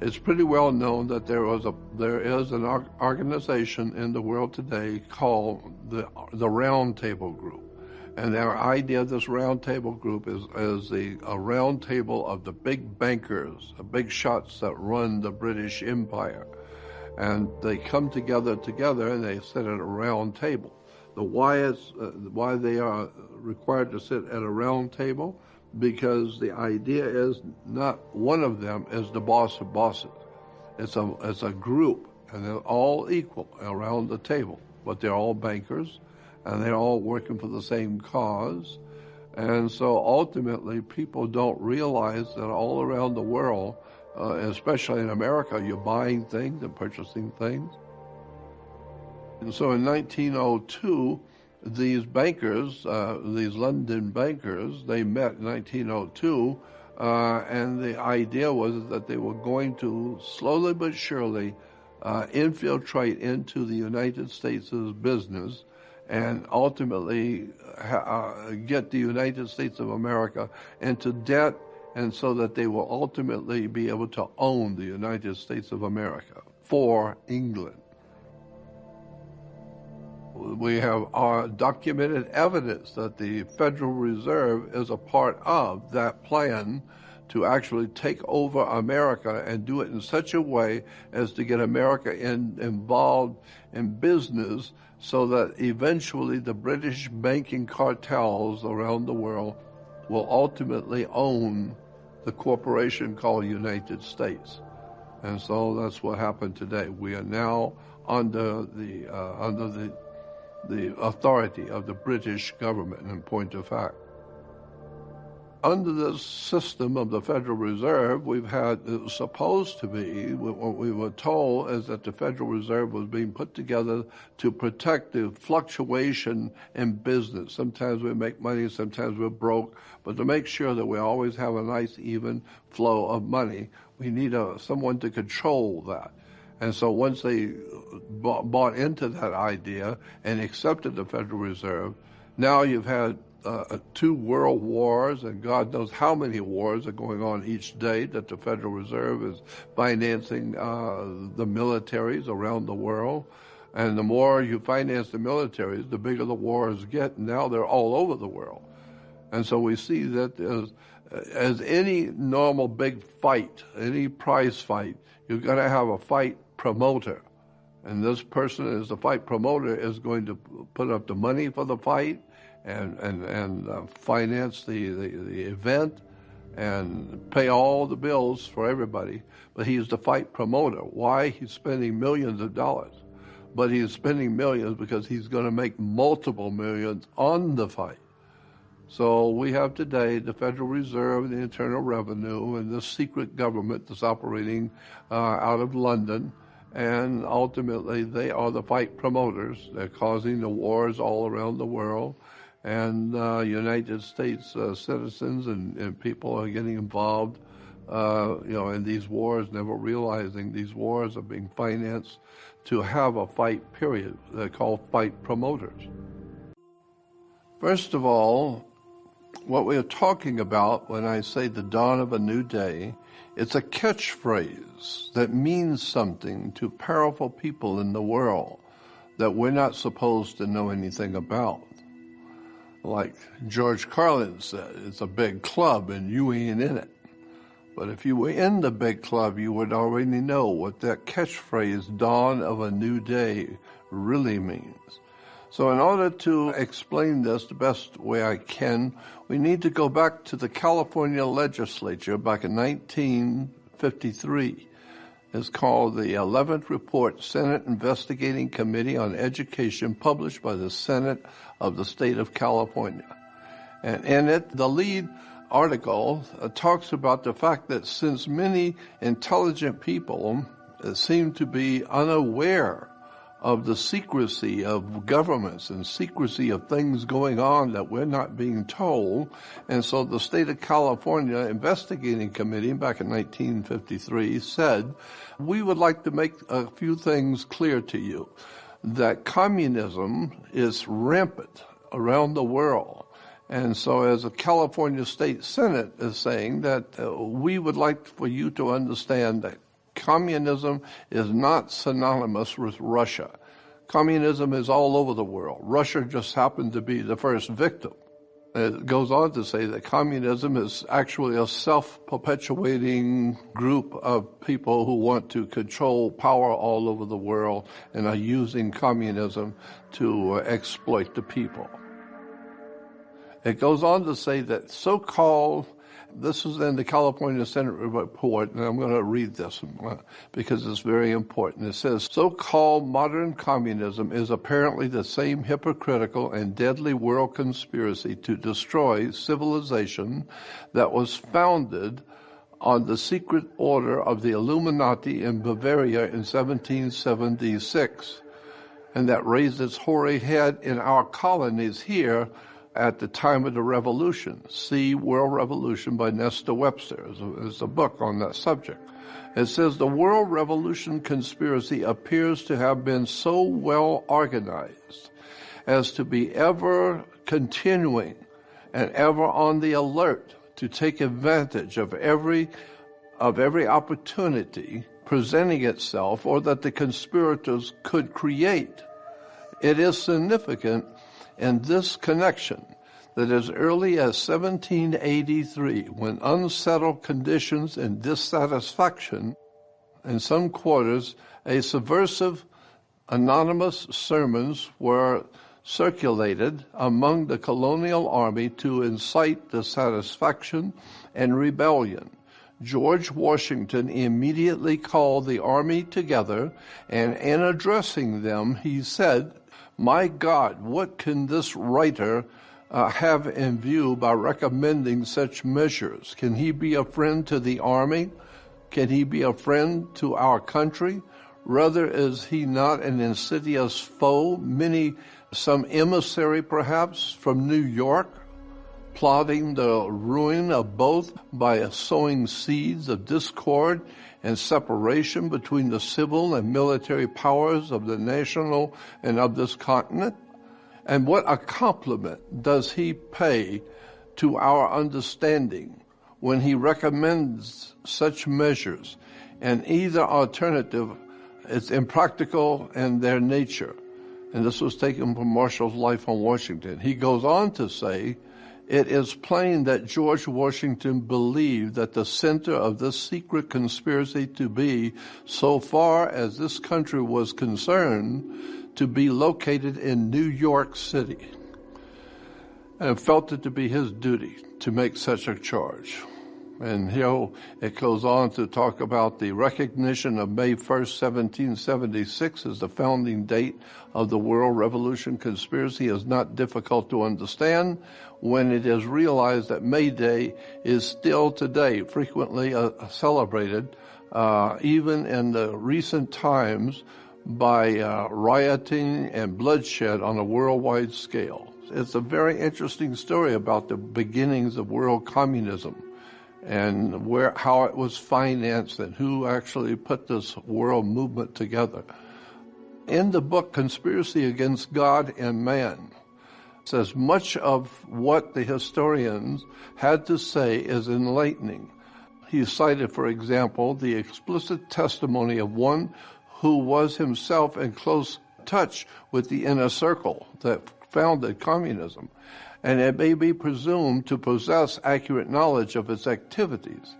It's pretty well known that there is an organization in the world today called the Round Table Group. And their idea of this Round Table Group is a round table of the big bankers, the big shots that run the British Empire. And they come together and they sit at a round table. Why they are required to sit at a round table? Because the idea is not one of them is the boss of bosses. It's a group, and they're all equal around the table, but they're all bankers, and they're all working for the same cause. And so ultimately, people don't realize that all around the world, especially in America, you're buying things and purchasing things. And so in 1902, these bankers, these London bankers, they met in 1902, and the idea was that they were going to slowly but surely infiltrate into the United States' business and ultimately get the United States of America into debt, and so that they will ultimately be able to own the United States of America for England. We have documented evidence that the Federal Reserve is a part of that plan to actually take over America and do it in such a way as to get America involved in business, so that eventually the British banking cartels around the world will ultimately own the corporation called United States. And so that's what happened today. We are now under the authority of the British government, in point of fact. Under this system of the Federal Reserve, it was supposed to be, what we were told is that the Federal Reserve was being put together to protect the fluctuation in business. Sometimes we make money, sometimes we're broke, but to make sure that we always have a nice, even flow of money, we need someone to control that. And so once they bought into that idea and accepted the Federal Reserve, now you've had 2 world wars, and God knows how many wars are going on each day that the Federal Reserve is financing the militaries around the world. And the more you finance the militaries, the bigger the wars get. And now they're all over the world. And so we see that as any normal big fight, any prize fight, you're going to have a fight promoter. And this person, as the fight promoter, is going to put up the money for the fight and finance the event and pay all the bills for everybody. But he's the fight promoter. Why? He's spending millions of dollars. But he's spending millions because he's going to make multiple millions on the fight. So we have today the Federal Reserve, the Internal Revenue, and this secret government that's operating out of London. And ultimately, they are the fight promoters. They're causing the wars all around the world. And United States citizens and people are getting involved, in these wars, never realizing these wars are being financed to have a fight, period. They're called fight promoters. First of all, what we're talking about when I say the dawn of a new day, it's a catchphrase that means something to powerful people in the world that we're not supposed to know anything about. Like George Carlin said, it's a big club and you ain't in it. But if you were in the big club, you would already know what that catchphrase, dawn of a new day, really means. So in order to explain this the best way I can, we need to go back to the California legislature back in 1953. It's called the 11th Report, Senate Investigating Committee on Education, published by the Senate of the state of California. And in it, the lead article talks about the fact that since many intelligent people seem to be unaware of the secrecy of governments and secrecy of things going on that we're not being told. And so the state of California Investigating Committee back in 1953 said, we would like to make a few things clear to you, that communism is rampant around the world. And so as the California State Senate is saying that we would like for you to understand that communism is not synonymous with Russia. Communism is all over the world. Russia just happened to be the first victim. It goes on to say that communism is actually a self-perpetuating group of people who want to control power all over the world and are using communism to exploit the people. It goes on to say that so-called, this is in the California Senate report, and I'm going to read this because it's very important. It says, so-called modern communism is apparently the same hypocritical and deadly world conspiracy to destroy civilization that was founded on the secret order of the Illuminati in Bavaria in 1776, and that raised its hoary head in our colonies here at the time of the Revolution. See World Revolution by Nestor Webster. There's a book on that subject. It says the World Revolution conspiracy appears to have been so well organized as to be ever continuing and ever on the alert to take advantage of every opportunity presenting itself or that the conspirators could create. It is significant in this connection that as early as 1783, when unsettled conditions and dissatisfaction in some quarters, a subversive anonymous sermons were circulated among the colonial army to incite dissatisfaction and rebellion. George Washington immediately called the army together, and in addressing them, he said, "My God, what can this writer have in view by recommending such measures? Can he be a friend to the army? Can he be a friend to our country? Rather, is he not an insidious foe, some emissary perhaps from New York, plotting the ruin of both by sowing seeds of discord and separation between the civil and military powers of the national and of this continent? And what a compliment does he pay to our understanding when he recommends such measures, and either alternative is impractical in their nature." And this was taken from Marshall's Life on Washington. He goes on to say, "It is plain that George Washington believed that the center of this secret conspiracy to be, so far as this country was concerned, to be located in New York City, and felt it to be his duty to make such a charge." And here it goes on to talk about the recognition of May 1st, 1776 as the founding date of the World Revolution conspiracy is not difficult to understand when it is realized that May Day is still today frequently celebrated, even in the recent times, by rioting and bloodshed on a worldwide scale. It's a very interesting story about the beginnings of world communism and how it was financed and who actually put this world movement together. In the book Conspiracy Against God and Man, it says much of what the historians had to say is enlightening. He cited, for example, the explicit testimony of one who was himself in close touch with the inner circle that founded communism, and it may be presumed to possess accurate knowledge of its activities.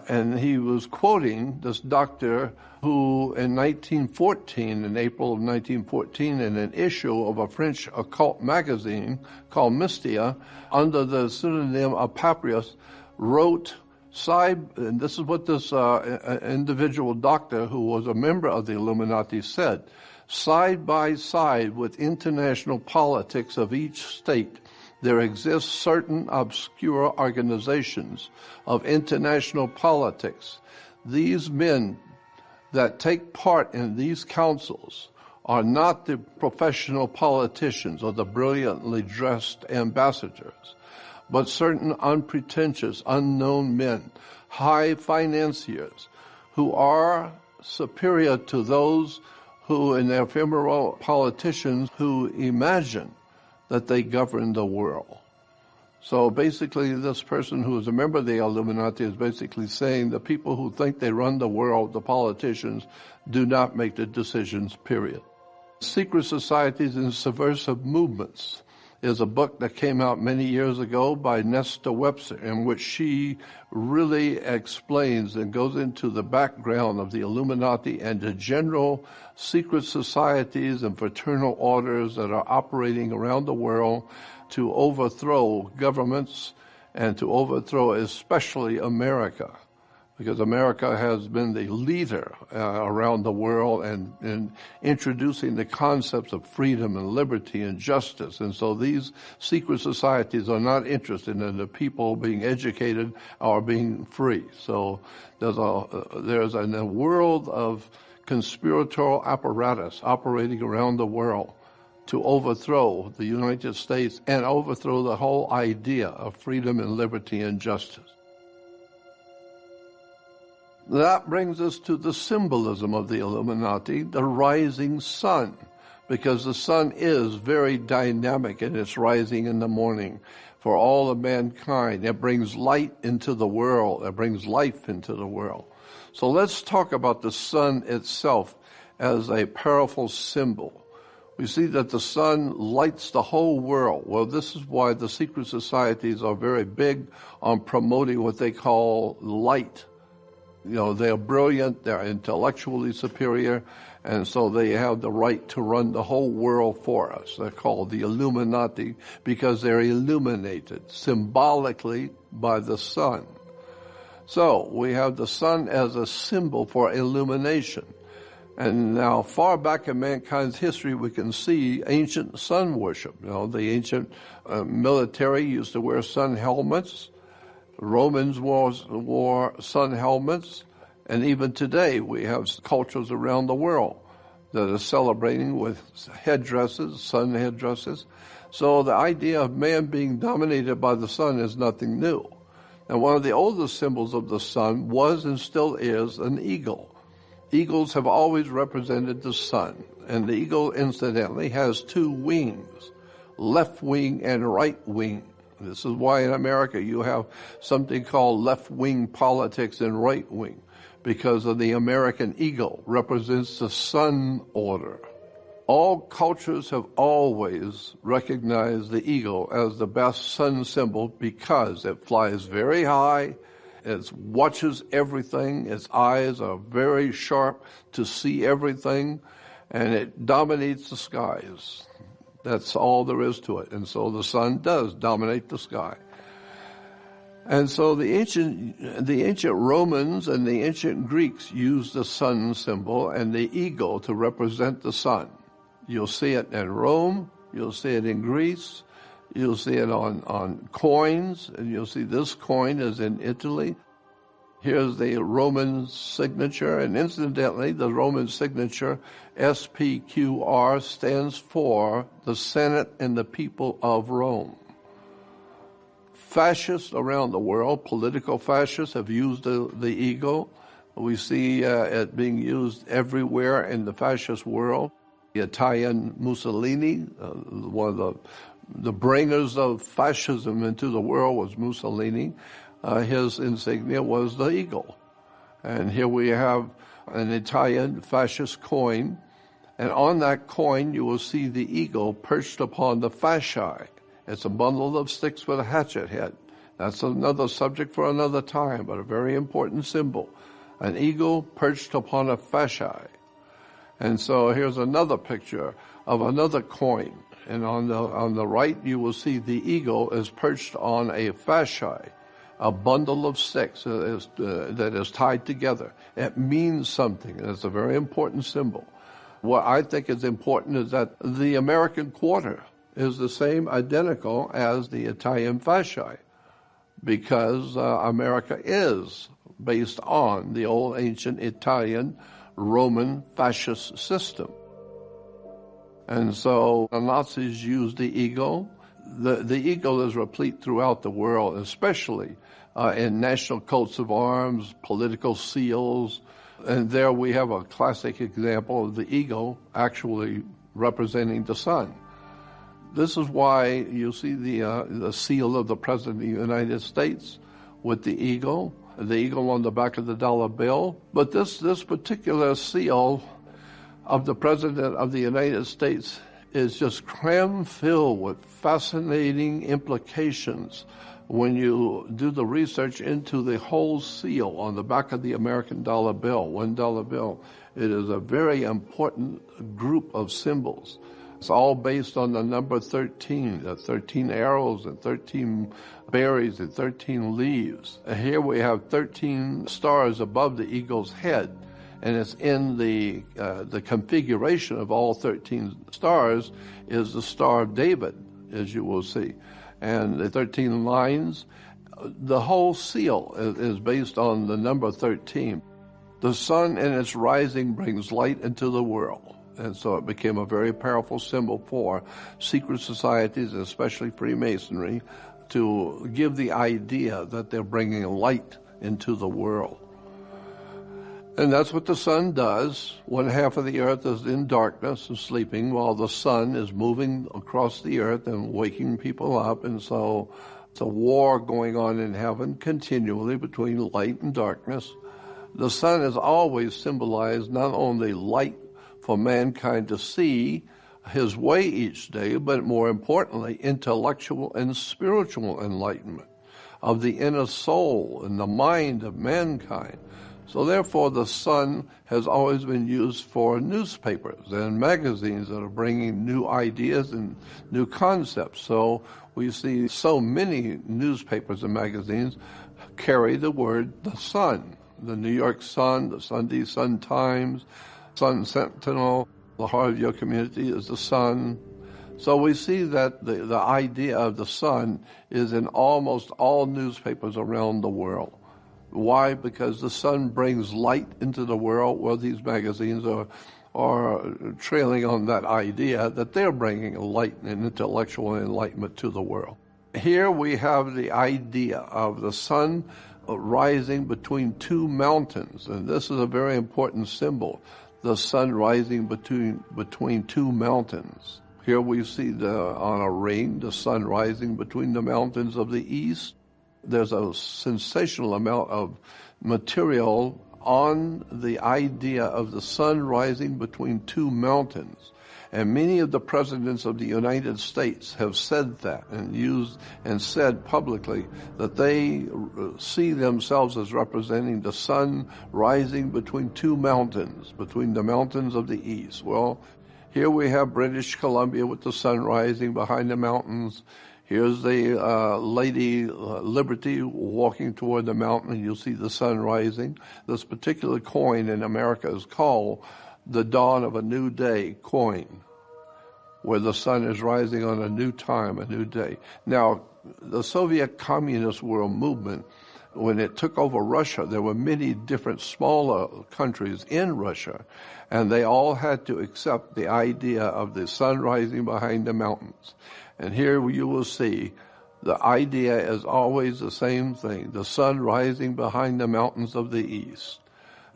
And he was quoting this doctor who in April of 1914, in an issue of a French occult magazine called Mystia, under the pseudonym of Papias, wrote, and this is what this individual doctor who was a member of the Illuminati said, "Side by side with international politics of each state, there exist certain obscure organizations of international politics. These men that take part in these councils are not the professional politicians or the brilliantly dressed ambassadors, but certain unpretentious, unknown men, high financiers, who are superior to those who, in their ephemeral politicians, who imagine that they govern the world." So basically, this person who is a member of the Illuminati is basically saying the people who think they run the world, the politicians, do not make the decisions, period. Secret Societies and Subversive Movements is a book that came out many years ago by Nesta Webster, in which she really explains and goes into the background of the Illuminati and the general secret societies and fraternal orders that are operating around the world to overthrow governments and to overthrow especially America, because America has been the leader around the world and introducing the concepts of freedom and liberty and justice. And so these secret societies are not interested in the people being educated or being free. So there's a world of conspiratorial apparatus operating around the world to overthrow the United States and overthrow the whole idea of freedom and liberty and justice. That brings us to the symbolism of the Illuminati, the rising sun, because the sun is very dynamic in its rising in the morning for all of mankind. It brings light into the world. It brings life into the world. So let's talk about the sun itself as a powerful symbol. We see that the sun lights the whole world. Well, this is why the secret societies are very big on promoting what they call light. You know, they're brilliant, they're intellectually superior, and so they have the right to run the whole world for us. They're called the Illuminati because they're illuminated symbolically by the sun. So we have the sun as a symbol for illumination. And now, far back in mankind's history, we can see ancient sun worship. You know, the ancient military used to wear sun helmets. Romans wore sun helmets. And even today, we have cultures around the world that are celebrating with headdresses, sun headdresses. So the idea of man being dominated by the sun is nothing new. And one of the oldest symbols of the sun was and still is an eagle. Eagles have always represented the sun, and the eagle, incidentally, has two wings, left wing and right wing. This is why in America you have something called left-wing politics and right wing, because of the American eagle represents the sun order. All cultures have always recognized the eagle as the best sun symbol because it flies very high. It watches everything. Its eyes are very sharp to see everything, and it dominates the skies. That's all there is to it. And so the sun does dominate the sky. And so the ancient Romans and the ancient Greeks used the sun symbol and the eagle to represent the sun. You'll see it in Rome. You'll see it in Greece. You'll see it on coins, and you'll see this coin is in Italy. Here's the Roman signature, and incidentally, the Roman signature, SPQR, stands for the Senate and the people of Rome. Fascists around the world, political fascists, have used the eagle. We see it being used everywhere in the fascist world. The Italian Mussolini, one of the bringers of fascism into the world was Mussolini. His insignia was the eagle. And here we have an Italian fascist coin. And on that coin, you will see the eagle perched upon the fasci. It's a bundle of sticks with a hatchet head. That's another subject for another time, but a very important symbol. An eagle perched upon a fasci. And so here's another picture of another coin. And on the right, you will see the eagle is perched on a fasci, a bundle of sticks that is tied together. It means something, and it's a very important symbol. What I think is important is that the American quarter is the same, identical as the Italian fasci, because America is based on the old ancient Italian Roman fascist system. And so the Nazis used the eagle. The eagle is replete throughout the world, especially in national coats of arms, political seals. And there we have a classic example of the eagle actually representing the sun. This is why you see the seal of the President of the United States with the eagle on the back of the dollar bill. But this particular seal of the President of the United States is just cram-filled with fascinating implications when you do the research into the whole seal on the back of the American dollar bill, $1 bill. It is a very important group of symbols. It's all based on the number 13, the 13 arrows and 13 berries and 13 leaves. And here we have 13 stars above the eagle's head, and it's in the configuration of all 13 stars is the Star of David, as you will see. And the 13 lines, the whole seal is based on the number 13. The sun in its rising brings light into the world. And so it became a very powerful symbol for secret societies, especially Freemasonry, to give the idea that they're bringing light into the world. And that's what the sun does. One half of the earth is in darkness and sleeping, while the sun is moving across the earth and waking people up. And so it's a war going on in heaven continually between light and darkness. The sun is always symbolized not only light for mankind to see his way each day, but more importantly, intellectual and spiritual enlightenment of the inner soul and the mind of mankind. So therefore, the sun has always been used for newspapers and magazines that are bringing new ideas and new concepts. So we see so many newspapers and magazines carry the word the sun. The New York Sun, the Sunday Sun Times, Sun Sentinel, the heart of your community is the sun. So we see that the idea of the sun is in almost all newspapers around the world. Why? Because the sun brings light into the world, where these magazines are trailing on that idea that they're bringing light and intellectual enlightenment to the world. Here we have the idea of the sun rising between two mountains, and this is a very important symbol. The sun rising between two mountains. Here we see on a ring, the sun rising between the mountains of the east. There's a sensational amount of material on the idea of the sun rising between two mountains. And many of the presidents of the United States have said that and said publicly that they see themselves as representing the sun rising between two mountains, between the mountains of the east. Well, here we have British Columbia with the sun rising behind the mountains. Here's the Lady Liberty walking toward the mountain, and you'll see the sun rising. This particular coin in America is called the Dawn of a New Day coin, where the sun is rising on a new time, a new day. Now, the Soviet Communist World Movement, when it took over Russia, there were many different smaller countries in Russia, and they all had to accept the idea of the sun rising behind the mountains. And here you will see the idea is always the same thing, the sun rising behind the mountains of the east.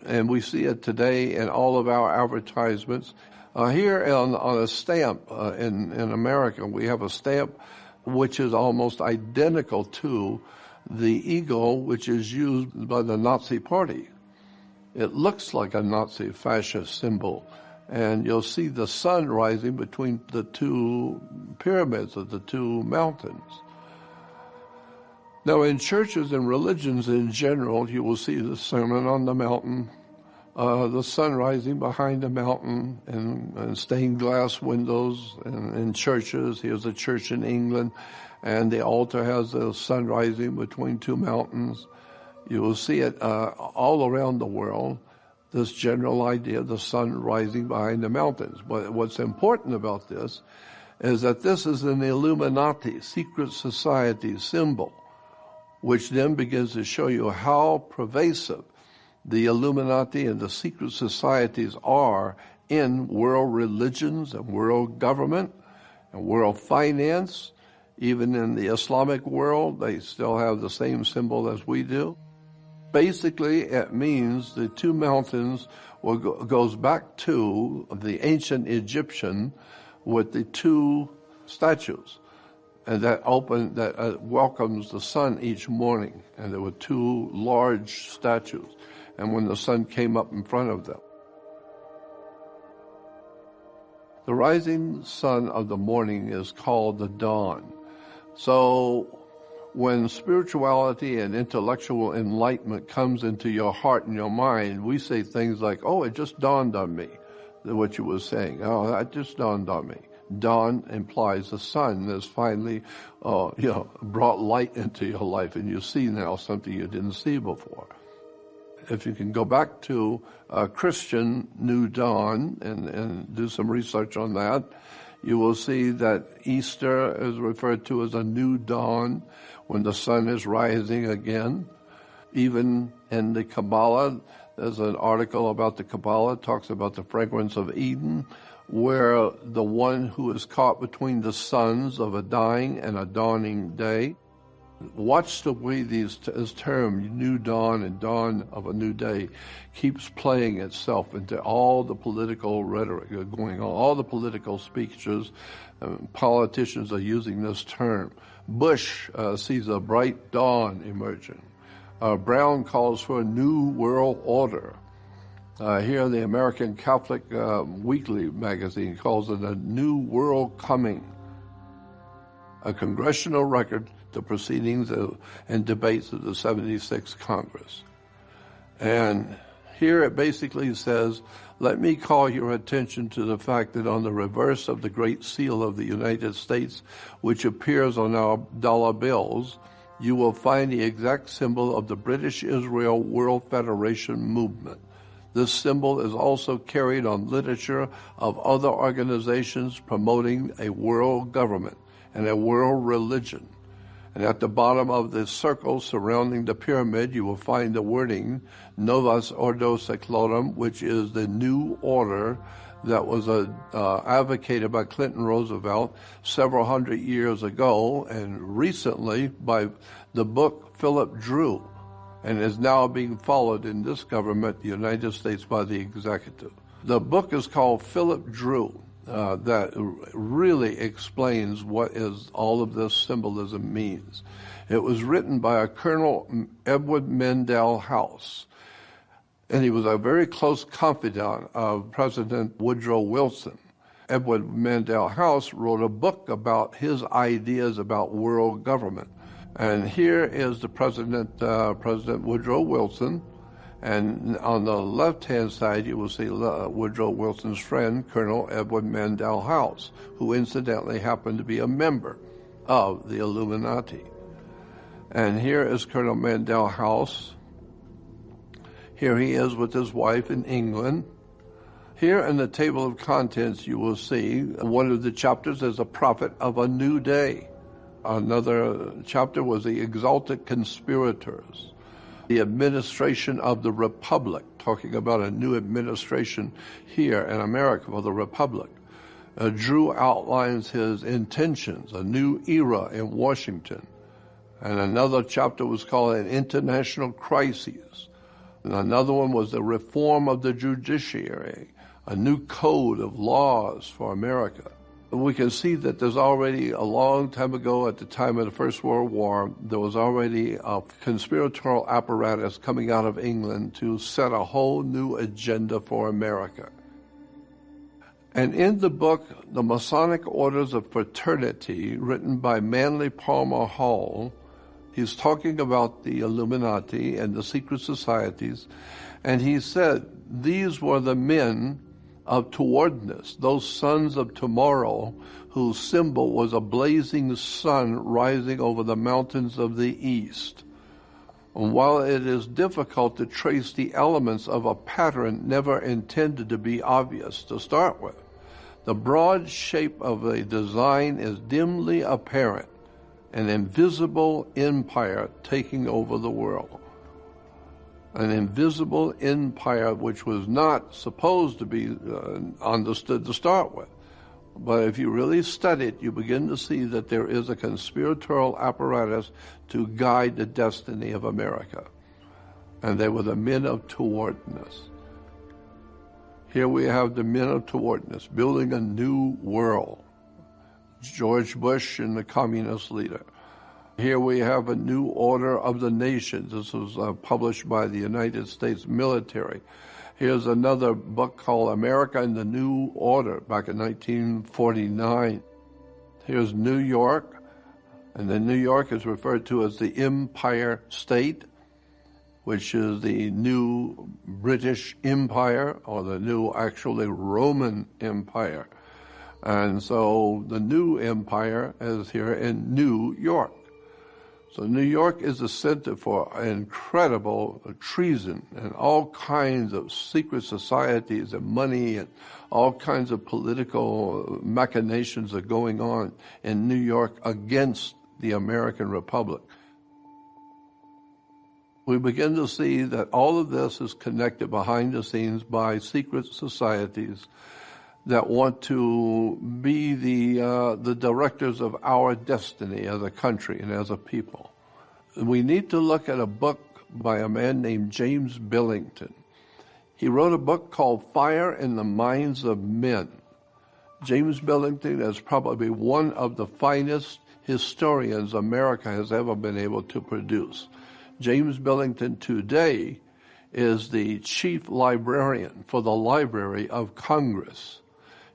And we see it today in all of our advertisements. Here on a stamp in America, we have a stamp which is almost identical to the eagle which is used by the Nazi Party. It looks like a Nazi fascist symbol, and you'll see the sun rising between the two pyramids of the two mountains. Now, in churches and religions in general, you will see the Sermon on the Mountain, the sun rising behind the mountain, and stained glass windows in churches. Here's a church in England, and the altar has the sun rising between two mountains. You will see it all around the world, this general idea of the sun rising behind the mountains. But what's important about this is that this is an Illuminati, secret society symbol, which then begins to show you how pervasive the Illuminati and the secret societies are in world religions and world government and world finance. Even in the Islamic world, they still have the same symbol as we do. Basically, it means the two mountains goes back to the ancient Egyptian with the two statues, and that welcomes the sun each morning. And there were two large statues, and when the sun came up in front of them. The rising sun of the morning is called the dawn. So when spirituality and intellectual enlightenment comes into your heart and your mind, we say things like, oh, it just dawned on me, what you were saying. Oh, that just dawned on me. Dawn implies the sun has finally brought light into your life, and you see now something you didn't see before. If you can go back to Christian New Dawn and do some research on that, you will see that Easter is referred to as a new dawn when the sun is rising again. Even in the Kabbalah, there's an article about the Kabbalah, talks about the fragrance of Eden, where the one who is caught between the suns of a dying and a dawning day. Watch the way this term, new dawn and dawn of a new day, keeps playing itself into all the political rhetoric going on, all the political speeches. Politicians are using this term. Bush sees a bright dawn emerging. Brown calls for a new world order. Here, the American Catholic Weekly magazine calls it a new world coming. A congressional record, the proceedings and debates of the 76th Congress. And here it basically says, let me call your attention to the fact that on the reverse of the Great Seal of the United States, which appears on our dollar bills, you will find the exact symbol of the British Israel World Federation movement. This symbol is also carried on literature of other organizations promoting a world government and a world religion. And at the bottom of the circle surrounding the pyramid, you will find the wording Novus Ordo Seclorum, which is the new order that was advocated by Clinton Roosevelt several hundred years ago, and recently by the book Philip Drew, and is now being followed in this government, the United States, by the executive. The book is called Philip Drew. That really explains what is all of this symbolism means. It was written by a Colonel Edward Mandell House, and he was a very close confidant of President Woodrow Wilson. Edward Mandell House wrote a book about his ideas about world government. And here is the President Woodrow Wilson. And on the left-hand side, you will see Woodrow Wilson's friend, Colonel Edward Mandell House, who incidentally happened to be a member of the Illuminati. And here is Colonel Mandell House. Here he is with his wife in England. Here in the table of contents, you will see one of the chapters is a prophet of a new day. Another chapter was the exalted conspirators. The administration of the Republic, talking about a new administration here in America for the Republic. Drew outlines his intentions, a new era in Washington. And another chapter was called an international crisis. And another one was the reform of the judiciary, a new code of laws for America. We can see that there's already a long time ago, at the time of the First World War, there was already a conspiratorial apparatus coming out of England to set a whole new agenda for America. And in the book, The Masonic Orders of Fraternity, written by Manly Palmer Hall, he's talking about the Illuminati and the secret societies, and he said these were the men of towardness, those sons of tomorrow, whose symbol was a blazing sun rising over the mountains of the east. And while it is difficult to trace the elements of a pattern never intended to be obvious to start with, the broad shape of a design is dimly apparent, an invisible empire taking over the world. An invisible empire which was not supposed to be understood to start with. But if you really study it, you begin to see that there is a conspiratorial apparatus to guide the destiny of America. And they were the men of towardness. Here we have the men of towardness, building a new world. George Bush and the communist leader. Here we have a new order of the nations. This was published by the United States military. Here's another book called America and the New Order, back in 1949. Here's New York, and then New York is referred to as the Empire State, which is the new British Empire, or the new, actually, Roman Empire. And so the new empire is here in New York. So New York is a center for incredible treason and all kinds of secret societies and money and all kinds of political machinations are going on in New York against the American Republic. We begin to see that all of this is connected behind the scenes by secret societies that want to be the directors of our destiny as a country and as a people. We need to look at a book by a man named James Billington. He wrote a book called Fire in the Minds of Men. James Billington is probably one of the finest historians America has ever been able to produce. James Billington today is the chief librarian for the Library of Congress.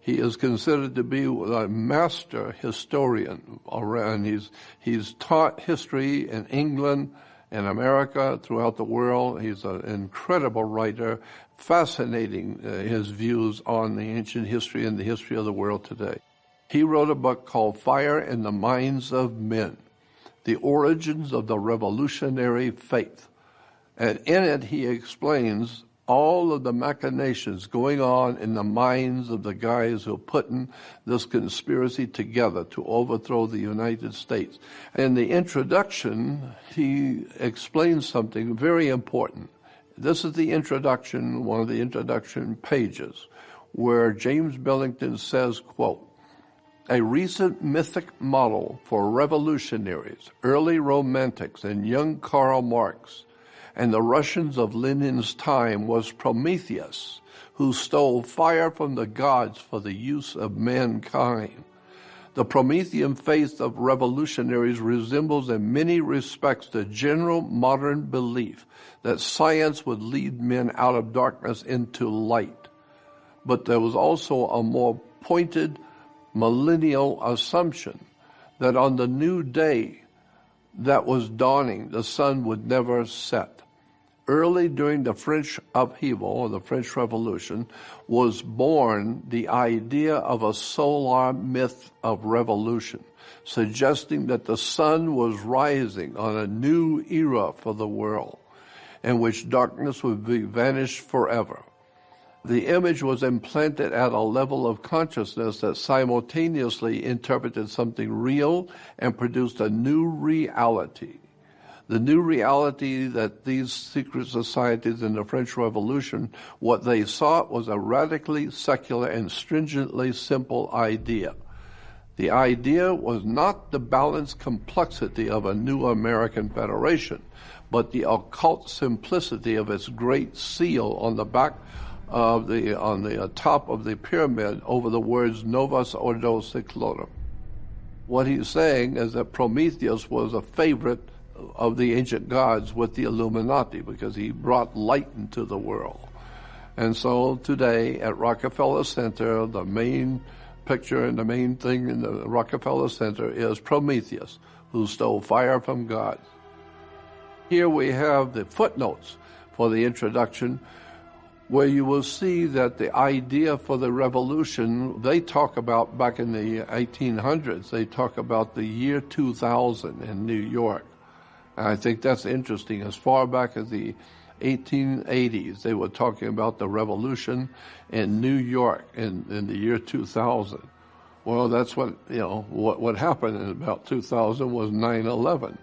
He is considered to be a master historian, and he's taught history in England and America, throughout the world. He's an incredible writer, fascinating his views on the ancient history and the history of the world today. He wrote a book called Fire in the Minds of Men, The Origins of the Revolutionary Faith. And in it he explains all of the machinations going on in the minds of the guys who are putting this conspiracy together to overthrow the United States. In the introduction, he explains something very important. This is the introduction, one of the introduction pages, where James Billington says, quote, "A recent mythic model for revolutionaries, early romantics, and young Karl Marx, and the Russians of Lenin's time was Prometheus, who stole fire from the gods for the use of mankind. The Promethean faith of revolutionaries resembles in many respects the general modern belief that science would lead men out of darkness into light. But there was also a more pointed millennial assumption that on the new day that was dawning, the sun would never set. Early during the French upheaval, or the French Revolution, was born the idea of a solar myth of revolution, suggesting that the sun was rising on a new era for the world, in which darkness would be vanished forever. The image was implanted at a level of consciousness that simultaneously interpreted something real and produced a new reality. The new reality that these secret societies in the French Revolution, what they sought was a radically secular and stringently simple idea. The idea was not the balanced complexity of a new American federation, but the occult simplicity of its great seal on the back of on the top of the pyramid over the words Novus Ordo Seclorum. What he's saying is that Prometheus was a favorite of the ancient gods with the Illuminati because he brought light into the world. And so today at Rockefeller Center, the main picture and the main thing in the Rockefeller Center is Prometheus, who stole fire from God. Here we have the footnotes for the introduction, where you will see that the idea for the revolution, they talk about back in the 1800s, they talk about the year 2000 in New York. And I think that's interesting. As far back as the 1880s, they were talking about the revolution in New York in the year 2000. Well, that's what happened in about 2000 was 9/11.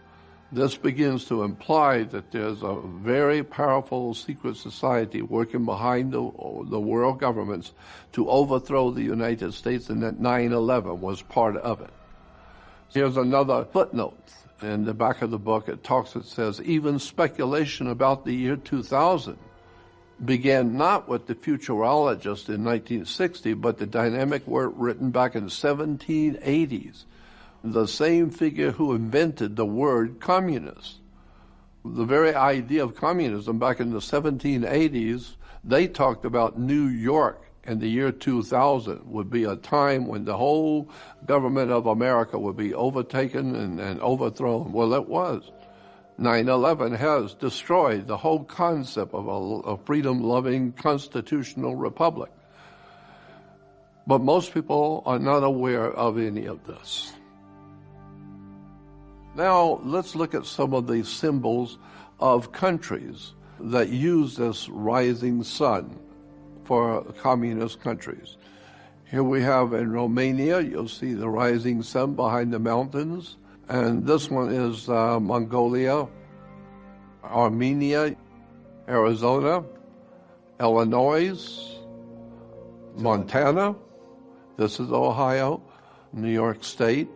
This begins to imply that there's a very powerful secret society working behind the world governments to overthrow the United States, and that 9/11 was part of it. Here's another footnote. In the back of the book, it says, even speculation about the year 2000 began not with the futurologists in 1960, but the dynamic work written back in the 1780s. The same figure who invented the word communist. The very idea of communism back in the 1780s, they talked about New York in the year 2000 would be a time when the whole government of America would be overtaken and overthrown. Well, it was. 9/11 has destroyed the whole concept of a freedom-loving constitutional republic. But most people are not aware of any of this. Now, let's look at some of the symbols of countries that use this rising sun for communist countries. Here we have in Romania, you'll see the rising sun behind the mountains. And this one is Mongolia, Armenia, Arizona, Illinois, Montana. This is Ohio, New York State.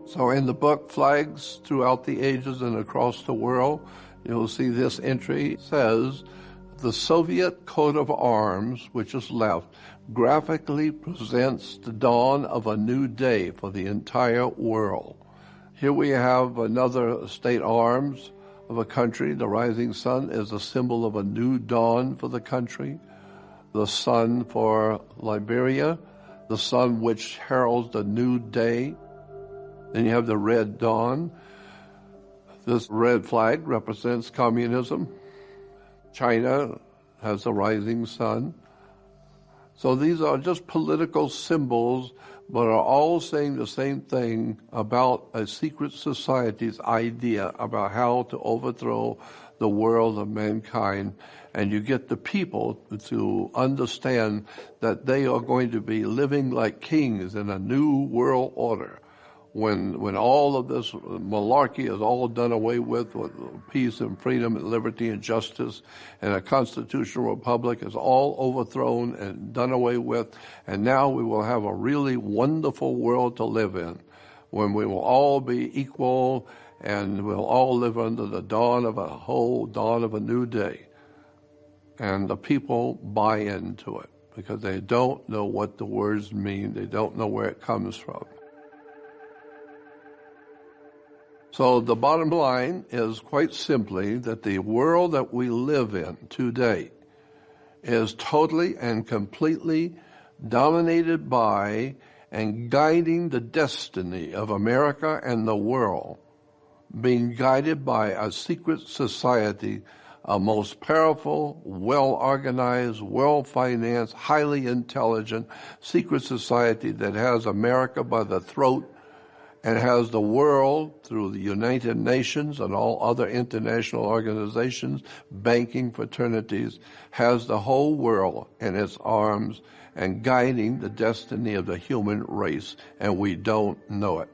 So in the book, Flags Throughout the Ages and Across the World, you'll see this entry says, the Soviet coat of arms, which is left, graphically presents the dawn of a new day for the entire world. Here we have another state arms of a country. The rising sun is a symbol of a new dawn for the country. The sun for Liberia, the sun which heralds the new day. Then you have the red dawn. This red flag represents communism. China has the rising sun. So these are just political symbols, but are all saying the same thing about a secret society's idea about how to overthrow the world of mankind. And you get the people to understand that they are going to be living like kings in a new world order. When all of this malarkey is all done away with peace and freedom and liberty and justice, and a constitutional republic is all overthrown and done away with, and now we will have a really wonderful world to live in, when we will all be equal and we'll all live under the dawn of a new day. And the people buy into it because they don't know what the words mean. They don't know where it comes from. So the bottom line is quite simply that the world that we live in today is totally and completely dominated by and guiding the destiny of America and the world, being guided by a secret society, a most powerful, well-organized, well-financed, highly intelligent secret society that has America by the throat and has the world through the United Nations and all other international organizations, banking fraternities, has the whole world in its arms and guiding the destiny of the human race, and we don't know it.